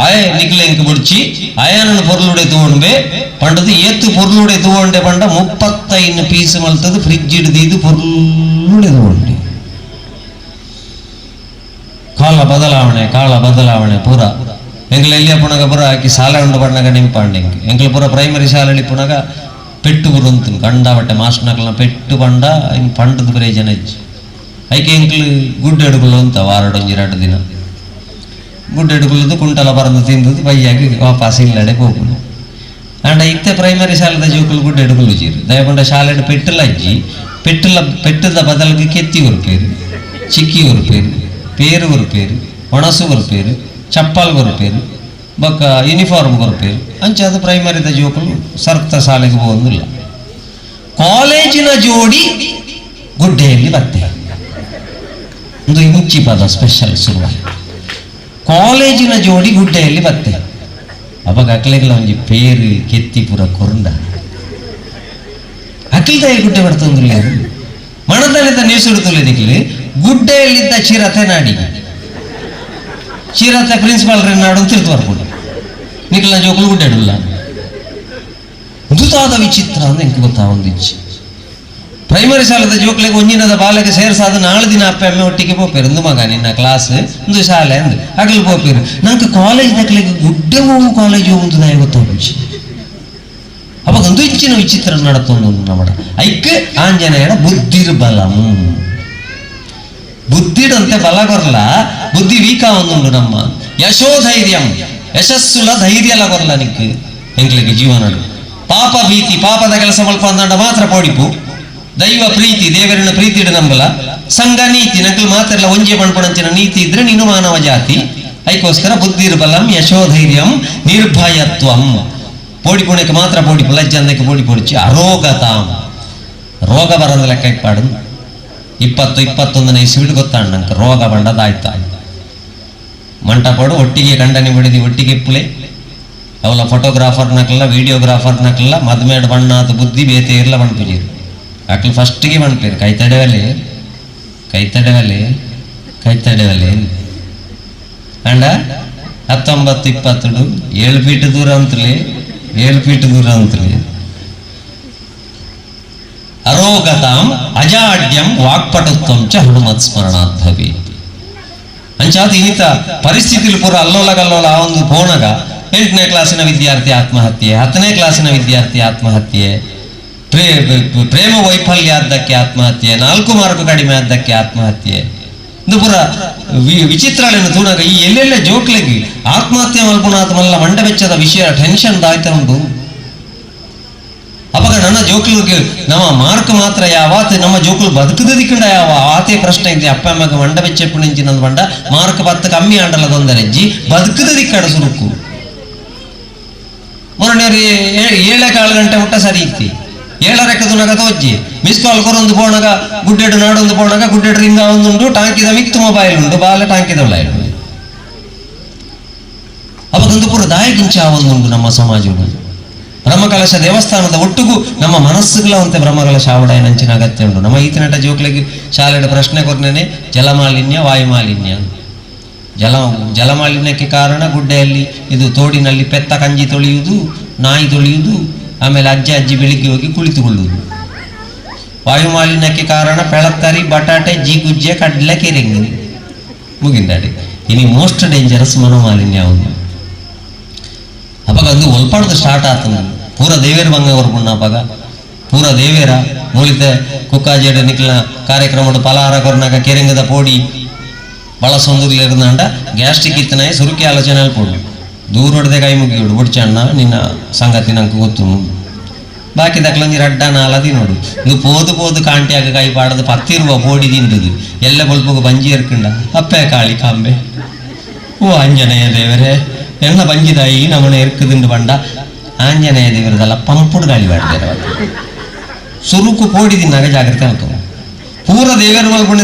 ಆಯ ನಿಕ್ಲೆ ಎಂಕ್ ಬಿಡ್ಚಿ ಅಯನನ್ನು ಪೊರ್ಲುಡೆ ತಗೊಂಡ್ಬೆ ಪಂಡದು ಏತು ಪೊರ್ಲುಡೆ ತಗೊಂಡೆ ಪಂಡ 35 ಪೀಸ್ ಮಲ್ತದು ಫ್ರಿಜ್ ಹಿಡಿದು ಪೊರ್ಲುಡೆ ತಗೊಂಡೆ ಕಾಲ ಬದಲಾವಣೆ ಪೂರ ಎಂಗ್ಲ ಎಲ್ಲಿಯ ಪುಣಗ ಪುರ ಹಾಕಿ ಶಾಲ ಉಂಡು ಬಣ್ಣಗ ನಿಂಪಾಂಡೆಂಗ್ ಎಂಗ್ಲ ಪುರ ಪ್ರೈಮರಿ ಶಾಲೆಯಲ್ಲಿ ಪುಣಗ ಪೆಟ್ಟು ಬುರುಂತು ಕಂಡಾಬಟ್ಟೆ ಮಾಸ್ಟರ್ನಕ್ಲ ಪೆಟ್ಟು ಬಂಡ ಇನ್ ಪಂಡದ ಪ್ರಯೋಜನ ಇಜ್ಜಿ ಐಕೆ ಎಂಕ್ಲು ಗುಡ್ಡ ಎಡುಗುಲು ಅಂತ ವಾರಡೊಂಜಿ 2 ದಿನ ಗುಡ್ಡ ಎಡುಗುಲದು ಕುಂಟಲ ಬರಂದು ತಿಂದದು ಬೈಯಾಗಿ ವಾಪಸ್ ಇಲ್ಲಡೆ ಹೋಗುದು ಅಂಡ ಇತ್ತೆ ಪ್ರೈಮರಿ ಶಾಲೆದ ಜೋಕುಲು ಗುಡ್ಡ ಎಡುಗುಲು ಜೀರು ದಯಗೊಂಡ ಶಾಲೆಡ್ ಪೆಟ್ಟಲ ಅಜ್ಜಿ ಪೆಟ್ಟದ ಬದಲಿಗೆ ಕೆತ್ತಿ ಉರುಪೇರು ಚಿಕ್ಕಿ ಉರುಪೇರು ಪೇರು ಉರುಪೇರು ಒಣಸು ಉರುಪೇರು ಚಪ್ಪಲ್ ಕೊರಪೇರು ಬೊಕ್ಕ ಯೂನಿಫಾರ್ಮ್ ಕೊರಪೇರು ಅಂಚಾದ ಪ್ರೈಮರಿದ ಜೋಕುಲು ಸರ್ತ ಶಾಲೆಗೆ ಹೋಗೋದಿಲ್ಲ ಕಾಲೇಜಿನ ಜೋಡಿ ಗುಡ್ಡೆಯಲ್ಲಿ ಬತ್ತೆ ಒಂದು ಇಂಚಿ ಪದ ಸ್ಪೆಷಲ್ ಶುರುವಾಯಿ ಕಾಲೇಜಿನ ಜೋಡಿ ಗುಡ್ಡೆಯಲ್ಲಿ ಬತ್ತೆ ಅವಾಗ ಅಕ್ಲೆಗಳ ಒಂಜಿ ಪೇರು ಕೆತ್ತಿ ಪುರ ಕೊರಂಡ ಅಕ್ಲಿದ ಗುಡ್ಡೆ ಬರ್ತಂದ್ರಲ್ಲ ಮಣದಲ್ಲಿದ್ದ ನೇಸುಡು ತುಳಿದಿಕ್ಲಿ ಗುಡ್ಡೆಯಲ್ಲಿದ್ದ ಚಿರತೆ ನಾಡಿಗೆ ಚಿರತೆ ಪ್ರಿನ್ಸಿಪಾಲ್ ನಾಡು ತಿರ್ತು ಬರ್ಕೊಂಡು ನಿಖಿಲ ಜೋಕುಲು ಗುಡ್ಡೆಡುಲ್ಲ ಮೃದುತಾದ ವಿಚಿತ್ರ ಅಂತ ಎಂಕ್ ಗೊತ್ತಾ ಒಂದಿಚ್ಚಿ ಪ್ರೈಮರಿ ಶಾಲದ ಜೋಕ್ಲಿಗೆ ಒಂಜಿನದ ಬಾಲಕ್ಕೆ ಸೇರ್ಸಾದ ನಾಳೆ ದಿನ ಅಪ್ಪ ಅಮ್ಮ ಒಟ್ಟಿಗೆ ಪೋಪೇರು ಒಂದು ಮಗ ನಿನ್ನ ಕ್ಲಾಸ್ ಒಂದು ಶಾಲೆ ಅಂದು ಹಗಲು ಪೋಪೇರು ನಂಗೆ ಕಾಲೇಜ್ ದಕ್ಲಿಗೆ ಗುಡ್ಡೆ ಹೋಗು ಕಾಲೇಜ್ ಹೋಗುದು ನಾಯ ಗೊತ್ತಾಗ್ಬಿಚ್ಚಿ ಅವಾಗ ಒಂದು ಹೆಚ್ಚಿನ ವಿಚಿತ್ರ ನಡತ್ತೊಂದು ನಮ್ಮಡ ಐಕ್ಕೆ ಆಂಜನೇಯನ ಬುದ್ಧಿರ್ಬಲಂ ಬುದ್ಧಿಡಂತೆ ಬಲ ಬರಲ್ಲ ಬುದ್ಧಿ ವೀಕ ಒಂದುಂಡು ನಮ್ಮ ಯಶೋಧೈರ್ಯಂ ಯಶಸ್ಸುಲ ಧೈರ್ಯಲ ಬರಲ್ಲ ನಿಕ್ಕೆ ಎಂಕ್ಲಿಗೆ ಜೀವನ ಪಾಪ ಭೀತಿ ಪಾಪದ ಕೆಲಸ ಮಲ್ಪ ಅಂದಂಡ ಮಾತ್ರ ಪೋಡಿಪು ದೈವ ಪ್ರೀತಿ ದೇವರಿನ ಪ್ರೀತಿ ಇಡ ನಂಬಲ ಸಂಘ ನೀತಿ ನಕಲು ಮಾತ್ರ ಒಂಜೆ ಪಣ್ಪಣಂಚಿನ ನೀತಿ ಇದ್ರೆ ನೀನು ಮಾನವ ಜಾತಿ ಅದಕ್ಕೋಸ್ಕರ ಬುದ್ಧಿರ್ಬಲಂ ಯಶೋಧೈರ್ಯಂ ನಿರ್ಭಯತ್ವಂ ಪೋಡಿಪುಣಕ್ಕೆ ಮಾತ್ರ ಪೋಡಿಪು ಲಜ್ಜಂದಕ್ಕೆ ಪೋಡಿಪೊಡಿಚಿ ಅರೋಗತಾಂ ರೋಗ ಬರದ ಲೆಕ್ಕ ಇಪ್ಪಾಡು 20-21 ಇಸ್ವಿಡ್ ಗೊತ್ತಾಂಡ ನಂಗೆ ರೋಗ ಬಂಡದಾಯ್ತಾ ಮಂಟಪಡು ಒಟ್ಟಿಗೆ ಗಂಡನಿ ಬಿಡಿದಿ ಒಟ್ಟಿಗೆ ಪುಲೆ ಅವಳ ಫೋಟೋಗ್ರಾಫರ್ನಕ್ಕೆಲ್ಲ ವಿಡಿಯೋಗ್ರಾಫರ್ನಕ್ಕೆಲ್ಲ ಮದ್ಮೇಡ್ ಬಣ್ಣಾದ ಬುದ್ಧಿ ಬೇತೆ ಇರಲ್ಲ ಬಣ್ಪುಜೀರು ಅಕ್ಲು ಫಸ್ಟಿಗೆ ಬಣ್ಪೇರು ಕೈ ತಡೆವಲೆ ಅಂಡ 19-20 7 ಫೀಟ್ ದೂರ ಅಂತಲೇ ಅರೋಗತಾಂ ಅಜಾಡ್ಯಂ ವಾಕ್ಪಟುತ್ವಂ ಚ ಹನುಮತ್ ಸ್ಮರಣಾತ್ ಭವೇತ್ ಅಂಚಾದ ಇನ್ನಿತ ಪರಿಸ್ಥಿತಿಲಿ ಪೂರ ಅಲ್ಲೋಲ ಗಲ್ಲೋಲ ಆ ಒಂದು ಪೋಣಗ 8ನೇ ಕ್ಲಾಸಿನ ವಿದ್ಯಾರ್ಥಿ ಆತ್ಮಹತ್ಯೆ 10ನೇ ಕ್ಲಾಸಿನ ವಿದ್ಯಾರ್ಥಿ ಆತ್ಮಹತ್ಯೆ ಪ್ರೇಮ ವೈಫಲ್ಯ ಆದ್ದಕ್ಕೆ ಆತ್ಮಹತ್ಯೆ 4 ಮಾರ್ಕ್ ಕಡಿಮೆ ಆದ್ದಕ್ಕೆ ಆತ್ಮಹತ್ಯೆ ಇದು ಪೂರ ವಿಚಿತ್ರಗಳನ್ನು ತೂಣಾಗ ಈ ಎಲ್ಲೆಲ್ಲ ಜೋಕ್ಲಿಗೆ ಆತ್ಮಹತ್ಯೆ ಮಲ್ಪುನಾಥ ಮಲ್ಲ ಮಂಡ ಬೆಚ್ಚದ ವಿಷಯ ಟೆನ್ಷನ್ ದಾಯ್ತಾ ಉಂಟು ಅವಾಗ ನನ್ನ ಜೋಕ್ಲಿಗೆ ನಮ್ಮ ಮಾರ್ಕ್ ಮಾತ್ರ ಯಾವಾತ ನಮ್ಮ ಜೋಕ್ಲು ಬದುಕದ ದಿಕ್ಕಂಡ ಯಾವ ಆತೆ ಪ್ರಶ್ನೆ ಇದೆ ಅಪ್ಪ ಅಮ್ಮಗ ಮಂಡ ಬೆಚ್ಚೆಪ್ಪು ನಿಂಚಿನದು ಮಂಡ ಮಾರ್ಕ್ 10 ಕಮ್ಮಿ ಆಂಡಲದೊಂದರೆಜ್ಜಿ ಬದುಕದ ದಿಕ್ಕಡ ಸುರುಕು ಮೊನ್ನೆ 7 ಗಂಟೆ ಊಟ ಸರಿ ಇತ್ತಿ 7:00 ತೋಜ್ಜಿ ಮಿಸ್ ಕಾಲ್ ಕೊರೊಂದು ಪೋಣಗ ಗುಡ್ಡೆಡು ನಾಡೊಂದು ಪೋಣಗ ಗುಡ್ಡೆಡು ರಿಂಗ ಒಂದುಂಡು ಟಾಂಕಿದ ಮಿತ್ತು ಮೊಬೈಲ್ ಉಂಟು ಬಾಲ ಟಾಂಕಿದ ಉಳ್ಳಾಯಿಡು ಅವಾಗೊಂದು ಪೂರ ದಾಯಗಿಂಚ ಒಂದುಂಟು ನಮ್ಮ ಸಮಾಜವು ಬ್ರಹ್ಮಕಲಶ ದೇವಸ್ಥಾನದ ಒಟ್ಟಿಗೂ ನಮ್ಮ ಮನಸ್ಸುಗಳಂತೆ ಬ್ರಹ್ಮಕಲಶ ಆವಡಾಯ ನಂಚಿನ ಅಗತ್ಯ ಉಂಟು ನಮ್ಮ ಈತನಟ ಜೋಕ್ಲಿಗೆ ಶಾಲೆಯ ಪ್ರಶ್ನೆ ಕೊರ್ನೇನೆ ಜಲಮಾಲಿನ್ಯ ವಾಯುಮಾಲಿನ್ಯ ಜಲಮಾಲಿನ್ಯಕ್ಕೆ ಕಾರಣ ಗುಡ್ಡೆಯಲ್ಲಿ ಇದು ತೋಡಿನಲ್ಲಿ ಪೆತ್ತ ಕಂಜಿ ತೊಳೆಯುವುದು ನಾಯಿ ತೊಳೆಯುವುದು ಆಮೇಲೆ ಅಜ್ಜಿ ಬೆಳಿಗ್ಗೆ ಹೋಗಿ ಕುಳಿತುಕೊಳ್ಳುವುದು ವಾಯುಮಾಲಿನ್ಯಕ್ಕೆ ಕಾರಣ ಬೆಳತ್ತರಿ ಬಟಾಟೆ ಜೀಗುಜ್ಜೆ ಕಡ್ಲೆ ಕೆರೆಂಗಿ ಮುಗಿಂದಾಡಿ ಇನಿ ಮೋಸ್ಟ್ ಡೇಂಜರಸ್ ಮನೋಮಾಲಿನ್ಯ ಒಂದು ಅವಾಗ ಅದು ಒಲ್ಪಾಡ್ದು ಸ್ಟಾರ್ಟ್ ಆತನ ಪೂರ ದೇವೇರ ಬಂಗ ಬರ್ಕೊಂಡ ಅವಾಗ ಪೂರ ದೇವೇರ ಮೂಳಿತೆ ಕುಕ್ಕಾಜೇಡ ನಿಕ್ಲ ಕಾರ್ಯಕ್ರಮದ ಪಲಹಾರ ಕೊರ್ನಾಗ ಕೆರೆಂಗದ ಪೋಡಿ ಬಳಸೊಂದುರ್ಲಿರುದಂಡ ಗ್ಯಾಸ್ಟ್ರಿಕ್ ಇತ್ತನಾಯ ಸುರುಕಿ ಆಲೋಚನೆ ಅಲ್ಪೋಡು ದೂರ ಹೊಡೆದೆ ಕೈ ಮುಗಿಯೋಡು ಬುಡ್ಚಣ್ಣ ನಿನ್ನ ಸಂಗತಿ ನಂಗೆ ಗೊತ್ತು ಬಾಕಿ ದಕ್ಲಂಜಿ ರಡ್ಡ ನಾಲದಿ ನೋಡು ಇದು ಪೋದು ಕಾಂಟಿಯಾಗ ಕೈ ಪಾಡದು 10 ರೂಪಾಯಿ ಪೋಡಿ ತಿಂದದು ಎಲ್ಲ ಬಲ್ಪಗ ಬಂಜಿ ಎರ್ಕಂಡ ಅಪ್ಪೆ ಕಾಳಿ ಕಾಂಬೆ ಓ ಆಂಜನೇಯ ದೇವರೇ ಎಲ್ಲ ಬಂಜಿದಾಯಿ ನಮ್ಮನೆ ಎರ್ಕದಿಂಡು ಬಂಡ ಆಂಜನೇಯ ದೇವರದಲ್ಲ ಪಂಪುಡು ಗಾಳಿ ಮಾಡ್ತಾರೆ ಸುರುಕು ಪೋಡಿ ತಿನ್ನಾಗ ಜಾಗ್ರತೆ ಆಗ್ತವೆ ಪೂರ ದೇವೇರು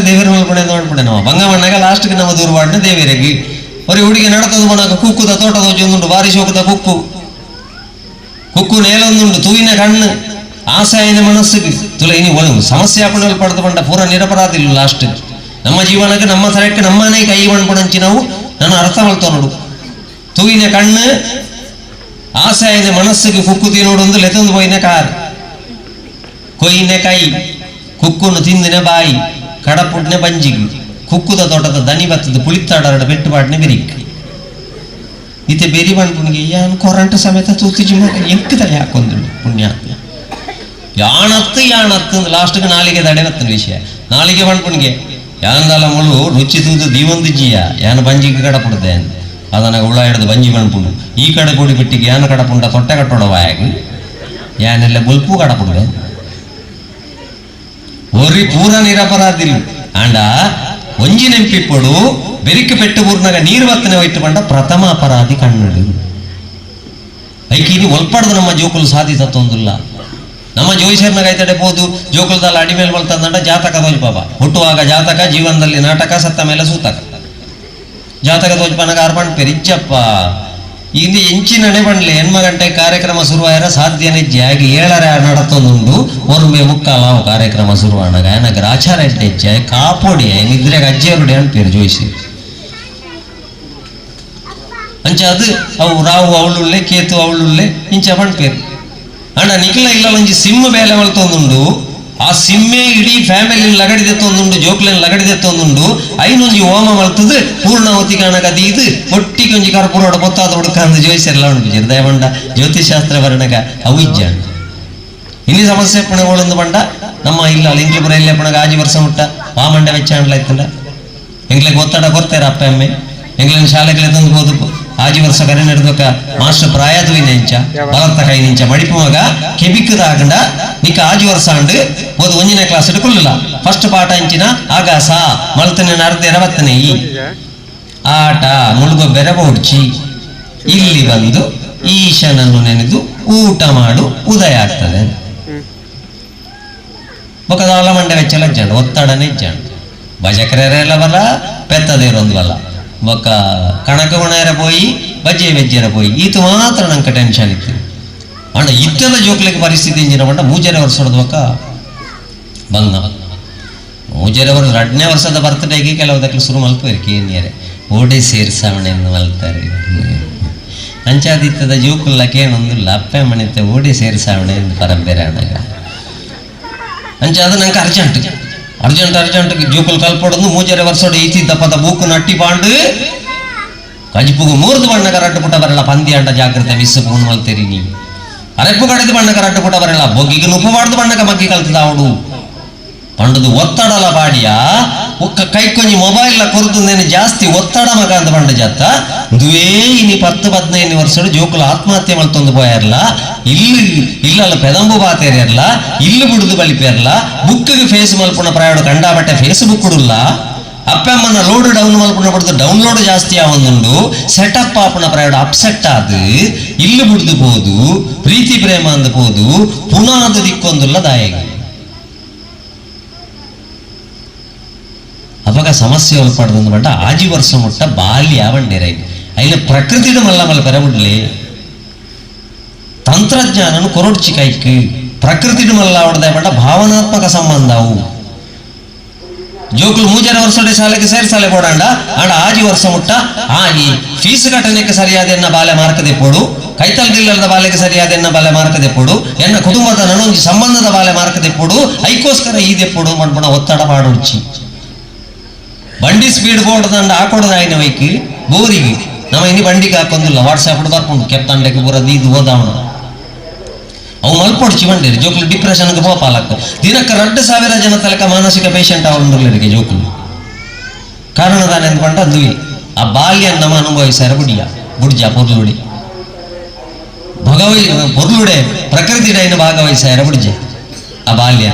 ಮಲ್ಪುಣೆ ನೋಡ್ಬಿಡೆ ನಾವು ಬಂಗಮಣ್ಣಾಗ ಲಾಸ್ಟ್ಗೆ ನಮ್ಮ ದೂರವಾಡಿನ ದೇವೇರಿಗೆ ಅವರಿ ಹುಡುಗಿ ನಡತದ ಬಣಕ ಕುಕ್ಕುದ ತೋಟದ ಒಂದುಂಡು ಬಾರಿ ಶೋಕದ ಕುಕ್ಕು ನೇಲೊಂದುಂಡು ತೂಯಿನ ಕಣ್ಣು ಆಸೆಯ ಮನಸ್ಸಿಗೆ ತುಲ ಇನಿ ಸಮಸ್ಯೆ ಹಾಕೊಂಡು ಪಡೆದು ಬಂಡ ಪೂರ ನಿರಪರಾಧಿಲ್ಲ ಲಾಸ್ಟ್ ನಮ್ಮ ಜೀವನಕ್ಕೆ ನಮ್ಮ ತರಕ್ಕೆ ನಮ್ಮನೆ ಕೈ ಬಣ್ಪಣಂಚಿ ನಾವು ನಾನು ಅರ್ಥ ಮಾಡ್ತವ ನೋಡು ತೂಯಿನ ಕಣ್ಣು ಆಸೆಯ ಮನಸ್ಸಿಗೆ ಕುಕ್ಕುತಿ ನೋಡೊಂದು ಲೆತೊಂದು ಪೋಯಿನ ಕಾರ್ ಕೊಯ್ಯಿನ ಕೈ ಕುಕ್ಕುನ್ನು ತಿಂದಿನ ಬಾಯಿ ಕಡಪುಡ್ನೆ ಬಂಜಿಗೆ ಕುಕ್ಕುದ ತೋಟದ ದನಿ ಬತ್ತದ ಪುಳಿತಾಡರಡ ಬೆಟ್ಟು ಪಾಡ್ನೆ ಬೆರಿಕ್ ಇತ್ತೆ ಬೆರಿ ಬಣ್ಪುಣಿಗೆ ಯಾನು ಕೊರಂಟ ಸಮೇತ ತೂತಿಜಿ ಎಂಕದಲ್ಲಿ ಹಾಕೊಂದು ಪುಣ್ಯಾತ್ಮ ಯಾಣತ್ತು ಲಾಸ್ಟ್ಗೆ ನಾಲಿಗೆ ದಡೆ ಬತ್ತನ ವಿಷಯ ನಾಲಿಗೆ ಬಣ್ಪುಣಿಗೆ ಯಾನದಲ್ಲ ಮುಳು ರುಚಿ ತೂದು ದೀವೊಂದು ಜಿಯ ಯಾನ ಬಂಜಿಗೆ ಕಡಪುಡ್ದೆ ಅದನ್ನ ಉಳ ಹಿಡಿದು ಬಂಜಿ ಬಣ್ಪುಂಡು ಈ ಕಡೆ ಕೂಡಿ ಬಿಟ್ಟಿಗೆ ಯಾನ ಕಡಪುಂಡ ತೊಟ್ಟೆ ಕಟ್ಟೋಡವಾಯಾಗಿ ಯಾನೆಲ್ಲ ಬುಲ್ಪು ಕಡಪುಡ್ದೆ ಒರಿ ಪೂರ ನಿರಪರಾಧಿಲು ಅಂಡ ಒಂಜಿ ನೆಂಪಿಪ್ಪಡು ಬೆರಿಕೆ ಪೆಟ್ಟು ಪೂರ್ನಾಗ ನೀರು ಬತ್ತನೆ ಒಯ್ತು ಬಂಡ ಪ್ರಥಮ ಅಪರಾಧಿ ಕಣ್ಣಡು ಐಕೀನಿ ಒಲ್ಪಡ್ದು ನಮ್ಮ ಜೋಕುಲು ಸಾಧಿಸತ್ತೊಂದಿಲ್ಲ ನಮ್ಮ ಜೋಯಿಸರ್ನಾಗ ಐತಡೆ ಹೋದು ಜೋಕುಲದಲ್ಲಿ ಅಡಿಮೇಲೆ ಬಲ್ತಂದಂಡ ಜಾತಕ ತೋಜ್ ಪಾಪ ಹುಟ್ಟುವಾಗ ಜಾತಕ ಜೀವನದಲ್ಲಿ ನಾಟಕ ಸತ್ತ ಮೇಲೆ ಸೂತಕ ಜಾತಕ ತೋಜ್ ಪನಗ ಅರ್ಪಣ್ ಪೆರಿಜ್ಜಪ್ಪ ಇದು ಎಂಚಿನಡೆ ಬಂಡ್ಲೆ ಹೆಣ್ಮಗಂಟೆ ಕಾರ್ಯಕ್ರಮ ಶುರುವಾಯರ ಸಾಧ್ಯನೇ ಜಾಗಿ 7ರ ನಡತೊಂದುಂಡು ಒರ್ಮೆ ಮುಕ್ಕಾಲ ಕಾರ್ಯಕ್ರಮ ಶುರುವಾಣಗ ನನಗೆ ಆಚಾರ ಹೆಜ್ಜೆ ಕಾಪೋಡಿ ನಿದ್ರೆಗೆ ಅಜ್ಜಿಯರುಡೆ ಅಂತೀರು ಜೋಯಿಸಿ ಅಂಚ ಅದು ಅವು ರಾವು ಅವಳುಳ್ಳೆ ಕೇತು ಅವಳುಳ್ಳೆ ಇಂಚ ಬಂಡ್ಪೇರು ಅಂಡ ನಿಖಿಲ ಇಲ್ಲ ಒಂಜಿ ಸಿಮ್ ಬೇಲೆ ಮಲ್ತೊಂದುಂಡು ಆ ಸಿಮ್ಮೆ ಇಡೀ ಫ್ಯಾಮಿಲಿ ಲಗಡಿದೆತ್ತೊಂದುಂಡು ಜೋಕ್ಲೆನ್ ಲಗಡಿದೆತ್ತೊಂದುಂಡು ಐನೊಂಜಿ ಹೋಮ ಮಲ್ತದು ಪೂರ್ಣಾವತಿ ಕಾಣಕದಿ ಇದು ಒಟ್ಟಿಗೆ ಒಂಜಿ ಕರ್ಪೂರೋಡ ಪೊತ್ತಾದ ಹುಡುಕಂದು ಜೋಯಿಸೆಲ್ಲ ಉಂಟು ದಯವಂಡ ಜ್ಯೋತಿಷಾಸ್ತ್ರ ವರ್ಣಗ ಅವು ಇಜ್ಜ ಇನ್ನಿ ಸಮಸ್ಯೆ ಪುಣಗಳೊಂದು ಬಂಡ ನಮ್ಮ ಇಲ್ಲ ಇಂಗ್ಲಪುರ ಇಲ್ಲೇ ಪುಣಗ ಆಜಿ ವರ್ಷ ಮುಟ್ಟ ವಾಮಂಡ ವೆಚ್ಚ ಆಯ್ತಲ್ಲ ಎಂಗ್ಲಿಗೆ ಒತ್ತಡ ಕೊಡ್ತಾರೆ ಅಪ್ಪ ಅಮ್ಮೆ ಎಂಗ್ಲಿನ ಶಾಲೆಗೆ ತಂದು ಆಜಿ ವರ್ಷ ಕರೆ ನಡೆದಕ ಮಾಸ್ಟರ್ ಪ್ರಾಯದು ಇಂಚ ಬಲರ್ತ ಕೈ ನಿಂಚ ಮಡಿಪು ಮಗ ಕೆಬಿಕ್ಕದಾಗಂಡ ನಿಕ್ಕ ಆಜಿ ವರ್ಷ ಅಂಡು ಓದು 1ನೇ ಕ್ಲಾಸ್ ಕೊಲ್ಲಲ್ಲ ಫಸ್ಟ್ ಪಾಠ ಇಂಚಿನ ಆಗಾಸ ಮಲ್ತನೆ ಅರ್ಧ 20ನೇ ಈ ಆಟ ಮುಳುಗೊ ಬೆರೆ ಬೋಡ್ಚಿ ಇಲ್ಲಿ ಬಂದು ಈಶನನ್ನು ನೆನೆದು ಊಟ ಮಾಡು ಉದಯ ಆಗ್ತದೆ ಬೊಕ್ಕದ ಮಂಡೆ ವೆಚ್ಚಲ ಇಜ್ಜಂಡು ಒತ್ತಡನೇ ಇಜ್ಜಂಡು ಭಜಕರೆಲ್ಲ ಬಲ್ಲ ಪೆತ್ತದೇರೊಂದು ಬಲ್ಲ ಬೊಕ್ಕ ಕಣಕ ಗುಣರ ಪೋಯಿ ಬಜ್ಜೆ ವೆಜ್ಜೆರ ಪೋಯಿ ಈತು ಮಾತ್ರ ನಂಗೆ ಟೆನ್ಷನ್ ಇತ್ತು ಅಣ್ಣ ಇತ್ತದ ಜೋಕ್ಲಿಗೆ ಪರಿಸ್ಥಿತಿ ಇಂಜಿನ ಬಂಡ 3 ವರ್ಷದ ಬೊಕ್ಕ ಬಂದ 3 ವರ್ಷ 2ನೇ ವರ್ಷದ ಬರ್ತ್ಡೇಗೆ ಕೆಲವುದಕ್ಕೆ ಶುರು ಮಲ್ಪೇರಿ ಕೇನ್ಯರೆ ಓಡಿ ಸೇರಿಸವಣೆಯನ್ನು ಮಲ್ತಾರೆ ಅಂಚಾದಿತ್ತದ ಜೋಕುಲ್ಲಕ್ಕೆ ಏನೊಂದಿಲ್ಲ ಅಪ್ಪೆ ಮಣಿತೆ ಓಡಿ ಸೇರಿಸವಣೆ ಎಂದು ಪರಂಪರೆ ಅಣ್ಣಗ ಅಂಚ ಅದು ನಂಗೆ ಅರ್ಜೆಂಟ್ ಜೋಕುಲ್ ಕಲ್ಪೊಡದು 3 ವರ್ಷದ ಈತಿದ್ದ ಪದ ಬೂಕು ನಟ್ಟಿ ಪಾಂಡು ಕಜಿಪುಗು 3 ಬಣ್ಣಗ ರಟ್ಟು ಪುಟ ಬರಲ್ಲ ಪಂದಿ ಅಂಡ ಜಾಗ್ರತೆ ಮಿಸ್ ಪೂನ್ ಮಲ್ತೇರಿ ನೀ ಅರೆಪ್ಪು ಕಡೆದು ಬಣ್ಣಗ ರಟ್ಟು ಪುಟ ಬರಲ್ಲ ಬೊಗ್ಗಿಗೆ ನುಪ್ಪು ಮಾಡ್ದು ಬಣ್ಣಗ ಮಗ್ಗಿ ಕಲ್ತದ ಅವಡು ಪಂಡದು ಒತ್ತಡಲ ಬಾಡಿಯ ಒಕ್ಕ ಕೈಕೊಂಜಿ ಮೊಬೈಲ್ ಕೊರದು ನೇನು ಜಾಸ್ತಿ ಒತ್ತಡ ಮಗ ಅಂತ ಬಂಡ ಜಾತ ದುವೇ ಇನಿ 10-15 ವರ್ಷದ ಜೋಕುಲು ಆತ್ಮಹತ್ಯೆ ಮಲ್ತೊಂದು ಪೋಯರ್ಲ ಇಲ್ಲಿ ಇಲ್ಲಲ್ಲ ಪೆದಂಬು ಬಾತೇರಿಯರ್ಲ ಇಲ್ಲಿ ಬಿಡುದು ಬಲಿಪೇರ್ಲ ಬುಕ್ಕಿಗೆ ಫೇಸ್ ಮಲ್ಪುಣ ಪ್ರಾಯೋಡ ಕಂಡಾಬಟ್ಟೆ ಫೇಸ್ಬುಕ್ ಕೊಡಲ್ಲ ಅಪ್ಪಮ್ಮನ ಲೋಡ್ ಡೌನ್ ಮಲ್ಪುಣ ಪಡ್ದು ಡೌನ್ಲೋಡ್ ಜಾಸ್ತಿ ಆವೊಂದುಂಡು ಸೆಟಪ್ ಆಪುಣ ಪ್ರಾಯೋಡ ಅಪ್ಸೆಟ್ ಆದು ಇಲ್ಲಿ ಬಿಡುದು ಬೋದು ಪ್ರೀತಿ ಪ್ರೇಮ ಅಂದು ಬೋದು ಪುನಃ ಅದು ದಿಕ್ಕೊಂದುಲ್ಲ ದಾಯಗಿ ಅವಾಗ ಸಮಸ್ಯೆ ಒಳಪಡ್ದು ಬಂಡ ಆಜಿ ವರ್ಷ ಮುಟ್ಟ ಬಾಲ್ಯ ಬಂಡೇರ ಅಲ್ಲ ಪ್ರಕೃತಿದ ಮಲ್ಲ ಮಲ್ಲ ಪೆರಬಿಡ್ಲಿ ತಂತ್ರಜ್ಞಾನನು ಕೊರಡ್ಚಿ ಕೈಕ್ ಪ್ರಕೃತಿದ ಮಲ್ಲ ಹೊಡೆದ ಬಂಡ ಭಾವನಾತ್ಮಕ ಸಂಬಂಧ ಅವು ಜೋಕುಲು 3 ವರ್ಷದ ಶಾಲೆಗೆ ಸೇರಿಸಲೆ ಕೊಡಂಡ ಆಡ ಆಜಿ ವರ್ಷ ಮುಟ್ಟ ಈ ಫೀಸ್ ಘಟನೆಗೆ ಸರಿಯಾದ ಎನ್ನ ಬಾಲೆ ಮಾರ್ಕದೆ ಪೋಡು ಕೈತಲ್ದಿಲ್ಲದ ಬಾಲೆಗೆ ಸರಿಯಾದ ಎನ್ನ ಬಾಲೆ ಮಾರ್ಕದೆ ಪೋಡು ಎನ್ನ ಕುಟುಂಬದ ನಡೊಂಜಿ ಸಂಬಂಧದ ಬಾಲೆ ಮಾರ್ಕದೆ ಪೋಡು ಐಕೋಸ್ಕರ ಈದೆ ಪೋಡು ಮಾಡ್ಬಿಡ ಒತ್ತಡ ಮಾಡೋಡ್ಚಿ ಬಂಡಿ ಸ್ಪೀಡ್ ಬೋರ್ಡ್ ಹಾಕೊಡದ ಆಯ್ನ ವೈಕಿ ಬೋರಿಗೆ ನಮ್ಮ ಇನ್ನು ಬಂಡಿಗೆ ಹಾಕೊಂದಿಲ್ಲ ವಾಟ್ಸಾಪ್ ಬರ್ಕೊಂಡು ಕೆಪ್ತಂಡೆಗೆ ಬರೋದು ಇದು ಓದಾವಣ ಅವು ಮಲ್ಪೊಡ್ಚಿ ಬಂದಿರಿ ಜೋಕುಲು ಡಿಪ್ರೆಷನ್ಗೆ ಬೋಪಾಲಕ್ಕ ದಿನಕ್ಕೆ 2,000 ಜನ ತಲಕ ಮಾನಸಿಕ ಪೇಷಂಟ್ ಅವರಿಗೆ ಜೋಕುಲು ಕಾರಣದಾನೆ ಅಂದ್ಕೊಂಡ ದುವಿ ಆ ಬಾಲ್ಯ ನಮ್ಮ ಅನುಭವಿಸ್ಯಾರ ಬುಡ್ಜ ಪೊರ್ಲುಡಿ ಪೊರ್ಲುಡೆ ಪ್ರಕೃತಿ ಡೈನ ಭಾಗವಹಿಸ್ಯಾರ ಬುಡ್ಜ ಆ ಬಾಲ್ಯ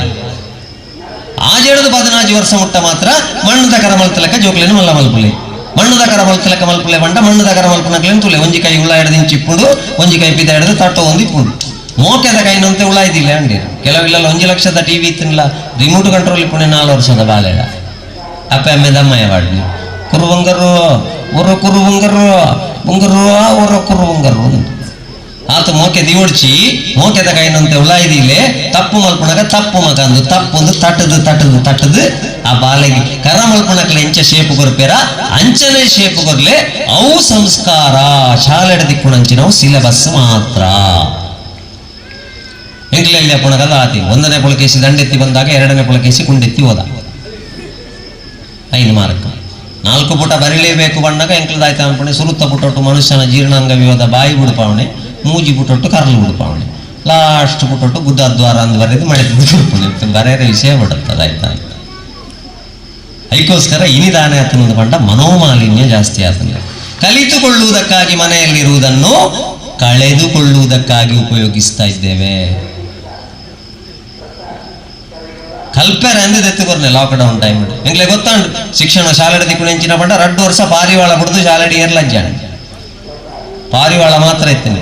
ಆಜೇಳದು 15 ವರ್ಷ ಮುಟ್ಟ ಮಾತ್ರ ಮಣ್ಣದ ಕರ ಮಲ್ತಲಕ ಜೋಕ್ಲೇನು ಮಲ್ಲ ಮಲ್ಪುಲೆ ಮಣ್ಣದ ಕರ ಮಲ್ತಲಕ ಮಲ್ಪುಲೆ ಬಂಡ ಮಣ್ಣದ ಕರ ಮಲ್ಪನಕ್ಲೇನು ತುಲೆ ಒಂಜಿ ಕೈ ಉಳ ಹಿಡ್ದು ಚಿಪ್ಪುಂಡು ಒಂಜಿ ಕೈ ಪಿದ ಹಿಡ್ದು ತಟ್ಟೋ ಒಂದು ಇಪ್ಪುಂಡು ಮೋಕೆದ ಕೈನಂತೆ ಉಳ ಇದ್ದಿಲ್ಲ ಅಂಡಿರು ಕೆಲವಿಲ್ಲ 1 ಲಕ್ಷದ ಟಿವಿ ಇತ್ತಿಲ್ಲ ರಿಮೋಟ್ ಕಂಟ್ರೋಲ್ ಇಪ್ಪುಣೆ 4 ವರ್ಷದ ಬಾಲೆಡ ಅಪ್ಪ ಅಮ್ಮೆ ದಮ್ಮಯ್ಯ ಬಾಡ್ನಿ ಕುರುವಂಗರು ಒರ ಕುರುವಂಗರು ಬಂಗರು ಒರ ಕುರುವಂಗರು ಆತ ಮೋಕೆ ದಿವಡ್ಚಿ ಮೋಕೆದ ಕೈನಂತೆ ಉಳಾಯ್ದಿಲೆ ತಪ್ಪು ಮಲ್ಪುಣಗ ತಪ್ಪು ಮಗ ಅಂದು ತಪ್ಪೊಂದು ತಟ್ಟದು ಆ ಬಾಲೆಗೆ ಕರ ಮಲ್ಪುಣಕ್ಲೆ ಎಂಚ ಶೇಪು ಕೊರ್ಪೇರ ಅಂಚನೆ ಶೇಪು ಕೊರ್ಲೆ ಅವು ಸಂಸ್ಕಾರ ಶಾಲೆಡ ದಿಕ್ಕುಣಂಚಿನವು ಸಿಲೆಬಸ್ ಮಾತ್ರ ಎಂಗ್ಲೆಲ್ಲಿ ಪುಣಗದ ಆತಿ 1ನೇ ಪುಳಕೇಸಿ ದಂಡೆತ್ತಿ ಬಂದಾಗ 2ನೇ ಪುಳಕೇಸಿ ಕುಂಡೆತ್ತಿ ಹೋದ 5 ಮಾರ್ಕ್ 4 ಪುಟ ಬರೀಲೇಬೇಕು ಬಂದಾಗ ಎಂಕ್ಲದಾಯ್ತ ಅನ್ಪಣೆ ಸುರುತ್ತ ಪುಟೊಟ್ಟು ಮನುಷ್ಯನ ಜೀರ್ಣಾಂಗ ವಿರೋಧ ಬಾಯಿ ಬಿಡುಪಾವಣೆ ಮೂಜಿ ಪುಟೊಟ್ಟು ಕರ್ಲು ಬಿಡುಪಾವಣೆ ಲಾಸ್ಟ್ ಪುಟೊಟ್ಟು ಗುದ್ದಾದ್ವಾರ ಅಂದ್ ಬರೆದು ಮಾಡಿದ್ದು ಬರೆಯರ ವಿಷಯ ಬಿಡುತ್ತದಾಯ್ತಾ ಅದಕ್ಕೋಸ್ಕರ ಇನಿದಾನೆ ಆತನದು ಬಂಡ ಮನೋಮಾಲಿನ್ಯ ಜಾಸ್ತಿ ಆತನ ಕಲಿತುಕೊಳ್ಳುವುದಕ್ಕಾಗಿ ಮನೆಯಲ್ಲಿರುವುದನ್ನು ಕಳೆದುಕೊಳ್ಳುವುದಕ್ಕಾಗಿ ಉಪಯೋಗಿಸ್ತಾ ಇದ್ದೇವೆ ಕಲ್ಪೆರೆ ಅಂದೆ ದೆತ್ತುಕೊರ್ನೆ ಲಾಕ್ಡೌನ್ ಟೈಮ್ ಎಂಗ್ಲೆ ಗೊತ್ತಾಂಡು ಶಿಕ್ಷಣ ಶಾಲೆಡ ದಿಕ್ಕುಡು ಎಂಚಿನ ಪಂಡ 2 ವರ್ಷ ಪಾರಿವಾಳ ಬಿಡ್ದು ಶಾಲೆಡಿ ಏರ್ಲಜ್ಜಾಣ ಪಾರಿವಾಳ ಮಾತ್ರ ಇತ್ತೇನೆ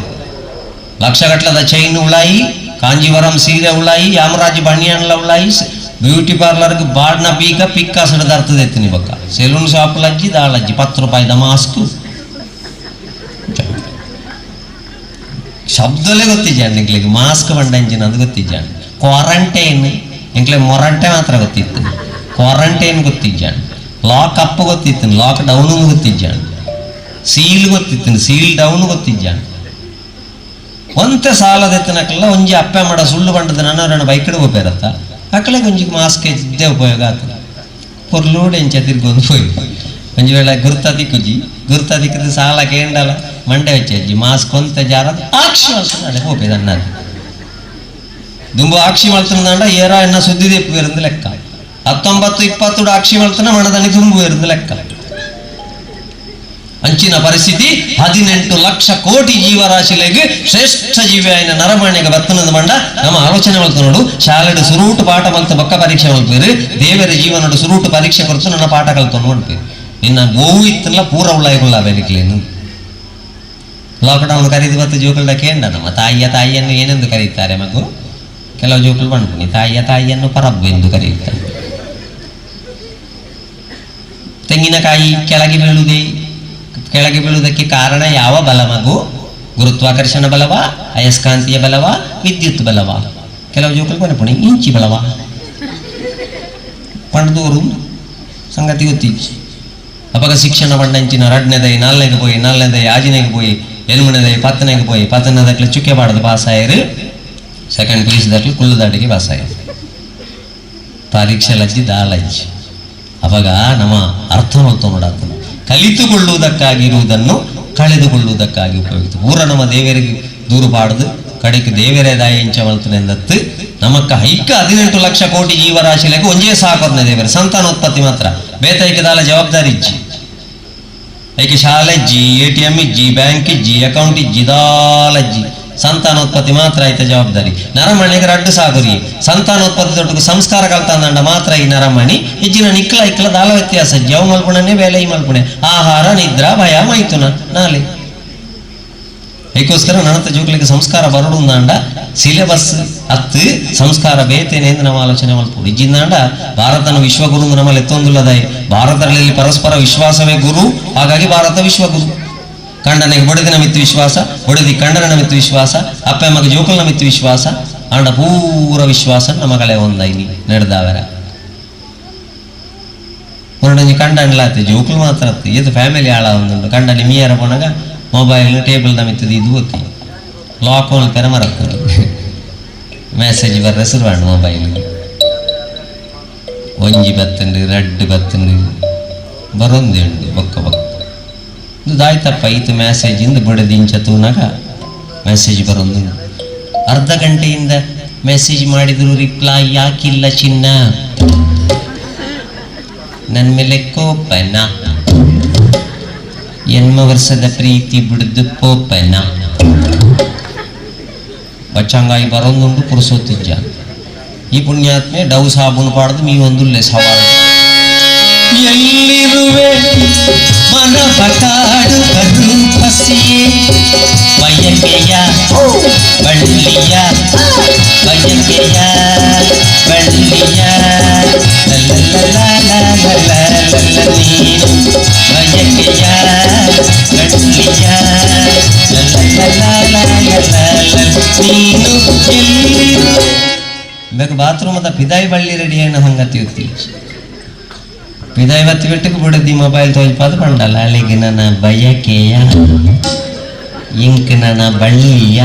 ಲಕ್ಷಗಟ್ಲದ ಚೈನ್ ಉಳಾಯಿ ಕಾಂಜೀವರಂ ಸೀರೆ ಉಳಾಯಿ ಯಾಮರಾಜ್ ಬಣ್ಣಿಯನ್ಲ ಉಳಾಯಿ ಬ್ಯೂಟಿ ಪಾರ್ಲರ್ಗೆ ಬಾಡ್ನ ಬೀಗ ಪಿಕ್ಕಾಸಡದ ಅರ್ಥದ ಎತ್ತಿನಿ ಬಕ್ಕ ಸೆಲೂನ್ ಶಾಪ್ ಲಜ್ಜಿ ದಾಳಜ್ಜಿ 10 ರೂಪಾಯಿದ ಮಾಸ್ಕ್ ಶಬ್ದಲ್ಲೇ ಗೊತ್ತಿದ್ದಾನೆ ನಿಂಗ್ಲಿಗೆ ಮಾಸ್ಕ್ ಬಂಡಂಜಿನ ಅದು ಗೊತ್ತಿದ್ದಾನೆ ಕ್ವಾರಂಟೈನ್ ಇಂಕ್ಲೆ ಮೊರಂಟೆ ಮಾತ್ರ ಗೊತ್ತಿತ್ತು ಕ್ವಾರಂಟೈನ್ ಗೊತ್ತಿದ್ದಾನೆ ಲಾಕ್ ಅಪ್ ಗೊತ್ತಿತ್ತು ಲಾಕ್ ಡೌನ್ ಗೊತ್ತಿದ್ದಾನೆ ಸೀಲ್ ಗೊತ್ತಿತ್ತು ಸೀಲ್ ಡೌನ್ ಗೊತ್ತಿದ್ದಾನೆ ಒಂತೆ ಸಾಲದೆತ್ತನಕ್ಕೆಲ್ಲ ಒಂಜಿ ಅಪ್ಪೆ ಮಾಡ ಸುಳ್ಳು ಬಂಡದ ನನ್ನ ಬೈಕಡೆ ಹೋಗ್ಬೇರತ್ತ ಅಕ್ಕಳಿಗೆ ಒಂಜಿಗೆ ಮಾಸ್ಕ್ ಇದ್ದೇ ಉಪಯೋಗ ಆಗ್ತದೆ ಪೊರ್ಲೂಡ್ ಎಂಚ ತಿರ್ಗೊಂದು ಹೋಯ್ ಒಂಜಿ ವೇಳೆ ಗುರ್ತಾದಿಕ್ಕದು ಸಾಲ ಕೇಂಡಲ್ಲ ಮಂಡೆ ಹೆಚ್ಚಿ ಮಾಸ್ಕ್ ಒಂತ ಜಾರ ಆಕ್ಷಿ ಮಲ್ತನಾಡೆ ಹೋಗ್ಬೇದ ಅನ್ನದು ದುಂಬು ಆಕ್ಷಿ ಮಲ್ತನಂಡ ಏರ ಎನ್ನ ಸುದ್ದಿ ದೀಪ ಇருந்து ಲೆಕ್ಕ 19-20 ಆಕ್ಷಿ ಮಲ್ತನ ಮಣದನಿ ತುಂಬು ಇருந்து ಲೆಕ್ಕ ಅಂಚಿನ ಪರಿಸ್ಥಿತಿ 18 ಲಕ್ಷ ಕೋಟಿ ಜೀವರಾಶಿಲೆಗೆ ಶ್ರೇಷ್ಠ ಜೀವಿ ಆಯ್ನ ನರಮಣಿಗೆ ಬತ್ತನದ ಮಂಡ ನಮ್ಮ ಆಲೋಚನೆ ಮಲ್ತು ನೋಡು ಶಾಲೆಡು ಸುರೂಟು ಪಾಠ ಮಲ್ತು ಬಕ್ಕ ಪರೀಕ್ಷೆ ಮಲ್ಪೇರು ದೇವರ ಜೀವನಡು ಸುರೂಟು ಪರೀಕ್ಷೆ ಕೊಡ್ತು ನನ್ನ ಪಾಠ ಕಲ್ತೊಂಡು ಮಾಡ್ಪೇರು ನಿನ್ನ ಗೋವು ಇತ್ತಲ್ಲ ಪೂರ ಉಳ್ಳಾಯಿಗುಳ್ಳ ಬೆಲಿಕ್ಲೇನು ಲಾಕ್ಡೌನ್ ಕರೀದು ಬತ್ತು ಜೋಕುಲ್ಡ ಕೇಂಡ ನಮ್ಮ ತಾಯಿಯನ್ನು ಏನೆಂದು ಕರೀತಾರೆ ಮಗು ಕೆಲವು ಜೋಕುಲು ಬಂದ್ಬಿಡಿ ತಾಯಿಯನ್ನು ಪರಬ್ಬು ಎಂದು ಕರೆಯುತ್ತಾರೆ ತೆಂಗಿನಕಾಯಿ ಕೆಳಗೆ ಬೀಳುವುದಕ್ಕೆ ಕಾರಣ ಯಾವ ಬಲ ಮಗು ಗುರುತ್ವಾಕರ್ಷಣ ಬಲವಾ ಅಯಸ್ಕಾಂತೀಯ ಬಲವಾ ವಿದ್ಯುತ್ ಬಲವಾ ಕೆಲವು ಜೋಕುಲು ಬಂದ್ಬಿಡಿ ಇಂಚಿ ಬಲವಾ ಪಂಡದೂರು ಸಂಗತಿ ಗೊತ್ತಿಚ್ಚಿ ಅಪಗ ಶಿಕ್ಷಣ ಬಂಡಂಚಿನ 2ನೇದೈ 4ನೇದೈ 5ನೇಗೆ ಎಲ್ಮನೇದೈ 10ನೇಗೆ 10ನೇದಕ್ಕೆ ಚುಕ್ಕೆ ಪಾಡದು ಪಾಸಾಯರು ಸೆಕೆಂಡ್ ಪೀಸ್ದಲ್ಲಿ ಕುಲ್ಲದಾಡಿಗೆ ಪಾಸಾಯರು ಪರೀಕ್ಷೆಲಜ್ಜಿ ದಾಲಜ್ಜಿ ಅವಾಗ ನಮ್ಮ ಅರ್ಥ ಮಾಡ್ತಾ ನೋಡಾಗ್ತದೆ ಕಲಿತುಕೊಳ್ಳುವುದಕ್ಕಾಗಿರುವುದನ್ನು ಕಳೆದುಕೊಳ್ಳುವುದಕ್ಕಾಗಿ ಉಪಯೋಗಿತು ಪೂರ ನಮ್ಮ ದೇವರಿಗೆ ದೂರು ಪಾಡದು ಕಡೆಗೆ ದೇವರೇ ದಾಯಿಂಚ ಮಲ್ತನೆಂದತ್ತು ನಮಕ್ಕ ಹೈಕ 18 ಲಕ್ಷ ಕೋಟಿ ಜೀವರಾಶಿಲೆಗೆ ಒಂಜೇ ಸಾಕೋದ್ನ ದೇವರ ಸಂತಾನೋತ್ಪತ್ತಿ ಮಾತ್ರ ಬೇತೈಕೆ ದಾಲ ಜವಾಬ್ದಾರಿ ಇಜ್ಜಿ ಐಕೆ ಶಾಲೆ ಇಜ್ಜಿ ATM ಇಜ್ಜಿ ಬ್ಯಾಂಕ್ ಇಜ್ಜಿ ಅಕೌಂಟ್ ಇಜ್ಜಿ ದಾಲಜ್ಜಿ ಸಂತಾನೋತ್ಪತ್ತಿ ಮಾತ್ರ ಐತೆ ಜವಾಬ್ದಾರಿ ನರಮಣಿಗೆ ರಡ್ಡು ಸಾಗುರಿ ಸಂತಾನೋತ್ಪತ್ತಿ ದೊಡ್ಡ ಸಂಸ್ಕಾರ ಕಲ್ತಂದಂಡ ಮಾತ್ರ ಈ ನರಮಣಿ ಇಜ್ಜಿನ ಇಕ್ಲ ದಾಲ ವ್ಯತ್ಯಾಸ ಜವ ಮಲ್ಪುಣನೆ ಬೇಲೆ ಈ ಮಲ್ಪುಣೆ ಆಹಾರ ನಿದ್ರಾ ಭಯ ಮೈಥುನ ನಾಳೆ ಅದಕ್ಕೋಸ್ಕರ ನನ್ನಂತ ಜೋಕುಲಿಗೆ ಸಂಸ್ಕಾರ ಬರಡುಂದಾಂಡ ಸಿಲೆಬಸ್ ಅತ್ತು ಸಂಸ್ಕಾರ ಬೇತೇನೆ ಎಂದು ನಾವು ಆಲೋಚನೆ ಮಾಡ್ಬೋದು ಇಜ್ಜಿಂದಾಂಡ ಭಾರತನ ವಿಶ್ವಗುರು ನಮ್ಮಲ್ಲಿ ಎತ್ತೊಂದುಲ್ಲದಾಯಿ ಭಾರತದಲ್ಲಿ ಪರಸ್ಪರ ವಿಶ್ವಾಸವೇ ಗುರು ಹಾಗಾಗಿ ಭಾರತ ವಿಶ್ವಗುರು ಕಂಡನೆಗೆ ಬಡದಿನ ಮಿತ್ತು ವಿಶ್ವಾಸ ಬಡದಿ ಕಂಡನ ಮಿತ್ತು ವಿಶ್ವಾಸ ಅಪ್ಪ ಮಗ ಜೋಕಲ್ನ ಮಿತ್ತು ವಿಶ್ವಾಸ ಆಂಡ ಪೂರ ವಿಶ್ವಾಸ ನಮಗಳೇ ಒಂದೈನಿ ನಡೆದಾವರ ಹೊರಡಂಜಿ ಕಂಡನ್ಲಾತೆ ಜೋಕುಲು ಮಾತ್ರ ಇದು ಫ್ಯಾಮಿಲಿ ಆಳ ಒಂದುಂಟು ಕಂಡನಿ ಮೀಯರ ಪೋನಾಗ ಮೊಬೈಲ್ ಟೇಬಲ್ ಮಿತ್ತದು ಇದು ಗೊತ್ತಿ ಲಾಕ್ ಆನ್ ಪೆರ ಮರಕ್ಕೊಂಡು ಮೆಸೇಜ್ ಬರ್ರೆ ಶುರುವಾಂಡು ಮೊಬೈಲ್ ಒಂಜಿ ಬತ್ತಂಡು ರಡ್ಡು ಬತ್ತಂಡು ಬರೊಂದೇ ಉಂಡು ಬೊಕ್ಕ ಇದು ದಾಯ್ತಪ್ಪ ಈತು ಮೆಸೇಜ್ ಇಂದ ಬಿಡದಿಂಚ ತೂನಾಗ ಮೆಸೇಜ್ ಬರೊಂದು ಅರ್ಧ ಗಂಟೆಯಿಂದ ಮೆಸೇಜ್ ಮಾಡಿದ್ರು ರಿಪ್ಲೈ ಯಾಕಿಲ್ಲ ಚಿನ್ನ ನನ್ನ ಮೇಲೆ ಕೋಪನ ಎನ್ಮ ವರ್ಷದ ಪ್ರೀತಿ ಬಿಡ್ದು ಪೋಪನ ಬಚ್ಚಂಗಾಯಿ ಬರೊಂದುಂಡು ಪುರುಸೋತಿಜ್ಜ ಈ ಪುಣ್ಯಾತ್ಮೆ ಡವ್ ಸಾಬೂನು ಪಾಡ್ದು ಮೀ ಒಂದುಲ್ಲೆ ಸವಾಲು ಎಲ್ಲಿರುವೆ ಮನ ಬಟಾಡು ಬರು ಹಸಿಯೇ ಬಯಕೆಯ ಬಳ್ಳಿಯ ಬಯಕೆಯ ಬಳ್ಳಿಯ ನೀನು ಬಯಕೆಯ ಬಳ್ಳಿಯ ನೀನು ಎಲ್ಲಿರು ಬೇಕು ಬಾತ್ರೂಮದ ಪಿದಾಯಿ ಬಳ್ಳಿ ರೆಡಿ ಏನ ಸಂಗತಿ ಗೊತ್ತಿ ಪಿದಾಯಿ ಬತ್ತಿ ಬಿಟ್ಟಕ್ಕೆ ಬಿಡದಿ ಮೊಬೈಲ್ ತೋಲ್ಪಾದು ಬಂಡಲ್ಲ ಅಲ್ಲಿಗೆ ನನ್ನ ಬಯಕೆಯ ಇಂಕ್ ನನ್ನ ಬಳ್ಳಿಯ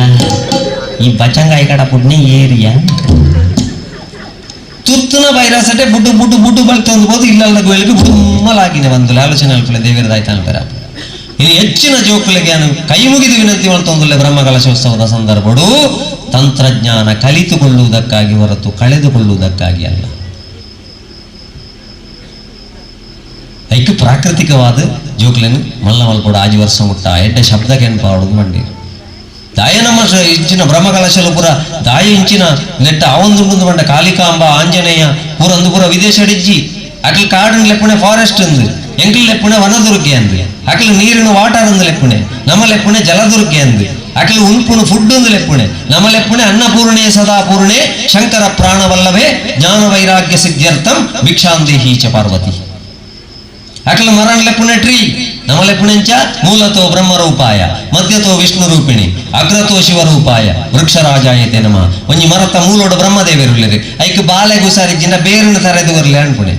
ಈ ಬಚಂಗಾಯಿ ಕಡ ಪುಡ್ನೆ ಏರಿಯ ತುತ್ತುನ ವೈರಸಟೆ ಬುಡ್ಡು ಬುಡ್ಡು ಬುಡ್ಡು ಬಲ್ ತಂದ್ಬೋದು ಇಲ್ಲಲ್ಲ ಗೋಲಿಗೆ ಬುಮ್ಮಲಾಗಿನೆ ಒಂದು ಆಲೋಚನೆ ಅಲ್ಪಲೆ ದೇವರದಾಯ್ತ ಅನ್ಪರ ಇನ್ನು ಹೆಚ್ಚಿನ ಜೋಕುಲಿಗೆ ಕೈ ಮುಗಿದು ವಿನಂತಿ ಮಾಡ್ತೊಂದುಲ್ಲ ಬ್ರಹ್ಮಕಲಶೋತ್ಸವದ ಸಂದರ್ಭಡು ತಂತ್ರಜ್ಞಾನ ಕಲಿತುಕೊಳ್ಳುವುದಕ್ಕಾಗಿ ಹೊರತು ಕಳೆದುಕೊಳ್ಳುವುದಕ್ಕಾಗಿ ಅಲ್ಲ ಐಕ್ಯ ಪ್ರಾಕೃತಿಕವಾದ ಜೋಕ್ಲೆನು ಮಲ್ಲ ಮಲ್ಪಡು ಆಜಿ ವರ್ಷ ಮುಟ್ಟ ಎಡ್ಡ ಶಬ್ದಕ್ಕೆ ಎನ್ಪಾಡುದು ಮಂಡಿ ದಾಯ ನಮ್ಮ ಇಂಚಿನ ಬ್ರಹ್ಮಕಲಶಲು ಪುರ ದಾಯ ಇಂಚಿನ ನೆಟ್ಟ ಅವಂದುಂಡು ಬಂಡ ಕಾಳಿಕಾಂಬ ಆಂಜನೇಯ ಪೂರಂದು ಪುರ ವಿದೇಶ ಅಡಿಜ್ಜಿ ಅಕ್ಲಿ ಕಾಡಿನ ಲೆಪ್ಪಣೆ ಫಾರೆಸ್ಟ್ ಅಂದು ಎಂಕ್ಲಿ ಲೆಪ್ಪಣೆ ವನದುರ್ಗೆ ಅಂದು ಅಕ್ಲಿ ನೀರಿನ ವಾಟರ್ ಅಂದು ಲೆಪ್ಪಣೆ ನಮ್ಮ ಲೆಪ್ಪಣೆ ಜಲದುರ್ಗೆ ಅಂದು ಅಕ್ಲಿ ಉಣ್ಪುಣು ಫುಡ್ ಅಂದು ಲೆಪ್ಪಣೆ ನಮ್ಮ ಲೆಪ್ಪಣೆ ಅನ್ನಪೂರ್ಣೆ ಸದಾ ಪೂರ್ಣೆ ಶಂಕರ ಪ್ರಾಣವಲ್ಲವೇ ಜ್ಞಾನ ವೈರಾಗ್ಯ ಸಿದ್ಧ್ಯರ್ಥಂ ಭಿಕ್ಷಾಂದೇಹಿ ಚ ಪಾರ್ವತಿ ಅಕಲ ಮರಣಲೆ ಪುಣೆ ಟ್ರೀ ನಮಲೆ ಪುಣೆಂಚ ಮೂಲತೋ ಬ್ರಹ್ಮರೂಪಾಯ ಮಧ್ಯತೋ ವಿಷ್ಣು ರೂಪಿಣಿ ಅಗ್ರತೋ ಶಿವರೂಪಾಯ ವೃಕ್ಷರಾಜಾಯತೆ ನಮ ಒಂಜಿ ಮರತ ಮೂಲೋಡು ಬ್ರಹ್ಮದೇವರುಳ್ಳಿರಿ ಐಕ್ ಬಾಲೆಗೂ ಸಾರಿಜಿನ ಬೇರಿನ ತರೆದು ಬರ್ಲಿ ಅನ್ಪುಣೆ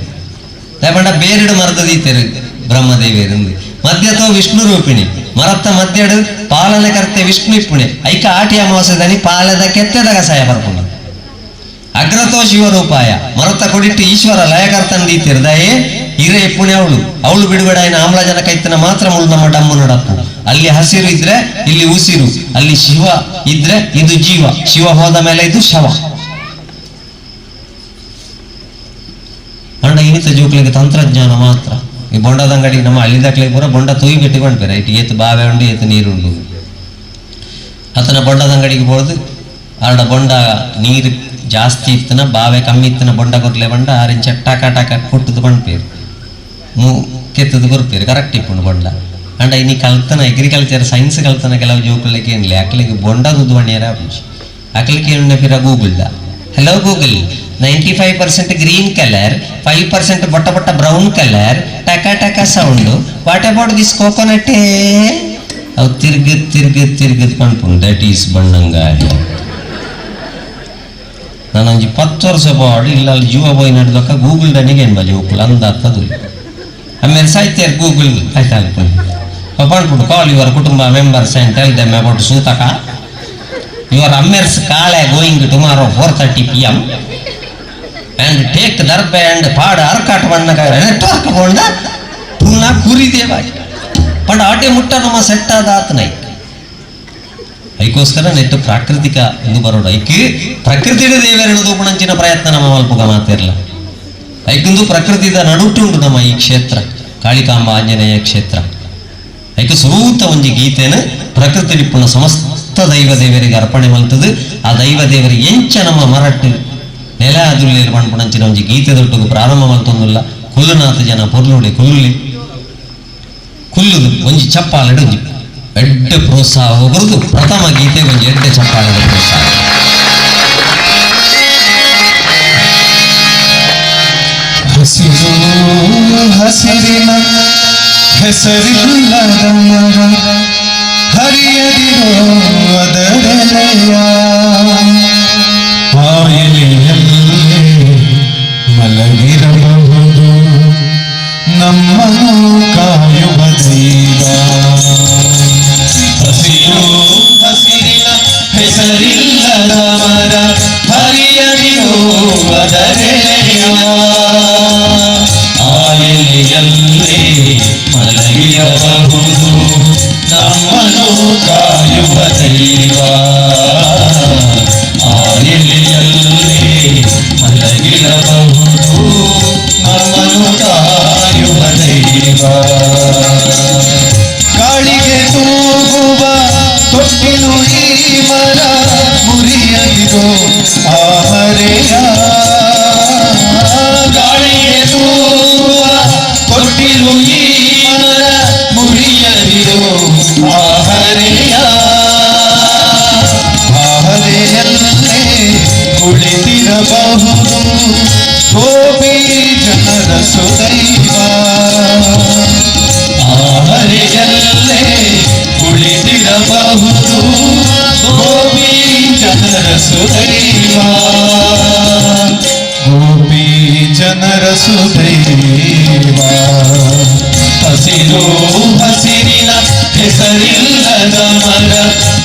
ಲೇಪಂಡ ಬೇರಿಡು ಮರದ ದೀತೆರು ಬ್ರಹ್ಮದೇವಿಯರಿಂದ ಮಧ್ಯತೋ ವಿಷ್ಣು ರೂಪಿಣಿ ಮರತ್ತ ಮಧ್ಯಡು ಪಾಲನೆ ಕರ್ತೆ ವಿಷ್ಣು ಇಪ್ಪುಣೆ ಐಕ ಆಟಿ ಅಮಾವಾಸ್ಯದನಿ ಪಾಲದ ಕೆತ್ತೆದ ಕಸಾಯ ಬರ್ಪುಣ ಅಗ್ರತೋ ಶಿವರೂಪಾಯ ಮರತ್ತ ಕೊಡಿಟ್ಟು ಈಶ್ವರ ಲಯಕರ್ತನ ದೀತಿರು ದಯೆ ಹಿರೇ ಪುಣೆ ಅವಳು ಬಿಡುಗಡೆ ಆಯ್ನ ಆಮ್ಲಜನಕ ಇತ್ತನ ಮಾತ್ರ ಮುಳು ನಮ್ಮ ಡಮ್ಮು ನಡಪ್ಪು ಅಲ್ಲಿ ಹಸಿರು ಇದ್ರೆ ಇಲ್ಲಿ ಉಸಿರು ಅಲ್ಲಿ ಶಿವ ಇದ್ರೆ ಇದು ಜೀವ ಶಿವ ಹೋದ ಮೇಲೆ ಇದು ಶವ ಅಂಡ ಇನಿತ ಜೋಕ್ಲಿಗೆ ತಂತ್ರಜ್ಞಾನ ಮಾತ್ರ ಈ ಬೊಂಡದ ಅಂಗಡಿ ನಮ್ಮ ಹಳ್ಳಿದಾಕ್ಲಿಗೆ ಪೂರ ಬೊಂಡ ತೊಯ್ ಬಿಟ್ಟು ಕೊಂಡ್ಬೇರೆ ಇಟ್ಟು ಏತು ಬಾವೆ ಉಂಡು ಏತು ನೀರುಂಡು ಅತನ ಬೊಂಡದ ಅಂಗಡಿಗೆ ಹೋದು ಆಡ ಬೊಂಡ ನೀರು ಜಾಸ್ತಿ ಇತ್ತನ ಬಾವೆ ಕಮ್ಮಿ ಇತ್ತನ ಬೊಂಡ ಕೊರ್ಲೆ ಬಂಡ ಆರಿಂಚ ಟಕ ಟಕ ಕೊಟ್ಟದು ಬಂಡ್ಪೇರು ಕೆತ್ತದು ಕೊರ್ಪೇರು ಕರೆಕ್ಟ್ ಇಪ್ಪುಂಡು ಬೊಂಡ ಅಂಡ ಇನಿ ಕಲ್ತನ ಅಗ್ರಿಕಲ್ಚರ್ ಸೈನ್ಸ್ ಕಲ್ತನ ಕೆಲವು ಜೋಕುಲಿಗೆ ಏನಿಲ್ಲ ಅಕ್ಲಿಗೆ ಬೊಂಡದು ಬಣ್ಣಿಯರ ಅಕ್ಲಿಗೆ ಏನ ಫಿರ ಗೂಗಲ್ದ ಹಲೋ ಗೂಗಲ್ 95% green color, 5% ಬೊಟ್ಟ ಬೊಟ್ಟ ಬ್ರೌನ್ ಕಲರ್, ಟಕ ಟಕ sound. What about this coconut? ಅವು ತಿರ್ಗದ್ ಕಣ್ಪುಂಡು ದಟ್ ಈಸ್ ಬಣ್ಣಂಗಾಯ. ನಾನೊಂಜಿ 10 ವರ್ಷ ಬಾಡಿ ಇಲ್ಲ ಜೀವ ಬೋಯ್ ನಡೆದಕ್ಕ ಗೂಗಲ್ ಡನಿಗೆ ಏನು ಬಲಿ ಹೋಗ್ಲ ಅಂದಾಗ್ತದು. ಆಮೇಲೆ ಸಾಹಿತ್ಯ ಗೂಗಲ್ ಆಯ್ತಾ ಪಣ್ಪುಂಡು ಕಾಲ್ ಯುವರ್ ಕುಟುಂಬ members and tell them about ಸೂತಕ. ಯುವರ್ ಅಮ್ಮೆರ್ಸ್ ಕಾಳೆ going tomorrow 4:30 PM and take Darbe and Pada Arkat Nagara network bonda puna kuri deva but ate mutta nama set adatnai ಐಕೋಸ್ಕರ ನೆಟ್ಟು ಪ್ರಾಕೃತಿಕ ಎಂದು ಬರೋಣ ಐಕೆ ಪ್ರಕೃತಿಯ ದೇವರೆನ್ನೋದು ಪುಣಂಚಿನ ಪ್ರಯತ್ನ ನಮ್ಮ ಮಲ್ಪುಗ ಮಾತಿರಲ್ಲ ಐಕೊಂದು ಪ್ರಕೃತಿದ ನಡುಟುಂಡು ನಮ್ಮ ಈ ಕ್ಷೇತ್ರ ಕಾಳಿಕಾಂಬ ಆಂಜನೇಯ ಕ್ಷೇತ್ರ ಐಕೆ ಸ್ವರೂತ ಒಂಜಿ ಗೀತೆನ ಪ್ರಕೃತಿ ಪುಣ ಸಮಸ್ತ ದೈವ ದೇವರಿಗೆ ಅರ್ಪಣೆ ಮಲ್ತದು ಆ ದೈವ ದೇವರಿಗೆ ಎಂಚ ನಮ್ಮ ಮರಟ್ಟು ನೆಲ ಅದುಲ್ಲಿ ಪಂಪುಣಂಚಿನ ಒಂಜಿ ಗೀತೆ ದೊಟ್ಟುಗು ಪ್ರಾರಂಭ ಮಲ್ತೊಂದುಲ್ಲ ಕುಲ್ಲುನಾಥ ಜನ ಪೊರ್ಲುಡೆ ಕುಲ್ಲುದು ಒಂಜಿ ಚಪ್ಪಾಲೆಡು ಒಂಜಿ ಎಡ್ಡ ಪ್ರೋತ್ಸಾಹ ಬರುದು ಪ್ರಥಮ ಗೀತೆ ಒಂಜಿ ಎಡ್ಡ ಚಪ್ಪಾಳೆದ ಪ್ರೋತ್ಸಾಹ. ಹಸಿರು ಹಸಿರಿನ ಹೆಸರಿಲ್ಲದ ಮರ ಹರಿಯದಿರೋ ಅದರೆಲೆಯ ಆಯಲಿಯಲ್ಲೇ ಮಲಗಿರಬಹುದು ನಮ್ಮನ್ನು ಕಾಯುವ ದೈವ. ಹಸಿರು ಹಸಿರಿನ ಹೆಸರಿಲ್ಲದ ಮರ ಹರಿಯದಿರೋ ಅದರೆಲೆಯ ಆಯಲಿಯಲ್ಲೇ ಮಲಗಿರಬಹುದು ನಮ್ಮನ್ನು ಕಾಯುವ ದೈವ. ಆಯಲಿಯಲ್ಲೇ ಮಲಗಿರಬಹುದು ನಮ್ಮನ್ನು ಕಾಯುವ ದೈವ. ಗಾಳಿಗೆ ತೂಗುವ ತೊಟ್ಟಿಲು ಈ ಮರ ಮುರಿಯದಿರೋ ಆಹರೆಯ. ಗಾಳಿಗೆ ತೂಗುವ ತೊಟ್ಟಿಲು ಈ ಮರ ಮುರಿಯದಿರೋ ಆಹರೆಯ. ಆಹರೆಯಲ್ಲೇ ಕುಳಿತಿರಬಹುದು ಗೋಪಿ ಜನರ ಸುದೈವ. ಆಹರೆಯಲ್ಲೇ ಕುಳಿತಿರಬಹುದು ಗೋಪಿ ಜನರ ಸುದೈವ. ಗೋಪಿ ಜನರ ಸುದೈವ. ಹಸಿರು ಹಸಿರಿನ ಹೆಸರಿಲ್ಲದ ಮರ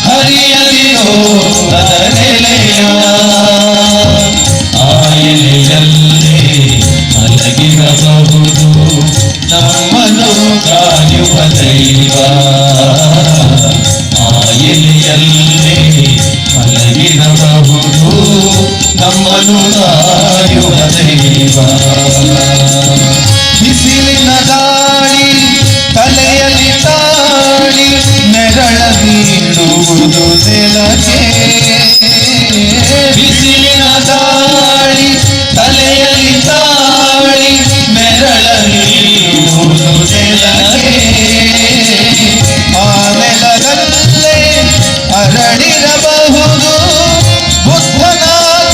ಹರಿಯದಿರೋ ಅದರೆಲೆಯ. ಆಯಲಿಯಲ್ಲೇ ಮಲಗಿರಬಹುದು ನಮ್ಮನ್ನು ಕಾಯುವ ದೈವ. ಆಯಲಿಯಲ್ಲೇ ಮಲಗಿರಬಹುದು ನಮ್ಮನ್ನು ಕಾಯುವ ದೈವ. ಬಿಸಿಲಿನ ಗಾಳಿ ತಲೆಯಲ್ಲಿ ತಾಳಿ ನೆರಳ ನೀಡುವುದು ನೆಲಕ್ಕೆ. ಬಿಸಿಲಿನ ಗಾಳಿ ತಲೆಯಲ್ಲಿ ತಾಳಿ ನೆರಳ ನೀಡುವುದು ನೆಲಕ್ಕೆ. ಆ ನೆಲದಲ್ಲೇ ಅರಳಿರಬಹುದು ಬುದ್ಧನ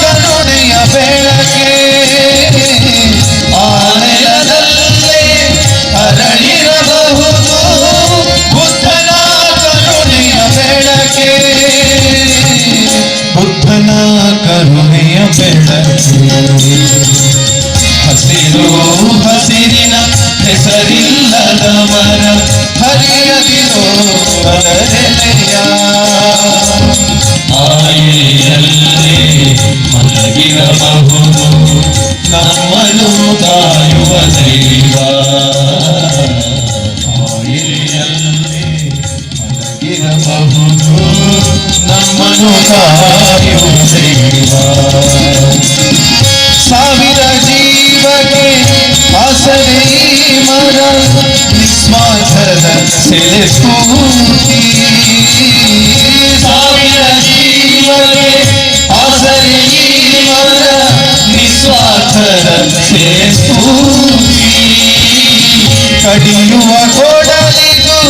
ಕರುಣೆಯ ಬೆಳಕೆ. ಆ ನೆಲದಲ್ಲೇ ಅರಳಿರಬಹುದು ಹಸಿರು ಹಸಿರಿನ ಹೆಸರಿಲ್ಲದ ಮರ ಹರಿಯದಿರೋ ಅದರೆಲೆಯ ಆಯೆಯಲ್ಲೇ ಮಲಗಿರಬಹುದು ನಮ್ಮನ್ನು ಕಾಯುವ ದೈವ ಆಯೆಯಲ್ಲೇ ಮಲಗಿರಬಹುದು ನಮ್ಮನ್ನು ಕಾಯುವ ದೈವ ಸಾವಿರ ಜೀವಕ್ಕೆ ಆಸರೆ ಮರ ನಿಸ್ವಾರ್ಥದ ಸೆಲೆ ಸ್ಫೂರ್ತಿ ಸಾವಿರ ಜೀವಕ್ಕೆ ಆಸರೆ ಮರ ನಿಸ್ವಾರ್ಥದ ಸೆಲೆ ಸ್ಫೂರ್ತಿ ಕಡಿಯುವ ಕೊಡಲಿಗೂ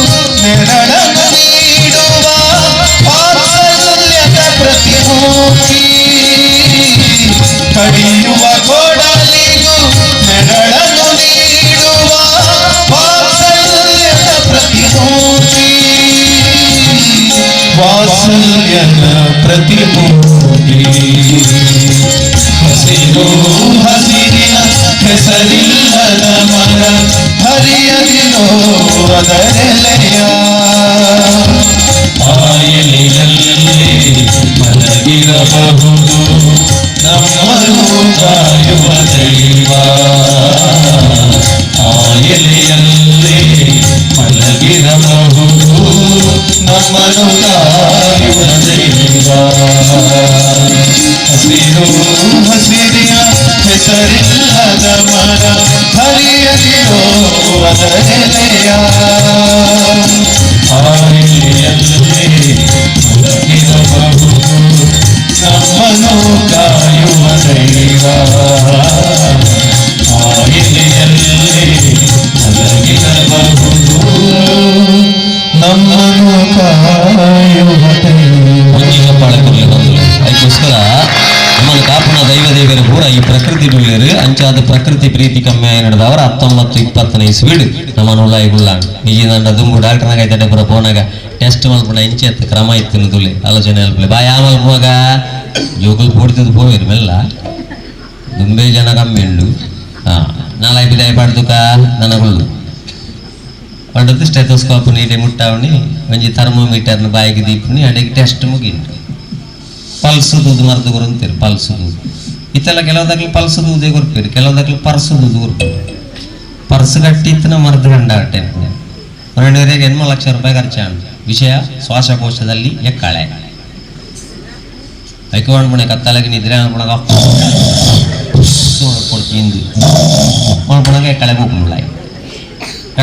ನೆರಳನ್ನು ನೀಡುವ ವಾತ್ಸಲ್ಯದ ಪ್ರತಿಮೂರ್ತಿ ಕಡಿಯುವ ಕೊಡಲಿಗೂ ನೆರಳನ್ನು ನೀಡುವ ವಾತ್ಸಲ್ಯದ ಪ್ರತಿಮೂರ್ತಿ ವಾತ್ಸಲ್ಯದ ಪ್ರತಿಮೂರ್ತಿ ಹಸಿರು ಹಸಿರಿನ ಹೆಸರಿಲ್ಲದ ಮರ ಹರಿಯದಿರೋ ಅದರೆಲೆಯ ಆಯೆಲೆಯಲ್ಲೇ ಮಲಗಿರಬಹುದು ನಮ್ಮನ್ನು ಕಾಯುವ ದೈವ ಆಯೆಲೆಯಲ್ಲೇ ಮಲಗಿರಬಹುದು ನಮ್ಮನ್ನು ಕಾಯುವ ದೈವ ಹಸಿರು ಹಸಿರಿನ ಹೆಸರಿಲ್ಲದ ಮರ ಹರಿಯದಿರೋ ಅದರೆಲೆಯ ಆಯೆಲೆಯಲ್ಲೇ ಮಲಗಿರಬಹುದು ನಮ್ಮನ್ನು ಕಾಯುವ ದೈವ ಆಯೆಲೆಯಲ್ಲೇ ಮಲಗಿರಬಹುದು ನಮ್ಮನ್ನು ಕಾಯುವ ದೈವ ಅದಕ್ಕೋಸ್ಕರ ನಮ್ಮನ್ನು ಕಾಪುನ ದೈವ ದೇವರು ಕೂಡ ಈ ಪ್ರಕೃತಿ ಬೀಳರು ಅಂಚಾದ ಪ್ರಕೃತಿ ಪ್ರೀತಿ ಕಮ್ಮಿ ನಡೆದವರ 19-20 ಇಸ್ವಿಡು ನಮ್ಮನ್ನು ಉಳ್ಳಾಯಿಗುಳ್ಳ ಈಗ ನನ್ನ ದುಂಬು ಡಾಕ್ಟರ್ನಾಗ ಐತೆ ಪುರ ಫೋನಾಗ ಟೆಸ್ಟ್ ಮಲ್ಪಣ ಇಂಚೆ ಕ್ರಮ ಇತ್ತು ತುಳಿ ಆಲೋಚನೆ ಅಲ್ಪಲೆ ಬಾಯ ಮಲ್ಪುವಾಗ ಜೋಗಲ್ ಪೂಡ್ತಿದ್ದು ಹೋಗಿರು ಮೆಲ್ಲ ದುಂಬೆ ಜನ ಕಮ್ಮಿ ಉಂಡು ನಾಲ್ಕು ಬಿದಾಯ ಪಾಡ್ದುಕ ನನಗುಳ್ಳು ಪಡ್ದು ಸ್ಟೆಥೋಸ್ಕೋಪ್ ನೀಟೆ ಮುಟ್ಟಾವಣಿ ಒಂಜಿ ಥರ್ಮೋಮೀಟರ್ನ ಬಾಯಿಗೆ ದೀಪನಿ ಅಡಿಗೆ ಟೆಸ್ಟ್ ಮುಗಿಂಡು ಪಲ್ಸು ದೂದು ಮರ್ದು ಕೊರಂತೀರಿ ಪಲ್ಸು ದೂದು ಇತ್ತೆಲ್ಲ ಕೆಲವದಾಗ್ಲಿ ಪಲ್ಸು ದೂದೇ ಕೊರ್ಪೀರಿ ಕೆಲವದಾಗ್ಲಿ ಪರ್ಸು ದೂದು ಕೊರ್ಪೀರಿ ಪರ್ಸು ಕಟ್ಟಿತ್ತನ ಮರ್ದು ಗಂಡಾಟೆ ಹೊರಣಿವರೆಗೆ 8 ಲಕ್ಷ ರೂಪಾಯಿ ಖರ್ಚಾಂಡು ವಿಷಯ ಶ್ವಾಸಕೋಶದಲ್ಲಿ ಎಕ್ಕಳೆ ಐಕೋಣ್ಪುಣೆ ಕತ್ತಲಗಿ ನಿದ್ರೆ ಅನ್ಪುಣಗ ಕೊಡ್ತಿಂದು ಅನ್ಪುಣಗ ಎಕ್ಕಳೆ ಹೋಗ್ಬಿಡ್ಲ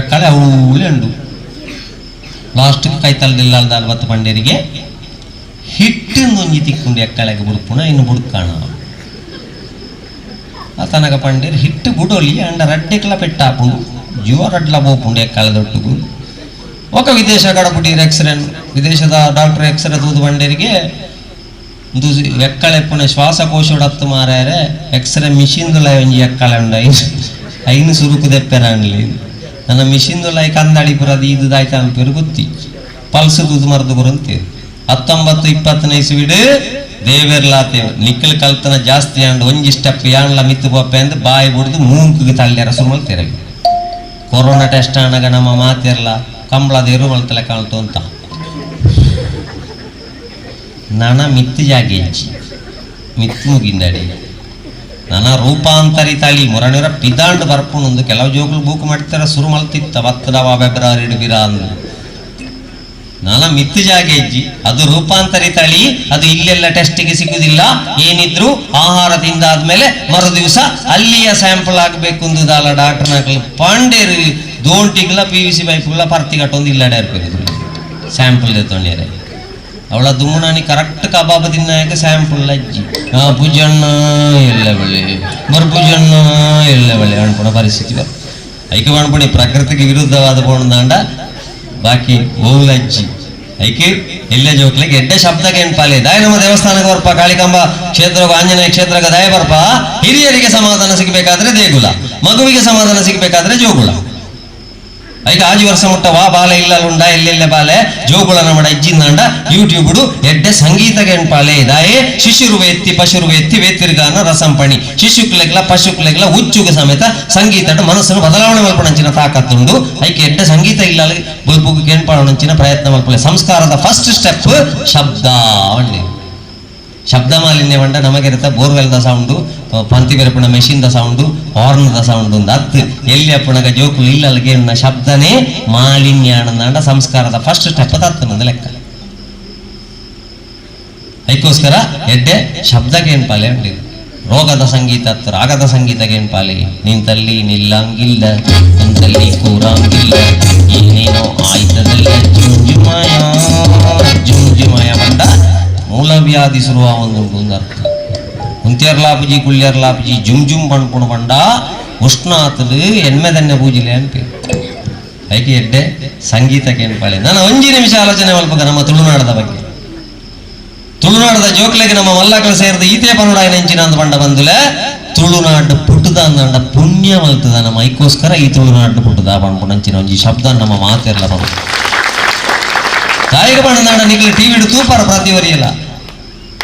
ಎಕ್ಕಳೆ ಅವಳೆ ಉಂಡು ಲಾಸ್ಟ್ಗೆ ಕೈತಲ್ದಿಲ್ಲ 40 ಪಂಡೇರಿಗೆ ಹಿಟ್ಟು ನೊಂಜಿ ತಿಕ್ಕೊಂಡು ಎಕ್ಕಳೆಗೆ ಬುಡ್ಪುಣ ಇನ್ನು ಬುಡ್ಕಾಣ ತನಕ ಪಂಡೇರು ಹಿಟ್ಟು ಬುಡೋಲಿ ಅಂಡ ರಡ್ಡೆಕ್ಲ ಪೆಟ್ಟಾಪುಂಡು ಜೋರಡ್ಲ ಬೋಪುಂಡು ಎಕ್ಕಳೆದೊಟ್ಟಿಗೂ ఒక ವಿದೇಶ ಕಡಪುಟ್ಟಿರ ಎಕ್ಸ್ರೇ ವಿದೇಶದ ಡಾಕ್ಟರ್ ಎಕ್ಸ್ರೇ ತೂದು ಬಂಡೇರಿಗೆ ಎಕ್ಕಳೆ ಪುಣೆ ಶ್ವಾಸಕೋಶೋಡ ಹತ್ತು ಮಾರ್ಯಾರೆ ಎಕ್ಸ್ರೇ ಮಿಷಿನ್ದುಲ ಒಂಜಿ ಎಕ್ಕಳೆ ಉಂಡ ಐನು ಸುರುಕು ದೆಪ್ಪೆರ ಅನ್ಲಿ ನನ್ನ ಮಿಷಿನ್ದುಲ ಕಂದಳಿ ಪುರದ ಇದಾಯ್ತ ಅನ್ಪೇರು ಗೊತ್ತಿ ಪಲ್ಸು ತೂದು ಮರದು ಬರಂತೀರಿ 19-20 ಇಸ್ವಿಡು ದೇವೆರ್ಲಾತೆ ನಿಕ್ಕಲ್ ಕಲ್ತನ ಜಾಸ್ತಿ ಅಂಡ್ ಒಂಜಿ ಸ್ಟೆಪ್ ಯಾಣ್ಲ ಮಿತ್ತು ಬೊಪ್ಪೆ ಅಂದ್ ಬಾಯಿ ಬುಡ್ದು ಮೂಂಕಿಗೆ ತಳ್ಳ್ಯಾರ ಸುಮಲ್ತೀರ ಕೊರೋನಾ ಟೆಸ್ಟ್ ಆನಾಗ ನಮ್ಮ ಮಾತಿರ್ಲ ಕಂಬಳದೇರು ಮಲ್ತಲೆ ಕಾಣ್ತು ಅಂತ ನನ ಮಿತ್ತು ಜಾಗೇಜಿ ಮಿತ್ತು ಮುಗಿಂದಡಿ ನನ್ನ ರೂಪಾಂತರಿ ತಳಿ ಮೊರಣಿರ ಪಿದಾಂಡ್ ಬರ್ಪುಣೊಂದು ಕೆಲವು ಜೋಗುಲು ಬೂಕು ಮಾಡ್ತಾರ ಸುರು ಮಲ್ತಿತ್ತ 10 ಫೆಬ್ರವರಿ ಇಡುವಿರ ಅಂದ್ರು ನಾನ ಮಿತ್ತು ಜಾಗೇಜ್ಜಿ ಅದು ರೂಪಾಂತರಿ ತಳಿ ಅದು ಇಲ್ಲೆಲ್ಲ ಟೆಸ್ಟಿಗೆ ಸಿಗುದಿಲ್ಲ ಏನಿದ್ರು ಆಹಾರ ತಿಂದಾದ್ಮೇಲೆ ಮರು ದಿವಸ ಅಲ್ಲಿಯ ಸ್ಯಾಂಪಲ್ ಆಗಬೇಕು ಅಂದುದಲ್ಲ ಡಾಕ್ಟರ್ ನಾಕಲು ಪಾಂಡೇರು ದೋಂಟಿಗ್ಲ PVC ಪೈಪ್ಗಳ ಪರ್ತಿ ಕಟ್ಟೊಂದು ಇಲ್ಲಡೆ ಇರ್ಬೇಕು ಸ್ಯಾಂಪಲ್ ತೊಂಡಿರೆ ಅವಳ ದುಮ್ಮನಾನಿ ಕರೆಕ್ಟ್ ಕಬಾಬ್ ತಿನ್ನಾಕ ಸ್ಯಾಂಪಲ್ ಅಜ್ಜಿ ಭುಜಣ್ಣ ಎಲ್ಲ ಬಳೆ ಮರು ಭುಜಣ್ಣ ಎಲ್ಲ ಬಳೆ ಅನ್ಪುಣ ಪರಿಸ್ಥಿತಿ ಬರ್ ಐಕೆ ಅನ್ಪುಣಿ ಪ್ರಕೃತಿಗೆ ವಿರುದ್ಧವಾದ ಪೋಣದಾಂಡ ಬಾಕಿ ಓಲಜ್ಜಿ ಐಕೆ ಎಲ್ಲ ಜೋಕ್ಲಿಗೆ ಎಡ್ಡೆ ಶಬ್ದಕ್ಕೆ ಎಣ್ಪಾಲೆ ದಾಯ ನಮ್ಮ ದೇವಸ್ಥಾನಕ್ಕೆ ಬರ್ಪ ಕಾಳಿಕಾಂಬ ಕ್ಷೇತ್ರಕ್ಕೆ ಆಂಜನೇಯ ಕ್ಷೇತ್ರಕ್ಕೆ ದಾಯ ಬರ್ಪ ಹಿರಿಯರಿಗೆ ಸಮಾಧಾನ ಸಿಗಬೇಕಾದ್ರೆ ದೇಗುಲ ಮಗುವಿಗೆ ಸಮಾಧಾನ ಸಿಗಬೇಕಾದ್ರೆ ಜೋಗುಳ ಐಕ ಆಜಿ ವರ್ಷ ಮುಟ್ಟ ವಾ ಬಾಲೆ ಇಲ್ಲುಂಡ ಎಲ್ಲೆಲ್ಲೆ ಬಾಲೆ ಜೋಗುಳ ನಮ್ಮಡ ಇಜ್ಜಿಂದಾಂಡ ಯೂಟ್ಯೂಬ್ಡು ಎಡ್ಡೆ ಸಂಗೀತಗೆ ಪಾಲೆ ದಾಯೆ ಶಿಶುರುವೆ ಎತ್ತಿ ಪಶುರುವೆ ಎತ್ತಿ ವೇತಿರ್ಗಾನ ರಸಂಪಣಿ ಶಿಶುಕ್ಲೆಗ್ಲ ಪಶುಕ್ಲೆಗ್ಲ ಹುಚ್ಚುಗ ಸಮೇತ ಸಂಗೀತ ಮನಸ್ಸನ್ನು ಬದಲಾವಣೆ ಮಲ್ಪಣಂಚಿನ ತಾಕತ್ತುಂಡು ಐಕೆ ಎಡ್ಡೆ ಸಂಗೀತ ಇಲ್ಲ ಬುಲ್ಪುಗ ಕೇಳ್ಪಾಳಂಚಿನ ಪ್ರಯತ್ನ ಮಲ್ಪಲೆ ಸಂಸ್ಕಾರದ ಫಸ್ಟ್ ಸ್ಟೆಪ್ ಶಬ್ದ ಅಂಡಿ ಶಬ್ದ ಮಾಲಿನ್ಯ ಮಂಡ ನಮಗಿರುತ್ತ ಬೋರ್ವೆಲ್ದ ಸೌಂಡು ಪಂತಿ ಬೆರಪುಣ ಮೆಷಿನ್ದ ಸೌಂಡು ಹಾರ್ನ್ದ ಸೌಂಡು ಒಂದು ಹತ್ತು ಎಲ್ಲಿ ಅಪ್ಪಣಗ ಜೋಕುಲು ಇಲ್ಲಲ್ಲಿಗೆ ಶಬ್ದನೇ ಮಾಲಿನ್ಯ ಅಂಡ ಸಂಸ್ಕಾರದ ಫಸ್ಟ್ ಸ್ಟೆಪ್ ತತ್ತನೊಂದು ಲೆಕ್ಕ ಅದಕ್ಕೋಸ್ಕರ ಎಡ್ಡೆ ಶಬ್ದಕ್ಕೆ ಏನ್ ಪಾಲೆ ಉಂಟು ರೋಗದ ಸಂಗೀತ ರಾಗದ ಸಂಗೀತಕ್ಕೆ ಏನ್ ಪಾಲೆ ನಿಂತಲ್ಲಿ ನಿಲ್ಲಂಗಿಲ್ಲ ಕುಂತಲ್ಲಿ ಕೂರಂಗಿಲ್ಲ ಏನೇನೋ ಆಯ್ತದಲ್ಲ ಜುಂಜುಮಾಯ ಜುಂಜುಮಾಯ ಮಂಡ ಮೂಲವ್ಯಾಧಿ ಶುರುವ ಒಂದು ಅರ್ಥ ಕುಂತ್ಯರ್ಲಾಪುಜಿ ಕುಳ್ಯರ್ಲಾಪುಜಿ ಜುಮ್ ಜುಮ್ ಪಣ್ಪುಣ ಪಂಡ ಉಷ್ಣಾತಲು ಎನ್ಮೆದನ್ನೆ ಪೂಜಿಲೆ ಅನ್ಪಿ ಐಕೆ ಎಡ್ಡೆ ಸಂಗೀತಕ್ಕೆ ಏನ್ಪಾಳೆ ನಾನು 1 ನಿಮಿಷ ಆಲೋಚನೆ ಮಲ್ಪಕ ನಮ್ಮ ತುಳುನಾಡದ ಬಗ್ಗೆ ತುಳುನಾಡದ ಜೋಕ್ಲೆಗೆ ನಮ್ಮ ಮಲ್ಲಕಳ ಸೇರಿದ ಈತೆ ಪನುಡಾಯ ನೆಂಚಿನ ಅಂತ ಪಂಡ ಬಂದುಲೆ ತುಳುನಾಡು ಪುಟ್ಟದ ಅಂದ ಪುಣ್ಯ ಮಲ್ತದ ನಮ್ಮ ಐಕೋಸ್ಕರ ಈ ತುಳುನಾಡು ಪುಟ್ಟದ ಪಣ್ಪುಣಂಚಿನ ಒಂಜಿ ಶಬ್ದ ನಮ್ಮ ಮಾತೆಲ್ಲ ಬರು ದಾಯಿಗ ಬಣ್ಣನಾಡ ನಿಗ್ಲೆ ಟಿವಿಡು ತೂಪಾರ ಪ್ರಾತಿವರಿಯಲ್ಲ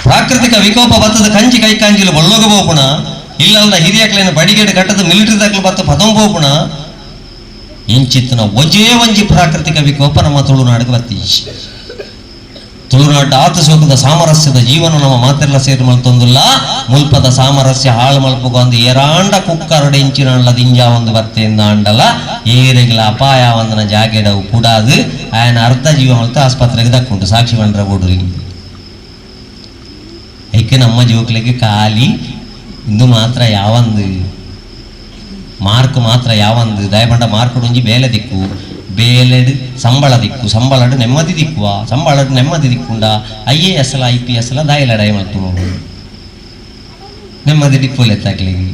ಪ್ರಾಕೃತಿಕ ವಿಕೋಪ ಬತ್ತದ ಕಂಜಿ ಕೈಕಾಂಜಿಲು ಬಳ್ಳೋಗಬೋಪುಣ ಇಲ್ಲಲ್ಲ ಹಿರಿಯಕ್ಲೇನ ಬಡಿಗೇಡು ಕಟ್ಟದ ಮಿಲಿಟರಿ ದಾಖಲು ಬತ್ತ ಪದಂಬೋಪುಣ ಇಂಚಿತ್ತಿನ ಒಜೇ ಒಂಜಿ ಪ್ರಾಕೃತಿಕ ವಿಕೋಪ ನಮ್ಮ ತುಳುನಾಡಿಗೆ ಬತ್ತೀಶ್ ತುಳುನಾಡು ಆತ ಸೋಕದ ಸಾಮರಸ್ಯದ ಜೀವನ ನಮ್ಮ ಮಾತೆಲ್ಲ ಸೇರಿ ಮಲ್ತೊಂದುಲ್ಲ ಮುಲ್ಪದ ಸಾಮರಸ್ಯ ಹಾಳು ಮಲ್ಪಗ ಒಂದು ಏರಾಂಡ ಕುಕ್ಕರಡೆ ಇಂಚಿನಳ್ಳದ ಇಂಜ ಒಂದು ಬತ್ತೆಯಿಂದ ಅಂಡಲ್ಲ ಏರೆಗಳ ಅಪಾಯ ಒಂದನ ಜಾಗೆಡವು ಕೂಡಾದು ಆಯನ ಅರ್ಧ ಜೀವ ಮಲ್ತ ಆಸ್ಪತ್ರೆಗೆ ದಕ್ಕುಂಟು ಸಾಕ್ಷಿ ಬಂಡ್ರ ಬೋಡ್ರಿ ಐಕೆ ನಮ್ಮ ಜೋಕ್ಲಿಗೆ ಖಾಲಿ ಇಂದು ಮಾತ್ರ ಯಾವಂದು ಮಾರ್ಕ್ ಮಾತ್ರ ಯಾವಂದು ದಯಪಂಡ ಮಾರ್ಕ್ ಒಂಜಿ ಬೇಲೆ ದಿಕ್ಕು ಬೇಲೆಡು ಸಂಬಳ ದಿಕ್ಕು ಸಂಬಳಡು ನೆಮ್ಮದಿ ದಿಕ್ಕುವ ಸಂಬಳಡು ನೆಮ್ಮದಿ ದಿಕ್ಕುಂಡ IAS IPS ದಾಯಿಲ ಡೈ ಮಾಡ್ತು ನೆಮ್ಮದಿ ದಿಕ್ಕು ಲೆತ್ತಾಕ್ಲಿಗೆ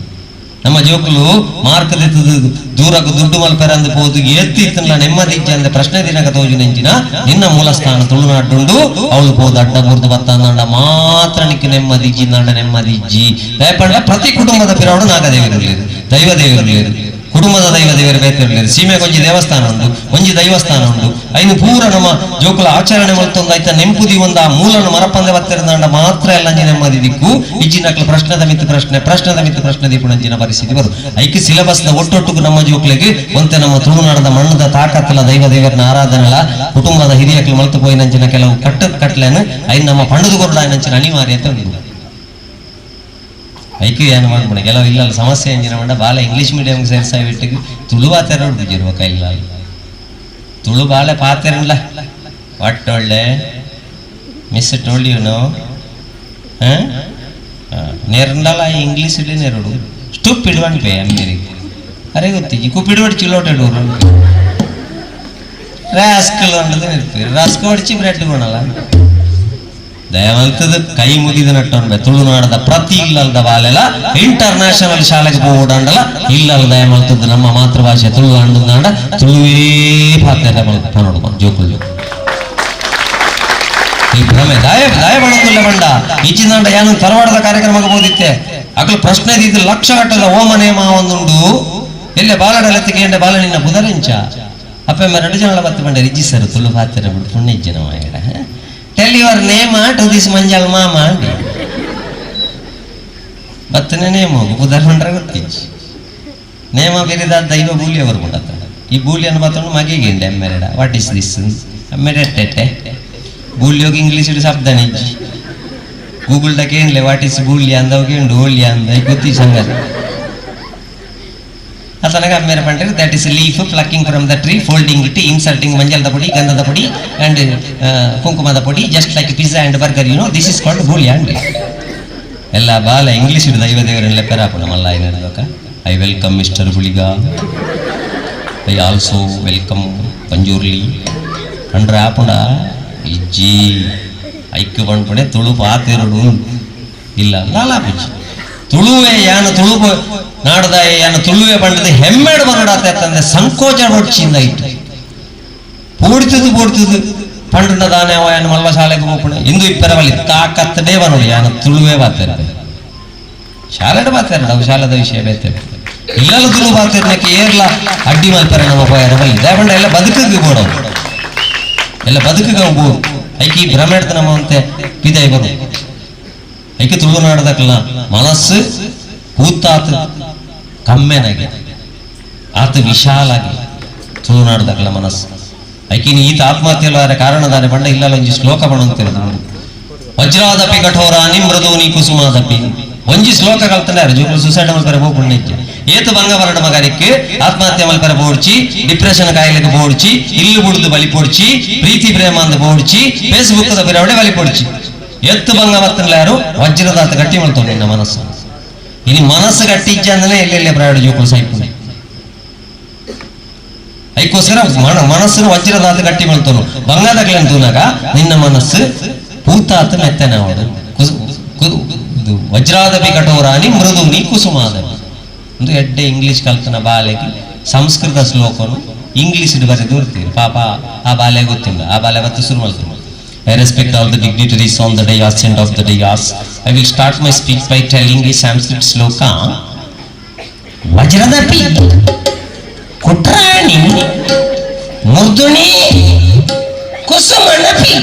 ನಮ್ಮ ಜೋಕುಲು ಮಾರ್ಕ್ ದೆತ್ತದು ದೂರಕ್ಕೆ ದುಡ್ಡು ಮಲ್ಪೆರಂದು ಹೋದು ಎತ್ತಿತ್ತಲ್ಲ ನೆಮ್ಮದಿ ಇಜ್ಜ ಅಂದ್ರೆ ಪ್ರಶ್ನೆ ದಿನಕ ತೋಜು ನೆಂಚಿನ ನಿನ್ನ ಮೂಲ ಸ್ಥಾನ ತುಳುನಾಡುಂಡು ಅವಳು ಹೋದ ಅಡ್ಡ ಬುರ್ದು ಬತ್ತಂದ ಮಾತ್ರ ನಿಕ್ಕೆ ನೆಮ್ಮದಿ ಇಜ್ಜಿಂದ ನೆಮ್ಮದಿ ಇಜ್ಜಿ ದಯಪಂಡ ಪ್ರತಿ ಕುಟುಂಬದ ಪಿರಾವಡು ನಾಗದೇವರಿರಲಿರು ದೈವ ದೇವರಿರಲಿರು ಕುಟುಂಬದ ದೈವ ದೇವರು ಬೇಕಿರಲಿರು ಸೀಮೆಗೆ ಒಂಜಿ ದೇವಸ್ಥಾನ ಉಂಟು ಒಂಜಿ ದೈವಸ್ಥಾನ ಉಂಟು ಐನು ಪೂರ ನಮ್ಮ ಜೋಕುಲ ಆಚರಣೆ ಮಲ್ತೊಂದು ಆಯ್ತಾ ನೆಂಪುದಿ ಒಂದ ಮೂಲನ್ನು ಮರಪಂದೆ ಬತ್ತಿರಂದ ಮಾತ್ರ ಎಲ್ಲ ನೆಮ್ಮದಿ ದಿಕ್ಕು ಇಜ್ಜಿನಕ್ಲು ಪ್ರಶ್ನದ ಮಿತ್ತು ಪ್ರಶ್ನೆ ದೀಪುಣಂಜಿನ ಪರಿಸ್ಥಿತಿ ಬರು ಐಕೆ ಸಿಲೆಬಸ್ನ ಒಟ್ಟೊಟ್ಟಿಗೂ ನಮ್ಮ ಜೋಕ್ಲಿಗೆ ಒಂತೆ ನಮ್ಮ ತುಳುನಾಡದ ಮಣ್ಣದ ತಾಕತ್ತಲ ದೈವ ದೇವರನ್ನ ಆರಾಧನೆಲ ಕುಟುಂಬದ ಹಿರಿಯಕ್ಲು ಮಲ್ತು ಪೋಯಿನಂಚಿನ ಕೆಲವು ಕಟ್ಲೇನು ಐನು ನಮ್ಮ ಪಂಡದು ಕೊರಡಾಯನಂಚಿನ ಅನಿವಾರ್ಯತೆ ಉಂಟು ಐಕ್ಯ ಏನು ಮಾಡ್ಬಿಡ ಕೆಲವು ಇಲ್ಲ ಸಮಸ್ಯೆ ಎಂಜಿನ ಮಂಡ ಬಾಲ ಇಂಗ್ಲೀಷ್ ಮೀಡಿಯಂಗೆ ಸೇರ್ಸಾಯಿ ಬಿಟ್ಟಿಗೆ ತುಳು ಪಾತೆರ ಹುಡುಗಿರುವ ಕೈಲ ತುಳು ಬಾಳೆ ಪಾತೆರಲ್ಲ ಒಟ್ಟೊಳ್ಳೆ ಮಿಸ್ ಟೋಲ್ಡ್ ಯು ನೋ ನೇರಂಡಲ್ಲ ಇಂಗ್ಲೀಷ್ ಇಡೀ ನೇರಡು ಸ್ಟೂಪ್ ಇಡುವನ್ ಪೇ ಅಮ್ಮಿರಿಗೆ ಅರೆ ಗೊತ್ತಿಜ್ಜಿ ಕುಪ್ಪಿಡುವಡು ಚಿಲ್ಲೋಟಿಡುವರು ರಾಸ್ಕಲ್ ಅನ್ನೋದು ಇರ್ತೀವಿ ರಾಸ್ಕ ಹೊಡಿಸಿ ಬ್ರೆಡ್ ಕೊಡಲ್ಲ ದಯವಂತದ ಕೈ ಮುಗಿದ ನಟ್ಟೊಂಬೆ ತುಳುನಾಡದ ಪ್ರತಿ ಇಲ್ಲದ ಬಾಲೆಲ್ಲ ಇಂಟರ್ನ್ಯಾಷನಲ್ ಶಾಲೆಗೆ ಹೋಗಡಂಡಲ್ಲ ಇಲ್ಲಲ್ಲ ದಯಮಲ್ತದ್ದು ನಮ್ಮ ಮಾತೃಭಾಷೆ ತುಳು ಅಂಡ ತುಳುವೇ ಪಾತ್ರ ನೋಡುವ ಜೋಕುಲು ಈ ಭ್ರಮೆ ದಯ ಬಣದಿಲ್ಲ ಬಂಡ ಈಚಿಂದ ಏನು ತರವಾಡದ ಕಾರ್ಯಕ್ರಮಕ್ಕೆ ಹೋದಿತ್ತೆ ಅಗಲು ಪ್ರಶ್ನೆ ಇದ್ದು ಲಕ್ಷ ಗಟ್ಟದ ಓಮ ನೇಮ ಒಂದುಂಡು ಎಲ್ಲೇ ಬಾಲಡಲೆತ್ತಿಗೆ ಬಾಲ ನಿನ್ನ ಬುಧರೆಂಚ ಅಪ್ಪ 2 ಜನ ಬತ್ತು ಬಂಡೆ ರಿಜಿಸ್ಟರ್ ತುಳು ಪಾತ್ರ ಬಿಟ್ಟು ಪುಣ್ಯ ಜನ ಮಾಯಡ Tell your name to this Manjal Mama. But the name of Buddha teach. Name of Virida Daiva Bully over Buddha. E Bullian Baton Magigin, Merida. What is this? Meditate. Bullyog English is up the niche. Google again, what is Bullian, the again, Dolian, the Guti Sangar. That is a leaf plucking from the tree, folding it, inserting manjal the body, ganda the body, and kunkuma the body, just like pizza and burger, you know, this is called bullion. Ella bala English is the Iva and Lepera. I welcome Mr. Buliga. I also welcome Panjurli. And Rapunda, Iji, Ikuban Pune, Tulu Pathirun, Illa, Lala Pitch. ತುಳುವೆ ಯಾನ ತುಳು ನಾಡದ ಯಾನ ತುಳುವೆ ಬಂಡದ ಹೆಮ್ಮೆಡು ಬರಡಾತಂದ್ರೆ ಸಂಕೋಚ ಹೊಡ್ಚಿಂದ ಇಟ್ಟು ಪೂಡ್ತಿದ್ದು ಪಂಡನ ದಾನೆ ಅವ ಯಾನ ಮಲ್ವ ಶಾಲೆಗೆ ಹೋಗ್ಬಿಡ ಇಂದು ಇಪ್ಪರವಲ್ಲಿ ತಾಕತ್ತದೇ ಬರೋದು ಯಾನ ತುಳುವೆ ಬಾತಾರೆ ಶಾಲೆಡ್ ಬಾತಾರೆ ನಾವು ಶಾಲೆದ ವಿಷಯ ಬೇತೆ ಇಲ್ಲಲ್ಲ ತುಳು ಬಾತಿರ್ನಕ್ಕೆ ಏರ್ಲ ಅಡ್ಡಿ ಮಲ್ಪರೆ ನಮ್ಮ ಪಯರ ಬಲ್ಲಿ ದಾಯಪಂಡ ಎಲ್ಲ ಬದುಕಿಗೆ ಬೋಡವು ಎಲ್ಲ ಬದುಕಿಗೆ ಹೋಗ್ಬೋದು ಐಕಿ ಭ್ರಮೆಡ್ತ ನಮ್ಮ ಅಂತೆ ಪಿದಾಯಿ ಬರು ಐಕಿ ತುಳುನಾಡದಕ್ಕಲ್ಲ ಮನಸ್ಸು ಕೂತಾತ ಕಮ್ಮೆನಾಗಿ ಆತ ವಿಶಾಲಾಗಿ ತುಳುನಾಡದಕ್ಕಲ್ಲ ಮನಸ್ಸು ಐಕಿನ ಈತ ಆತ್ಮಹತ್ಯೆಲ್ಲ ಕಾರಣದಾನೆ ಪಂಡ ಇಲ್ಲಲ್ಲ ಒಂಜಿ ಶ್ಲೋಕ ಪಣಂತಿರೋದು ವಜ್ರಾದಪಿ ಕಠೋರಾನಿ ಮೃದೂನಿ ಕುಸುಮಾದಪಿ ಒಂಜಿ ಶ್ಲೋಕ ಕಲ್ತಂಡಾರೆ ಜೋಕುಲು ಸೂಸೈಡ್ ಮಲ್ಪರೆ ಬೋಪುಣ್ಣಿಜ್ಜೆ ಏತು ಬಂಗ ಬರಡ ಮಗನಿಕ್ಕೆ ಆತ್ಮಹತ್ಯೆ ಮಲ್ಪರೆ ಬೋಡ್ಚಿ ಡಿಪ್ರೆಷನ್ ಕಾಯಿಲೆಗೆ ಬೋಡ್ಚಿ ಇಲ್ಲು ಬುಡ್ದು ಬಲಿ ಪೋಡ್ಚಿ ಪ್ರೀತಿ ಪ್ರೇಮ ಅಂದ ಬೋಡ್ಚಿ ಫೇಸ್ಬುಕ್ ದ ಬಿರವಡೆ ಬಲಿ ಪೋಡ್ಚಿ ಎತ್ತು ಬಂಗ ಬರ್ತನ್ಲಾರು ವಜ್ರದಾತ ಗಟ್ಟಿ ಮಲ್ತವ್ ನಿನ್ನ ಮನಸ್ಸು ಇನಿ ಮನಸ್ಸು ಗಟ್ಟಿ ಇಜ್ಜ ಅಂದ್ರೆ ಎಲ್ಲೆಲ್ಲೇ ಪ್ರಾಯಡ ಜೋಕುಲು ಸೈಪುಣಿ ಅದಕ್ಕೋಸ್ಕರ ಮನಸ್ಸನ್ನು ವಜ್ರದಾತ ಗಟ್ಟಿ ಮಲ್ತವನು ಬಂಗಾದಗ್ಲನ್ ತೂನಾಗ ನಿನ್ನ ಮನಸ್ಸು ಪೂತಾತ ಮೆತ್ತನೆ ಅವಡು ವಜ್ರಾದಪಿ ಕಠೋರಾನಿ ಮೃದುನಿ ಕುಸುಮಾದಪಿ ಒಂದು ಎಡ್ಡೆ ಇಂಗ್ಲಿಷ್ ಕಲ್ತನ ಬಾಲೆಗೆ ಸಂಸ್ಕೃತ ಶ್ಲೋಕನು ಇಂಗ್ಲಿಷ್ ಬರೆದು ಇರ್ತೀವಿ ಪಾಪ ಆ ಬಾಲ್ಯ ಗೊತ್ತಿಲ್ಲ ಆ ಬಾಲ್ಯ ಬತ್ತು ಶುರು ಮಾಡ್ತೀನಿ I respect all the dignitaries on the dais and of the dais. I will start my speech by telling a Sanskrit sloka. Vajradapi Kutrani Murduni Kusumanapi.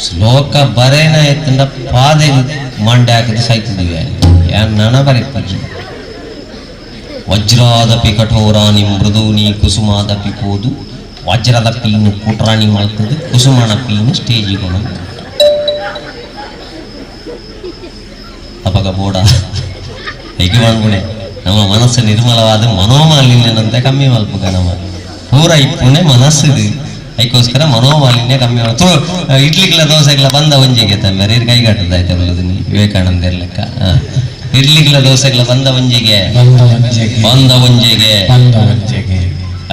ಶ್ಲೋಕ ಬರೇನ ಎತ್ತಂಡ ಪಾದೆ ಮಂಡೆ ಹಾಕಿದ್ರೆ ಸಾಯ್ತಿದ್ದೀವಿ ಯಾರು ನಾನ ಬರೀ ವಜ್ರಾದಪಿ ಕಠೋರಾನಿ ಮೃದೂನಿ ಕುಸುಮಾದಪಿ ಹೋದು ವಜ್ರದ ಪೀನು ಕುಟ್ರಾಣಿ ಮಾಡ್ತದೆ ಕುಸುಮನ ಪೀನು ಸ್ಟೇಜಿಗೆ ಅಪಗ ಬೋಡ ಹೇಗೆ ಮಾಡ್ಬಿಡೆ ನಮ್ಮ ಮನಸ್ಸು ನಿರ್ಮಲವಾದ ಮನೋಮಾಲಿನ್ಯನಂತೆ ಕಮ್ಮಿ ಮಲ್ಪಗ ನಮ್ಮ ಪೂರ ಇಪ್ಪುಣೆ ಮನಸ್ಸಿದೆ ಅದಕ್ಕೋಸ್ಕರ ಮನೋಮಾಲಿನ್ಯ ಕಮ್ಮಿ ಮಾಡ್ತು ಇಡ್ಲಿಗ್ಲ ದೋಸೆಗ್ಲ ಬಂದ ಒಂಜಿಗೆ ತಮ್ಮರಿ ಕೈಗಾಟದ ಆಯ್ತಲ್ಲ ವಿವೇಕಾನಂದ ಲೆಕ್ಕ ಇಡ್ಲಿಗ್ಲ ದೋಸೆಗ್ಲ ಬಂದ ಒಂಜಿಗೆ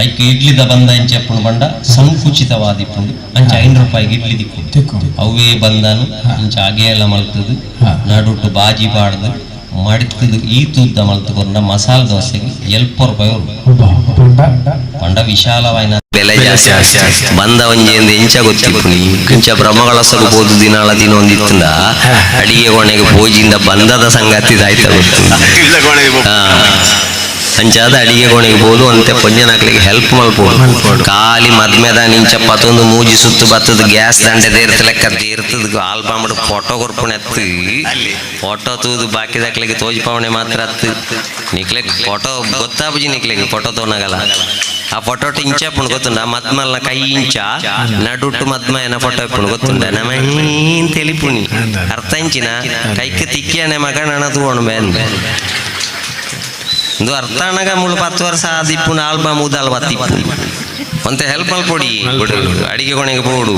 ಐಕ್ ಇಡ್ಲಿದ ಬಂದ ಇಂಚೆಪ್ಪುಣು ಬಂಡ ಸಂಕುಚಿತವಾದಿಪ್ಪುಂಡು ಅಂಚ ₹5 ಇಡ್ಲಿ ದಿಕ್ಕು ಅವೇ ಬಂದನು ಇಂಚ ಹಾಗೆ ಎಲ್ಲ ಮಲ್ತದು ನಡುಟು ಬಾಜಿ ಪಾಡ್ದು ಮಡಿತದು ಈ ತೂದ್ದ ಮಲ್ತುಕೊಂಡ ಮಸಾಲ ದೋಸೆಗೆ ₹7 ಪಂಡ ವಿಶಾಲವಾಯಿನ ಬೆಲೆ ಜಾಸ್ತಿ ಬಂದ ಒಂಜೆಂದು ಎಂಚ ಗೊತ್ತಿಪ್ಪುನಿ ಇಂಚ ಬ್ರಹ್ಮಗಳಸಲು ಬೋದು ದಿನಾಳ ದಿನೊಂದಿತ್ತಂದ ಅಡಿಗೆ ಕೊನೆಗೆ ಭೋಜಿಂದ ಬಂದದ ಸಂಗತಿ ಆಯ್ತ ಅಂಚಾದ ಅಡಿಗೆ ಕೋಣೆಗೆ ಬೋದು ಅಂತೆ ಪೊಂಜನಾಕ್ಲಿಗೆ ಹೆಲ್ಪ್ ಮಲ್ಪೋಡು ಖಾಲಿ ಮದ್ಮೆದ ನಿಂಚ ಪತ್ತೊಂದು ಮೂಜಿ ಸುತ್ತು ಬತ್ತದ ಗ್ಯಾಸ್ ದಂಡೆ ದೇರ್ತ ಲೆಕ್ಕ ದೇರ್ತದ ಆಲ್ಬಮ್ ಫೋಟೋ ಕೊರ್ಪುಣೆ ಎತ್ತು ಫೋಟೋ ತೂದು ಬಾಕಿದಾಕ್ಲಿಗೆ ತೋಜಿಪಾವಣೆ ಮಾತ್ರ ಹತ್ತು ನಿಕ್ಲೆಗ್ ಫೋಟೋ ಗೊತ್ತಾಬುಜಿ ನಿಕ್ಲೆಗೆ ಫೋಟೋ ತೋನಾಗಲ್ಲ ಆ ಫೋಟೋ ಇಂಚ ಪುಣ್ ಗೊತ್ತುಂಡ ಮದ್ಮಲ್ನ ಕೈ ಇಂಚ ನಡುಟ್ಟು ಮದ್ಮಯನ ಫೋಟೋ ಇಪ್ಪುಣ್ ಗೊತ್ತುಂಡ ನಮ್ಮ ಹೀನ್ ತಿಳಿಪುಣಿ ಅರ್ಥ ಇಂಚಿನ ಕೈക്ക് ತಿಕ್ಕಿಯನೆ ಮಗ ನನ ತೂವಣು ಬೇಂದ ಇದು ಅರ್ಥ ಅಣ್ಣಗ ಮುಳು 10 ವರ್ಷ ಆದಿಪ್ಪುನ ಆಲ್ಬಮ್ ಉದಾಲ್ ಬತ್ತಿಪ್ಪು ಅಂತ ಹೆಲ್ಪ್ ಮಲ್ಪೊಡಿ ಅಡಿಗೆ ಕೊನೆಗೆ ಬೋಡು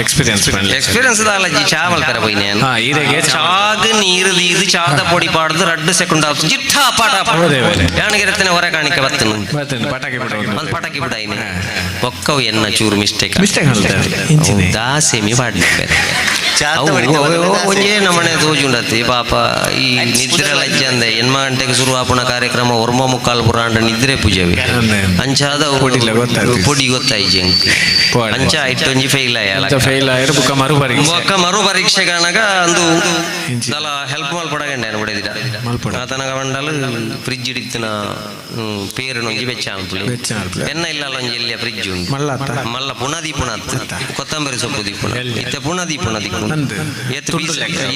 ಎಕ್ಸ್ಪೀರಿಯನ್ಸ್ ಚಾವಲ್ ಪರ ಪೋಯ್ನೆ ಚಾಗ್ ನೀರು ದೀದು ಚಾದ ಪೊಡಿ ಪಾಡ್ದು 2 ಸೆಕೆಂಡ್ ಆಫ್ ಜಿಟ್ಟಾ ಪಾಟ ಯಾಣಿಗಿರತ್ತನೆ ಹೊರ ಕಾಣಿಕೆ ಬತ್ತನು ಪಟಾಕಿ ಬಿಡಾಯಿನಿ ಒಕ್ಕವು ಎನ್ನ ಚೂರು ಮಿಸ್ಟೇಕ್ ದಾಸೆಮಿ ಪಾಡ್ಲಿಕ್ಕೆ ಒಂಜೇ ನಮನೆ ತೋಜುಂಡತಿ ಪಾಪ ಈ ನಿದ್ರೆ ಲಜ್ಜ ಅಂದೆ 8 ಗಂಟೆಗೆ ಶುರು ಆಪುಣ ಕಾರ್ಯಕ್ರಮ 1:45 ಪುರಾಂಡ ನಿದ್ರೆ ಪೂಜೆವಿ ಅಂಚಾದ ಪೊಡಿ ಗೊತ್ತಾಯ್ಜಿ ಅಂಚ ಇಟ್ಟೊಂಜಿ ಫೇಲ್ ಆಯ್ಯಾಲ ಬೊಕ್ಕ ಮರು ಪರೀಕ್ಷೆ ಕಾಣಗ ಅಂದು ದಲ ಹೆಲ್ಪ್ ಮಲ್ಪಡಗಂಡೆ ಬಿಡಿದಿರ ಆತನಗ ಮಂಡಲ ಫ್ರಿಜ್ ಇಡಿತ್ತಿನ ಪೇರಿನೊಂಜಿ ಬೆಚ್ಚ ಎನ್ನ ಇಲ್ಲಲ್ಲ ಒಂಜಿ ಎಲ್ಲಿಯ ಫ್ರಿಜ್ ಉಂಟು ಮಲ್ಲ ಪುನದಿ ಕೊತ್ತಂಬರಿ ಸೊಪ್ಪು ದಿಪ್ಪುಣ ಇತ್ತೆ ಪುನದಿ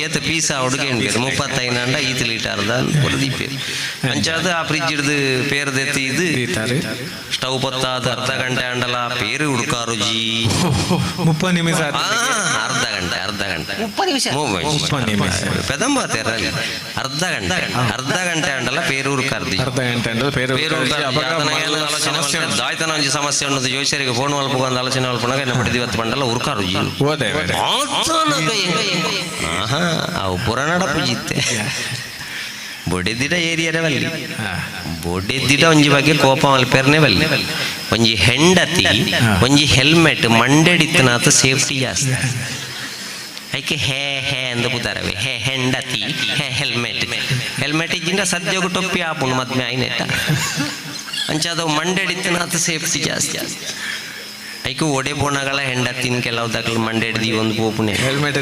ಏತ ಪೀಸ ಹುಡುಗಿ 35 ಅಂಡ 5 ಲೀಟರ್ದ ದೀಪೇರಿ ಅಂಚಾದ ಆ ಫ್ರಿಜ್ ಹಿಡ್ದು ಪೇರ್ದೆತ್ತಿ ಇದು ಸ್ಟವ್ ಪತ್ತಾದ ಅರ್ಧ ಗಂಟೆ ಅಂಡಲ ಪೇರು ಹುಡುಕಾರು ಜಿ 30 ನಿಮಿಷ ಅರ್ಧ ಗಂಟೆ ಪೆದಂಬಾತೇರಲ್ಲಿ ಅರ್ಧ ಗಂಟೆ ಅಂಡಲ ಪೇರು ಹುಡುಕಾರ್ದಿ ದಾಯ್ತನ ಒಂಜಿ ಸಮಸ್ಯೆ ಉಂಟು ಜೋಶರಿಗೆ ಫೋನ್ ಮಲ್ಪು ಒಂದು ಆಲೋಚನೆ ಮಲ್ಪನಾಗ ಎನ್ನ ಬಿಡಿದಿ ಇವತ್ತು ಬಂಡಲ್ಲ ಹುಡುಕಾರು ಜಿ ಅವು ಪುರಾಣ ಪೂಜಿತ್ತೆ ಬೊಡೆದಿಡ ಏರಿಯಾರೆ ಬಲ್ಲಿ ಬೊಡೆದಿಡ ಒಂಜಿ ಬಗ್ಗೆ ಕೋಪ ಮಲ್ಪೇರ್ನೆ ಬಲ್ಲಿ ಒಂಜಿ ಹೆಂಡತಿ ಒಂಜಿ ಹೆಲ್ಮೆಟ್ ಮಂಡೆಡಿತ್ತನಾತ ಸೇಫ್ಟಿ ಜಾಸ್ತಿ ಐಕೆ ಹೇ ಅಂದ ಕೂತಾರವೆ ಹೇ ಹೆಂಡತಿ ಹೇ ಹೆಲ್ಮೆಟ್ ಇದ್ದಿಂದ ಸದ್ಯೋಗ ಟೊಪ್ಪಿ ಆಪುಣ್ ಮದ್ಮೆ ಆಯ್ನೆಟ್ಟ ಅಂಚಾದ ಮಂಡೆಡಿತ್ತಿನಾಥ ಸೇಫ್ಟಿ ಜಾಸ್ತಿ ಐಕು ಒಡೆ ಪೋಣಗಳ ಹೆಂಡತ್ತಿನ ಕೆಲವು ದಕ್ಕಲು ಮಂಡೆಡ್ದಿ ಒಂದು ಪೋಪುನೆ ಹೆಲ್ಮೆಟ್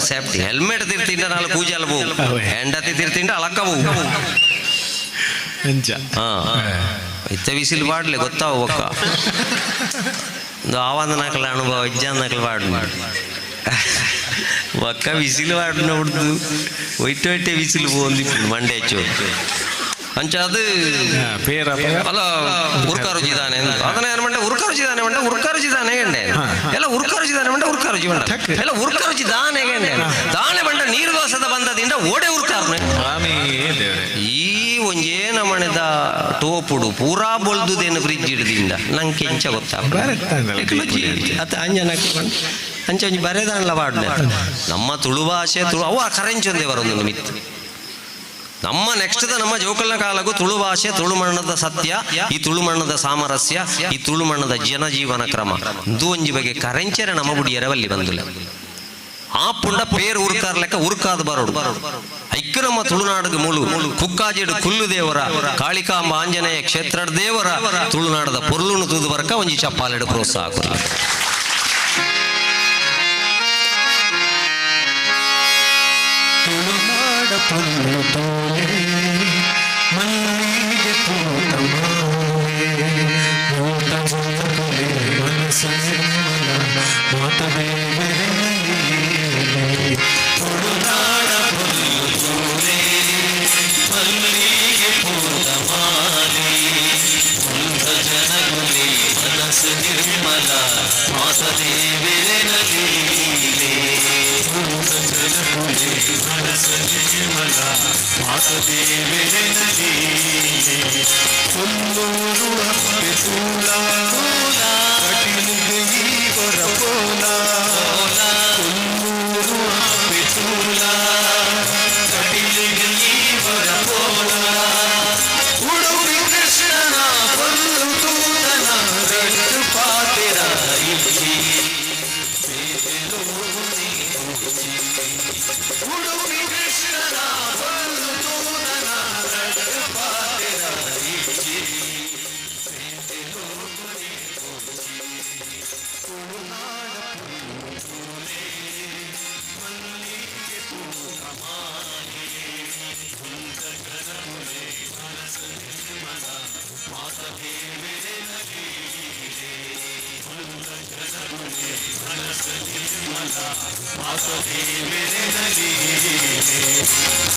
ಸೇಫ್ಟಿ ಹೆಲ್ಮೆಟ್ ತಿರ್ತಿಂಡ ನಾಳೆ ಕೂಜಾಲ ಹೋಗು ಹೆಂಡತಿ ತಿರ್ತಿಂಡ ಅಲಕ್ಕ ಹೋಗು ಇತ್ತ ವಿಸಿಲ್ ಪಾಡ್ಲೆ ಗೊತ್ತಾವ ಒಕ್ಕ ಆವಾದ ನಾಕಲ ಅನುಭವ ಇಜ್ಜಾನ ನಾಕಲು ಪಾಡು ಒಕ್ಕ ವಿಸಿಲ್ ಪಾಡು ನೋಡ್ದು ಒಯ್ಟೆ ವಿಸಿಲ್ ಹೋಗಿ ಮಂಡೆ ಹೆಚ್ಚು ಅಂಚಾದ ಅಲ್ಲ ಉರ್ಕಾರುಜಿದಾನೆ ಅದನ್ನ ಏನ್ ಮಂಡೆ ಉರ್ಕಾರುಜಿದಾನೆ ಮಂಡೆ ಉರ್ಕಾರುಜಿದಾನೆ ಗಂಡೆ ಎಲ್ಲ ಉರ್ಕಾರುಜಿದಾನೆ ಮಂಡೆ ಉರ್ಕಾರುಜಿ ಮಂಡ ಎಲ್ಲ ಉರ್ಕಾರುಜಿದಾನೆ ಗಂಡೆ ದಾನೆ ಮಂಡ ನೀರು ದೋಸದ ಬಂದದಿಂದ ಓಡೆ ಉರ್ಕಾರ್ನೆ ಈ ಒಂಜೇನ ಮಣೆದ ಟೋಪುಡು ಪೂರಾ ಬೊಲ್ದುದೇನು ಫ್ರಿಜ್ ಹಿಡ್ದಿಂದ ನಂಗೆ ಕೆಂಚ ಗೊತ್ತಾಗ ಅಂಜನ ಅಂಚ ಒಂಜಿ ಬರೆದಾನ್ಲ ಬಾಡ್ನೆ ನಮ್ಮ ತುಳು ಭಾಷೆ ಅವು ಕರೆಂಚೊಂದೇ ಬರೋದು ಮಿತ್ತು ನಮ್ಮ ನೆಕ್ಸ್ಟ್ ನಮ್ಮ ಜೋಕಲ್ನ ಕಾಲಗೂ ತುಳು ಭಾಷೆ ತುಳು ಮಣ್ಣದ ಸತ್ಯ ಈ ತುಳು ಮಣ್ಣದ ಸಾಮರಸ್ಯ ಈ ತುಳು ಮಣ್ಣದ ಜನಜೀವನ ಕ್ರಮ ಇದು ಒಂಜಿ ಬಗ್ಗೆ ಕರೆಂಚರೆ ನಮ್ಮ ಬುಡಿಯರವಲ್ಲಿ ಬಂದಿಲ್ಲ ಆ ಪುಂಡ ಪೇರು ಉರ್ಕಾರ್ ಲೆಕ್ಕ ಉರ್ಕಾದ ಬರೋಡು ಐಕ್ಯ ನಮ್ಮ ತುಳುನಾಡಿಗೆ ಮುಳು ಕುಕ್ಕಾಜಿಡು ಕುಲ್ಲು ದೇವರ ಕಾಳಿಕಾಂಬ ಆಂಜನೇಯ ಕ್ಷೇತ್ರ ದೇವರ ತುಳುನಾಡದ ಪೊರ್ಲುನು ತೂದು ಬರ್ಕ ಒಂಜಿ ಚಪ್ಪಾಲೆಡು ಪ್ರೋತ್ಸಾಹ ಕೊಡಲಿ ತುಳುನಾಡ ಪೊಲ್ಲು ತೋಲೆ ಮಲ್ಲಿಗೆ ತೋಟ ಮಾಲೆ ಮೋಟ ಮೋಲೆ ಮನಸ್ಸು ನಿರ್ಮಲ ಮಾತವೇ ತುಳುನಾಡ ಪೊಲ್ಲು ತೋಲೆ ಮಲ್ಲಿಗೆ ತೋಟ ಮಾಲೆ ಮೋಟ ಜನಗುಲೆ ಮನಸ್ಸು ನಿರ್ಮಲ ಮಾತವೇ ಕುಂದೂರು ಹಪ್ಪೆ ತೂಲ ಕಟಿಲಿಗೆ ಈ ಹೊರಪೋಲ ಕುಂದೂರು ಹಪ್ಪೆ ತೂಲ ಕಟಿಲಿಗೆ ಈ ಹೊರಪೋಲ ಉಡುಪಿ ಕೃಷ್ಣನ ಕೊಲ್ಲು ತೂತನ ರಟ್ಟು ಪಾತಿರ ಇಲ್ಲಿ ಉಡುಪಿ ಕೃಷ್ಣನ ಕೊಲ್ಲು ತೂತನ ರಟ್ಟು ಪಾತಿರ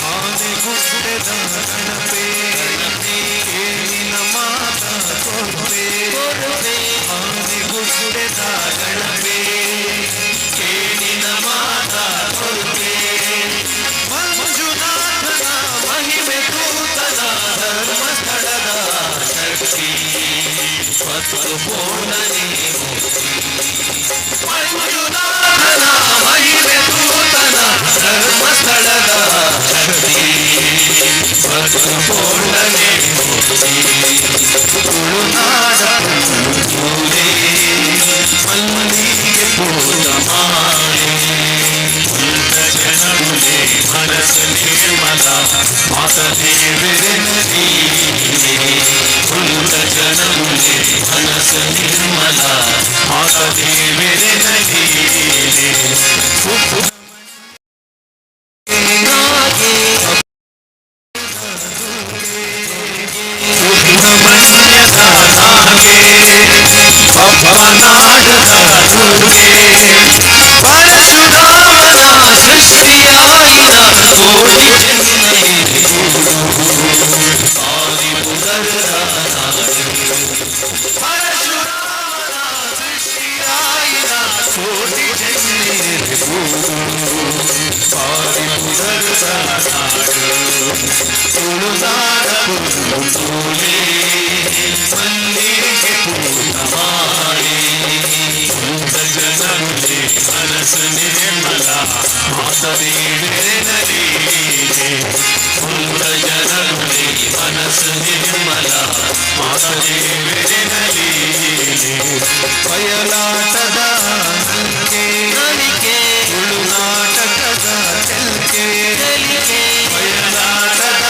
ಆನೆ ಗುಡ್ಡದ ಗಣಪೇ ಕೇಳಿನ ಮಾತ ಕೊರತೆ ಆನೆ ಗುಡ್ಡದ ಗಣಪೇ ಕೇಳಿನ ಮಾತ ಕೊರತೆ ಮಂಜುನಾಥನ ಮಹಿಮೆ ತೂತನ ಧರ್ಮಸ್ಥಳದ ಶಕ್ತಿ ಪತ್ತು ಪೂರ್ಣನೆ ಮಂಜುನಾಥನ ಮಹಿಮೆ ತೂತನ ಧರ್ಮಸ್ಥಳದ ಶಕ್ತಿ ಪತ್ತು ಪೂರ್ಣನೆ ತುಳುನಾಡ ಪೂಲೆ ಮಲ್ಲಿಗೆ ಪೂತ ಮಾಲೆ ಉಂಟ ಜನಗುಲೆ ಮನಸ್ಸು ನಿರ್ಮಲ ಮಾತ ದೇವರೆ ನದೀಲೆ ಉಂಟ ಜನಗುಲೆ ಮನಸ್ಸು ನಿರ್ಮಲ ಮಾತ ದೇವರೆ ನದೀಲೆ ಪರಶುರಾಮನ ಸೃಷ್ಟಿಯಾಯಿನ ಕೋಟಿ ಪರಶುರಾಮನ ಸೃಷ್ಟಿಯಾಯಿನ ಕೋಟಿ ತುಳುನಾಡ ಪುಲ್ಲು ಮಲ್ಲಿಗೆ ಪೂತ ಮಾಲೆ ಜನಗುಲೆ ಮನಸ್ಸು ನಿರ್ಮಲ ಮಾತ ದೇವರೆ ನದೀಲೆ ಉಂಟ ಜನಗುಲೆ ಮನಸ್ಸು ನಿರ್ಮಲ ಮಾತ ದೇವರೆ ನದೀಲೆ ಬಯಲಾಟದ ನಲಿಕೆ ತುಳುನಾಟಕದ ತೆಲಿಕೆ ಬಯಲಾಟದ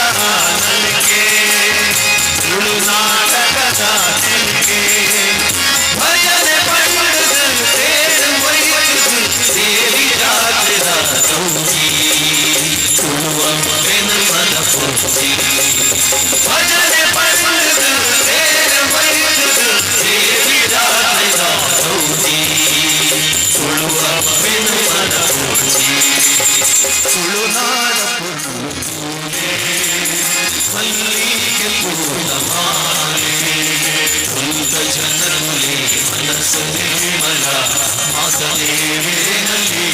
ನಲಿಕೆ ತುಳುನಾಟಕದ పూలమాలే తుంత జనములే మనసు నిర్మల మాతదేవేనలీ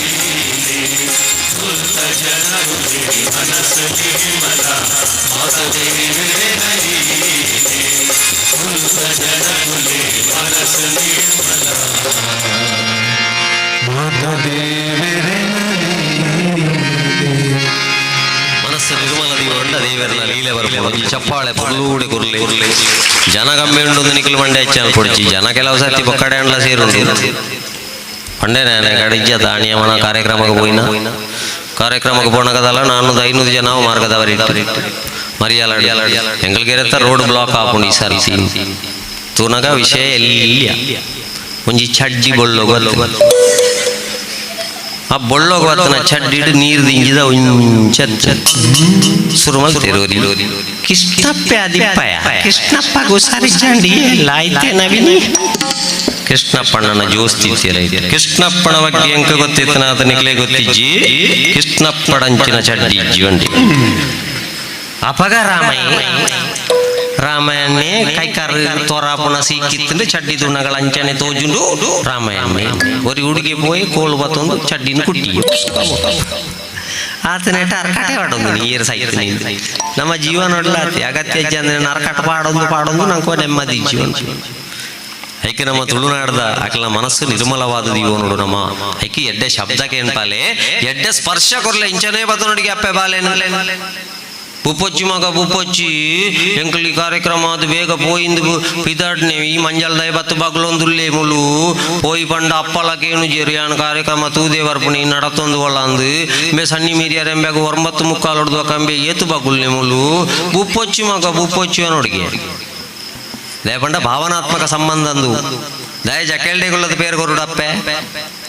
తుంత జనములే మనసు నిర్మల మాతదేవేనలీ తుంత జనములే మనసు నిర్మల ಮನಸ್ಸು ನಿರ್ಮಲದಿ ಹೊಂಡ ದೇವರನ್ನ ಲೀಲೆ ಬರ್ಬೋದು ಚಪ್ಪಾಳೆ ಪೊರ್ಲೂಡೆ ಕುರ್ಲೆ ಜನ ಕಮ್ಮಿ ಉಂಡು ನಿಖಿಲ್ ಮಂಡೆ ಹೆಚ್ಚಾಲ್ ಕೊಡ್ಚಿ ಜನ ಕೆಲವು ಸರ್ತಿ ಬೊಕ್ಕಡೆ ಅಂಡ್ಲ ಸೇರುಂಡು ಪಂಡೆ ನೇನೆ ಕಡಿಜ್ಜ ದಾಣಿಯಮನ ಕಾರ್ಯಕ್ರಮಕ್ಕೆ ಹೋಯ್ನ ಕಾರ್ಯಕ್ರಮಕ್ಕೆ ಪೋಣಕದಲ್ಲ 400-500 ಜನ ಮಾರ್ಗದವರಿಟ್ಟು ಮರಿಯಾಲಡಿ ಎಂಗಲ್ಗೆರೆತ್ತ ರೋಡ್ ಬ್ಲಾಕ್ ಆಪುಂಡು ಈ ಸರ್ತಿ ತೂನಗ ವಿಷಯ ಎಲ್ಲಿಯ ಒಂಜಿ ಚಡ್ಡಿ ಬೊಳ್ಳೋಗ ಆ ಬೊಳ್ಳೋಗ ಬತ್ತನ ಚಡ್ಡಿಡು ನೀರು ದಿಂಗಿದ ಸುರುಮಲ್ ತೆರೋರಿ ಕೃಷ್ಣಪ್ಪ ಅದಿಪ್ಪಯ ಕೃಷ್ಣಪ್ಪಗೂ ಸಾರಿ ಚಂಡಿ ಎಲ್ಲ ಆಯ್ತೆ ನವೀನಿ ಕೃಷ್ಣಪ್ಪಣ್ಣನ ಜೋಸ್ತಿರ್ತೀರ ಕೃಷ್ಣಪ್ಪನ ಬಗ್ಗೆ ಎಂಕ ಗೊತ್ತಿತ್ತು ನಾ ನಿಕ್ಲೆ ಗೊತ್ತಿಜ್ಜಿ ಕೃಷ್ಣಪ್ಪಡಂಚಿನ ಚಡ್ಡಿ ಇಜ್ಜಿ ಒಂಡಿ ಅಪಗ ರಾಮಾಯಣೆ ಕೈಕಾರ್ ತೋರಾಪುನ ಸಿಕ್ಕಿತ್ತಂದ್ರೆ ಚಡ್ಡಿ ತುಣಗಳ ಅಂಚನೆ ತೋಜುಂಡು ರಾಮಾಯಣೆ ಒರಿ ಹುಡುಗಿ ಪೋಯಿ ಕೋಲು ಬತ್ತೊಂದು ಚಡ್ಡಿನ ಕುಟ್ಟಿ ಆತನೇಟ ಅರ್ಕಟೆ ಪಾಡೊಂದು ನೀರು ಸಾಯ್ತು ನಮ್ಮ ಜೀವನ ನೋಡ್ಲಾತಿ ಅಗತ್ಯ ಅಂದ್ರೆ ಅರ್ಕಟ ಪಾಡೊಂದು ನಂಗೆ ನೆಮ್ಮದಿ ಜೀವನ ಐಕೆ ನಮ್ಮ ತುಳುನಾಡದ ಅಕಲ ಮನಸ್ಸು ನಿರ್ಮಲವಾದ ದೀವ ನೋಡು ನಮ್ಮ ಐಕಿ ಎಡ್ಡೆ ಶಬ್ದಕ್ಕೆ ಏನ್ಪಾಲೆ ಎಡ್ಡೆ ಸ್ಪರ್ಶ ಕೊರ್ಲೆ ಇಂಚನೆ ಬತ್ತ ನೋಡಿಗೆ ಅಪ್ಪೆ ಬಾಲೆ ಬುಪ್ಪೊಚ್ಚಿ ಮಗ ಬುಪ್ಪೊಚ್ಚಿ ಎಂಕಲಿ ಕಾರ್ಯಕ್ರಮ ಅದು ಬೇಗ ಪೋಯಿಂದು ಪಿದಾಡ್ನೆ ಈ ಮಂಜಲ್ದಾಯ ಬತ್ತು ಬಗ್ಲೊಂದುಲ್ಲೇ ಮುಲು ಪೋಯಿ ಪಂಡ ಅಪ್ಪಲಕೇನು ಜೆರಿಯಾನ ಕಾರ್ಯಕ್ರಮ ತೂದೇ ವರ್ಪುಣಿ ನಡತೊಂದು ಒಳ್ಳಂದು ಬೇ ಸಣ್ಣಿ ಮೀರಿಯರ್ ಎಂಬೆಗ 9:45 ಹೊಡೆದು ಕಂಬೆ ಏತು ಬಗುಲ್ನೆ ಮುಲು ಬುಪ್ಪೊಚ್ಚಿ ಮಗ ಬುಪ್ಪೊಚ್ಚಿ ನೋಡಿಗೆ ದಯಪಂಡ ಭಾವನಾತ್ಮಕ ಸಂಬಂಧ ಅಂದು ದಯ ಜಕೆಲ್ಡೆಗುಳ್ಳದ ಪೇರು ಕೊರುಡಪ್ಪೆ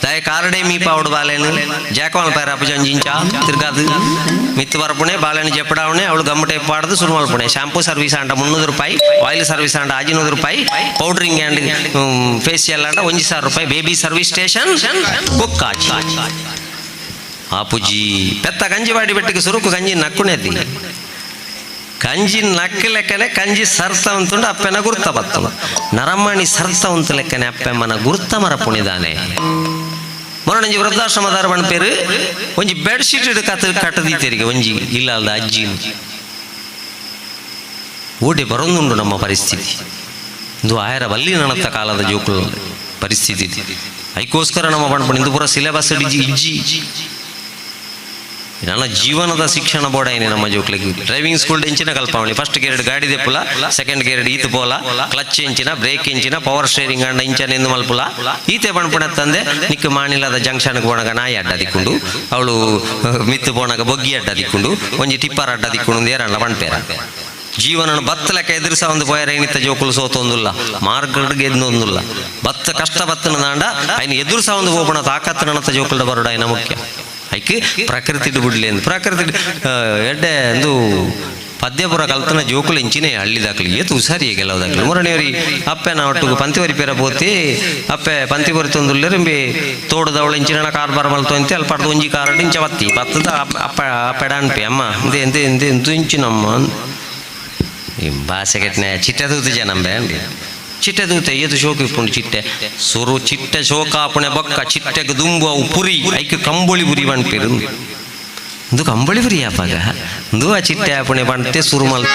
ದಯ ಕಾರಡೆ ಮೀ ಪಾವುಡು ಬಾಲೇನು ಜಾಕವಾಳ ಪೇರ ಅಪ್ಪಜಂಜಿಂಚ ತಿರ್ಗಾದು ಮಿತ್ತು ಬರಪುಣೆ ಬಾಳೆಹಣ್ಣು ಜಪ್ಪಡಾವಣೆ ಅವಳು ಗಮ್ಮಟೆ ಪಾಡದು ಶುರು ಮಾಡ್ಪುಣೆ ಶಾಂಪೂ ಸರ್ವಿಸ್ ಅಂಟ 300 ರೂಪಾಯಿ ಆಯಿಲ್ ಸರ್ವಿಸ್ ಅಂಟ 500 ರೂಪಾಯಿ ಪೌಡ್ರಿಂಗ್ ಆ್ಯಂಡ್ ಫೇಶಿಯಲ್ ಅಂಟ 1,000 ರೂಪಾಯಿ ಬೇಬಿ ಸರ್ವಿಸ್ ಸ್ಟೇಷನ್ ಬುಕ್ ಆಪುಜಿ ಪೆತ್ತ ಗಂಜಿ ಬಾಡಿ ಬೆಟ್ಟಿಗೆ ಸುರುಕು ಗಂಜಿ ನಕ್ಕುಣೆದಿ ಕಂಜಿ ನಕ್ಕ ಲೆಕ್ಕನೆ ಕಂಜಿ ಸರ್ತ ಅಂತುಂಡು ಅಪ್ಪೆನ ಗುರ್ತ ಬತ್ತವ ನರಮಣಿ ಸರ್ತ ಉಂಟು ಲೆಕ್ಕನೆ ಅಪ್ಪೆಮ್ಮನ ಗುರ್ತ ಮರ ಪುಣಿದಾನೆ ಮೊರೊಂಜಿ ವೃದ್ಧಾಶ್ರಮದಾರ ಬಣ್ಪೇರು ಒಂಜಿ ಬೆಡ್ಶೀಟ್ ಇಡು ಕಟ್ಟದೀತೆರಿಗೆ ಒಂಜಿ ಇಲ್ಲ ಅಲ್ದ ಅಜ್ಜಿ ಓಡಿ ಬರೊಂದುಂಡು ನಮ್ಮ ಪರಿಸ್ಥಿತಿ ಇದು ಆಯರ ಬಲ್ಲಿ ನಣತ್ತ ಕಾಲದ ಜೋಕುಳ ಪರಿಸ್ಥಿತಿ ಅದಕ್ಕೋಸ್ಕರ ನಮ್ಮ ಬಣ್ಪುಣ ಇಂದು ಪೂರ ಸಿಲೆಬಸ್ ಇಜ್ಜಿ ನನ್ನ ಜೀವನದ ಶಿಕ್ಷಣ ಬೋರ್ಡ್ ಏನೇ ನಮ್ಮ ಜೋಕ್ಲಿಗೆ ಡ್ರೈವಿಂಗ್ ಸ್ಕೂಲ್ ಎಂಚಿನ ಕಲ್ಪಾವಳಿ ಫಸ್ಟ್ ಗೇರ್ಡ್ ಗಾಡಿ ದೆಪ್ಪುಲ ಸೆಕೆಂಡ್ ಗೇರ್ಡ್ ಈತು ಪೋಲ ಕ್ಲಚ್ ಎಂಚಿನ ಬ್ರೇಕ್ ಎಂಚಿನ ಪವರ್ ಸ್ಟೇರಿಂಗ್ ಅಂಡ ಇಂಚನ ಎಂದು ಮಲ್ಪುಲ ಈತೆ ಬಣ್ಪುಣ ತಂದೆ ನಿಕ್ಕು ಮಾಣಿಲ್ಲದ ಜಂಕ್ಷನ್ಗೆ ಪೋಣಗ ನಾಯಿ ಅಡ್ಡ ದಿಕ್ಕೊಂಡು ಅವಳು ಮಿತ್ತು ಪೋಣಗ ಬೊಗ್ಗಿ ಅಡ್ಡ ದಿಕ್ಕೊಂಡು ಒಂಜಿ ಟಿಪ್ಪರ್ ಅಡ್ಡ ದಿಕ್ಕೊಂಡು ಏರಣ್ಣ ಬಣ್ಪೇರ ಜೀವನ ಬತ್ತಲಕ್ಕೆ ಎದುರಿಸ ಒಂದು ಪೋಯರ ಏನಿತ್ತ ಜೋಕುಲು ಸೋತೊಂದುಲ್ಲ ಮಾರ್ಗಡ್ಗೆ ಎದ್ದೊಂದುಲ್ಲ ಬತ್ತ ಕಷ್ಟ ಬತ್ತನ ದಾಂಡ ಐನು ಎದುರಿಸ ಒಂದು ಹೋಗೋಣ ತಾಕತ್ತು ನನ್ನತ್ತ ಜೋಕುಲ್ಡ ಬರೋಡ ಐನ ಮುಖ್ಯ ಐಕೆ ಪ್ರಕೃತಿ ಬಿಡ್ಲಿ ಅಂತ ಪ್ರಕೃತಿ ಎಡ್ಡೆ ಒಂದು ಪದ್ಯಪುರ ಕಲ್ತನ ಜೋಕುಲು ಎಂಚಿನೇ ಹಳ್ಳಿದಾಕ್ಲಿ ಏತು ಹುಷಾರಿ ಕೆಲವುದಾಗ್ಲಿ ಮೂರನೇವರಿ ಅಪ್ಪೆ ನಾ ಒಟ್ಟಿಗೆ ಪಂತಿವರಿ ಪೇರ ಪೋತಿ ಅಪ್ಪೆ ಪಂತಿವರಿ ತೊಂದುಲ್ಲೆರಿಂಬಿ ತೋಡದವಳು ಎಂಚಿನ ಕಾರ್ ಬರಮಲ್ತು ಅಂತ ಅಲ್ಲಿ ಪಡ್ದು ಒಂಜಿ ಕಾರ್ ಇಂಚ ಬತ್ತಿ ಬತ್ತದ ಅಪ್ಪೆ ಡಾನ್ಪಿ ಅಮ್ಮ ಎಂತ ಇಂಚಿನಮ್ಮ ಭಾಷೆ ಕೆಟ್ಟನೆ ಚಿಟ್ಟೆ ತೂತು ಜನಂಬೆ ಅಂಡಿ ಚಿಟ್ಟೆ ತೂತೆ ಏದು ಶೋಕ ಇಪ್ಪುಂಡು ಚಿಟ್ಟೆ ಸುರು ಚಿಟ್ಟೆ ಶೋಕಾಪುಣೆ ಬೊಕ್ಕ ಚಿಟ್ಟೆಗೆ ದುಂಬು ಅವು ಪುರಿ ಐಕೆ ಕಂಬಳಿ ಪುರಿ ಬಣ್ಪೇರು ಇದು ಕಂಬಳಿ ಪುರಿ ಅಪ್ಪಾಗ ಇದು ಆ ಚಿಟ್ಟೆ ಆಪುಣೆ ಬಣ್ತೆ ಸುರುಮಲ್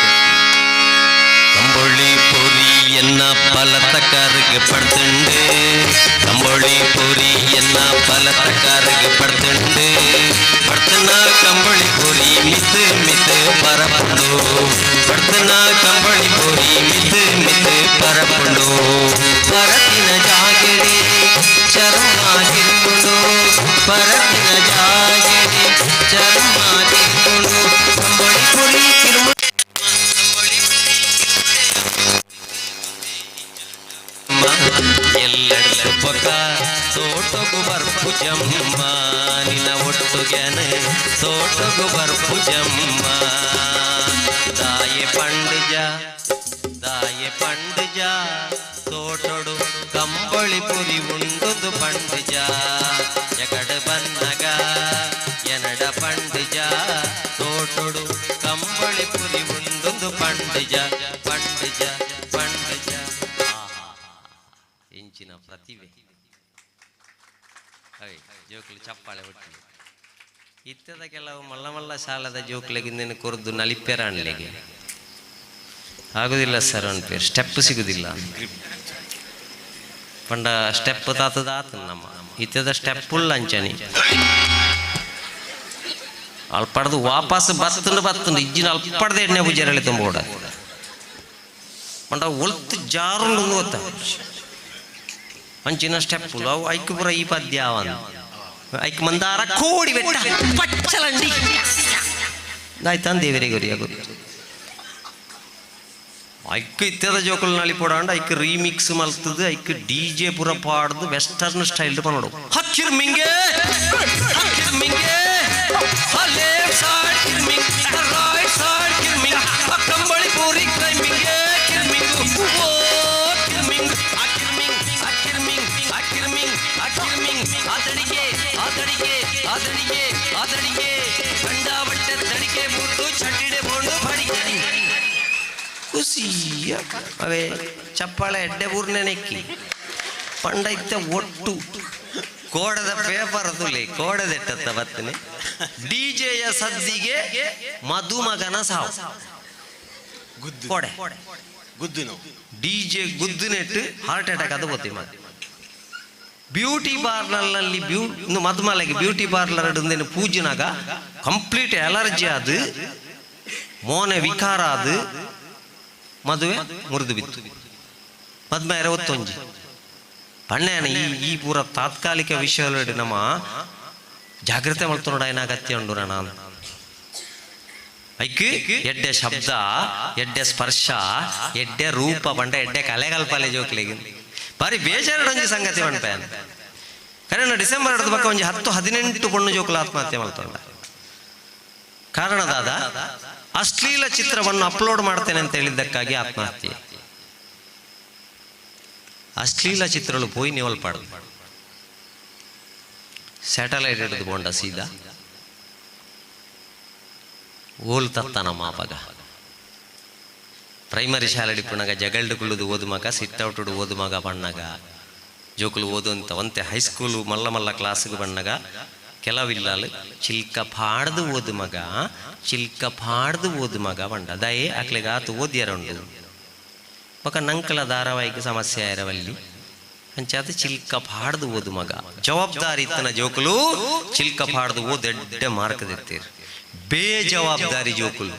ಕಂಬಳಿ ಪುರಿ ಎನ್ನ ಪಲತಕಾರಿಗೆ ಪಡ್ತುಂಡು ಕಂಬಳಿ ಪುರಿ ಎನ್ನ ಪಲತಕಾರಿಗೆ ಪಡ್ತುಂಡು ಪಡ್ತನ ಕಂಬಳಿ ಪುರಿ ಮಿತ್ ಮಿತ್ ಪರಪುಂಡು ಪಡ್ತನ ಕಂಬಳಿ ಪುರಿ ಮಿತ್ ಮಿತ್ ಪರಪುಂಡು ಪರತಿನ ಜಾಗಡಿ ಚರ್ಮಾಗಿರ್ಕೊಂಡು ಪರತಿನ ಜಾಗಡಿ ಚರ್ಮಾಗಿರ್ಕೊಂಡು ಕಂಬಳಿ ಪುರಿ ಎಲ್ಲೆಡೆ ಪೊಕ ತೋಟಗು ಬರ್ಪು ಜಮ್ಮ ನಿನ ಒಟ್ಟುಗೆನ ತೋಟಗು ಬರ್ಪು ಜಮ್ಮ ದಾಯೆ ಪಂಡಜ ತೋಟೊಡು ಕಂಬಳಿ ಪುರಿ ಉಂಡುದು ಪಂಡಜ ಎಕಡ ಬನ್ನಗ ಎನಡ ಪಂಡಜ ತೋಟೊಡು ಕಂಬಳಿ ಪುರಿ ಉಂಡುದು ಪಂಡಜ ಜೋಕ್ಲು ಚಪ್ಪಾಳೆ ಒಟ್ಟಿ ಇತ್ತದ ಕೆಲವು ಮಲ್ಲ ಮಲ್ಲ ಶಾಲದ ಜೋಕ್ಲೆಗಿಂದೇನು ಕೊರ್ದು ನಲಿಪೆರಾಣ್ಲೆಗೆ ಆಗುದಿಲ್ಲ ಸರ್ ಅನ್ಪೇರು ಸ್ಟೆಪ್ ಸಿಗುದಿಲ್ಲ ಪಂಡ ಸ್ಟೆಪ್ ತಾತದಾತ ನಮ್ಮ ಇತ್ತದ ಸ್ಟೆಪ್ ಫುಲ್ ಅಂಚನಿ ಅಲ್ಪಡ್ದು ವಾಪಸ್ ಬತ್ತುಂಡು ಇಜ್ಜಿನ ಅಲ್ಪಡ್ದ ಎಣ್ಣೆ ಪೂಜಾರಲ್ಲಿ ತುಂಬೋಡ ಪಂಡ ಒಲ್ತು ಜಾರುಂಡು ಗೊತ್ತ ಅಂಚಿನ ಸ್ಟೆಪ್ ಅವು ಐಕ್ ಪುರ ಈ ಪದ್ಯ ಅವಂದು ಐಕ್ ಮಂದಾರ ಕೋಡಿ ಬೆಟ್ಟ ಪಚ್ಚಲಂಡಿ ಆಯ್ತಾನ್ ದೇವರೇ ಗೊರಿಯಾಗೋದು ಐಕ್ ಇತ್ಯದ ಜೋಕಲ್ ನಳಿ ಪೋಡಾಂಡ ಐಕ್ ರೀಮಿಕ್ಸ್ ಮಲ್ತದು ಐಕ್ DJ ಪುರ ಪಾಡ್ದು ವೆಸ್ಟರ್ನ್ ಸ್ಟೈಲ್ ಪನೋಡು ಹಕ್ಕಿರ್ ಮಿಂಗೆ ಲೆಫ್ಟ್ ಸೈಡ್ ಕಿರ್ಮಿಂಗ್ ರೈಟ್ ಸೈಡ್ ಕಿರ್ಮಿಂಗ್ ಕಂಬಳಿ ಪೂರಿ ಕ್ಲೈಂಬಿಂಗ್ ಕಿರ್ಮಿಂಗ್ ಓ ಕಿರ್ಮಿಂಗ್ ಆದಡಿಗೆ ಗಂಡ ಬಟ್ಟೆ ದಡಿಗೆ ಬೂತು ಚಟ್ಟಿಡೆ ಬೋಂಡು ಬಡಿಗೆ ಖುಷಿಯ ಅವೇ ಚಪ್ಪಾಳೆ ಎಡ್ಡೆ ಬೂರ್ನೆ ನೆಕ್ಕಿ ಪಂಡ ಇತ್ತ ಒಟ್ಟು ಕೋಡದ ಪೇಪರ್ ತುಲಿ ಕೋಡದೆಟ್ಟತ್ತ ಬತ್ತನೆ DJಯ ಸದ್ದಿಗೆ ಮಧುಮಗನ ಸಾವು ಕೋಡೆ ಗುದ್ದಿನ DJ ಗುದ್ದಿನೆಟ್ಟು ಹಾರ್ಟ್ ಅಟ್ಯಾಕ್ ಅದು ಗೊತ್ತಿ ಮತ್ತೆ ಬ್ಯೂಟಿ ಪಾರ್ಲರ್ನಲ್ಲಿ ಮದುಮಲೆಗೆ ಬ್ಯೂಟಿ ಪಾರ್ಲರ್ ಇಡಂದೇನು ಪೂಜನಾಗ ಕಂಪ್ಲೀಟ್ ಅಲರ್ಜಿ ಅದು ಮೋನೆ ವಿಕಾರ ಅದು ಮದುವೆ ಮುರಿದು ಬಿತ್ತು ಮದ್ಮೆ ಒತ್ತೊಂಜಿ ಪಣ್ಣೆನ ಈ ಪೂರ ತಾತ್ಕಾಲಿಕ ವಿಷಯ ನಮ್ಮ ಜಾಗ್ರತೆ ಮಾಡ್ತೋಡ ಏನಾಗತ್ಯ ಉಂಡು ನಾನು ಐಕ್ ಎಡ್ಡೆ ಶಬ್ದ ಎಡ್ಡೆ ಸ್ಪರ್ಶ ಎಡ್ಡೆ ರೂಪ ಪಂಡ ಎಡ್ಡೆ ಕಲೆಗಲ್ಪಲೆ ಜೋಕ್ಲಿಗೆ ಬಾರಿ ಬೇಜಾರಡೊಂಜಿ ಸಂಗತಿ ಪಂಪೇನ ಕರೆನ ಡಿಸೆಂಬರ್ 2 ಬಕ್ಕ ಒಂಜಿ 10-18 ಪೊಣ್ಣು ಜೋಕುಲು ಆತ್ಮಹತ್ಯೆ ಮಾಡ್ತಾಂಡ ಕಾರಣದಾದ ಅಶ್ಲೀಲ ಚಿತ್ರವನ್ನು ಅಪ್ಲೋಡ್ ಮಾಡ್ತೇನೆ ಅಂತ ಹೇಳಿದ್ದಕ್ಕಾಗಿ ಆತ್ಮಹತ್ಯೆ ಅಶ್ಲೀಲ ಚಿತ್ರಗಳು ಪೋಯಿ ನಿವಲ್ಪಾಡು ಸ್ಯಾಟಲೈಟ್ ಹಿಡಿದು ಬೋಂಡ ಸೀದಾ ಓಲ್ ತತ್ತ ನಮ್ಮ ಅಪಗ ಪ್ರೈಮರಿ ಶಾಲೆ ಡಿಪ್ಪುನಾಗ ಜಗಲ್ಡು ಕುಳ್ಳುದು ಓದು ಮಗ ಸಿಟ್ಟೌಟುಡು ಓದು ಮಗ ಬಣ್ಣಗ ಜೋಕುಲು ಓದು ಅಂತ ಒಂತೆ ಹೈಸ್ಕೂಲು ಮಲ್ಲ ಮಲ್ಲ ಕ್ಲಾಸ್ಗೆ ಬಣ್ಣಗ ಕೆಲವಿಲ್ಲಲು ಚಿಲ್ಕ ಪಾಡ್ದು ಓದು ಮಗ ಚಿಲ್ಕ ಪಾಡ್ದು ಓದು ಮಗ ಬಂಡ ದಯೆ ಅಕ್ಲೆಗ ಆತು ಓದ್ಯಾರುಂಡು ಬಕ ನಂಕಲ ಧಾರಾವಾಹಿಗೆ ಸಮಸ್ಯೆ ಇರವಲ್ಲಿ ಅಂಚಾತ ಚಿಲ್ಕ ಪಾಡ್ದು ಓದು ಮಗ ಜವಾಬ್ದಾರಿ ಇತ್ತನ ಜೋಕುಲು ಚಿಲ್ಕ ಪಾಡ್ದು ಓದ್ ಎಡ್ಡೆ ಮಾರ್ಕ್ ದಿತ್ತೀರ್ ಬೇಜವಾಬ್ದಾರಿ ಜೋಕುಲು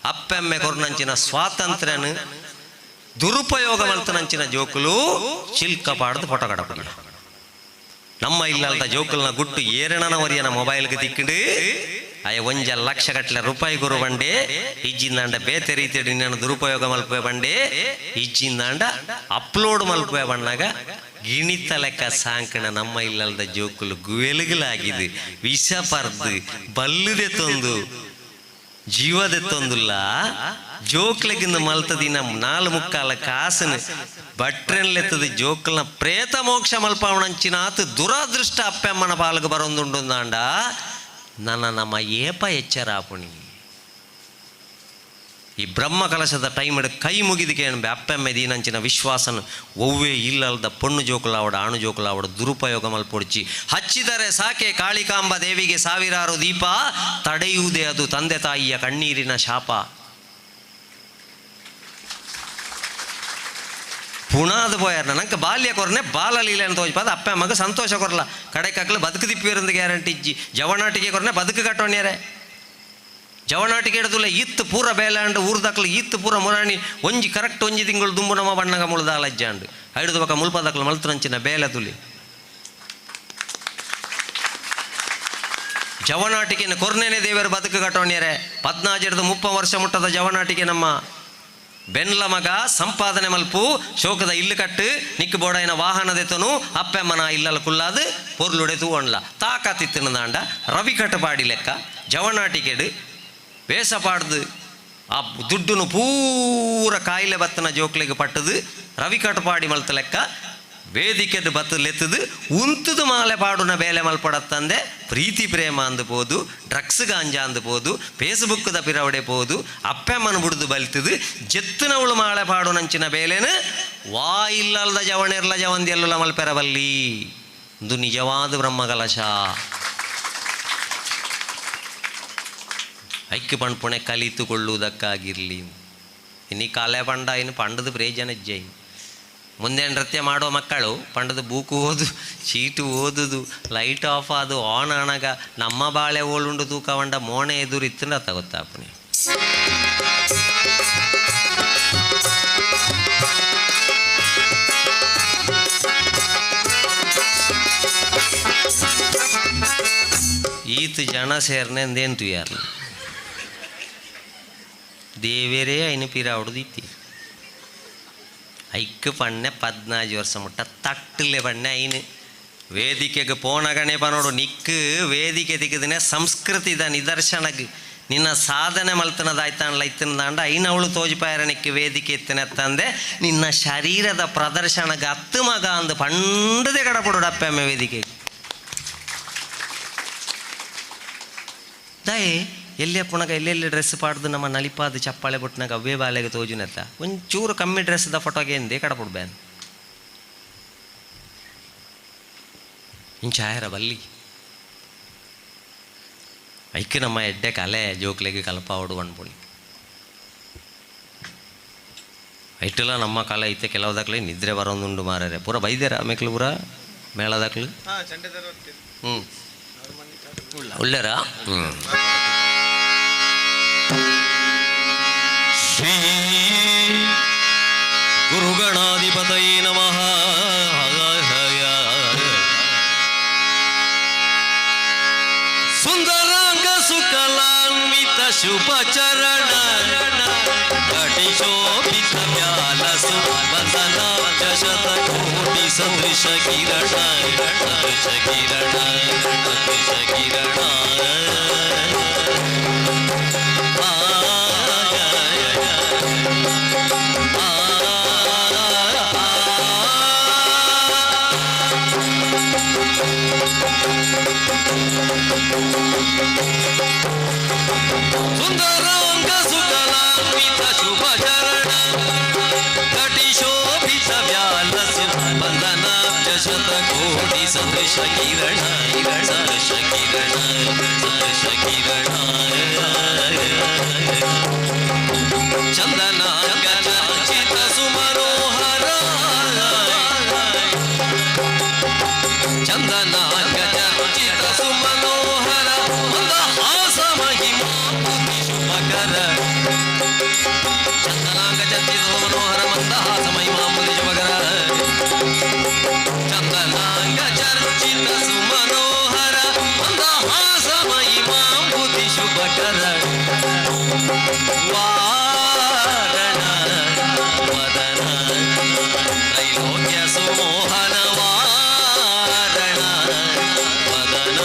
ಅಪ್ಪೆಮ್ಮೆ ಕೊರ್ನಂಚಿನ ಸ್ವಾತಂತ್ರ್ಯನು ದುರುಪಯೋಗ ಮಲ್ತನಂಚಿನ ಜೋಕುಲು ಚಿಲ್ಕ ಪಾಡ್ದು ಫೋಟೋ ಕಡಪಡಿ ನಮ್ಮ ಇಲ್ಲದ ಜೋಕುಲ್ನ ಗುಟ್ಟು ಏರಣನವರಿಯನ ಮೊಬೈಲ್ಗೆ ತಿಕ್ಕಿಡು ಅಯ್ಯ 1 ಲಕ್ಷ ಗಟ್ಟಲೆ ರೂಪಾಯಿ ಗುರು ಬಂಡೆ ಇಜ್ಜಿಂದಾಂಡ ಬೇತೆ ರೀತಿ ನಿನ್ನ ದುರುಪಯೋಗ ಮಲ್ಪೆ ಬಂಡೆ ಇಜ್ಜಿಂದಾಂಡ ಅಪ್ಲೋಡ್ ಮಲ್ಪೆ ಬಣ್ಣಾಗ ಗಿಣಿತ ಲೆಕ್ಕ ಸಾಂಕಣ ನಮ್ಮ ಇಲ್ಲದ ಜೋಕುಲು ಗುವೆಲುಗಳಾಗಿದೆ ವಿಷ ಪರ್ದು ಬಲ್ಲುದೆ ತೊಂದು ಜೀವದೆತ್ತೊಂದುಲ್ಲ ಜೋಕ್ಲೆಗಿಂದ ಮಲ್ತದಿನ 4 ಕಾಸನ ಬಟ್ರೆನ್ಲೆತ್ತದ ಜೋಕ್ಲನ ಪ್ರೇತ ಮೋಕ್ಷ ಮಲ್ಪವಣಂಚಿನಾತ್ ದುರಾದೃಷ್ಟ ಅಪ್ಪೆಮ್ಮನ ಪಾಲ್ಗೆ ಬರೊಂದುಂಡು ಅಂದಾಂಡ ನನ್ನ ನಮ್ಮ ಏಪ ಎಚ್ಚರಾಪುಣಿ ಈ ಬ್ರಹ್ಮ ಕಲಶದ ಟೈಮ್ ಕೈ ಮುಗಿದಕ್ಕೆ ಅಪ್ಪೆಮ್ಮೆ ದೀನಂಚಿನ ವಿಶ್ವಾಸನ ಒವ್ವೇ ಇಲ್ಲದ ಪೊಣ್ಣು ಜೋಕುಲಾವಡ ಆಣು ಜೋಕುಲಾವಡ ದುರುಪಯೋಗ ಮಲ್ಪೊಡ್ಚಿ ಹಚ್ಚಿದರೆ ಸಾಕೆ ಕಾಳಿಕಾಂಬ ದೇವಿಗೆ ಸಾವಿರಾರು ದೀಪ ತಡೆಯುವುದೇ ಅದು ತಂದೆ ತಾಯಿಯ ಕಣ್ಣೀರಿನ ಶಾಪ ಪುಣಾದ ಪೋಯಾರ ನಂಗೆ ಬಾಲ್ಯ ಕೊರನೆ ಬಾಲಲೀಲೆ ಅಂತ ಹೋಗ್ಪಾದ ಅಪ್ಪ ಮಗ ಸಂತೋಷ ಕೊರಲ್ಲ ಕಡೆ ಕಕ್ಲು ಬದುಕು ದಿಪ್ಪಿರಂದು ಗ್ಯಾರಂಟಿ ಇಜ್ಜಿ ಜವನಾಟಿಗೆ ಕೊರನೆ ಬದುಕು ಕಟ್ಟೋಣ್ಯಾರೆ ಜವನಾಟಿಗೆ ಹಿಡಿದುಲ್ಲ ಇತ್ತು ಪೂರ ಬೇಲಾಂಡು ಊರ್ದಕ್ಲು ಇತ್ತು ಪೂರ ಮುರಾಣಿ ಒಂಜಿ ಕರೆಕ್ಟ್ 1 ತಿಂಗಳು ದುಂಬು ನಮ್ಮ ಬಣ್ಣಗ ಮುಳ್ದ ಲಜ್ಜಾಂಡು ಹಿಡಿದು ಬಕ ಮುಲ್ಪದಕ್ಲು ಮಲ್ತರಂಚಿನ ಬೇಲೆ ತುಲಿ ಜವನಾಟಿಕೆನ ಕೊರ್ನೇನೆ ದೇವರು ಬದುಕು ಕಟ್ಟೋಣ್ಯಾರೆ 15-30 ವರ್ಷ ಮುಟ್ಟದ ಜವನಾಟಿಕೆ ನಮ್ಮ ಬೆನ್ಲ ಮಗ ಸಂಪಾದನೆ ಮಲ್ಪು ಶೋಕದ ಇಲ್ಲು ಕಟ್ಟು ನಿಕ್ಕು ಬೋಡೈನ ವಾಹನದೆತ್ತನು ಅಪ್ಪೆಮ್ಮನ ಇಲ್ಲಲ್ಲ ಕುಲ್ಲಾದು ಪೊರ್ಲುಡೆ ತೂವಣ್ಲ ತಾಕತ್ತಿತ್ತಿನ ದಾಂಡ ರವಿ ಕಟ್ಟಪಾಡಿ ಲೆಕ್ಕ ಜವನಾಟಿಕೆಡು ವೇಷ ಪಾಡ್ದು ಆ ದುಡ್ಡುನು ಪೂರ ಕಾಯಿಲೆ ಬತ್ತನ ಜೋಕ್ಲೆಗೆ ಪಟ್ಟದು ರವಿ ಕಟ್ಟಪಾಡಿ ಮಲ್ತ ಲೆಕ್ಕ ವೇದಿಕೆದು ಬತ್ತಲೆತ್ತದು ಉಂತದು ಮಾಲೆ ಪಾಡುನ ಬೇಲೆ ಮಲ್ಪಡತ್ತಂದೆ ಪ್ರೀತಿ ಪ್ರೇಮ ಅಂದುಬೋದು ಡ್ರಗ್ಸ್ ಗಾಂಜಾ ಅಂದುಬೋದು ಫೇಸ್ಬುಕ್ದ ಪಿರವಡೆ ಪೋದು ಅಪ್ಪೆಮ್ಮನ ಬುಡ್ದು ಬಲ್ತದು ಜೆತ್ತನವಳು ಮಾಳೆ ಪಾಡು ನಂಚಿನ ಬೇಲೆನು ವಾ ಇಲ್ಲಲ್ದ ಜವಣೆರ್ಲ ಜವಂದಿಯಲ್ಲ ಮಲ್ಪೆರಬಲ್ಲಿ ಇದು ನಿಜವಾದ ಬ್ರಹ್ಮಕಲಶ. ಐಕ್ಯ ಪಣ್ಪುಣೆ ಕಲಿತುಕೊಳ್ಳುವುದಕ್ಕಾಗಿರಲಿ. ಇನ್ನು ಈ ಕಾಲೇ ಪಂಡ ಇನ್ನು ಪಂಡದ ಪ್ರಯೋಜನ ಜೈ. ಮುಂದೆ ನೃತ್ಯ ಮಾಡೋ ಮಕ್ಕಳು ಪಂಡದ ಬೂಕು ಓದು, ಚೀಟು ಓದುದು, ಲೈಟ್ ಆಫ್ ಆದು ಆನ್ ಆಣಾಗ ನಮ್ಮ ಬಾಳೆ ಓಳುಂಡು ತೂಕವಂಡ ಮೋಣೆ ಎದುರು ಇತ್ತಂದ್ರೆ ಅತ್ತ ಗೊತ್ತಾಪಣೆ. ಈತ ಜನ ಸೇರ್ನೆ ಎಂದೇಂತು ಯಾರು ದೇವೇರೇ ಐನು ಪೀರಾವಡುದಿತ್ತಿ. ಐಕ್ಯ ಪಣ್ಣೆ 14 ವರ್ಷ ಮುಟ್ಟ ತಟ್ಟಲೆ ಪಣ್ಣೆ ಐನು ವೇದಿಕೆಗೆ ಪೋಣಗಣೆ ಪನೋಡು ನಿಕ್ಕು ವೇದಿಕೆ ದಿಕ್ಕದಿನೇ ಸಂಸ್ಕೃತಿದ ನಿದರ್ಶನಕ್ಕೆ ನಿನ್ನ ಸಾಧನೆ ಮಲ್ತನದಾಯ್ತಾನಲ್ಲ ಇತ್ತನದಾಂಡ ಐನವಳು ತೋಜಿಪಾಯರಣಿಕ್ಕೆ ವೇದಿಕೆ ಎತ್ತನೆ ತಂದೆ ನಿನ್ನ ಶರೀರದ ಪ್ರದರ್ಶನಗೆ 10 ಮಗ ಅಂದು ಪಂಡದೆ ಕಡಪಡಪ್ಪ ವೇದಿಕೆ ದಯೆ ಎಲ್ಲೇ ಪುಣಗ ಎಲ್ಲೆಲ್ಲಿ ಡ್ರೆಸ್ ಪಾಡ್ದು ನಮ್ಮ ನಲಿಪಾದ ಚಪ್ಪಾಳೆ ಬುಟ್ನಾಗ ಅವೇ ಬಾಲೆಗೆ ತೋಜುನೆತ್ತ ಒಂಚೂರು ಕಮ್ಮಿ ಡ್ರೆಸ್ದ ಫೋಟೋಗೆ ಎಂದೇ ಕಡಪಡ್ಬೇನ್ ಇಂಚಾಯರ ಬಲ್ಲಿ ಐಕ್ಯ ನಮ್ಮ ಎಡ್ಡೆ ಕಲೆ ಜೋಕ್ಲೆಗೆ ಕಲ್ಪಾವಡು ಅನ್ಪುಣಿ ಐಟೆಲ್ಲ ನಮ್ಮ ಕಲೆ ಐತೆ ಕೆಲವುದಾಗ್ಲಿ ನಿದ್ರೆ ಬರೋದುಂಡು ಮಾರರೆ ಪೂರ ಬೈದ್ಯಾರ ಆಮೇಲೆ ಪೂರ ಮೇಳದಾಗ್ಲಿ ಒಳ್ಳೆರ ಶ್ರೀ ಗುರುಗಣಾಧಿಪತಯೇ ನಮಃ. ಸುಂದರಾಂಗ ಸುಕಲಾನ್ವಿತ ಶುಭಚರಣ ಕಟಿಶೋಭಿತ ವ್ಯಾಲಸು ವದನಾಬ್ಜ ಶತಕೋಟಿ ಸದೃಶ ಕಿರಣ ಸದೃಶ ಕಿರಣ ಸದೃಶ ಕಿರಣ ಸುಂದರಾಂಗ ಸುಕಲಾನ್ವಿತ ಶುಭಚರಣ ಕಟಿಶೋಭಿತ ವ್ಯಾಲಸು ವದನಾಬ್ಜ ಶತಕೋಟಿ ಸದೃಶ ಕಿರಣ ಸದೃಶ ಕಿರಣ ಸದೃಶ ಕಿರಣ ಚಂದನಾಂಗಚಿತ ಸುಮನೋಹರ ಚಂದನಾಂಗಚಿತ ಸುಮನೋಹರ ಮಂದಹಾಸ ಮಹಿಮಾ ಶುಭಕರ ಚಂದನಾಂಗಚಿತ ಸುಮನೋಹರ ಮಂದಹಾಸ ಮಹಿಮಾ ಶುಭಕರ ಚಂದನಾಂಗಚಿತ ಸುಮನೋಹರ ಮಂದಹಾಸ ಮಹಿಮಾ ಶುಭಕರ ವಾರಣ ವದನ ತ್ರೈಲೋಕ್ಯ ಸುಮೋಹನ ವಾರಣ ವದನ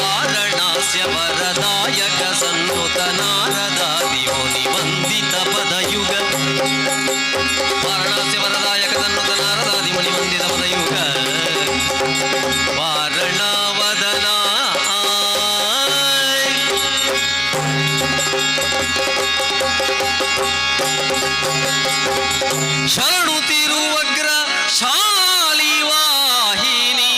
ವಾರಣಾಸ್ಯ ವರದಾಯಕ ಸನ್ನುತ ನಾರದಾದಿ ಮುನಿ ವಂದಿತ ಪದಯುಗ ವಾರಣಾಸ್ಯ ವರದಾಯಕ ಸನ್ನುತ ನಾರದಾದಿ ಮುನಿ ವಂದಿತ ಪದಯುಗ ವಾರಣ ವದನ ಶರಣು ತಿರುವಗ್ರ ಶಾಲಿ ವಾಹಿನಿ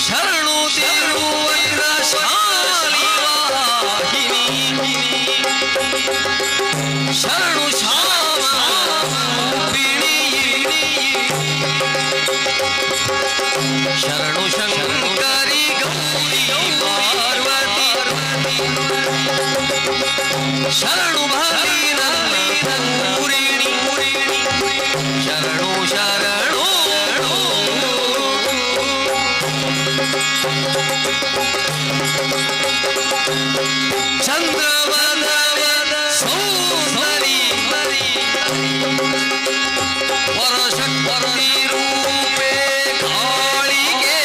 ಶರಣು ತಿರುವಗ್ರ ಶಾಲಿ ವಾಹಿನಿ ಶರಣು ಶ್ಯಾಮಿಣಿ ಶರಣು ಶಂಕರಿ ಗೌರಿ ಪಾರ್ವತಿ ಶರಣು ಭಗೀನಲ್ಲಿ ಪೂರಿಣಿ ಶರಣು ಶರಣು ಚಂದ್ರವನ ಸೌಂದರಿ ವರಶಕ್ತಿ ರೂಪೇ ಕಾಳಿಗೆ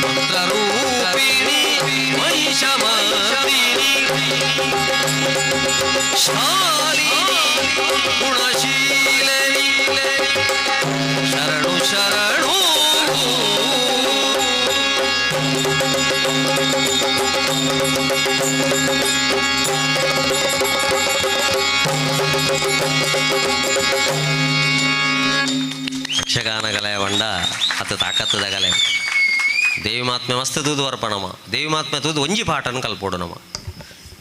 ಮಂತ್ರರೂಪಿಣಿ ಮಹಿಷಮರ್ದಿನಿ ಶಾಲಿನಿ ಗುಣಶೀಲನಿ ಶರಣು ಶರಣು ಯಕ್ಷಗಾನ ಕಲೆ ಬಂಡ ಅತ್ತು ತಾಕತ್ತದ ಕಲೆ ದೇವಿ ಮಾತ್ಮೆ ಮಸ್ತ್ ತೂದು ವರ್ಪಣಮ ದೇವಿ ಮಾತ್ಮೆ ತೂದು ಒಂಜಿ ಪಾಠನ ಕಲ್ಪೋಡು ನಮ್ಮ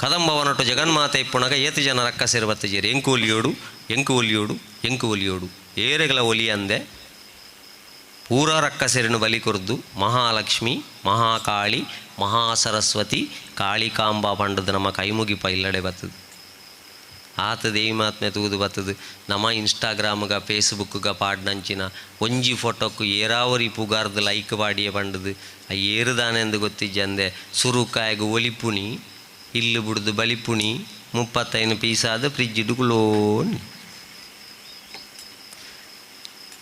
ಕದಂಬವನೊಟ್ಟು ಜಗನ್ಮಾತೆ ಇಪ್ಪುಣಗ ಏತು ಜನ ರಕ್ಕ ಸೇರ್ಬತ್ತು ಜೇರಿ ಎಂಕು ಒಲಿಯೋಡು ಎಂಕು ಒಲಿಯೋಡು ಎಂಕು ಒಲಿಯೋಡು ಏರೆಗಳ ಒಲಿ ಅಂದೆ ಪೂರ ರಕ್ಕ ಸೇರಿನ ಬಲಿ ಕೊರ್ದು ಮಹಾಲಕ್ಷ್ಮಿ ಮಹಾಕಾಳಿ ಮಹಾಸರಸ್ವತಿ ಕಾಳಿಕಾಂಬ ಪಂಡದು ನಮ್ಮ ಕೈಮುಗಿಪ ಇಲ್ಲಡೆ ಬರ್ತದೆ ಆತ ದೇವಿ ಮಾತ್ಮೆ ತೂದು ಬರ್ತದೆ ನಮ್ಮ ಇನ್ಸ್ಟಾಗ್ರಾಮ್ಗ ಫೇಸ್ಬುಕ್ಗ ಪಾಡ್ನಂಚಿನ ಒಂಜಿ ಫೋಟೋಕ್ಕು ಏರಾವರಿ ಪುಗಾರ್ದು ಲೈಕ್ ಬಾಡಿಯೇ ಪಂಡದು ಆ ಏರುದಾನೆಂದು ಗೊತ್ತಿಜ್ಜಂದೆ ಸುರುಕಾಯಿಗೆ ಒಲಿಪುಣಿ ಇಲ್ಲು ಬಿಡ್ದು ಬಲಿಪುಣಿ 35 ಪೀಸಾದ ಫ್ರಿಜ್ ಇಡುಗುಳೋನಿ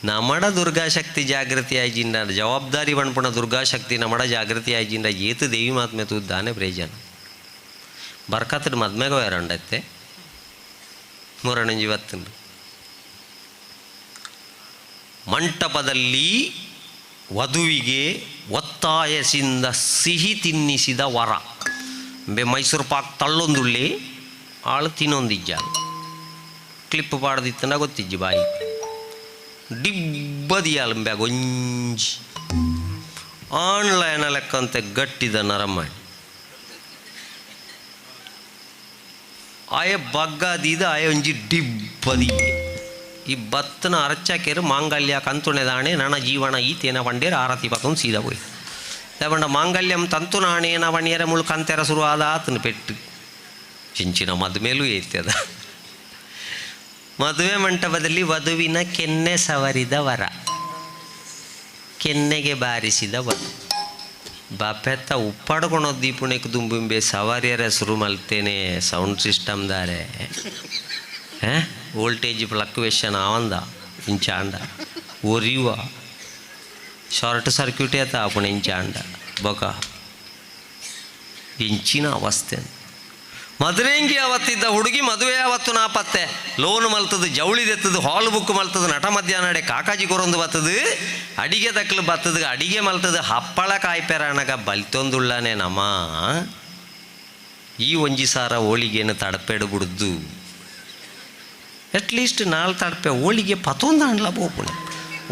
ನಮ್ಮಡ ದುರ್ಗಾಶಕ್ತಿ ಜಾಗೃತಿ ಆಯ್ಜಿಂಡ ಜವಾಬ್ದಾರಿ ಬಣ್ಪುಣ ದುರ್ಗಾಶಕ್ತಿ ನಮ್ಮಡ ಜಾಗೃತಿ ಆಯ್ಜಿಂಡ ಏತು ದೇವಿ ಮಾತ್ಮೆ ತೂದ್ದಾನೆ ಪ್ರಯೋಜನ ಬರ್ಕತ್ತಡು ಮದ್ಮೆಗ ಬೇರಂಡತ್ತೆ ಮೂರನೆಂಜಿ ಬತ್ತಂಡು ಮಂಟಪದಲ್ಲಿ ವಧುವಿಗೆ ಒತ್ತಾಯಸಿಂದ ಸಿಹಿ ತಿನ್ನಿಸಿದ ವರ ಮೈಸೂರು ಪಾಕ್ ತಳ್ಳೊಂದುಳ್ಳಿ ಆಳು ತಿನ್ನೊಂದಿಜ್ಜ ಕ್ಲಿಪ್ ಪಾಡ್ದಿತ್ತಂಡ ಗೊತ್ತಿಜ್ಜಿ ಬಾಯಿ ಡಿಬ್ಬದಿಯಾಲ ಒಂಜಿ ಆನ್ಲೈನ ಲೆಕ್ಕಂತೆ ಗಟ್ಟಿದ ನರಮಾಣಿ ಆಯ ಬಗ್ಗದಿದ ಆಯ ಒಂಜಿ ಡಿಬ್ಬದಿ ಈ ಬತ್ತನ ಅರಚಾಕೆರು ಮಾಂಗಲ್ಯ ಕಂತುಣೆದಾಣೆ ನನ್ನ ಜೀವನ ಈತೇನ ಬಂಡೇರು ಆರತಿ ಪತ್ತೊಂದು ಸೀದಾ ಹೋಯ್ ಬಂಡ ಮಾಂಗಲ್ಯಂ ತಂತು ನಾಣೇನ ವಣಿಯರ ಮುಳು ಕಂತೆರ ಶುರುವಾದ ಆತನ ಪೆಟ್ಟು ಚಿಂಚಿನ ಮದುವೆಲೂ ಏತ್ಯದ ಮದುವೆ ಮಂಟಪದಲ್ಲಿ ವಧುವಿನ ಕೆನ್ನೆ ಸವರಿದ ವರ ಕೆನ್ನೆಗೆ ಬಾರಿಸಿದ ವಧು ಬಾಪೆತ್ತ ಉಪ್ಪಾಡ್ಕೊಳೋ ದೀಪುಣಕ್ಕೆ ದುಂಬುಂಬೆ ಸವಾರಿಯರ ಶುರು ಮಲ್ತೇನೆ ಸೌಂಡ್ ಸಿಸ್ಟಮ್ ದಾರೆ ವೋಲ್ಟೇಜ್ ಫ್ಲಕ್ಚುವೇಷನ್ ಆವಂದ ಇಂಚಾಂಡ ಒರಿಯುವ ಶಾರ್ಟ್ ಸರ್ಕ್ಯೂಟ್ ಆತ आपण ಇಂಚಾಂಡ ಬೊಕ ಇಂಚಿನ ಅವಸ್ಥೆ ಮದುವೆಂಗಿ ಅವತ್ತಿದ್ದ ಹುಡುಗಿ ಮದುವೆ ಅವತ್ತು ನಾಪತ್ತೆ ಲೋನ್ ಮಲ್ತದು ಜವಳಿದೆತ್ತದು ಹಾಲ್ ಬುಕ್ ಮಲ್ತದು ನಟ ಮಧ್ಯಾಹ್ನ ಕಾಕಾಜಿ ಕೊರೊಂದು ಬತ್ತದು ಅಡಿಗೆ ದಕ್ಕಲು ಬತ್ತದ ಅಡಿಗೆ ಮಲ್ತದು ಹಪ್ಪಳ ಕಾಯ್ಪೆರಾಣಗ ಬಲ್ತೊಂದುಳ್ಳನೆ ನಮ ಈ ಒಂಜಿ ಸಾರ ಹೋಳಿಗೆಯನ್ನು ತಡಪೆಡು ಬಿಡುದು ಅಟ್ಲೀಸ್ಟ್ ನಾಲ್ ತಡಪೆ ಹೋಳಿಗೆ ಪತೊಂದು ಅಂಡ್ಲ ಬೋಪುಣೆ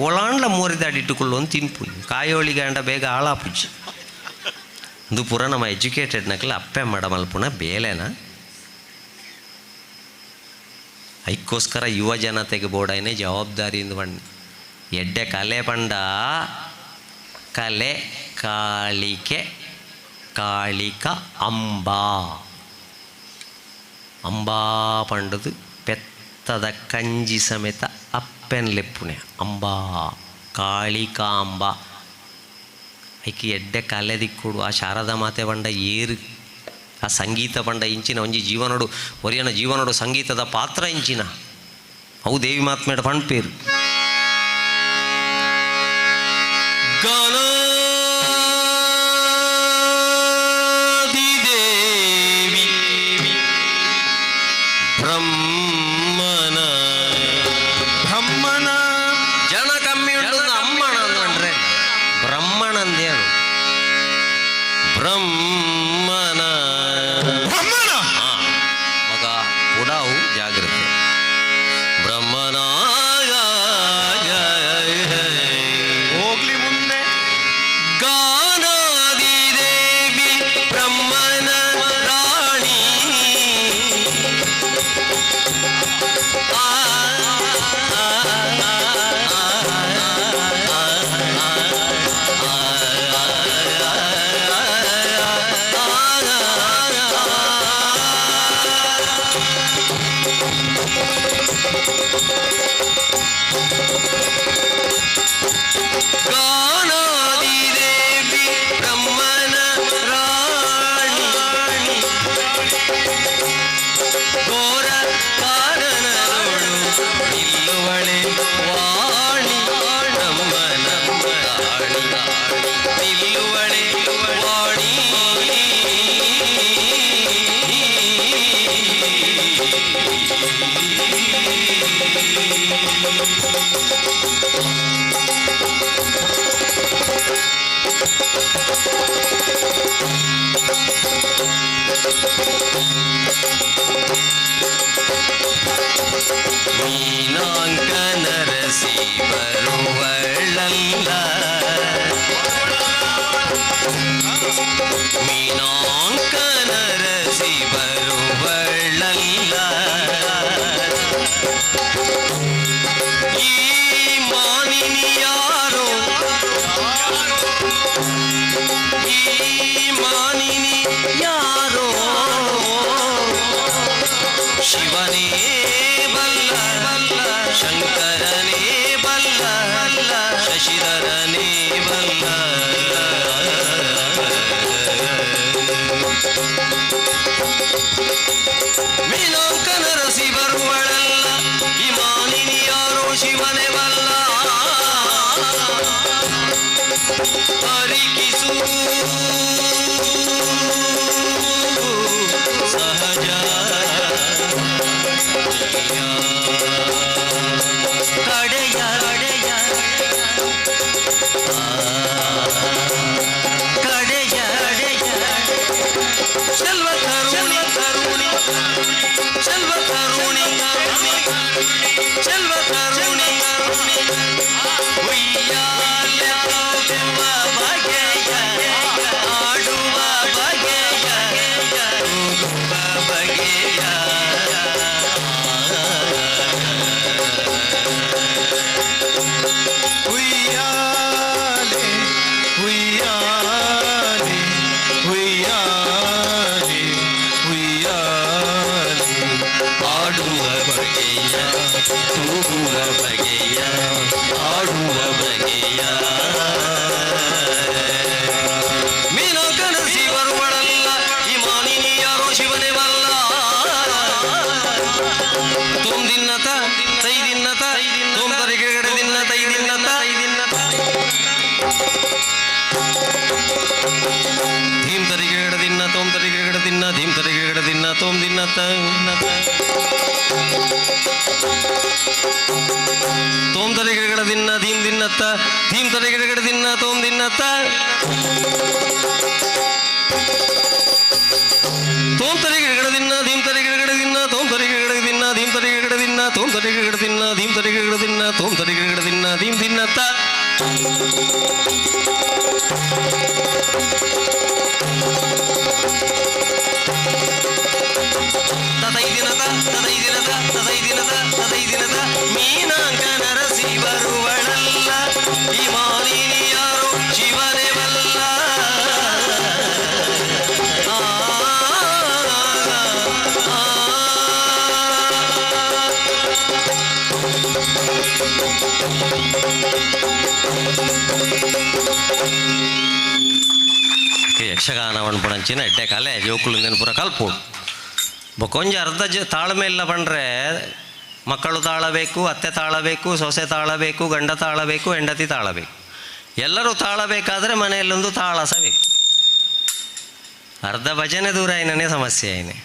ಒಳಾಂಡ್ಲ ಮೋರಿದಾಡಿಟ್ಟುಕೊಳ್ಳು ಅಂತ ತಿನ್ಪುಣಿ ಕಾಯಿ ಹೋಳಿಗೆ ಅಂಡ ಬೇಗ ಆಳಾಪುಜಿ ಇದು ಪುರ ನಮ್ಮ ಎಜುಕೇಟೆಡ್ ನಕಲ ಅಪ್ಪೆ ಮಾಡ ಮಲ್ಪುಣ ಬೇಲೆನ ಅದಕ್ಕೋಸ್ಕರ ಯುವ ಜನತೆಗೆ ಬೋಡಾಯನೆ ಜವಾಬ್ದಾರಿಯಿಂದ ಬಣ್ಣ ಎಡ್ಡೆ ಕಲೆ ಪಂಡ ಕಲೆ ಕಾಳಿಕೆ ಕಾಳಿಕ ಅಂಬಾ ಅಂಬಾ ಪಂಡದು ಪೆತ್ತದ ಕಂಜಿ ಸಮೇತ ಅಪ್ಪೆನ್ ಲೆಪ್ಪುಣೆ ಅಂಬಾ ಕಾಳಿಕಾಂಬ ಐಕಿ ಎಡ್ಡೆ ಕಲೆ ದಿಕ್ಕುಡು ಆ ಶಾರದಾ ಮಾತೆ ಬಂಡ ಏರು ಆ ಸಂಗೀತ ಬಂಡ ಇಂಚಿನ ಒಂಜಿ ಜೀವನೋಡು ಒರಿಯನ ಜೀವನೋಡು ಸಂಗೀತದ ಪಾತ್ರ ಇಂಚಿನ ಅವು ದೇವಿ ಮಾತ್ಮೇಡ ಪಂಡ್ಪೇರು ಗಾನಾದಿದೇವಿ ಬ್ರಹ್ಮನ ಬ್ರಹ್ಮನ ಜನ ಕಮ್ಮಿ ಉಂಟು ಅಮ್ಮನ ಅಂದ್ರೆ ಬ್ರಹ್ಮನಂದೇನು ಬ್ರಹ್ಮನ ಬ್ರಹ್ಮನ ಮಗ ಉಡಾವು ಜಾಗ್ರತೆ ಬ್ರಹ್ಮನ ಹೋಗ್ಲಿ ಮುಂದೆ ಮೀನಾಂಕ ನರಸಿ ಬರುವಳಲ್ಲ ಮೀನಾಂಕ ನರಸಿ ಬರುವಳಲ್ಲ ಈ ಮಾನಿನಿ ಯಾರೋ ಈ ಮಾನಿನಿ ಯಾರೋ ಶಿವನೇ ಬಲ್ಲ ಶಂಕರನೇ ಬಲ್ಲ ಶಶಿಧರನೇ ಬಲ್ಲ ಮೀನಾಂಕ ನರಸಿ ಬರುವಳಲ್ಲ ಈ ಮಾನಿನಿ ಯಾರೋ ಶಿವನೇ ಬಲ್ಲ ಹರಿಕಿಸು ಸಹಜ ಕಡೆಯ ಕಡೆಯ ಚೆಲ್ವ ತರುಣಿ ಚೆಲ್ವ ತರುಣಿ ಚೆಲ್ವ ತರುಣಿ ಉಯ್ಯಾಲೆಯುವ ಬಗೆಯ ಆಡುವ ಬಗೆಯ ತೂಗುವ ಬಗೆಯ ಉಯ್ಯಾಲೆ ಉಯ್ಯಾಲೆ ಉಯ್ಯಾಲೆ ಉಯ್ಯಾಲೆ ಆಡುವ ಬಗೆಯ ತೂಗುವ ಬಗೆಯ ಆಡುವ ಬಗೆಯ ಮೀನಾಂಕ ನರಸಿ ಬರುವಳಲ್ಲ ಈ ಮಾನಿನಿ ಯಾರೋ ಶಿವನೇ ಬಲ್ಲ ತುಮ್ ದಿನ್ನತ ತೈ ದಿನ್ನತ ತುಮ್ ತರಿಗಿಡ ದಿನ್ನ ತೈ ದಿನ್ನತ ಧೀಂ ತರಿಗಿಡ ದಿನ್ನ ತೋಮ್ ತರಿಗಿಡ ದಿನ್ನ ಧೀಂ ತರಿಗಿಡ ದಿನ್ನ ತೋಮ್ ದಿನ್ನತ ತೋಮ್ ತರಿಗಿಡ ದಿನ್ನ ಧೀಂ ದಿನ್ನತ್ತ ಧೀಂ ತರಿಗಿಡ ದಿನ್ನ ತೋಮ್ ದಿನ್ನತ್ತ ತೋಮ್ ತರಿಗಿಡ ದಿನ್ನ ಧೀಂ ತರಿಗಿಡ ದಿನ್ನ ತೋಮ್ ತರಿಗಿಡ ದಿನ್ನ ಧೀಂ ತರಿಗಿಡ ದಿನ್ನ ತೋಮ್ ತರಿಗಿಡ ದಿನ್ನ ಧೀಂ ತರಿಗಿಡ ದಿನ್ನ ತೋಮ್ ತರಿಗಿಡ ದಿನ್ನ ಧೀಂ ದಿನ್ನತ್ತ ಮೀನಾಂಕ ನರಸಿ ಬರುವಳಲ್ಲ ಈ ಮಾನಿನಿ ಯಾರೋ ಶಿವನೇ ಬಲ್ಲ ಯಕ್ಷಗಾನ ಪಣಂಚಿನ ಎಡ್ಡೆ ಕಲೆ ಜೋಕುಲಿಂದ ಪೂರ ಕಲ್ಪೋಡು ಬೊಕೊಂಜ ಅರ್ಧ ತಾಳ್ಮೆ ಇಲ್ಲ ಬಂದರೆ ಮಕ್ಕಳು ತಾಳಬೇಕು, ಅತ್ತೆ ತಾಳಬೇಕು, ಸೊಸೆ ತಾಳಬೇಕು, ಗಂಡ ತಾಳಬೇಕು, ಹೆಂಡತಿ ತಾಳಬೇಕು. ಎಲ್ಲರೂ ತಾಳಬೇಕಾದ್ರೆ ಮನೆಯಲ್ಲೊಂದು ತಾಳಸಬೇಕು. ಅರ್ಧ ಭಜನೆ ದೂರ ಏನೇ ಸಮಸ್ಯೆ ಏನೇ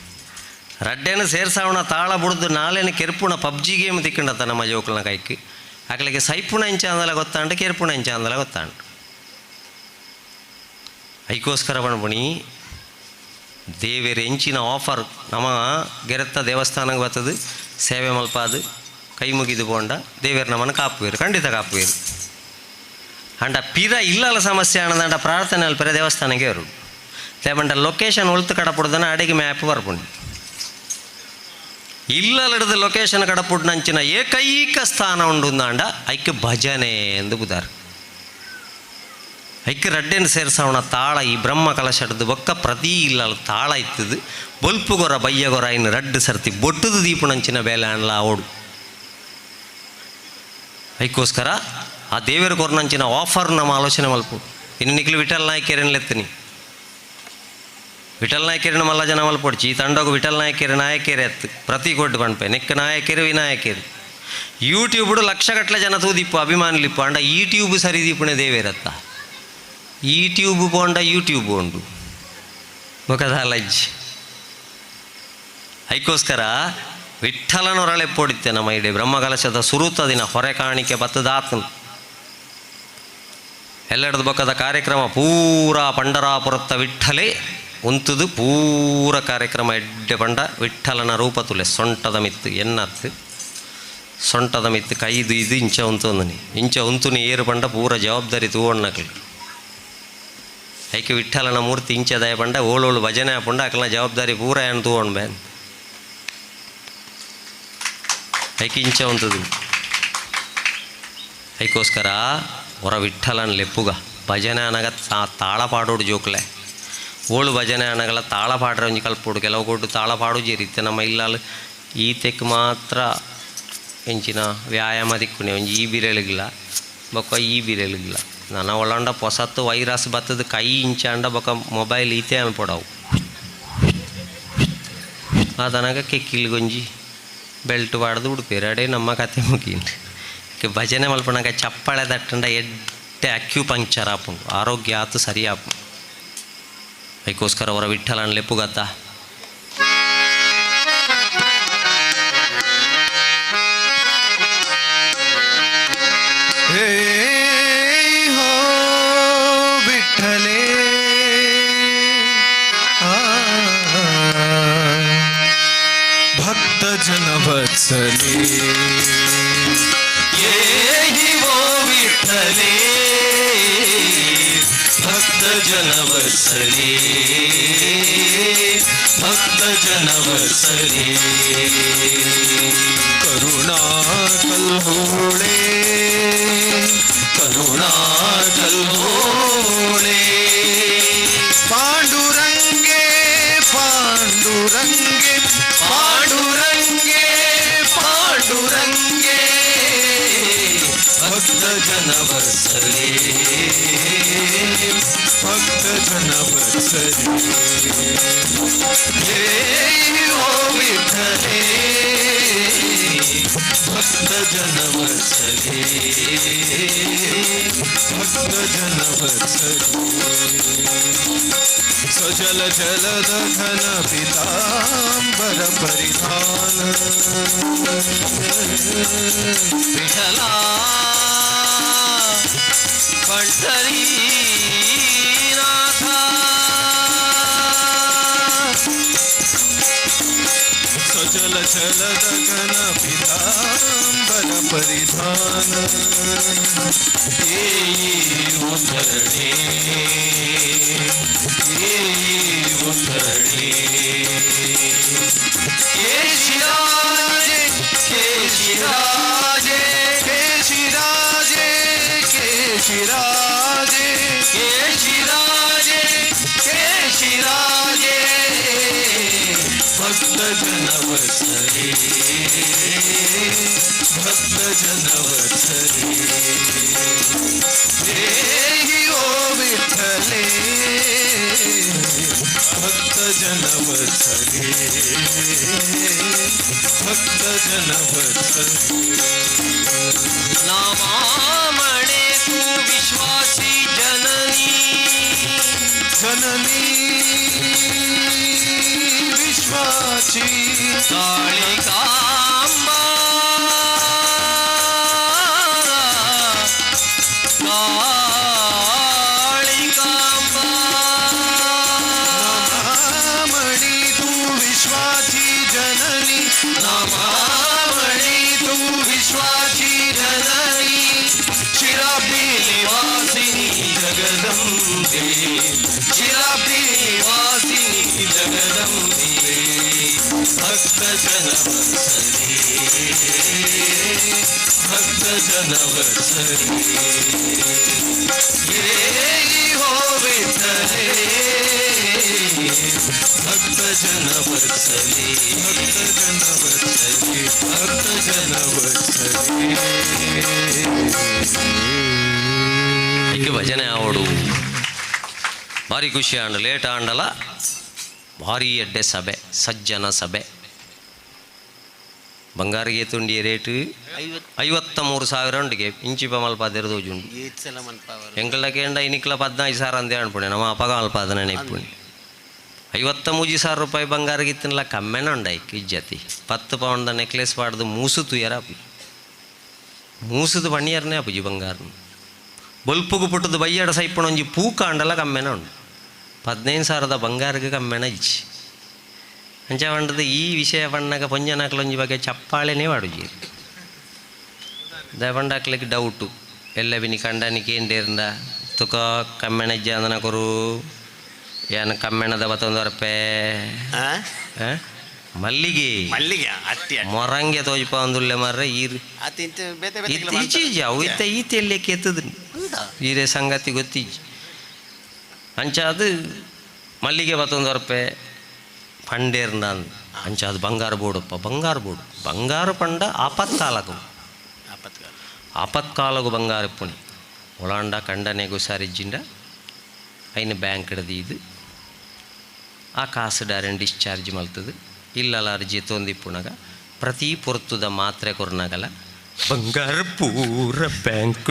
ರಡ್ಡೇನು ಸೇರ್ಸಾವಣ ತಾಳ ಬಿಡ್ದು ನಾಳೆನು ಕೆರ್ಪುಣ ಪಬ್ಜಿ ಗೇಮ್ ತಿಕ್ಕಂಡತ್ತ ನಮ್ಮ ಜೋಕುಲನ ಕೈക്ക് ಅಕ್ಲಿಗೆ ಸೈಪುಣ ಇಂಚ ಅಂದಲ ಗೊತ್ತಾಂಡು ಕೆರ್ಪುಣ ಇಂಚ ಅಂದಲ ಗೊತ್ತಾಂಡು ಐಕೋಸ್ಕರ ಬಣ್ಬುಣಿ ದೇವೇರು ಎಂಚಿನ ಆಫರ್ ನಮ್ಮ ಗೆರೆತ್ತ ದೇವಸ್ಥಾನಕ್ಕೆ ಬರ್ತದೆ ಸೇವೆ ಮಲ್ಪಾದು ಕೈ ಮುಗಿದು ಬೋಂಡ ದೇವೇರು ನಮ್ಮನ್ನು ಕಾಪುವೇರು ಖಂಡಿತ ಕಾಪುವೇರು ಅಂಡ ಪಿರ ಇಲ್ಲಲ್ಲ ಸಮಸ್ಯೆ ಅನ್ನೋದಂಡ ಪ್ರಾರ್ಥನೆ ಅಲ್ಪರೆ ದೇವಸ್ಥಾನಕ್ಕೆ ಅವರು ಲೇಬಂಡ ಲೊಕೇಶನ್ ಒಳ್ತು ಕಡಪುಡ್ದನ ಅಡಿಗೆ ಮ್ಯಾಪ್ ಬರ್ಪುಂಡು ಇಲ್ಲಲ್ಲಿಡ್ದು ಲೊಕೇಶನ್ ಕಡಪುಡ್ ನಂಚಿನ ಏಕೈಕ ಸ್ಥಾನ ಉಂಡು ಅಂಡ ಐಕ್ಯ ಭಜನೆ ಎಂದು ಬುದಾರು ಐಕ್ಯ ರಡ್ಡೆನು ಸೇರಿಸೋಣ ತಾಳ ಈ ಬ್ರಹ್ಮ ಕಲಶಡ್ದು ಬೊಕ್ಕ ಪ್ರತಿ ಇಲ್ಲ ತಾಳ ಇತ್ತದು ಬೊಲ್ಪುಗೊರ ಬಯ್ಯಗೊರ ಇನ್ನು ರಡ್ಡು ಸರ್ತಿ ಬೊಟ್ಟದು ದೀಪುಣಂಚಿನ ಬೇಲೆ ಅಣ್ಣ ಓಡು ಐಕೋಸ್ಕರ ಆ ದೇವರ ಕೊರ್ನಂಚಿನ ಆಫರ್ ನಮ್ಮ ಆಲೋಚನೆ ಮಲ್ಪು ಇನ್ನು ನಿಕ್ಲಿ ವಿಠಲ್ ನಾಯಕೇರೆನ್ಲೆತ್ತೀನಿ ವಿಠಲ್ ನಾಯಕೇರಿನ ಮಲ್ಲ ಜನ ಮಲ್ಪೊಡ್ಚಿ ಈ ತಂಡೋಗು ವಿಠಲ್ ನಾಯಕೇರಿ ನಾಯಕೇರಿ ಎತ್ತು ಪ್ರತಿ ಕೊಟ್ಟು ಬಣ್ಪೆ ನೆಕ್ಕ ನಾಯಕೇರಿ ವಿನಾಯಕೇರಿ ಯೂಟ್ಯೂಬ್ಡು ಲಕ್ಷಗಟ್ಟಲೆ ಜನ ತೂದಿಪ್ಪು ಅಭಿಮಾನಿಲಿಪ್ಪು ಅಂಡ ಈ ಟ್ಯೂಬ್ ಸರಿ ದೀಪುಣೆ ದೇವೇರತ್ತ ಈ ಟ್ಯೂಬ್ ಬೋಂಡ ಯೂಟ್ಯೂಬ್ ಉಂಡು ಮುಖದಲ್ಲಜ್ಜಿ ಐಕೋಸ್ಕರ ವಿಠಲನೊರಳೆ ಪೋಡಿತ್ತೆ ನಮ್ಮ ಇಡೀ ಬ್ರಹ್ಮಕಲಶದ ಸುರುತ ದಿನ ಹೊರೆ ಕಾಣಿಕೆ ಬತ್ತದಾತ್ನ ಎಲ್ಲೆಡದು ಬೊಕ್ಕದ ಕಾರ್ಯಕ್ರಮ ಪೂರಾ ಪಂಡರಾಪುರತ್ತ ವಿಠಲೆ ಉಂತುದು ಪೂರ ಕಾರ್ಯಕ್ರಮ ಎಡ್ಡೆ ಪಂಡ ವಿಠಲನ ರೂಪ ತುಲೆ ಸೊಂಟದ ಮಿತ್ತು ಎನ್ನತ್ತು ಸೊಂಟದ ಮಿತ್ತು ಕೈದು ಇದು ಇಂಚ ಉಂತೊಂದನಿ ಇಂಚ ಉಂತುನಿ ಏರು ಪಂಡ ಪೂರ ಜವಾಬ್ದಾರಿ ತೂವಣ್ಣಕ್ಲಿ ಐಕೆ ವಿಠಲನ ಮೂರ್ತಿ ಇಂಚದಾಯ ಪಂಡ ಓಳೋಳು ಭಜನೆ ಆಪುಂಡ ಅಕ್ಲನ ಜವಾಬ್ದಾರಿ ಪೂರ ಏನು ತೂವಣ್ ಬೇನ್ ಐಕೆ ಇಂಚ ಉಂತದು ಐಕೋಸ್ಕರ ಹೊರ ವಿಠಲನ ಲೆಪ್ಪುಗ ಭಜನೆ ಅನಗ ತಾಳ ಪಾಡೋಡು ಜೋಕ್ಲೆ ಓಳು ಭಜನೆ ಅನಗಲ ತಾಳ ಪಾಡ್ರೆ ಒಂಜಿ ಕಲ್ಪೋಡು ಕೆಲವು ಕೊಟ್ಟು ತಾಳ ಪಾಡು ಜೀರಿತ್ತೆ ನಮ್ಮ ಇಲ್ಲಾಲು ಈತೆಕ್ ಮಾತ್ರ ಎಂಚಿನ ವ್ಯಾಯಾಮ ದಿಕ್ಕುನೆ ಒಂಜಿ ಈ ಬಿರೆಲಿಗಿಲ್ಲ ಬೊಕ್ಕ ಈ ಬಿರೆಲಿಗಿಲ್ಲ ನನ್ನ ಒಳಂಡ ಪೊಸತ್ತು ವೈರಸ್ ಬತ್ತದ ಕೈ ಇಂಚ ಅಂಡ ಬೊಕ್ಕ ಮೊಬೈಲ್ ಈತೆ ಅನ್ಪೊಡವು ಅದನಗ ಕೆಕ್ಕಿಲ್ಗೊಂಜಿ ಬೆಲ್ಟ್ ಪಾಡ್ದು ಉಡುಪೇರಡೆ ನಮ್ಮ ಕತೆ ಮುಗಿಂಡು ಭಜನೆ ಮಲ್ಪನಾಗ ಚಪ್ಪಾಳೆ ದಟ್ಟಂಡ ಎಡ್ಡೆ ಅಕ್ಯುಪಂಕ್ಚರ್ ಆಪುಂಡು ಆರೋಗ್ಯ ಆತು ಸರಿ ಆಪು ಅದಕ್ಕೋಸ್ಕರ ಅವರ ವಿಠಲನ ಲೆಪ್ಪುಗತ್ತ हो विठ्ठले भक्त जन वत्सले येहि वो विठ्ठले भक्त जन वत्सले भक्त जन वत्सले करुणा कल्होळे करुणा कल्होळे पांडुरंगे पांडुरंगे पांडुरंगे पांडुरंगे भक्त जन वत्सले भक्त जन वत्सले येहि वो विठ्ठले भक्त जन वत्सले भक्त जन वत्सले सजल जलद घन पीतांबर परिधान विठला पंढरीनाथ सजल जलद घन पीतांबर परिधान येई उतरणे केशिराजे केशिराजे केशिराजे केशिराजे केशिराजे केशिराजे भक्त जन वत्सले भक्त जन वत्सले देहि ओ विठ्ठले भक्त जन वत्सले भक्त जन वत्सले नामामणे तू विश्वासी जननी जननी विश्वाची कालिकांबा कालिकांबा नामामणी तू विश्वाची जननी नामामणी तू विश्वाची जननी शिराब्दी निवासिनी जगदंबे शिराब्दी निवासिनी जगदंबे भक्त जन वत्सले भक्त जन वत्सले येहि हो विठ्ठले भक्त जन वत्सले भक्त जन वत्सले भक्त जन वत्सले ಈಗ ಭಜನೆ ಆವಡು ಭಾರಿ ಖುಷಿ ಆಂಡ ಲೇಟ್ ಆಂಡಲ ಭಾರಿ ಎಡ್ಡೆ ಸಭೆ ಸಜ್ಜನ ಸಭೆ ಬಂಗಾರಿಗೆ ತುಂಡಿ ರೇಟ್ 53,000 ಉಂಡಿಗೆ ಇಂಚಿಪ ಮಲ್ಪಾದಿರೋದುಂಡು ಎಂಕಲಕ್ಕೆ ಎಂಡ ಇನಿಕ್ಲ 15,000 ಅಂದೇ ಅನ್ಪುಣೆ ನಮ್ಮ ಅಪಗ ಮಲ್ಪಾದನೆ ನೆಪ್ಪುಣಿ 53,000 ರೂಪಾಯಿ ಬಂಗಾರಿಗೆ ಇತ್ತನಲ್ಲ ಕಮ್ಮೆನ ಉಂಡಾಯ್ಕೆ ಇಜ್ಜತಿ 10 ಪೌಂಡ್ ನೆಕ್ಲೆಸ್ ಪಾಡ್ದು ಮೂಸುತು ಯಾರ ಮೂಸುದು ಪಣಿಯರ್ನೇ ಅಪ್ಪುಜಿ ಬಂಗಾರನು ಬಲ್ಪುಗು ಪುಟ್ಟದು ಬಯ್ಯಾಡ ಸೈಪಣ ಒಂಜಿ ಪೂಕ ಅಂಡಲ ಕಮ್ಮೆನ ಉಂಡು 15,000 ಬಂಗಾರಿಗೆ ಕಮ್ಮೆನ ಇಚ್ಚಿ ಅಂಚ ಪಂಡದು ಈ ವಿಷಯ ಪಣ್ಣಗ ಪೊಂಜನಕ್ಲೊಂಜಿ ಬಗ್ಗೆ ಚಪ್ಪಾಳೆನೇ ವಾಡುಜಿ ದಯಪಂಡಾಕ್ಲಿಕ್ಕೆ ಡೌಟು ಎಲ್ಲ ಬಿನಿ ಕಂಡನಿಕೆ ಏಂಡೇರ್ಂದ ತುಕ ಕಮ್ಮೆಣ ಜಾಂದನ ಕೊರು ಏನು ಕಮ್ಮೆಣದ 1 ರೂಪಾಯಿ ಮಲ್ಲಿಗೆ ಮೊರಂಗೆ ತೋಜಪ ಒಂದುಲ್ಲೆ ಮಾರ್ರೆ ಈರು ಈಚೀಜಿ ಅವು ಈತ ಎಲ್ಲೇ ಕೆತ್ತದ್ರಿ ಈರೇ ಸಂಗತಿ ಗೊತ್ತೀಜಿ ಅಂಚ ಅದು ಮಲ್ಲಿಗೆ 1 ರೂಪಾಯಿ ಪಂಡೇರ್ನ ಅಂಚ ಅದು ಬಂಗಾರ ಬೋಡಪ್ಪ ಬಂಗಾರ ಪಂಡ ಆಪತ್ಕಾಲಗು ಬಂಗಾರ ಪುಣಿ ಒಳಾಂಡ ಕಂಡನೆಗೂ ಸಾರಿಜ್ಜಿಂಡ ಐನ ಬ್ಯಾಂಕ್ ಹಿಡ್ದು ಇದು ಆ ಕಾಸು ಡೈರೆಕ್ಟ್ ಡಿಸ್ಚಾರ್ಜ್ ಮಲ್ತದು ಇಲ್ಲಲ್ಲ ಅರ್ಜಿ ತೊಂದಿಪ್ಪುಣಗ ಪ್ರತಿ ಪೊರ್ತುದ ಮಾತ್ರೆ ಕೊರ್ನಗಲ ಬಂಗಾರ ಪೂರ ಬ್ಯಾಂಕ್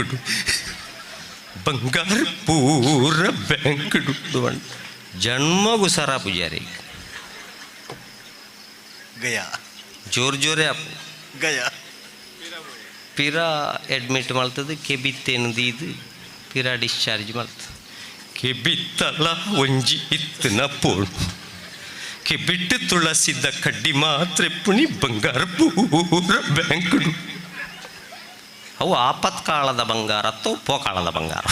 ಜನ್ಮಗು ಸರ ಪೂಜಾರಿ गया ಜೋರೆ ಅಪ್ಪು ಪಿರಾ ಅಡ್ಮಿಟ್ ಮಾಡ್ತದೆ ಕೆಬಿತ್ತೇನು ಇದು ಪಿರಾ ಡಿಸ್ಚಾರ್ಜ್ ಮಾಡ್ತದೆ ಕೆಬಿತ್ತಲ್ಲ ಒಂಜಿ ಇತ್ತನ ಪೋಣು ಕೆಬಿಟ್ಟು ತುಳಸಿದ್ದ ಕಡ್ಡಿ ಮಾತ್ರ ಪುಣಿ ಬಂಗಾರ ಪೂರ ಬ್ಯಾಂಕ್ಡು ಅವು ಆಪತ್ಕಾಲದ ಬಂಗಾರ ಅಥವಾ ಪೋಕಾಳದ ಬಂಗಾರ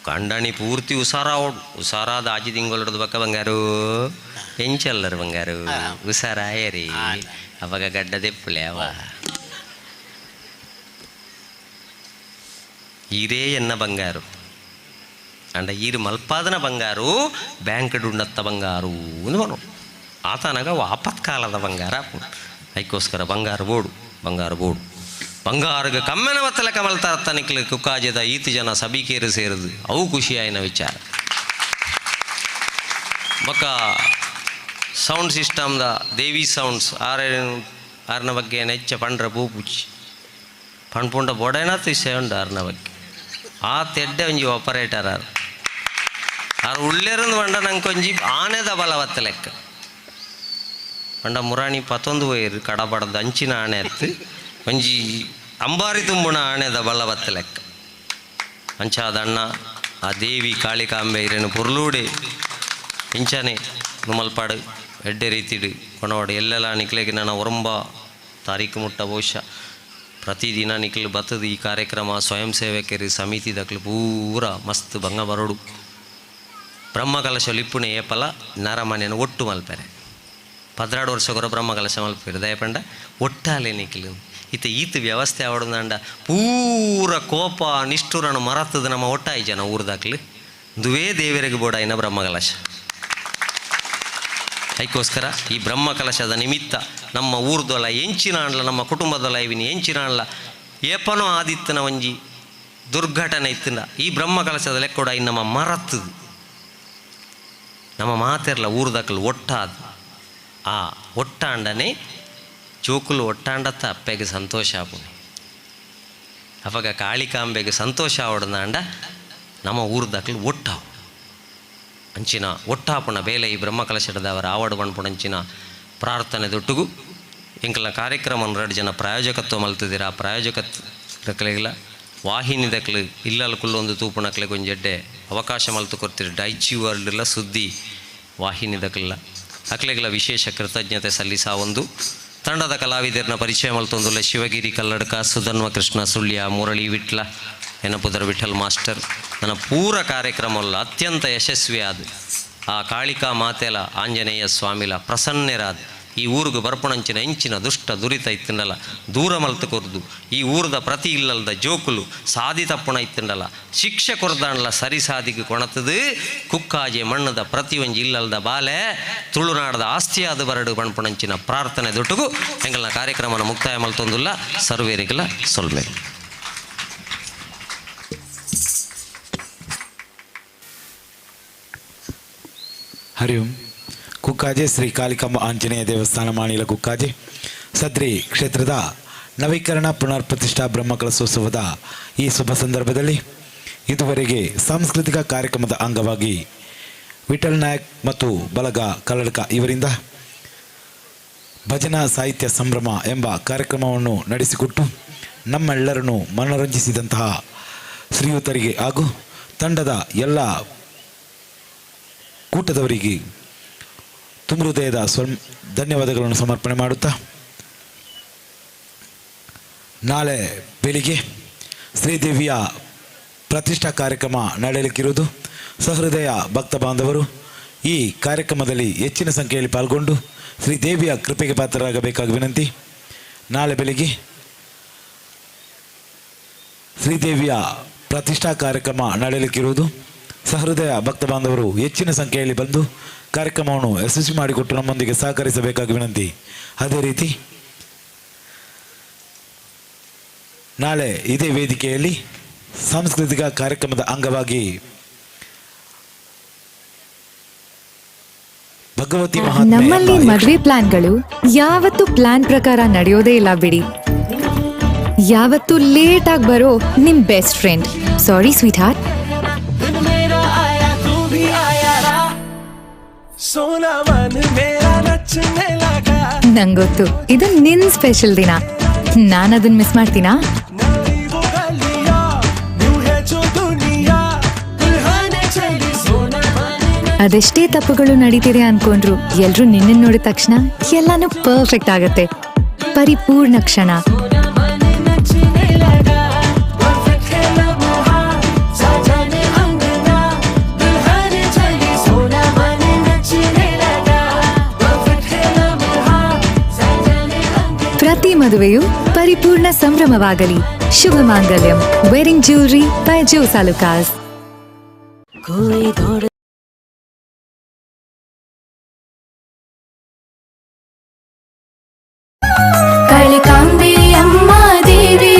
ಕಂಡಣಿ ಪೂರ್ತಿ ಉಸಾರಾದ ಆಜಿ ತಿಂಗಳು ಬಕ್ಕ ಬಂಗಾರು ಎಂಚಲ್ಲರು ಬಂಗಾರು ಉಸಾರಾಯರಿ ಅವಾಗ ಗಡ್ಡ ದೆಪ್ಪುಳೆ ಅವ ಈರೇ ಎನ್ನ ಬಂಗಾರು ಅಂಡ ಈರು ಮಲ್ಪಾದನ ಬಂಗಾರು ಬ್ಯಾಂಕ್ ಡುಂಡತ್ತ ಬಂಗಾರು ಬನು ಆತನಾಗ ಆಪತ್ಕಾಲದ ಬಂಗಾರ ಅದಕ್ಕೋಸ್ಕರ ಬಂಗಾರ ಬೋಡು ಬಂಗಾರಗ ಕಮ್ಮೆನ ಒತ್ತಲೆ ಕಮಲ್ತಾರ ತನಿಕ್ಲಿ ಕುಕ್ಕಾಜದ ಈತು ಜನ ಸಭಿಕೇರು ಸೇರಿದು ಅವು ಖುಷಿಯಾಯಿನ ವಿಚಾರ ಬೊಕ್ಕ ಸೌಂಡ್ ಸಿಸ್ಟಮ್ದ ದೇವಿ ಸೌಂಡ್ಸ್ ಆರ್ನ ಬಗ್ಗೆ ನೆಚ್ಚ ಪಂಡ್ರ ಪೂಪುಚ್ಚಿ ಪಂಡ್ಪುಂಡ ಬೊಡೇನಾತು ವಿಷಯ ಉಂಡು ಆರ್ನ ಬಗ್ಗೆ ಆ ತೆಡ್ಡೆ ಒಂಜಿ ಆಪರೇಟರ್ ಆರು ಉಳ್ಳೇರಂದು ಪಂಡ ನಂಗೆ ಒಂಜಿ ಆನೆದ ಬಲವತ್ತ ಲೆಕ್ಕ ಪಂಡ ಮುರಾಣಿ 11 ವೈರು ಕಡಬಡದ ಅಂಚಿನ ಆಣೆ ಎತ್ತು ಒಂಜಿ ಅಂಬಾರಿ ತುಂಬುಣ ಆಣೆದ ಬಲವತ್ತ ಲೆಕ್ಕ ಅಂಚಾದ ಅಣ್ಣ ಆ ದೇವಿ ಕಾಳಿಕಾಂಬೆ ಇರೇನು ಪುರ್ಲೂಡೆ ಇಂಚಾನೆ ನುಮಲ್ಪಾಡು ಎಡ್ಡೆ ರೀತಿಡು ಕೊನವಾಡು ಎಲ್ಲೆಲ್ಲ ನಿಕ್ಲೆಗೆ ನಾನು ಒರಂಬ ತಾರೀಕು ಮುಟ್ಟ ಬಹುಶಃ ಪ್ರತಿದಿನ ನಿಕ್ಲು ಬತ್ತದು ಈ ಕಾರ್ಯಕ್ರಮ ಸ್ವಯಂ ಸೇವಕರು ಸಮಿತಿ ದಕ್ಲು ಪೂರ ಮಸ್ತ್ ಭಂಗ ಬರೋಡು ಬ್ರಹ್ಮಕಲಶ ಲಿಪ್ಪುಣೆ ಏಪಲ ನರಮನೆಯನ್ನು ಒಟ್ಟು ಮಲ್ಪೆರೆ 12 ವರ್ಷಗೊರ ಬ್ರಹ್ಮಕಲಶ ಮಲ್ಪೆರೆ ದಯಪಂಡ ಒಟ್ಟಾಲೆ ನಿಕ್ಲು ಈತ ವ್ಯವಸ್ಥೆ ಆವಡಂದ ಪೂರ ಕೋಪ ನಿಷ್ಠುರನ್ನು ಮರತದ ನಮ್ಮ ಒಟ್ಟಾಯಿ ಜನ ಊರ್ದಾಕ್ಲಿ ದುವೇ ದೇವರಿಗೆ ಬೋಡಾಯಿನ ಬ್ರಹ್ಮಕಲಶ ಅದಕ್ಕೋಸ್ಕರ ಈ ಬ್ರಹ್ಮಕಲಶದ ನಿಮಿತ್ತ ನಮ್ಮ ಊರ್ದೊಲ ಎಂಚಿನ ಅಣ್ಲ ನಮ್ಮ ಕುಟುಂಬದೊಲ ಇವಿನಿ ಎಂಚಿನ ಅಣ್ಲ ಏಪನೋ ಆದಿತ್ತನ ಒಂಜಿ ದುರ್ಘಟನೆ ಇತ್ತಿನ ಈ ಬ್ರಹ್ಮಕಲಶದ ಲೆಕ್ಕೊಡ ನಮ್ಮ ಮರತ್ತದು ನಮ್ಮ ಮಾತೆರ್ಲ ಊರ್ದಾಕಲು ಒಟ್ಟಾದ ಆ ಒಟ್ಟಾಂಡನೆ ಚೋಕುಲು ಒಟ್ಟಾಂಡತ್ತ ಅಪ್ಪೆಗೆ ಸಂತೋಷ ಆಪುಣಿ ಅವಾಗ ಕಾಳಿಕಾಂಬೆಗೆ ಸಂತೋಷ ಆವಡಂದ ನಮ್ಮ ಊರ್ದಾಕಲು ಒಟ್ಟಾವು ಅಂಚಿನ ಒಟ್ಟಾಪುಣ ಬೇಲೆ ಈ ಬ್ರಹ್ಮಕಲಶದವರ ಆವಡು ಬಣ್ಪುಣಂಚಿನ ಪ್ರಾರ್ಥನೆ ದೊಟ್ಟುಗು ಇಂಕಲ ಕಾರ್ಯಕ್ರಮ 2 ಜನ ಪ್ರಾಯೋಜಕತ್ವ ಮಲ್ತಿದ್ದೀರ ಆ ಪ್ರಾಯೋಜಕತ್ವಕ್ಲೆಲ್ಲ ವಾಹಿನಿ ದಕ್ಲು ಇಲ್ಲಲ್ಲ ಕುಲ್ಲೊಂದು ತೂಪುಣಕ್ಲೆ ಕೊಂಜೆಡ್ಡೆ ಅವಕಾಶ ಮಲ್ತು ಕೊಡ್ತೀರಿ ಡೈಚಿ ವರ್ಲ್ಡ್ ಇಲ್ಲ ಸುದ್ದಿ ವಾಹಿನಿ ದಕ್ಲಿಲ್ಲ ಅಕ್ಲೆಗಳ ವಿಶೇಷ ಕೃತಜ್ಞತೆ ಸಲ್ಲಿಸ ಒಂದು ತಂಡದ ಕಲಾವಿದರನ್ನ ಪರಿಚಯ ಮಲ್ತೊಂದುಲ್ಲ ಶಿವಗಿರಿ ಕಲ್ಲಡ್ಕ ಸುಧನ್ವ ಕೃಷ್ಣ ಸುಳ್ಯ ಮುರಳಿ ವಿಟ್ಲ ಎನಪುದರ ವಿಠಲ್ ಮಾಸ್ಟರ್ ನನ್ನ ಪೂರ ಕಾರ್ಯಕ್ರಮಲ್ಲ ಅತ್ಯಂತ ಯಶಸ್ವಿಯಾದ ಆ ಕಾಳಿಕಾ ಮಾತೆಲ ಆಂಜನೇಯ ಸ್ವಾಮಿಲ ಪ್ರಸನ್ನರಾದ ಈ ಊರಿಗೆ ಬರ್ಪಣಂಚಿನ ಎಂಚಿನ ದುಷ್ಟ ದುರಿತ ಇತ್ತಂಡಲ್ಲ ದೂರ ಮಲ್ತು ಕೊರ್ದು ಈ ಊರದ ಪ್ರತಿ ಇಲ್ಲಲ್ದ ಜೋಕುಲು ಸಾದಿ ತಪ್ಪುಣ ಇತ್ತಂಡಲ್ಲ ಶಿಕ್ಷೆ ಕೊರ್ದಾಂಡ್ಲ ಸರಿ ಸಾದಿಗೆ ಕೊಣತದು ಕುಕ್ಕಾಜೆ ಮಣ್ಣದ ಪ್ರತಿ ಒಂಜಿ ಇಲ್ಲಲ್ದ ಬಾಲೆ ತುಳುನಾಡದ ಆಸ್ತಿಯಾದ ಬರಡು ಬಣ್ಪುಣಂಚಿನ ಪ್ರಾರ್ಥನೆ ದೊಟ್ಟುಗು ಎಂಗಲ್ನ ಕಾರ್ಯಕ್ರಮನ ಮುಕ್ತಾಯ ಮಲ್ತೊಂದುಲ್ಲ ಸರ್ವೇರಿಗಲ ಸೊಲ್ಮೆ ಹರಿ ಓಂ. ಕುಕ್ಕಾಜೆ ಶ್ರೀ ಕಾಳಿಕಾಂಬ ಆಂಜನೇಯ ದೇವಸ್ಥಾನ ಮಾಣಿಲ ಕುಕ್ಕಾಜೆ ಸದ್ರಿ ಕ್ಷೇತ್ರದ ನವೀಕರಣ ಪುನರ್ ಪ್ರತಿಷ್ಠಾ ಬ್ರಹ್ಮಕಲಶೋತ್ಸವದ ಈ ಶುಭ ಸಂದರ್ಭದಲ್ಲಿ ಇದುವರೆಗೆ ಸಾಂಸ್ಕೃತಿಕ ಕಾರ್ಯಕ್ರಮದ ಅಂಗವಾಗಿ ವಿಠಲ್ ನಾಯಕ್ ಮತ್ತು ಬಲಗ ಕಲ್ಲಡ್ಕ ಇವರಿಂದ ಭಜನಾ ಸಾಹಿತ್ಯ ಸಂಭ್ರಮ ಎಂಬ ಕಾರ್ಯಕ್ರಮವನ್ನು ನಡೆಸಿಕೊಟ್ಟು ನಮ್ಮೆಲ್ಲರನ್ನು ಮನರಂಜಿಸಿದಂತಹ ಶ್ರೀಯುತರಿಗೆ ಹಾಗೂ ತಂಡದ ಎಲ್ಲ ಕೂಟದವರಿಗೆ ತುಂಬ ಹೃದಯದ ಧನ್ಯವಾದಗಳನ್ನು ಸಮರ್ಪಣೆ ಮಾಡುತ್ತಾ ನಾಳೆ ಬೆಳಿಗ್ಗೆ ಶ್ರೀದೇವಿಯ ಪ್ರತಿಷ್ಠಾ ಕಾರ್ಯಕ್ರಮ ನಡೆಯಲಿಕ್ಕಿರುವುದು. ಸಹೃದಯ ಭಕ್ತ ಬಾಂಧವರು ಈ ಕಾರ್ಯಕ್ರಮದಲ್ಲಿ ಹೆಚ್ಚಿನ ಸಂಖ್ಯೆಯಲ್ಲಿ ಪಾಲ್ಗೊಂಡು ಶ್ರೀದೇವಿಯ ಕೃಪೆಗೆ ಪಾತ್ರರಾಗಬೇಕಾಗಿ ವಿನಂತಿ. ನಾಳೆ ಬೆಳಿಗ್ಗೆ ಶ್ರೀದೇವಿಯ ಪ್ರತಿಷ್ಠಾ ಕಾರ್ಯಕ್ರಮ ನಡೆಯಲಿಕ್ಕಿರುವುದು. ಸಹೃದಯ ಭಕ್ತ ಬಾಂಧವರು ಹೆಚ್ಚಿನ ಸಂಖ್ಯೆಯಲ್ಲಿ ಬಂದು ಕಾರ್ಯಕ್ರಮವನ್ನು ಯಶಸ್ವಿ ಮಾಡಿಕೊಟ್ಟು ನಮ್ಮೊಂದಿಗೆ ಸಹಕರಿಸಬೇಕಾಗಿ ವಿನಂತಿ. ಅದೇ ರೀತಿ ನಾಳೆ ಇದೇ ವೇದಿಕೆಯಲ್ಲಿ ಸಾಂಸ್ಕೃತಿಕ ಕಾರ್ಯಕ್ರಮದ ಅಂಗವಾಗಿ ಭಗವತಿ ನಮ್ಮಲ್ಲಿ ಮದುವೆ ಪ್ಲಾನ್ಗಳು ಯಾವತ್ತೂ ಪ್ಲಾನ್ ಪ್ರಕಾರ ನಡೆಯೋದೇ ಇಲ್ಲ ಬಿಡಿ. ಯಾವತ್ತೂ ಲೇಟ್ ಆಗಿ ಬರೋ ನಿಮ್ ಬೆಸ್ಟ್ ಫ್ರೆಂಡ್. ಸಾರಿ ಸ್ವೀಟ್ ಹಾರ್ಟ್. ನಂಗೊತ್ತು ಇದು ನಿನ್ ಸ್ಪೆಷಲ್ ದಿನ. ನಾನದನ್ನ ಮಿಸ್ ಮಾಡ್ತೀನಾ? ಅದೆಷ್ಟೇ ತಪ್ಪುಗಳು ನಡೀತಿದೆ ಅನ್ಕೊಂಡ್ರು ಎಲ್ರು ನಿನ್ನ ನೋಡಿದ ತಕ್ಷಣ ಎಲ್ಲಾನು ಪರ್ಫೆಕ್ಟ್ ಆಗತ್ತೆ. ಪರಿಪೂರ್ಣ ಕ್ಷಣ. ಪ್ರತಿ ಮದುವೆಯು ಪರಿಪೂರ್ಣ ಸಂಭ್ರಮವಾಗಲಿ. ಶುಭ ಮಾಂಗಲ್ಯಂ. Wedding jewellery by Jos Alukkas. Kalikambe ಅಮ್ಮ ದೇವಿ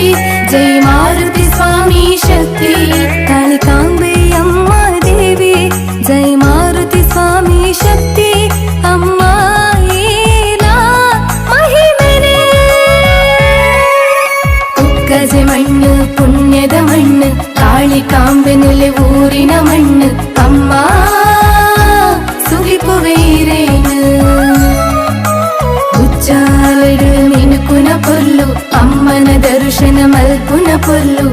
ಜೈ ಮಾರುತಿ ಸ್ವಾಮಿ ಶಕ್ತಿ. ಕಾಳಿಕಾಂಬೆ ಅಮ್ಮ ದೇವಿ ಜೈ ಮಾರುತಿ ಸ್ವಾಮಿ ಶಕ್ತಿ. ಅಮ್ಮ ಉಕ್ಕಜೆ ಮಣ್ಣು ಪುಣ್ಯದ ಮಣ್ಣು ಕಾಳಿಕಾಂಬೆ ನೆಲೆ ಊರಿನ ಮಣ್ಣು. ಅಮ್ಮ ಸುಗಿಪುವೇರೇನು ಉಚ್ಚಾಲಡು ಮಿನುಕುನ ಪೊಲ್ಲು. ಅಮ್ಮನ ದರ್ಶನ ಮಲ್ಪುನ ಪೊಲ್ಲು.